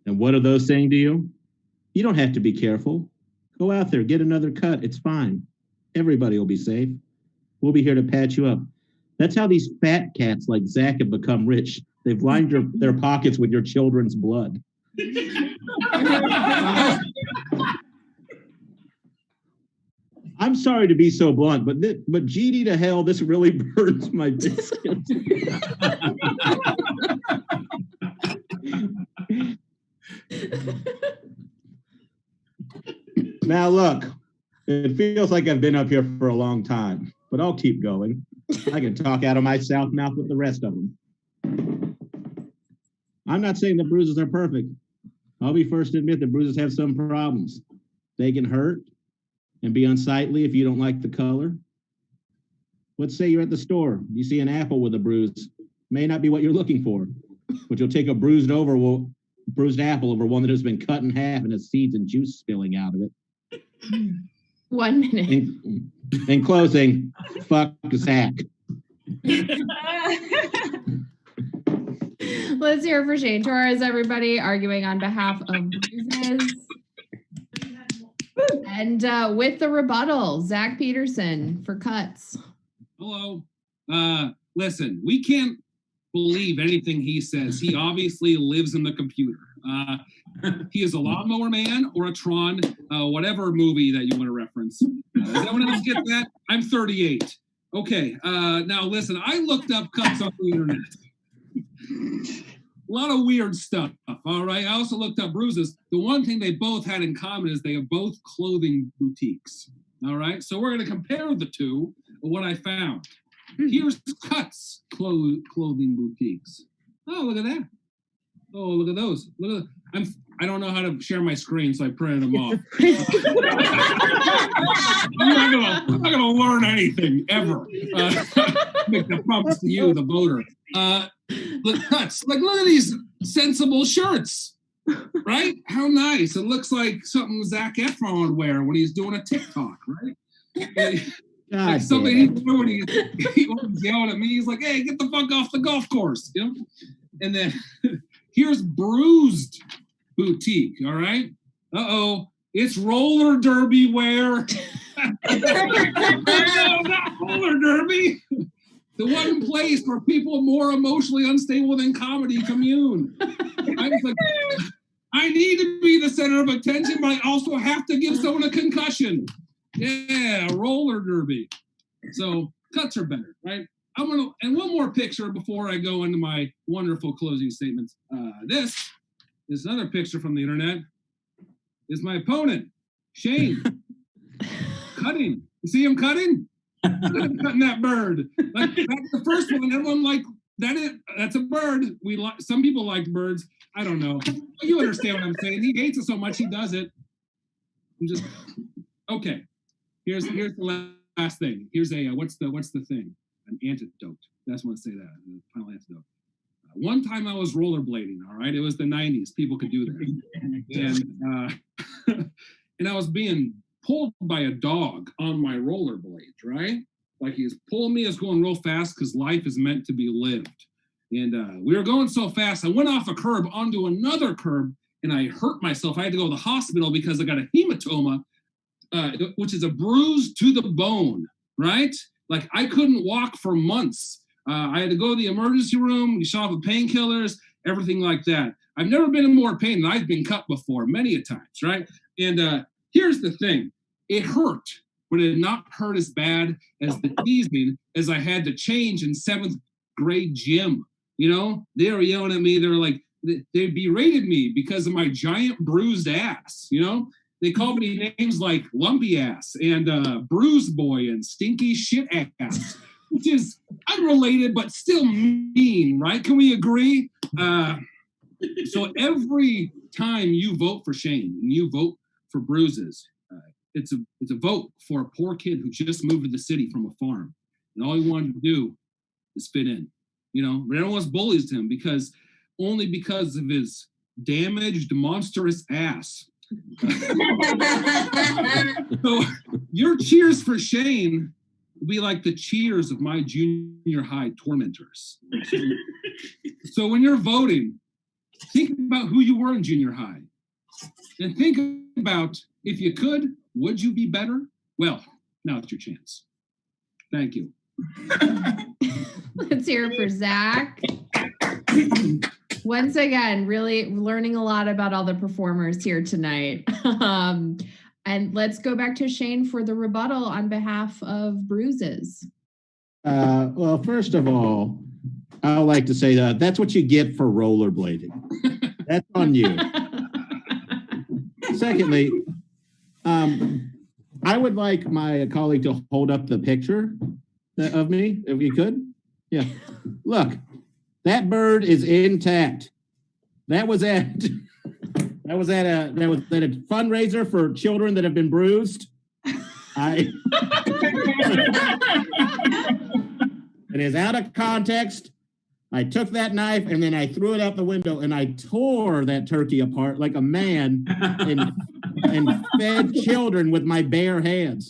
And what are those saying to you? You don't have to be careful. Go out there, get another cut. It's fine. Everybody will be safe. We'll be here to patch you up. That's how these fat cats like Zach have become rich. They've lined their pockets with your children's blood. I'm sorry to be so blunt, but GD to hell, this really burns my biscuit. Now look, it feels like I've been up here for a long time, but I'll keep going. I can talk out of my south mouth with the rest of them. I'm not saying the bruises are perfect. I'll be first to admit that bruises have some problems. They can hurt and be unsightly if you don't like the color. Let's say you're at the store. You see an apple with a bruise. May not be what you're looking for, but you'll take a bruised apple over one that has been cut in half and has seeds and juice spilling out of it. 1 minute. In closing, fuck Zach. Let's hear it for Shane Torres, everybody, arguing on behalf of bruises. And with the rebuttal, Zach Peterson for cuts. Hello. Listen, we can't believe anything he says. He obviously lives in the computer. He is a Lawnmower Man or a Tron, whatever movie that you want to reference. Does anyone else get that? I'm 38. Okay. Now listen, I looked up cuts on the internet. A lot of weird stuff. All right. I also looked up bruises. The one thing they both had in common is they are both clothing boutiques. All right. So we're going to compare the two. What I found. Here's Cuts clothing boutiques. Oh, look at that. Oh, look at those. Look at. I don't know how to share my screen, so I printed them off. I'm not gonna learn anything ever. Make the promise to you, the voter. Look, Cuts. Like, look at these sensible shirts. Right? How nice. It looks like something Zac Efron would wear when he's doing a TikTok, right? Like somebody when he was yelling at me, he's like, "Hey, get the fuck off the golf course," you know. And then here's Bruised Boutique. All right. It's roller derby wear. No, not roller derby. The one place where people more emotionally unstable than comedy commune. I was like, I need to be the center of attention, but I also have to give someone a concussion. Yeah, roller derby. So cuts are better, right? And one more picture before I go into my wonderful closing statements. This is another picture from the internet. Is my opponent, Shane, cutting. You see him cutting? Cutting that bird. Like, that's the first one. Everyone like that's a bird. Some people like birds. I don't know. You understand what I'm saying? He hates it so much he does it. Okay. Here's the last thing. Here's a what's the thing? An antidote. That's what I say that. The final antidote. One time I was rollerblading. All right, it was the 90s. People could do that, and I was being pulled by a dog on my rollerblades. Right, like he was pulling me. I was going real fast because life is meant to be lived. And we were going so fast. I went off a curb onto another curb, and I hurt myself. I had to go to the hospital because I got a hematoma. Which is a bruise to the bone, right? Like I couldn't walk for months. I had to go to the emergency room, shot off with painkillers, everything like that. I've never been in more pain than I've been cut before, many a times, right? And here's the thing. It hurt, but it did not hurt as bad as the teasing as I had to change in 7th grade gym. You know, they were yelling at me. They were like, they berated me because of my giant bruised ass, you know? They call me names like Lumpy Ass and Bruise Boy and Stinky Shit Ass, which is unrelated but still mean, right? Can we agree? So every time you vote for Shane and you vote for Bruises, it's a vote for a poor kid who just moved to the city from a farm, and all he wanted to do is fit in. You know, but everyone else bullies him because of his damaged, monstrous ass. So your cheers for Shane will be like the cheers of my junior high tormentors. So when you're voting, think about who you were in junior high. And think about, if you could, would you be better? Well, now it's your chance. Thank you. Let's hear it for Zach. Once again, really learning a lot about all the performers here tonight. And let's go back to Shane for the rebuttal on behalf of Bruises. Well, first of all, I would like to say that that's what you get for rollerblading. That's on you. Secondly, I would like my colleague to hold up the picture of me, if you could. Yeah. Look, that bird is intact. That was at a fundraiser for children that have been bruised. It is out of context. I took that knife and then I threw it out the window and I tore that turkey apart like a man and fed children with my bare hands.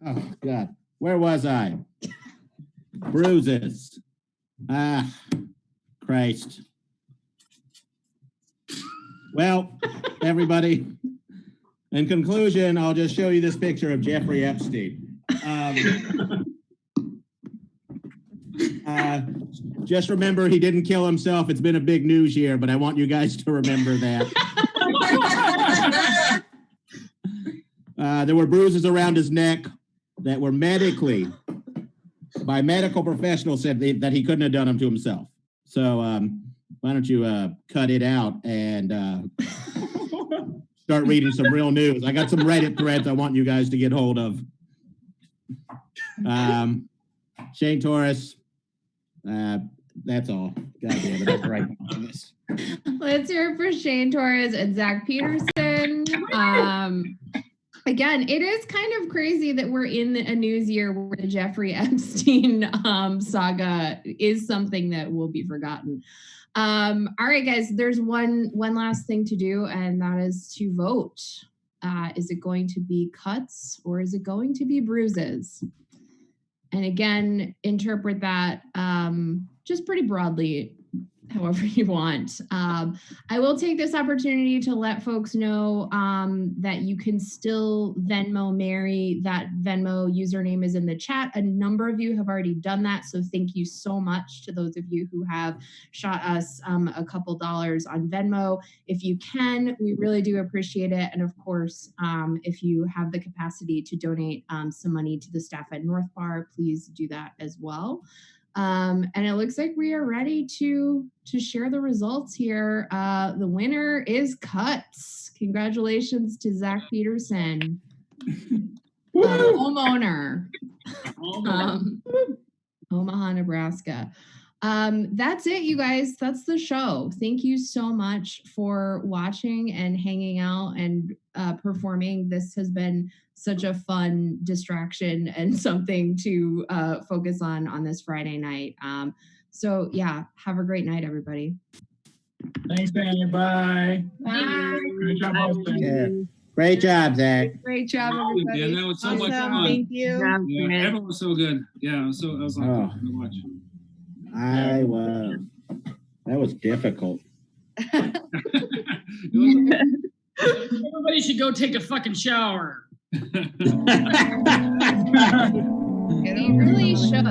Oh, God. Where was I? Bruises. Ah, Christ. Well, everybody, in conclusion, I'll just show you this picture of Jeffrey Epstein. Just remember, he didn't kill himself. It's been a big news year, but I want you guys to remember that. There were bruises around his neck that were by medical professionals said that he couldn't have done them to himself. So why don't you cut it out and start reading some real news. I got some Reddit threads I want you guys to get hold of. Shane Torres, that's all. God damn it, that's right. Let's hear it for Shane Torres and Zach Peterson. Again, it is kind of crazy that we're in a news year where the Jeffrey Epstein saga is something that will be forgotten. All right, guys, there's one last thing to do, and that is to vote. Is it going to be cuts or is it going to be bruises? And again, interpret that just pretty broadly, however you want. I will take this opportunity to let folks know that you can still Venmo Mary. That Venmo username is in the chat. A number of you have already done that, so thank you so much to those of you who have shot us a couple dollars on Venmo. If you can, we really do appreciate it. And of course, if you have the capacity to donate some money to the staff at North Bar, please do that as well. And it looks like we are ready to share the results here. The winner is cuts. Congratulations to Zach Peterson, homeowner, Omaha, Nebraska. That's it, you guys. That's the show. Thank you so much for watching and hanging out and performing. This has been such a fun distraction and something to focus on this Friday night. So yeah, have a great night, everybody. Thanks, Daniel. Bye. Bye. Great job, hosting. Yeah. Great job, Zach. Great job, everybody. Yeah, that was so much Awesome. fun. Thank you. Yeah, everyone was so good. Yeah, I was like, Oh. to watch. That was difficult. Everybody should go take a fucking shower. You really should.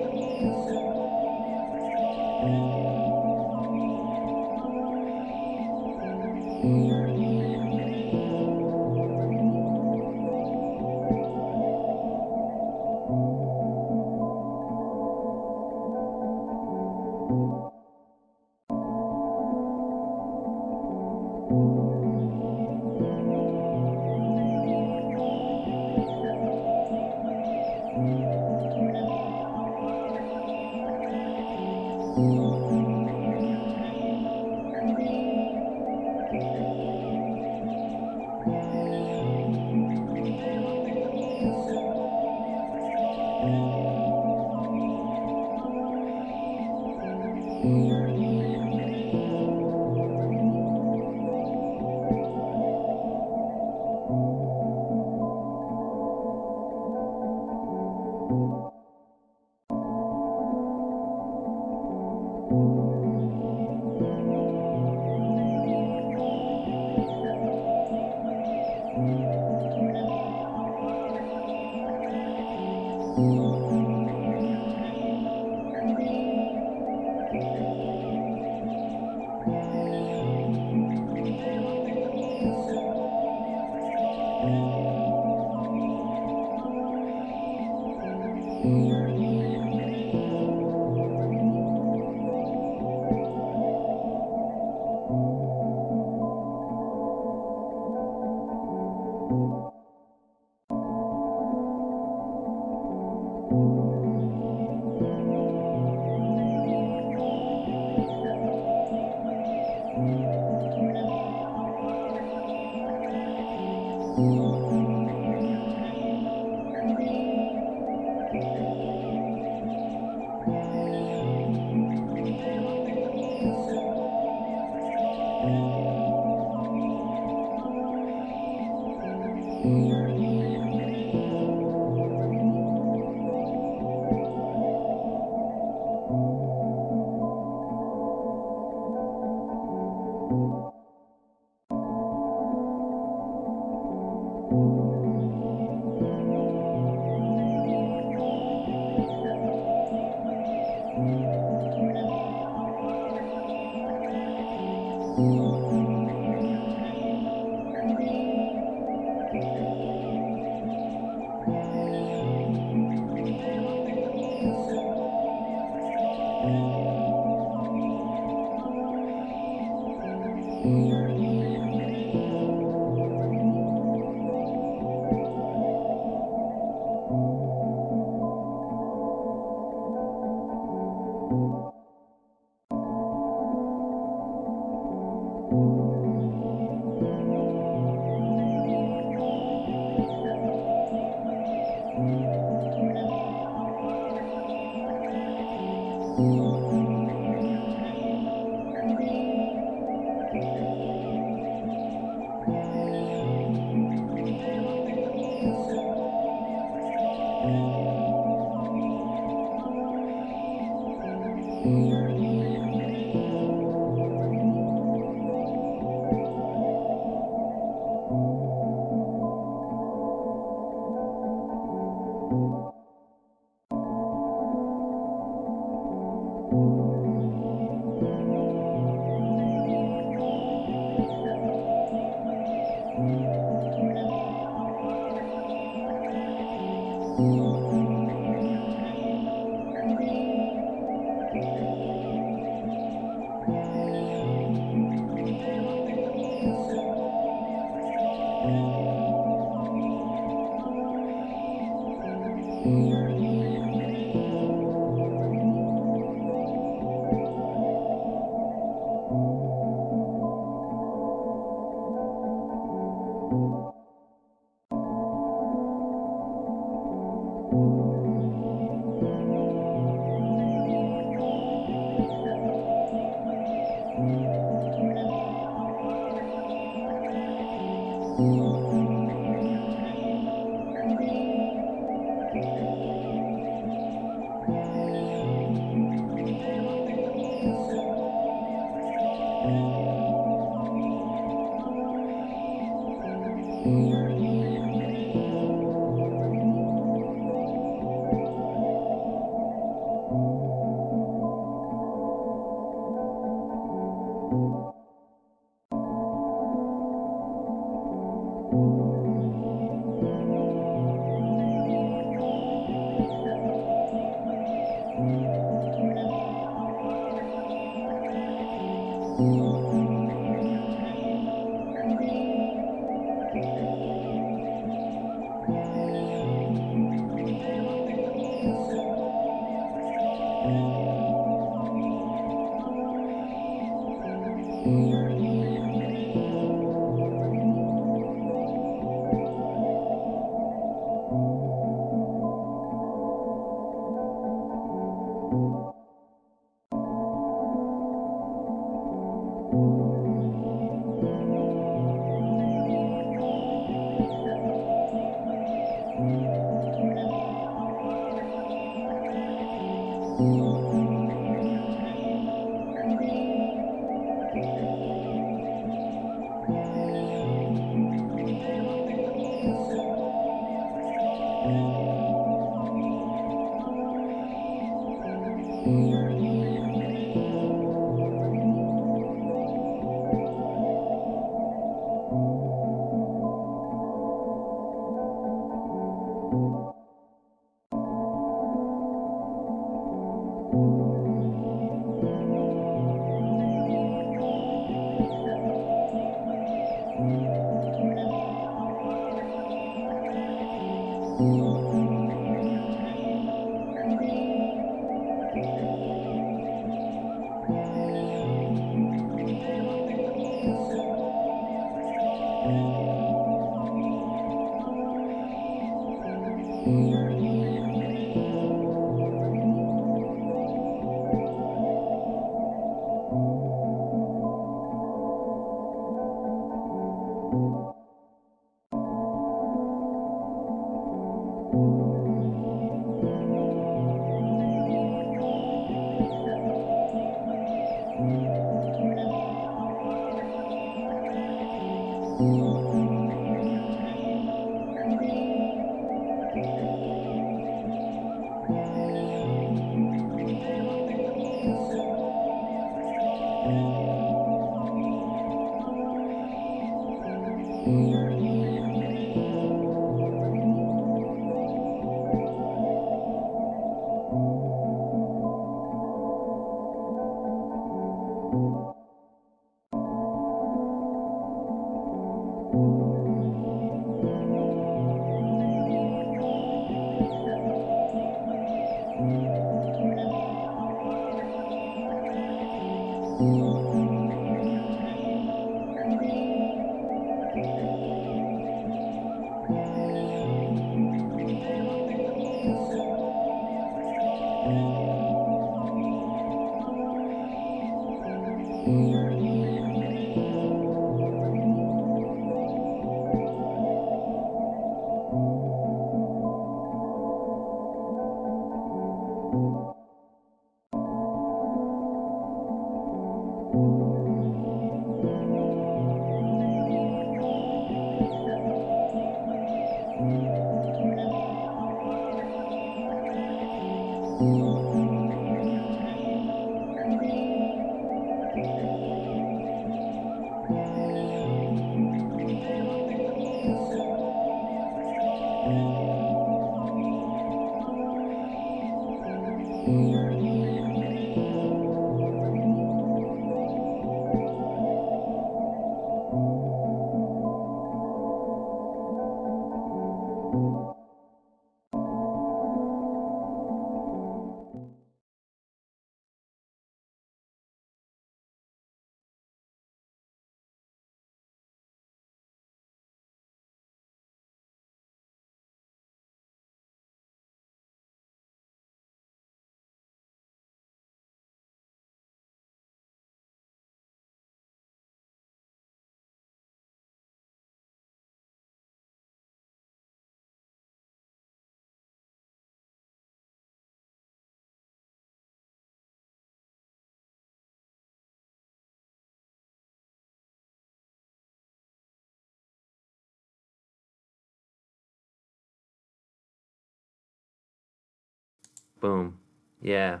Boom. Yeah.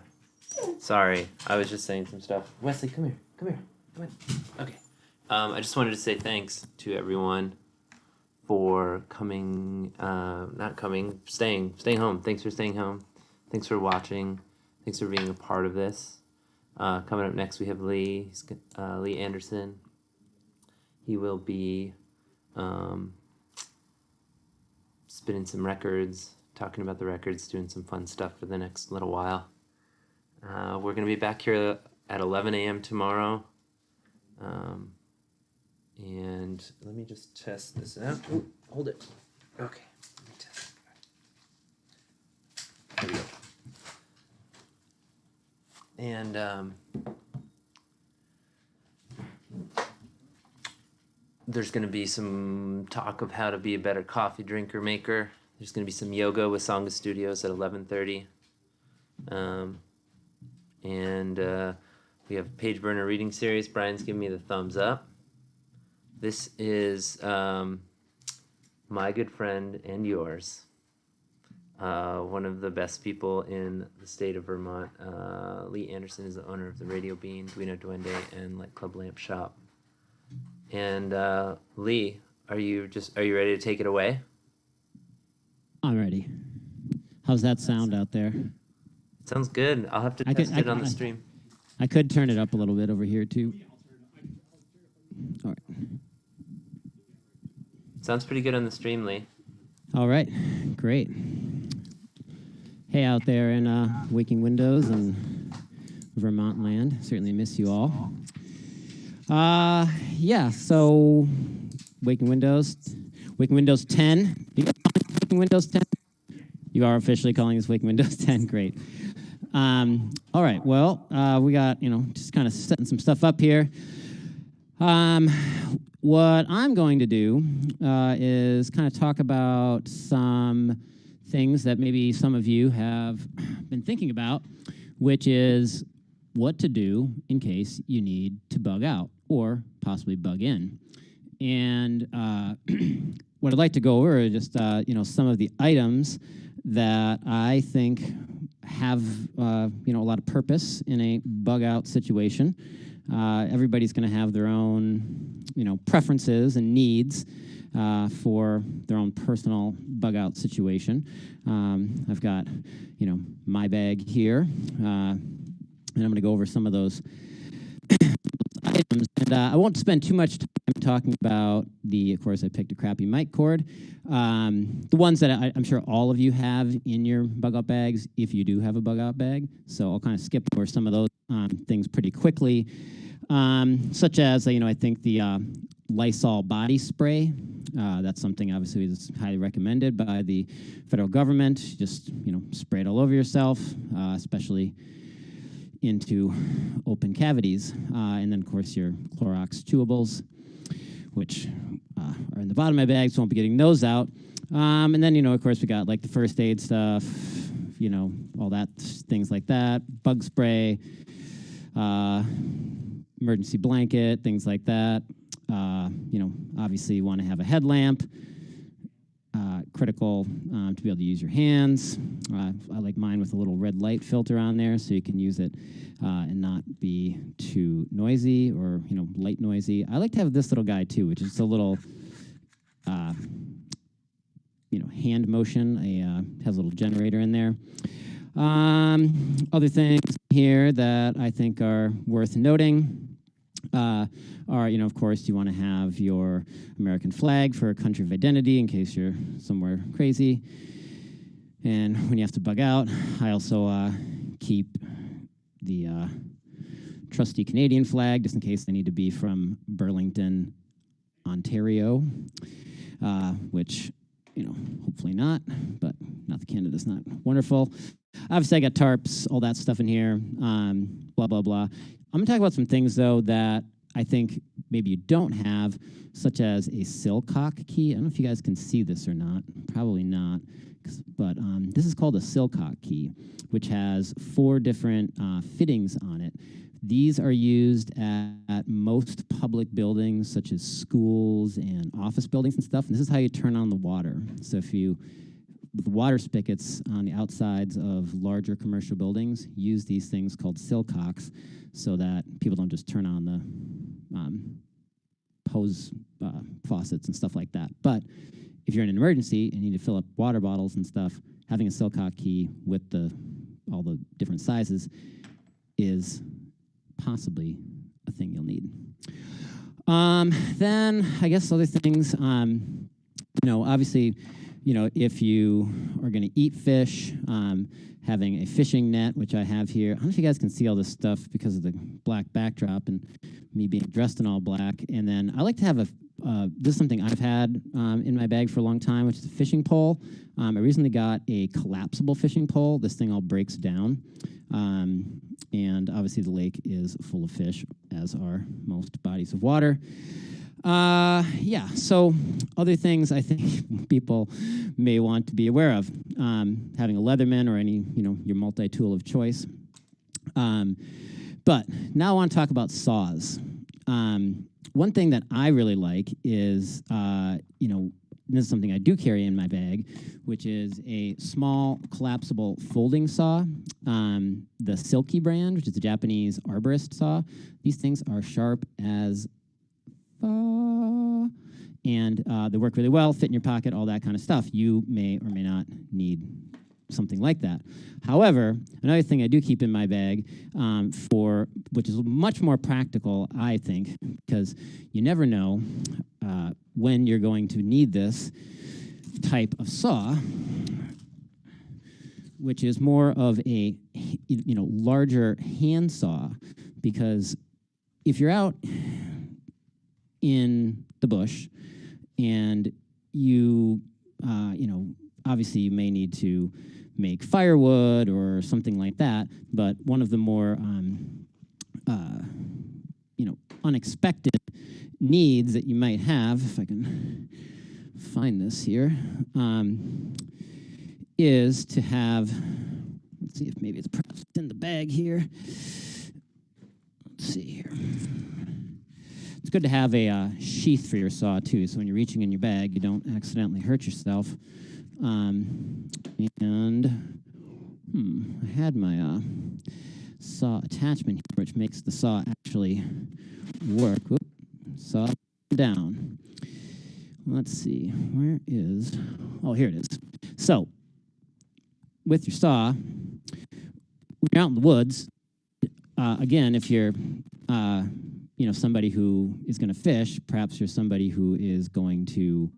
Sorry, I was just saying some stuff. Wesley, come here. Come here. Come on. Okay. I just wanted to say thanks to everyone for coming, not coming, staying home. Thanks for staying home. Thanks for watching. Thanks for being a part of this. Coming up next, we have Lee Anderson. He will be spinning some records, talking about the records, doing some fun stuff for the next little while. We're going to be back here at 11 a.m. tomorrow. And let me just test this out. Ooh, hold it. Okay. Let me test it. There we go. And there's going to be some talk of how to be a better coffee drinker maker. There's going to be some yoga with Sangha Studios at 11:30. And we have a page burner reading series. Brian's giving me the thumbs up. This is my good friend and yours. One of the best people in the state of Vermont. Lee Anderson is the owner of the Radio Bean, Duino Duende, and Light Club Lamp Shop. And Lee, are you ready to take it away? I'm ready. How's that sound out there? Sounds good. I'll have to test it on the stream. I could turn it up a little bit over here too. All right. Sounds pretty good on the stream, Lee. All right, great. Hey, out there in Waking Windows and Vermont land, certainly miss you all. Yeah, so Waking Windows 10. Waking Windows 10? You are officially calling this Waking Windows 10, great. All right, well, we got, just kind of setting some stuff up here. What I'm going to do is kind of talk about some things that maybe some of you have been thinking about, which is what to do in case you need to bug out or possibly bug in. And what I'd like to go over are just, some of the items that I think have, a lot of purpose in a bug out situation. Everybody's going to have their own, preferences and needs for their own personal bug out situation. I've got, my bag here, and I'm going to go over some of those items. And I won't spend too much time talking about of course, I picked a crappy mic cord. The ones that I'm sure all of you have in your bug out bags, if you do have a bug out bag. So I'll kind of skip over some of those things pretty quickly, such as, I think the Lysol body spray. That's something obviously that's highly recommended by the federal government. Just, spray it all over yourself, especially into open cavities. And then, of course, your Clorox chewables, which are in the bottom of my bag, so I won't be getting those out. And then, of course, we got like the first aid stuff, all that, things like that, bug spray, emergency blanket, things like that. Obviously you want to have a headlamp, critical to be able to use your hands. I like mine with a little red light filter on there so you can use it and not be too noisy or, light noisy. I like to have this little guy too, which is a little, hand motion. Has a little generator in there. Other things here that I think are worth noting are, of course, you want to have your American flag for a country of identity in case you're somewhere crazy. And when you have to bug out, I also keep the trusty Canadian flag just in case I need to be from Burlington, Ontario, which, hopefully not, but not Canada's not wonderful. Obviously, I got tarps, all that stuff in here, blah, blah, blah. I'm going to talk about some things, though, that I think maybe you don't have, such as a Silcock key. I don't know if you guys can see this or not. Probably not. But this is called a Silcock key, which has 4 different fittings on it. These are used at most public buildings, such as schools and office buildings and stuff. And this is how you turn on the water. So if you the water spigots on the outsides of larger commercial buildings use these things called sillcocks so that people don't just turn on the hose faucets and stuff like that. But if you're in an emergency and you need to fill up water bottles and stuff, having a sillcock key with all the different sizes is possibly a thing you'll need. Then I guess other things, obviously, if you are going to eat fish, having a fishing net, which I have here. I don't know if you guys can see all this stuff because of the black backdrop and me being dressed in all black. And then I like to have this is something I've had in my bag for a long time, which is a fishing pole. I recently got a collapsible fishing pole. This thing all breaks down. And obviously the lake is full of fish, as are most bodies of water. So other things I think people may want to be aware of, having a Leatherman or any, your multi-tool of choice. But now I want to talk about saws. One thing that I really like is, this is something I do carry in my bag, which is a small collapsible folding saw, the Silky brand, which is a Japanese arborist saw. These things are sharp as and they work really well, fit in your pocket, all that kind of stuff. You may or may not need something like that. However, another thing I do keep in my bag, which is much more practical, I think, because you never know when you're going to need this type of saw, which is more of a larger hand saw, because if you're out in the bush and you obviously you may need to make firewood or something like that, but one of the more unexpected needs that you might have, if I can find this here, is to have, let's see if maybe it's perhaps in the bag here. Let's see here. It's good to have a sheath for your saw too, so when you're reaching in your bag, you don't accidentally hurt yourself. I had my saw attachment here, which makes the saw actually work. Oop, saw down. Let's see, where is, oh, here it is. So, with your saw, when you're out in the woods, again, if you're somebody who is going to fish, perhaps you're somebody who is going to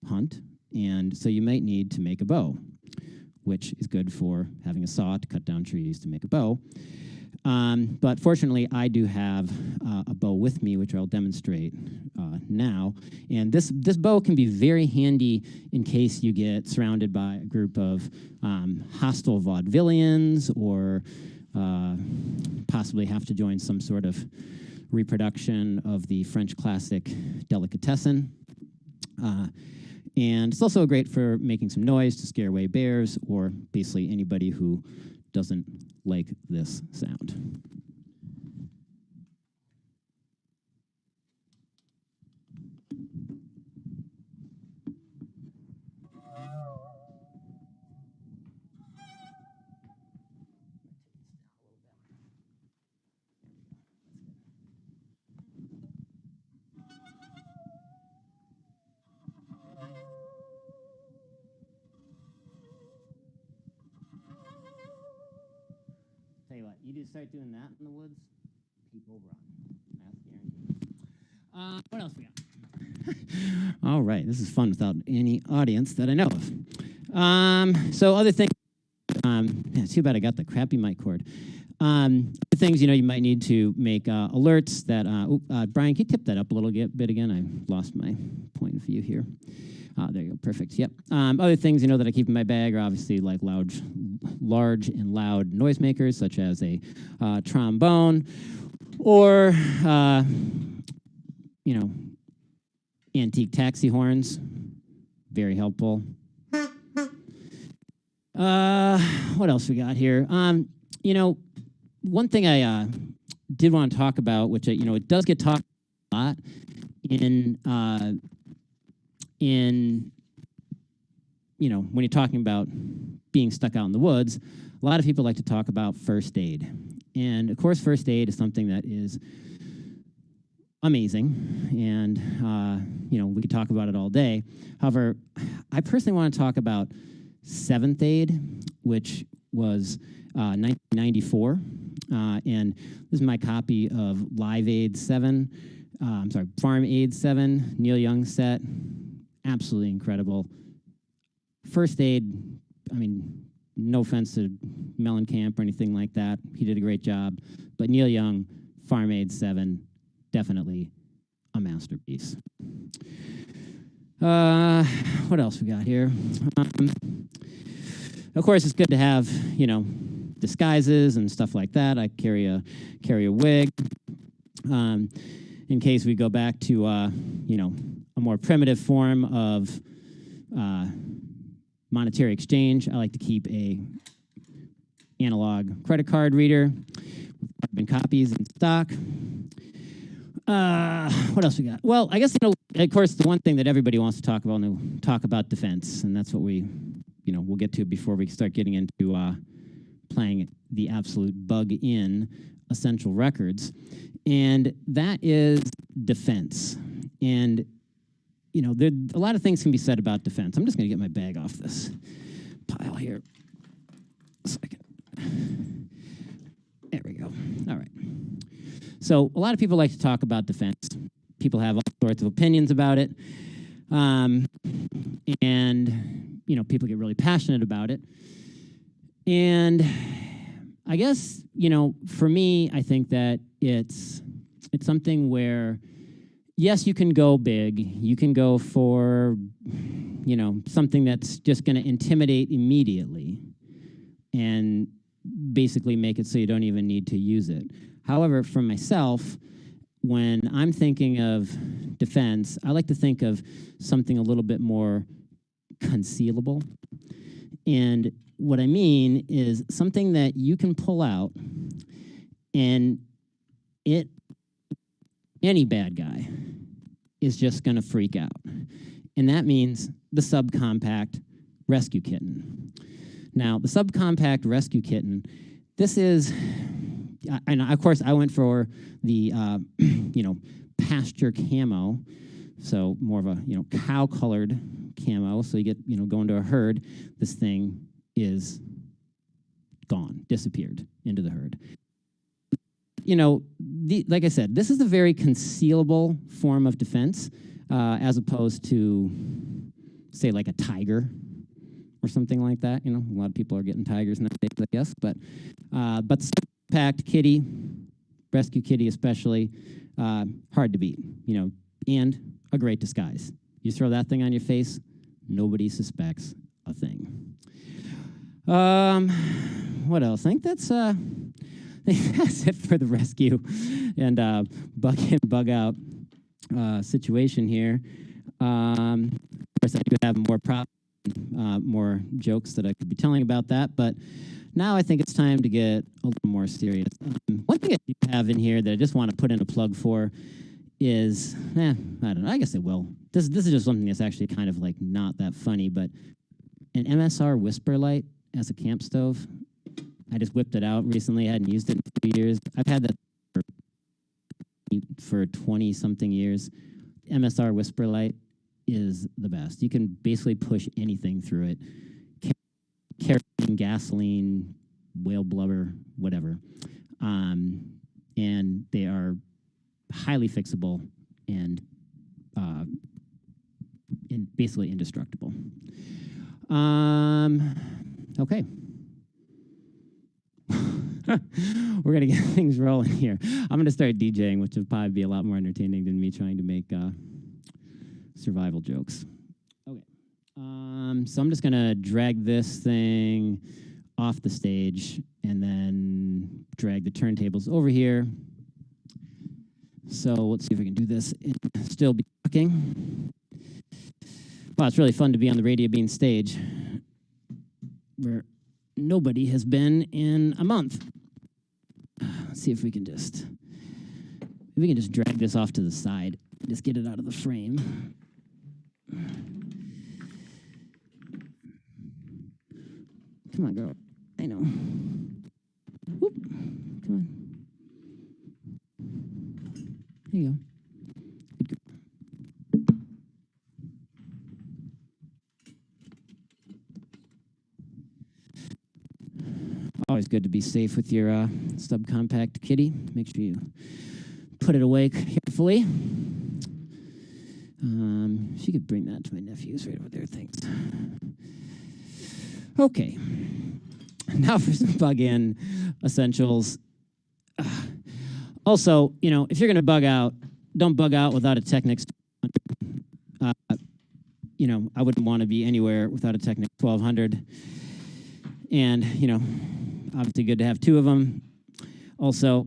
hunt, and so you might need to make a bow, which is good for having a saw to cut down trees to make a bow. But fortunately, I do have a bow with me, which I'll demonstrate now. And this bow can be very handy in case you get surrounded by a group of hostile vaudevillians or possibly have to join some sort of reproduction of the French classic delicatessen. And it's also great for making some noise to scare away bears or basically anybody who doesn't like this sound. Tell you what, you just start doing that in the woods, people run. That's guaranteed. What else we got? All right, this is fun without any audience that I know of. So other things, yeah, too bad I got the crappy mic cord. Other things, you might need to make alerts that, Brian, can you tip that up a little bit again? I lost my point of view here. There you go, perfect, yep. Other things, that I keep in my bag are obviously like large and loud noisemakers, such as a trombone, or, antique taxi horns, very helpful. What else we got here? One thing I did want to talk about, which, it does get talked a lot in you know, when you're talking about being stuck out in the woods, a lot of people like to talk about first aid. And of course, first aid is something that is amazing. And, you know, we could talk about it all day. However, I personally want to talk about seventh aid, which was 1994. And this is my copy of Live Aid 7. Farm Aid 7, Neil Young set. Absolutely incredible. First aid, I mean, no offense to Mellencamp or anything like that. He did a great job. But Neil Young, Farm Aid 7, definitely a masterpiece. What else we got here? Of course, it's good to have, you know, disguises and stuff like that. I carry a wig. In case we go back to, you know, a more primitive form of monetary exchange, I like to keep a analog credit card reader, carbon copies in stock. What else we got? Well, I guess, you know, of course, the one thing that everybody wants to talk about, and they'll talk about defense, and that's what we, you know, we'll get to before we start getting into playing the absolute bug in Essential Records, and that is defense. And, you know, there a lot of things can be said about defense. I'm just going to get my bag off this pile here. A second. There we go. All right. So a lot of people like to talk about defense. People have all sorts of opinions about it. And, you know, people get really passionate about it. And I guess, you know, for me, I think that it's something where, yes, you can go big. You can go for, you know, something that's just going to intimidate immediately and basically make it so you don't even need to use it. However, for myself, when I'm thinking of defense, I like to think of something a little bit more concealable. And what I mean is something that you can pull out and any bad guy is just going to freak out. And that means the subcompact rescue kitten. Now, the subcompact rescue kitten, this is, and of course, I went for the, you know, pasture camo, so more of a, you know, cow-colored camo. So you get, you know, go into a herd, this thing is gone, disappeared into the herd. You know, like I said, this is a very concealable form of defense, as opposed to, say, like a tiger or something like that. You know, a lot of people are getting tigers nowadays, I guess. But packed kitty, rescue kitty especially, hard to beat. You know, and a great disguise. You throw that thing on your face, nobody suspects a thing. What else? I think that's it for the rescue and bug in, bug out situation here. Of course, I do have more jokes that I could be telling about that, but now I think it's time to get a little more serious. One thing I do have in here that I just want to put in a plug for is, I don't know, I guess it will. This is just something that's actually kind of like not that funny, but an MSR Whisper Light as a camp stove. I just whipped it out recently. I hadn't used it in 2 years. I've had that for 20-something years. MSR Whisper Light is the best. You can basically push anything through it. Kerosene, gasoline, whale blubber, whatever. And they are highly fixable and basically indestructible. Okay. We're going to get things rolling here. I'm going to start DJing, which will probably be a lot more entertaining than me trying to make survival jokes. Okay. So I'm just going to drag this thing off the stage and then drag the turntables over here. So let's see if we can do this and still be talking. Wow, it's really fun to be on the Radio Bean stage where nobody has been in a month. Let's see if we can just drag this off to the side, just get it out of the frame. Come on, girl. I know. Whoop. Come on. There you go. Good girl. Always good to be safe with your subcompact kitty. Make sure you put it away carefully. If you could bring that to my nephews right over there, thanks. Okay. Now for some bug-in essentials. Also, you know, if you're going to bug out, don't bug out without a Technics. You know, I wouldn't want to be anywhere without a Technics 1200. And, you know, obviously good to have two of them. Also,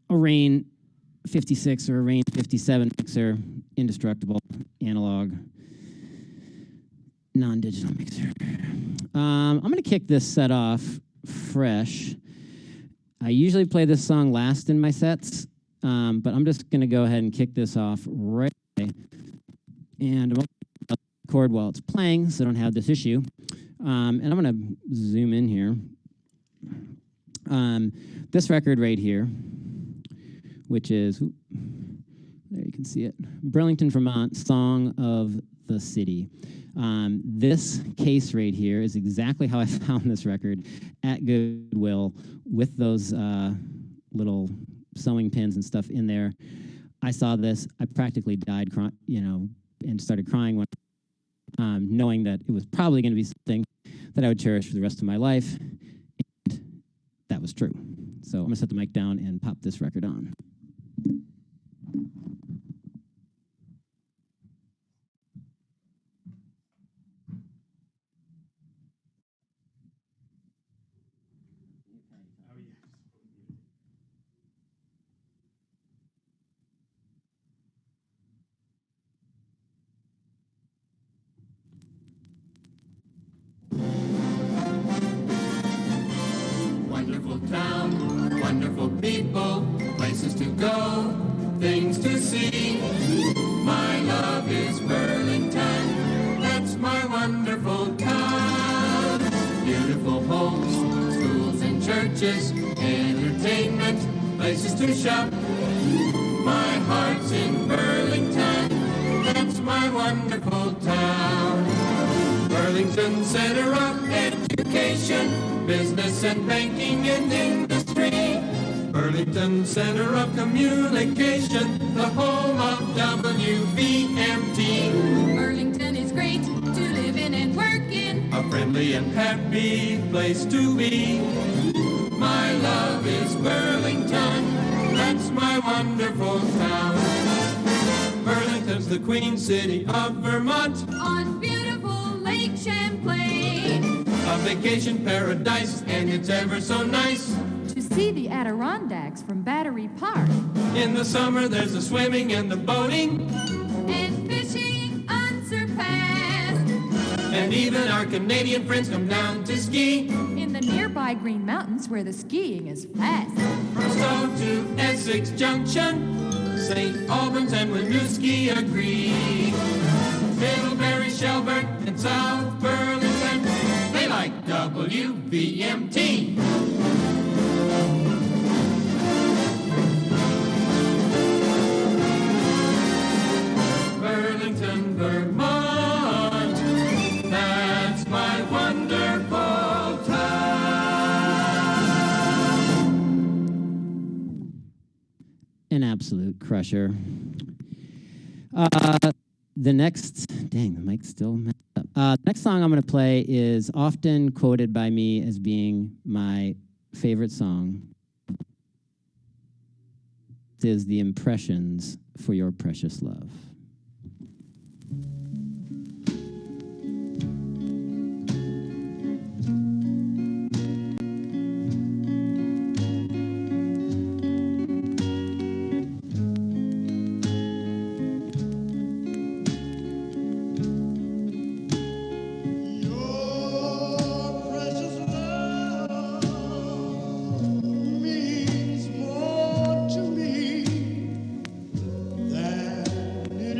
a Rane 56 or a Rane 57 mixer, indestructible, analog, non-digital mixer. I'm going to kick this set off fresh. I usually play this song last in my sets, but I'm just going to go ahead and kick this off right away. And I'm going to record while it's playing so I don't have this issue. And I'm going to zoom in here. This record right here, which is, there you can see it, Burlington, Vermont, Song of the City. This case right here is exactly how I found this record at Goodwill with those little sewing pins and stuff in there. I saw this, I practically died, and started crying when, knowing that it was probably going to be something that I would cherish for the rest of my life. And that was true. So I'm going to set the mic down and pop this record on. Wonderful town, wonderful people, places to go, things to see. My love is Burlington, that's my wonderful town. Beautiful homes, schools and churches, entertainment, places to shop. My heart's in Burlington, that's my wonderful town. Burlington, center of education, business and banking and industry. Burlington, center of communication, the home of WVMT. Burlington is great to live in and work in. A friendly and happy place to be. My love is Burlington, that's my wonderful town. Burlington's the Queen City of Vermont. On beautiful Lake Champlain. A vacation paradise, and it's ever so nice To see the Adirondacks from Battery Park. In the summer, there's the swimming and the boating. And fishing unsurpassed. And even our Canadian friends come down to ski. In the nearby Green Mountains where the skiing is fast. From Stowe to Essex Junction, St. Albans and Winooski agree. Middlebury, Shelburne, and South Burlington, they like WVMT. Burlington, Vermont, that's my wonderful town. An absolute crusher. The next, dang, the mic's still messed up. Next song I'm going to play is often quoted by me as being my favorite song. It is The Impressions for Your Precious Love. Means more to me than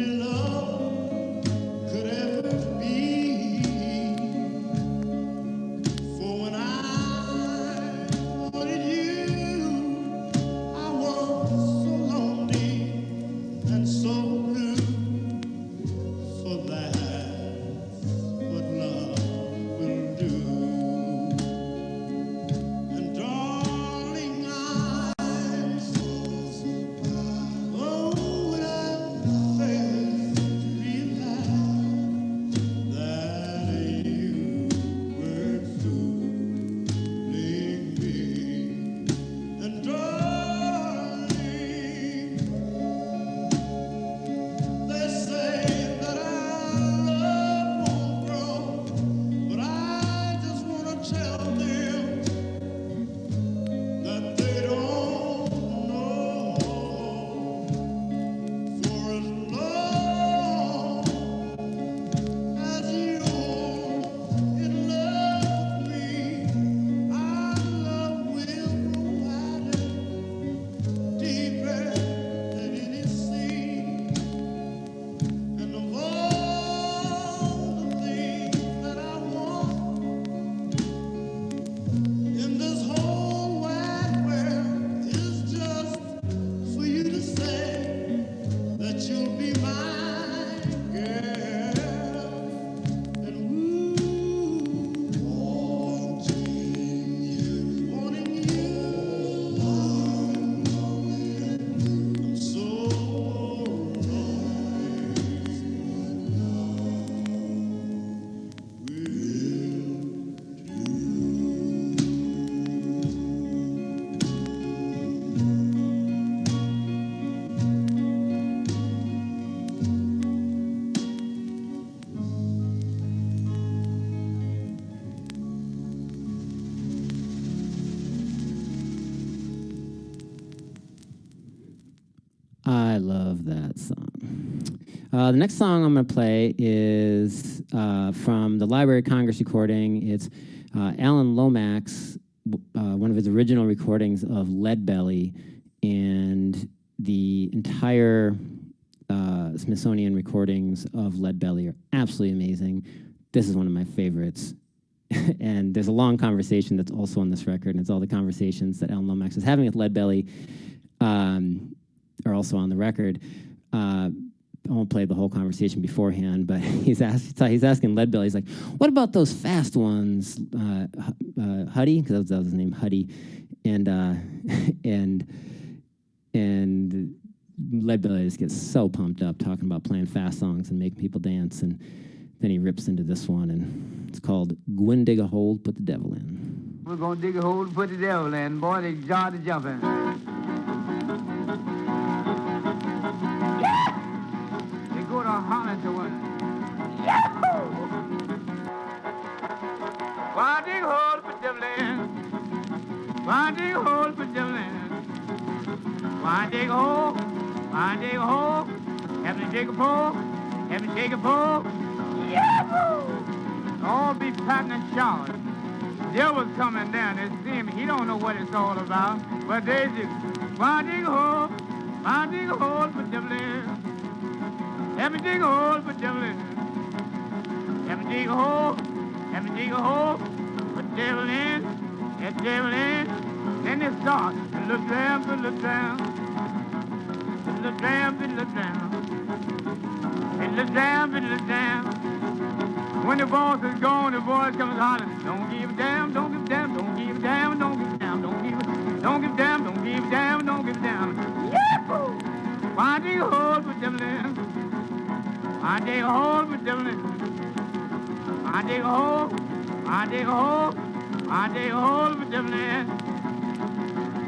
love that song. The next song I'm going to play is from the Library of Congress recording. It's Alan Lomax, one of his original recordings of Leadbelly, and the entire Smithsonian recordings of Leadbelly are absolutely amazing. This is one of my favorites. And there's a long conversation that's also on this record, and it's all the conversations that Alan Lomax is having with Leadbelly are also on the record. I won't play the whole conversation beforehand, but he's asking Leadbelly, he's like, what about those fast ones, Huddy? Because that was his name, Huddy. And Leadbelly just gets so pumped up talking about playing fast songs and making people dance. And then he rips into this one, and it's called Gwyn Dig a Hole, Put the Devil In. We're gonna dig a hole and put the devil in. Boy, they jar to jumping. Yeah! They go to holler to one. Yahoo! Why dig a hole, put the devil in? Why dig a hole, put the devil in? Why dig a hole? Why dig a hole? Have me dig a pole? Have me dig a pole? Yahoo! All be patting and showering. Devil's coming down. They see him. He don't know what it's all about. But they do. Why dig a hole? Why dig a hole for devil in? Have me dig a hole for devil in. Have me dig a hole. Have me dig a hole. Put the devil in. That devil in. Then they start. Look down, look down. Look down, look down. And look down, look down. When the boss is gone, the voice comes hollering. Don't give a damn, don't give a damn, don't give a damn, don't give a damn, don't give a damn, don't give a damn, don't give a damn. Yahoo! Why dig a hole for devil in? Why dig a hole for devil in? Why dig a hole? Why dig a hole? Why dig a hole for devil in?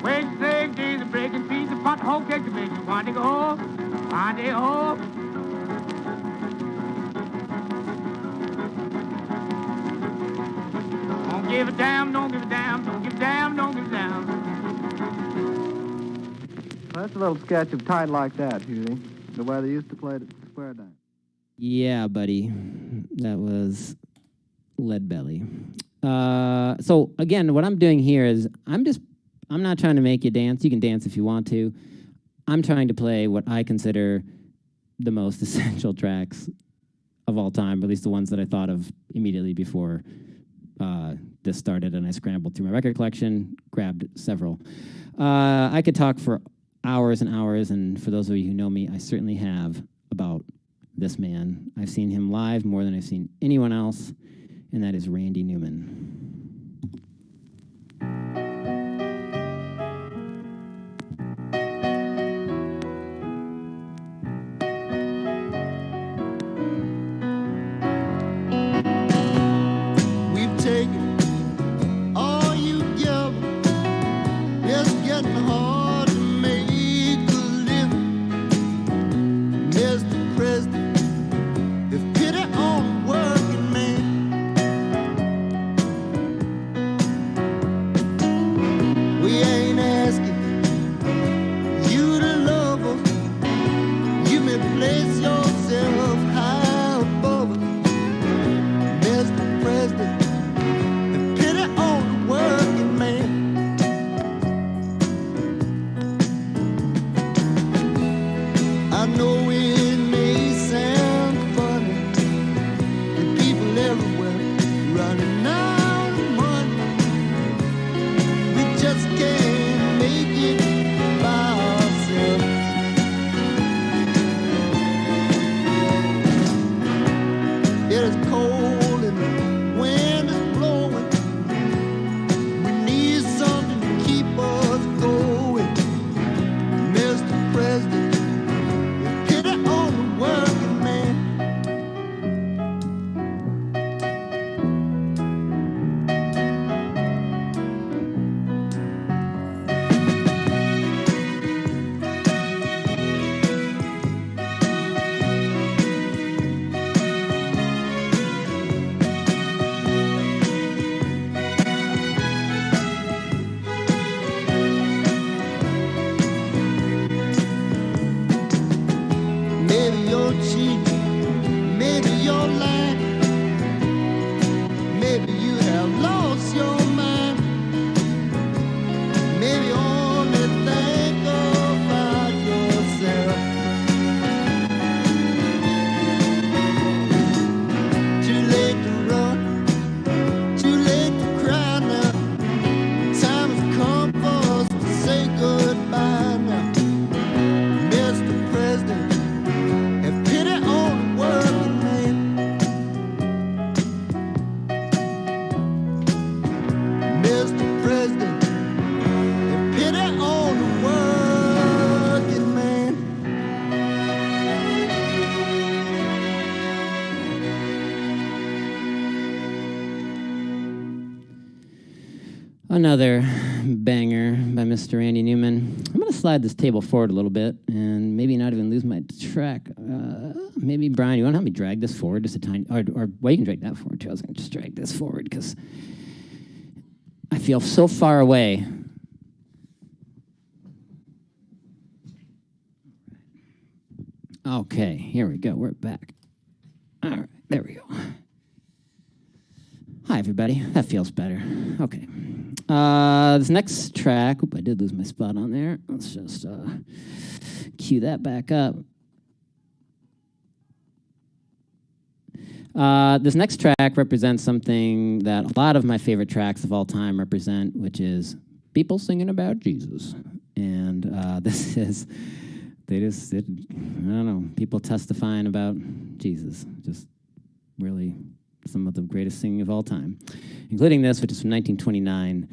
Wait, steak, days of breaking pizza, pot, whole cake of bacon. Why dig a hole? Why dig a hole? Don't give a damn, don't give a damn, don't give a damn, don't give a damn. That's a little sketch of Tight Like That, Judy. The way they used to play it at the Square Dance. Yeah, buddy. That was Leadbelly. So again, what I'm doing here is I'm not trying to make you dance. You can dance if you want to. I'm trying to play what I consider the most essential tracks of all time, or at least the ones that I thought of immediately before this started, and I scrambled through my record collection, grabbed several. I could talk for hours and hours, and for those of you who know me, I certainly have, about this man. I've seen him live more than I've seen anyone else, and that is Randy Newman. We've taken all you give. It's getting hard to make a living. Mr. President, if pity on the working man. We ain't asking you to love us. You may place yourself high above us. Mr. President, if pity on the working man. I know it may sound funny, and people everywhere running out of money. We just can't make it by ourselves. It is cold and the wind is blowing. We need something to keep us going. Mr. President, pity on the working man. Another banger by Mr. Randy Newman. I'm going to slide this table forward a little bit and maybe not even lose my track. Maybe, Brian, you want to help me drag this forward just a tiny, or well, you can drag that forward too. I was going to just drag this forward because I feel so far away. Okay, here we go. We're back. All right, there we go. Hi, everybody. That feels better. Okay. This next track, oop, I did lose my spot on there. Let's just cue that back up. This next track represents something that a lot of my favorite tracks of all time represent, which is people singing about Jesus. And this is, I don't know, people testifying about Jesus. Just really some of the greatest singing of all time, including this, which is from 1929,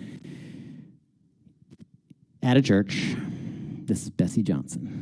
at a church. This is Bessie Johnson.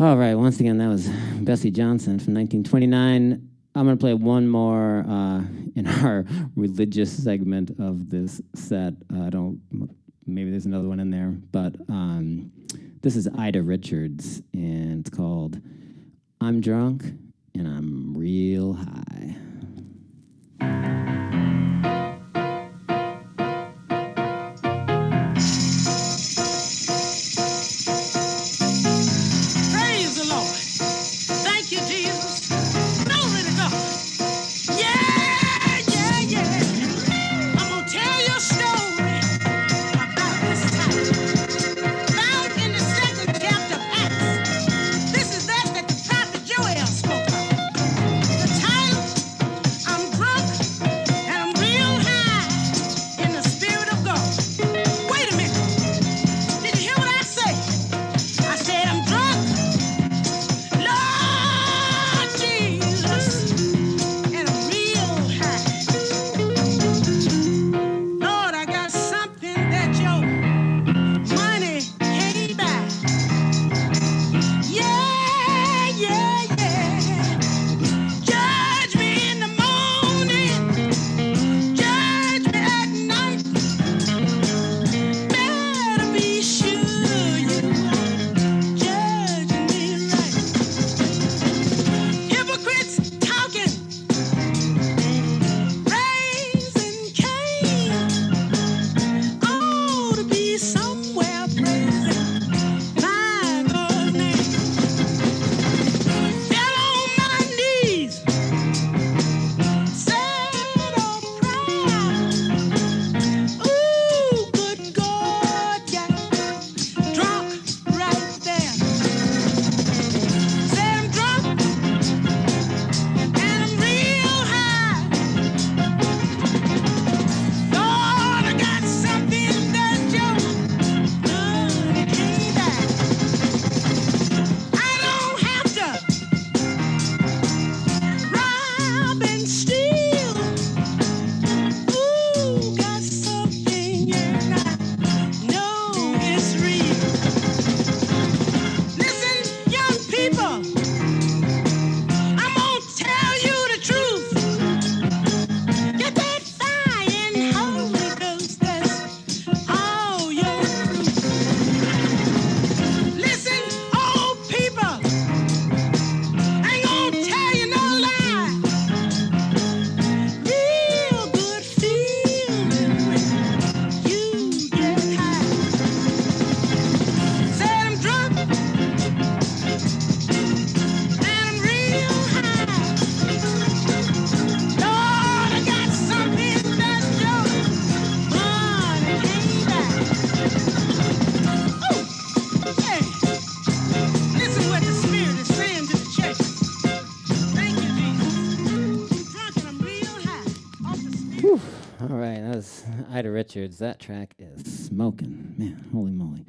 All right, once again, that was Bessie Johnson from 1929. I'm going to play one more in our religious segment of this set. Maybe there's another one in there, but this is Ida Richards, and it's called I'm Drunk and I'm Real High. Joel spoke of. The title, I'm drunk right, that was Ida Richards. That track is smoking. Man, holy moly.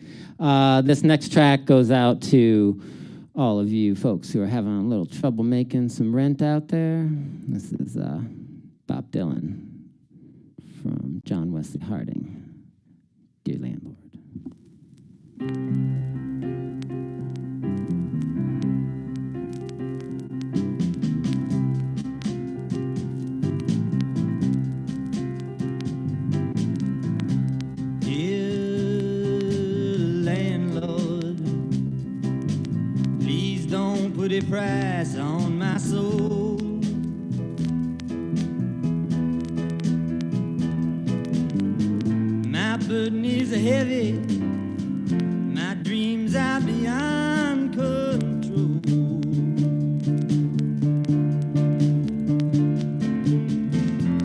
This next track goes out to all of you folks who are having a little trouble making some rent out there. This is Bob Dylan from John Wesley Harding, Dear Landlord. Put a price on my soul. My burden is heavy, my dreams are beyond control.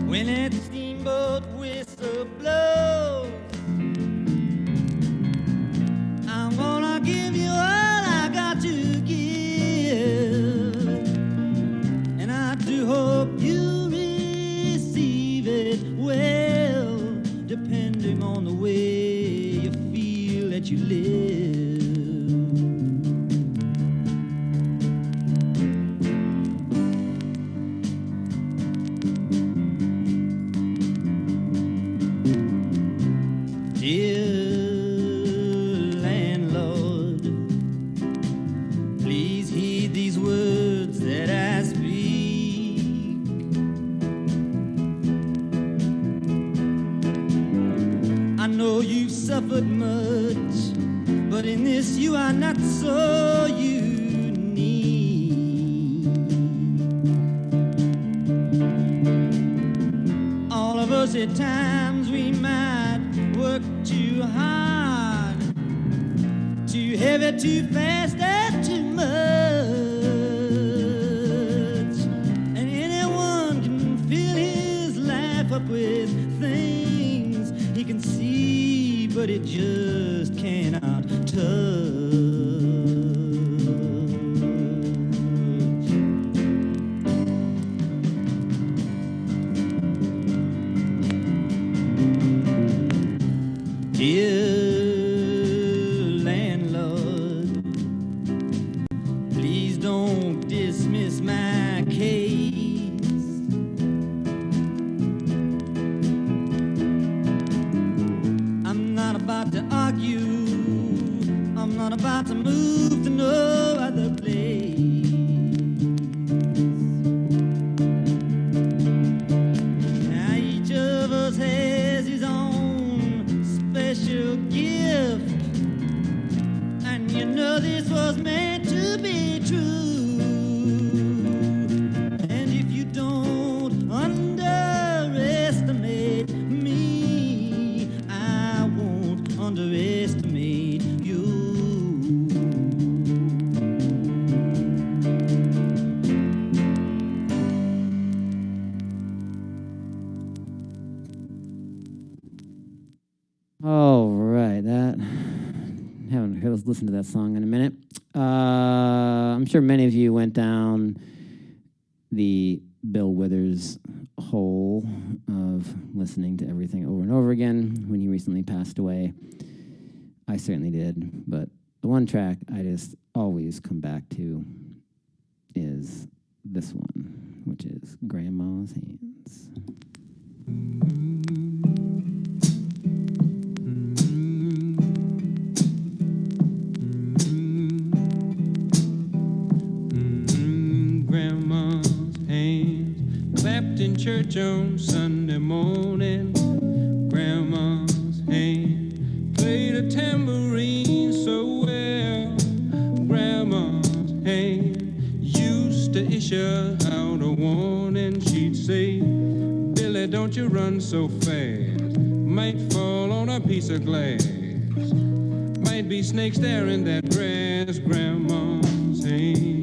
When that steamboat whistle blows, I'm gonna give you all I got to give. Hope you receive it well, depending on the way you feel that you live. Dear landlord, please heed these words that I speak. I know you've suffered much, but in this you are not so unique. All of us at times we might work too hard, too heavy, too fast, and too much. And anyone can fill his life up with things he can see, but it just cannot touch. Dear landlord, please don't dismiss my case. I'm not about to argue, I'm not about to move to no other place. Now each of us has his own special gift, and you know this was meant to be true. And if you don't underestimate me, I won't underestimate you. All right, that haven't heard us listen to that song in a minute. I'm sure many of you went down the Bill Withers hole of listening to everything over and over again when he recently passed away. I certainly did, but the one track I just always come back to is this one, which is Grandma's Hands. Grandma's hands clapped in church on Sunday morning. Grandma's hand played a tambourine so well. Grandma's hand used to issue out a warning. She'd say, Billy, don't you run so fast. Might fall on a piece of glass. Might be snakes there in that grass. Grandma's hand.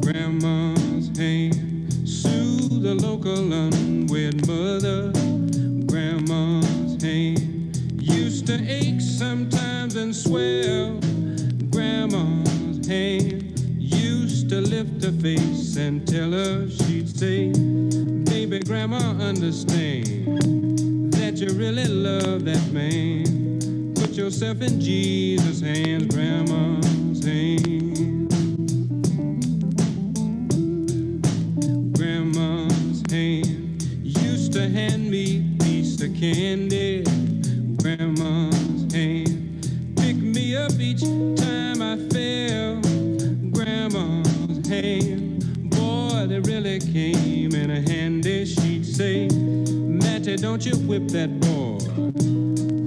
Grandma's hand soothe the local unwed mother. Grandma's hand used to ache sometimes and swell. Grandma's hand used to lift a face and tell her, she'd say, baby, grandma, understand that you really love that man. Put yourself in Jesus' hands, grandma's hands. Grandma's hand used to hand me a piece of candy. Grandma's hand picked me up each time I fell. Grandma's hand, boy, they really came in a handy. She'd say, Matty, don't you whip that boy.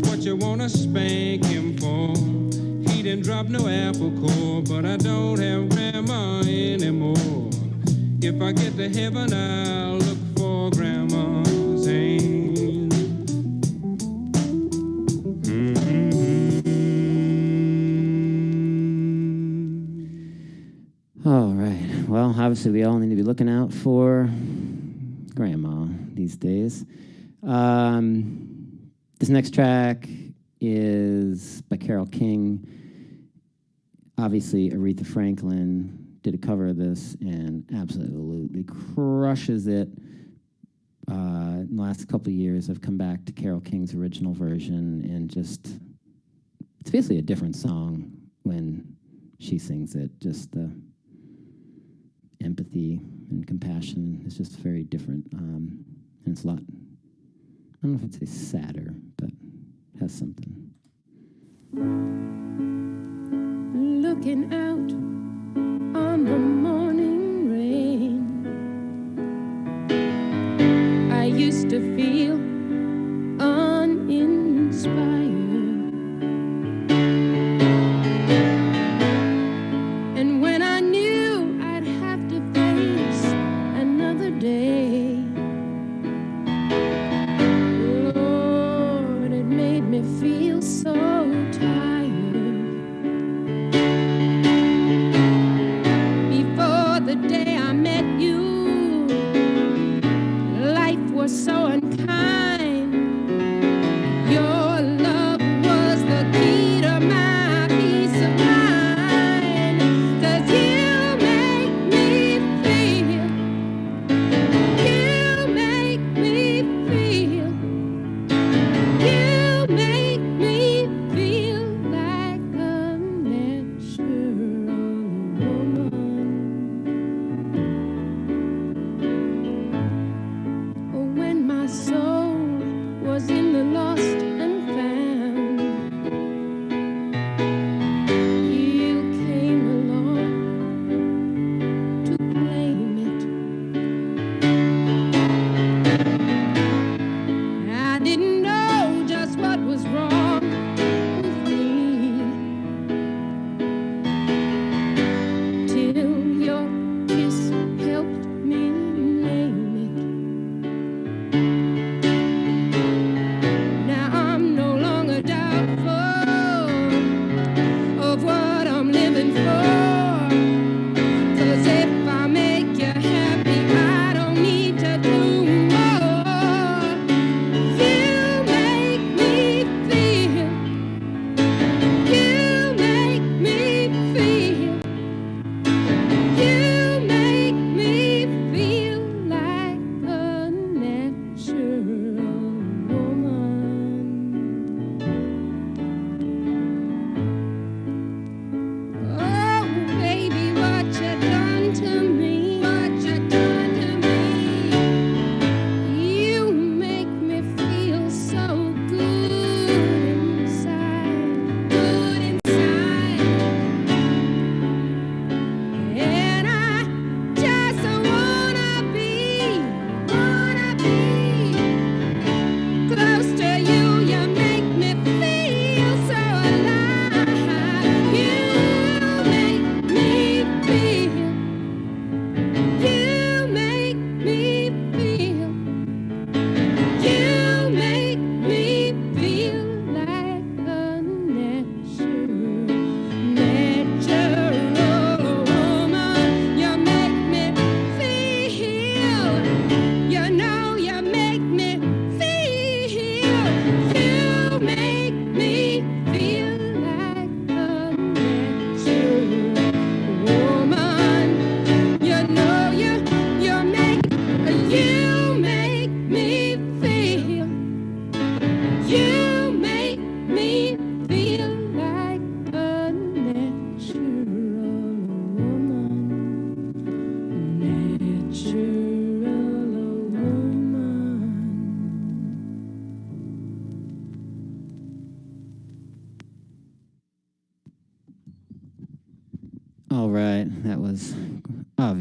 What you wanna spank him for? He didn't drop no apple core, but I don't have grandma anymore. If I get to heaven, I'll look for grandma's hand. All right. Well, obviously, we all need to be looking out for grandma these days. This next track is by Carole King. Obviously, Aretha Franklin did a cover of this and absolutely crushes it. In the last couple of years, I've come back to Carole King's original version, and just, it's basically a different song when she sings it. Just the empathy and compassion is just very different. And it's a lot, I don't know if I'd say sadder, but it has something. Looking out on the morning rain, I used to feel uninspired. And when I knew I'd have to face another day, Lord, it made me feel so tired. Before the day I met you, life was so unkind. Your love was the key to my peace of mind. 'Cause you make me feel, you make me feel, you make me feel like a natural woman. When my soul was in the lost and found, you came along to claim it. I didn't know just what was wrong with me till your kiss helped me name it.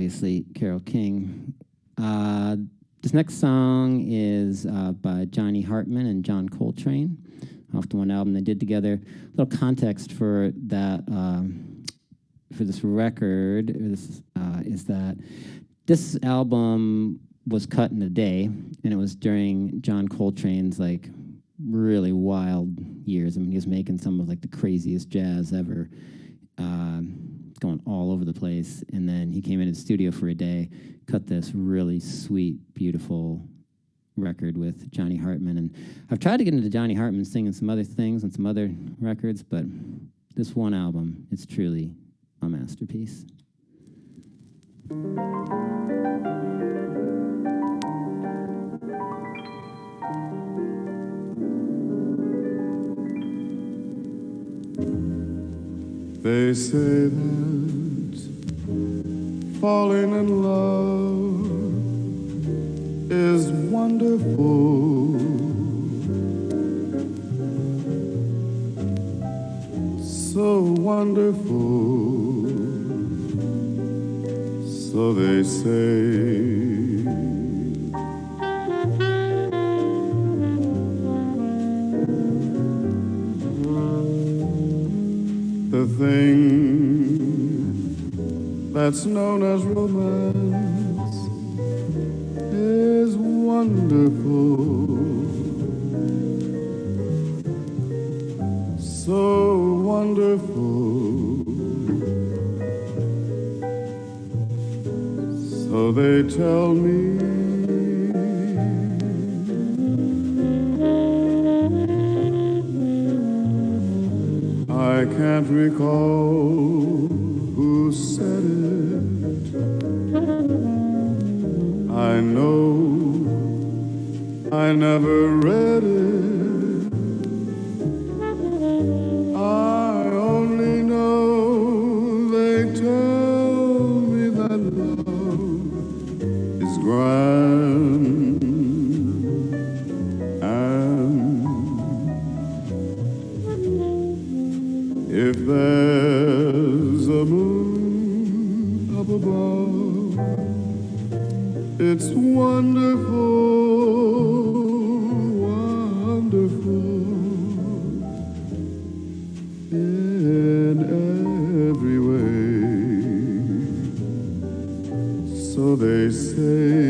obviously Carole King. This next song is by Johnny Hartman and John Coltrane, off the one album they did together. A little context for that, for this record is that this album was cut in a day, and it was during John Coltrane's like really wild years. I mean, he was making some of like the craziest jazz ever, going all over the place. And then he came into the studio for a day, cut this really sweet, beautiful record with Johnny Hartman. And I've tried to get into Johnny Hartman singing some other things on some other records, but this one album, it's truly a masterpiece. They say that falling in love is wonderful. So wonderful. So they say. The thing that's known as romance is wonderful, so wonderful. So they tell me. I can't recall who said it. I know I never read it. I only know they tell me that love is grand and if there's a moon up above, it's wonderful, wonderful in every way. So they say.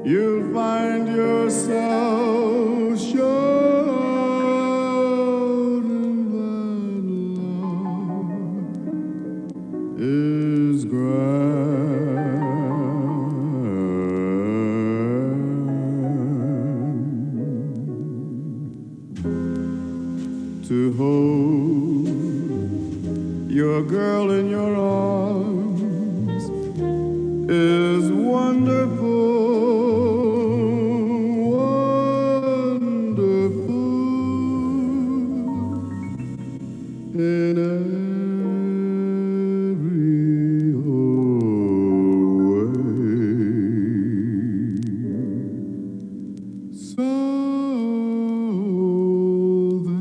You'll find yourself showing is grand. To hold your girl in your arms is wonderful. In every way. So they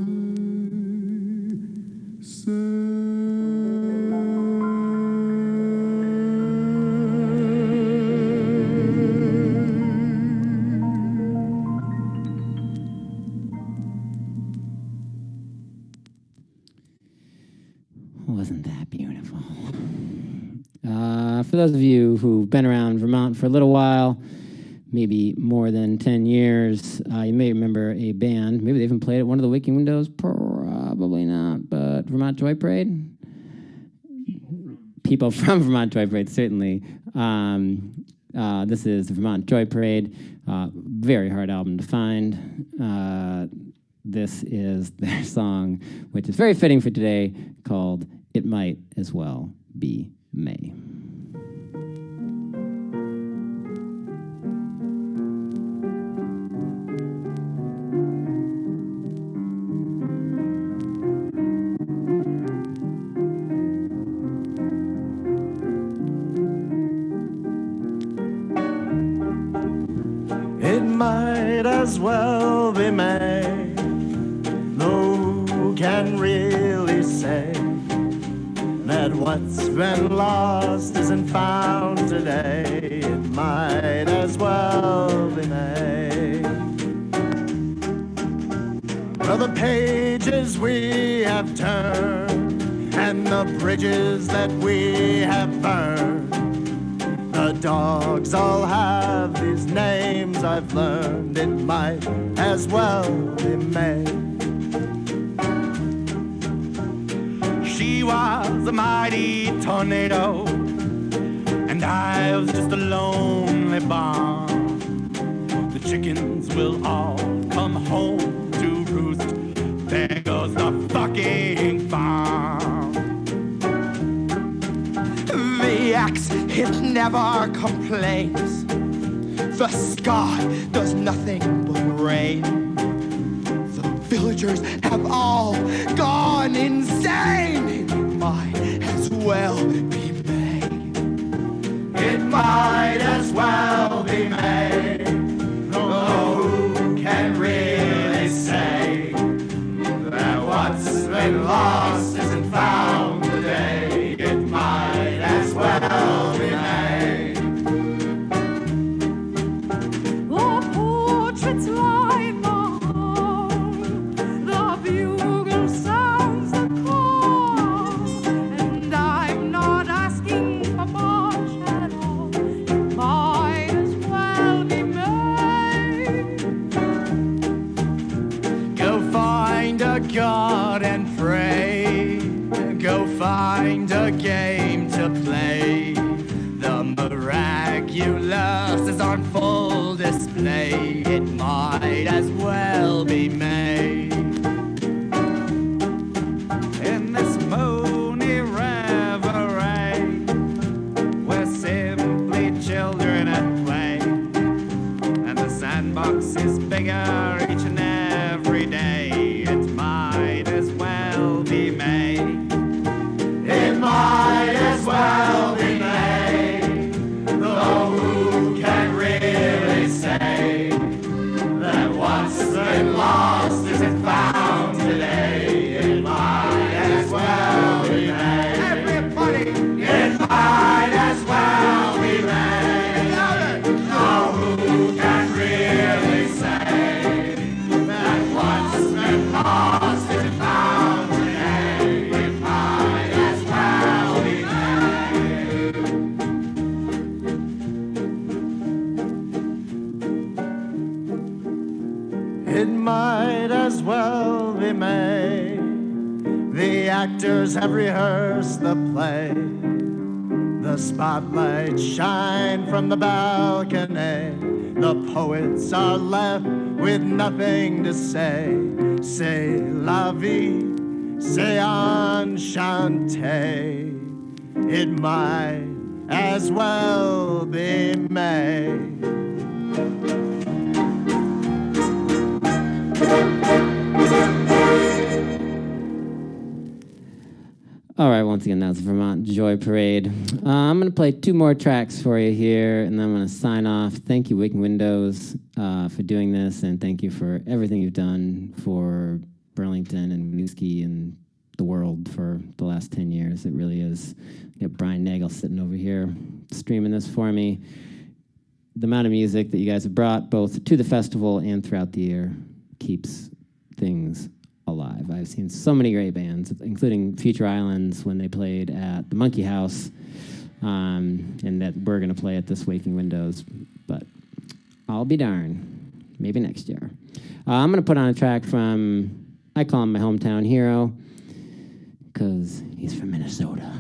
Wasn't that beautiful? For those of you who've been around Vermont for a little while, maybe more than 10 years, you may remember a band. Maybe they even played at one of the Waking Windows. Probably not, but Vermont Joy Parade? People from Vermont Joy Parade, certainly. This is the Vermont Joy Parade. Very hard album to find. This is their song, which is very fitting for today, called It Might As Well Be May. It might as well be May. Who can really say that what's been lost isn't found today? It might as well be May. Well, the pages we have turned and the bridges that we have burned, the dogs all have these names I've learned. It might as well be May. She was a mighty tornado, and I was just a lonely bomb. The chickens will all come home to roost. There goes the fucking farm. The axe, it never complains. The sky does nothing but rain. The villagers have all gone insane. It might as well be May. It might as well be May. Oh, who can really say that what's been lost isn't found today? It might as well be May. The portraits line the hall, the bugle sounds the call, and I'm not asking for much at all. It might as well be May. Go find a god and pray. Go find a game to play. The miraculous is on full display. It might as well be May. In this moony reverie, we're simply children at play, and the sandbox is bigger each and every day. It might as well be May. It might as well be May. Though who can really say that what's been lost isn't found today? It might as well be May. Everybody! It might as well be May. Though who can really say that what's been lost isn't found today? It might as well be May. It might as well be May. The actors have rehearsed the play. The spotlights shine from the balcony. The poets are left with nothing to say. Say la vie, say enchanté. It might as well be May. All right, once again, that's Vermont Joy Parade. I'm going to play 2 more tracks for you here, and then I'm going to sign off. Thank you, Waking Windows, for doing this, and thank you for everything you've done for Burlington and Winooski and the world for the last 10 years. It really is. I got Brian Nagel sitting over here streaming this for me. The amount of music that you guys have brought, both to the festival and throughout the year, keeps things alive. I've seen so many great bands, including Future Islands when they played at the Monkey House, and that we're going to play at this Waking Windows. But I'll be darned. Maybe next year. I'm going to put on a track from, I call him my hometown hero, because he's from Minnesota.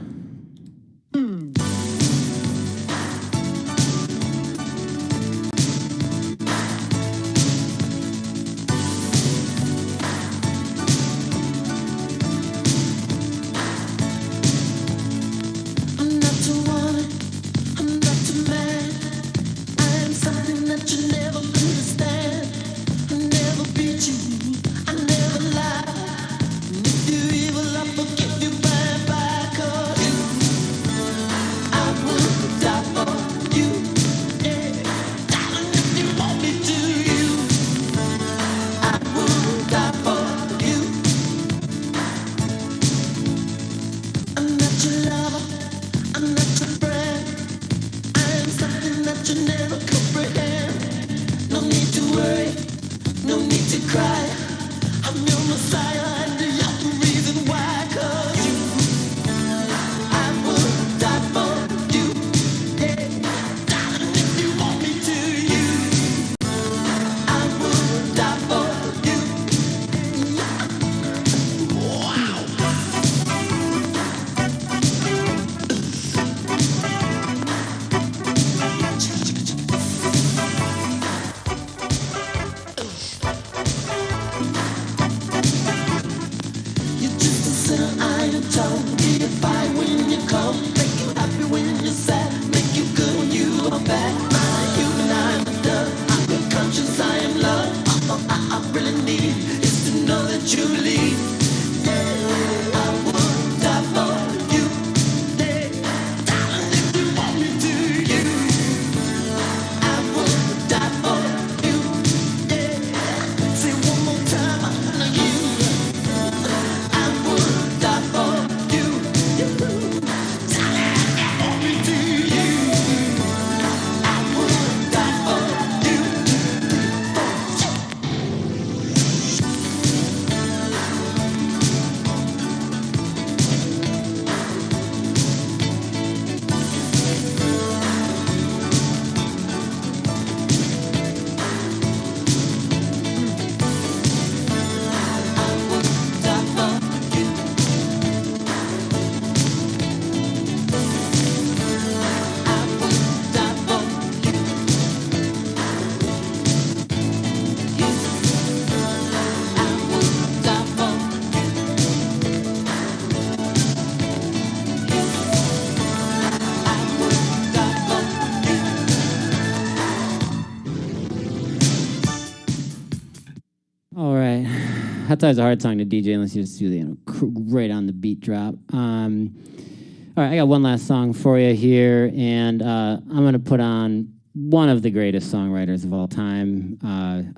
That's always a hard song to DJ unless you just do the right on the beat drop. All right, I got one last song for you here, and I'm going to put on one of the greatest songwriters of all time.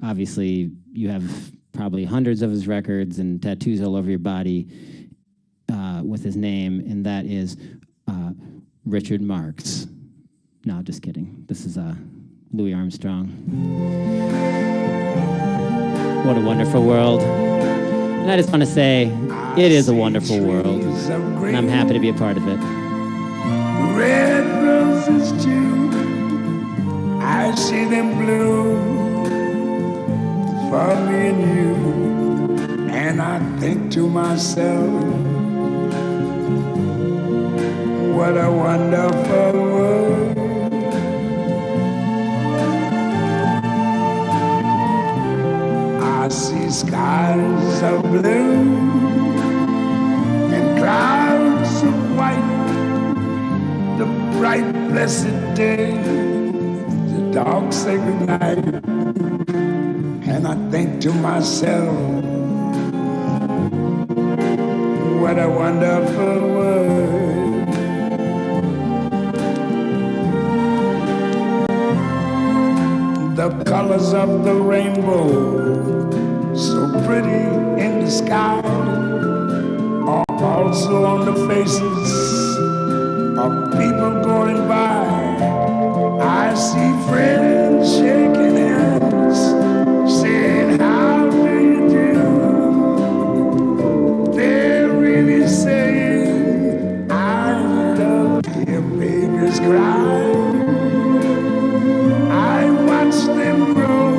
Obviously, you have probably hundreds of his records and tattoos all over your body with his name, and that is Richard Marx. No, just kidding. This is Louis Armstrong. What a wonderful world. And I just want to say, it is a wonderful world, and I'm happy to be a part of it. Red roses too, I see them bloom for me and you, and I think to myself, what What a wonderful world. I see skies of blue and clouds of white, the bright blessed day, the dark sacred night. And I think to myself, what a wonderful world. The colors of the rainbow, so pretty in the sky, are also on the faces of people going by. I see friends shaking hands, saying, how do you do? They're really saying, I love you. Hear babies cry. I watch them grow.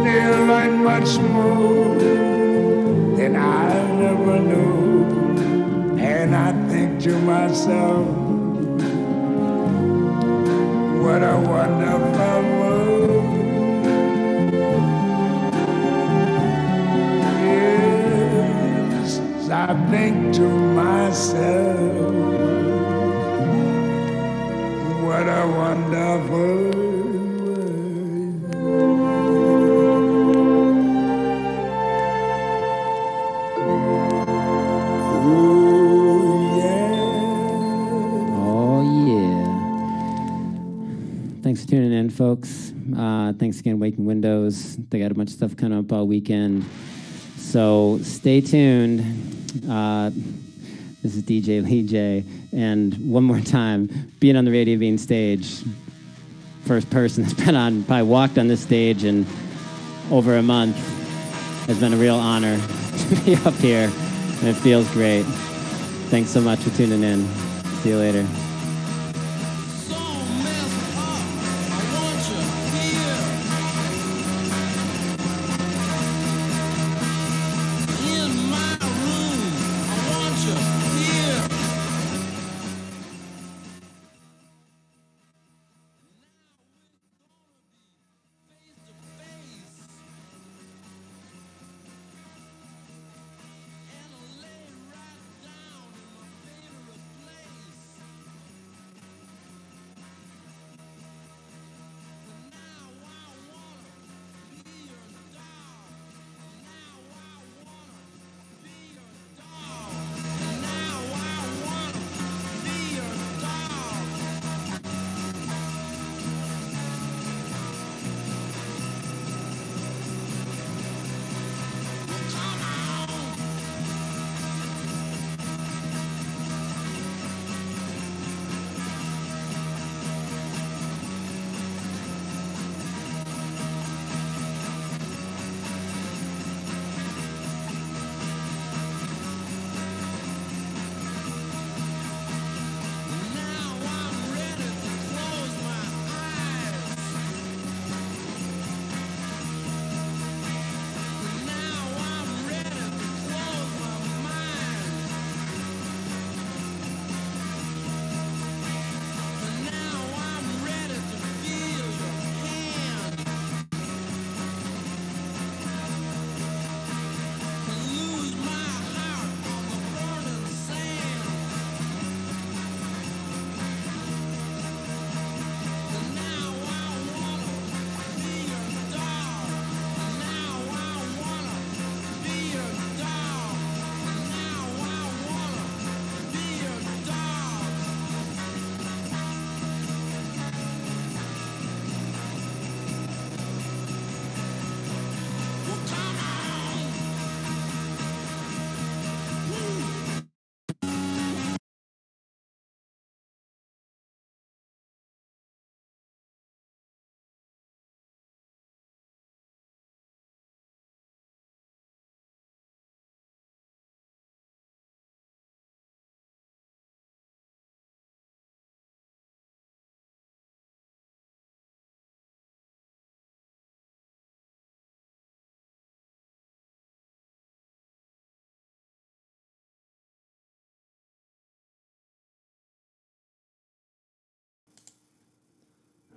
They'll learn much more than I never knew. And I think to myself, what a wonderful world. Yes, I think to myself, what a wonderful world. Oh, yeah. Thanks for tuning in, folks. Thanks again, Waking Windows. They got a bunch of stuff coming up all weekend. So stay tuned. This is DJ Lee J. And one more time, being on the Radio Bean stage, first person that's been on, probably walked on this stage in over a month, has been a real honor to be up here. And it feels great. Thanks so much for tuning in. See you later.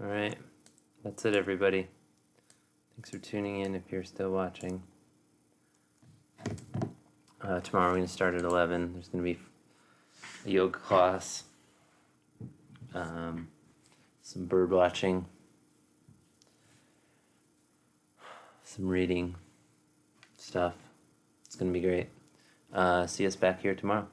All right. That's it, everybody. Thanks for tuning in if you're still watching. Tomorrow we're going to start at 11. There's going to be a yoga class, some bird watching, some reading stuff. It's going to be great. See us back here tomorrow.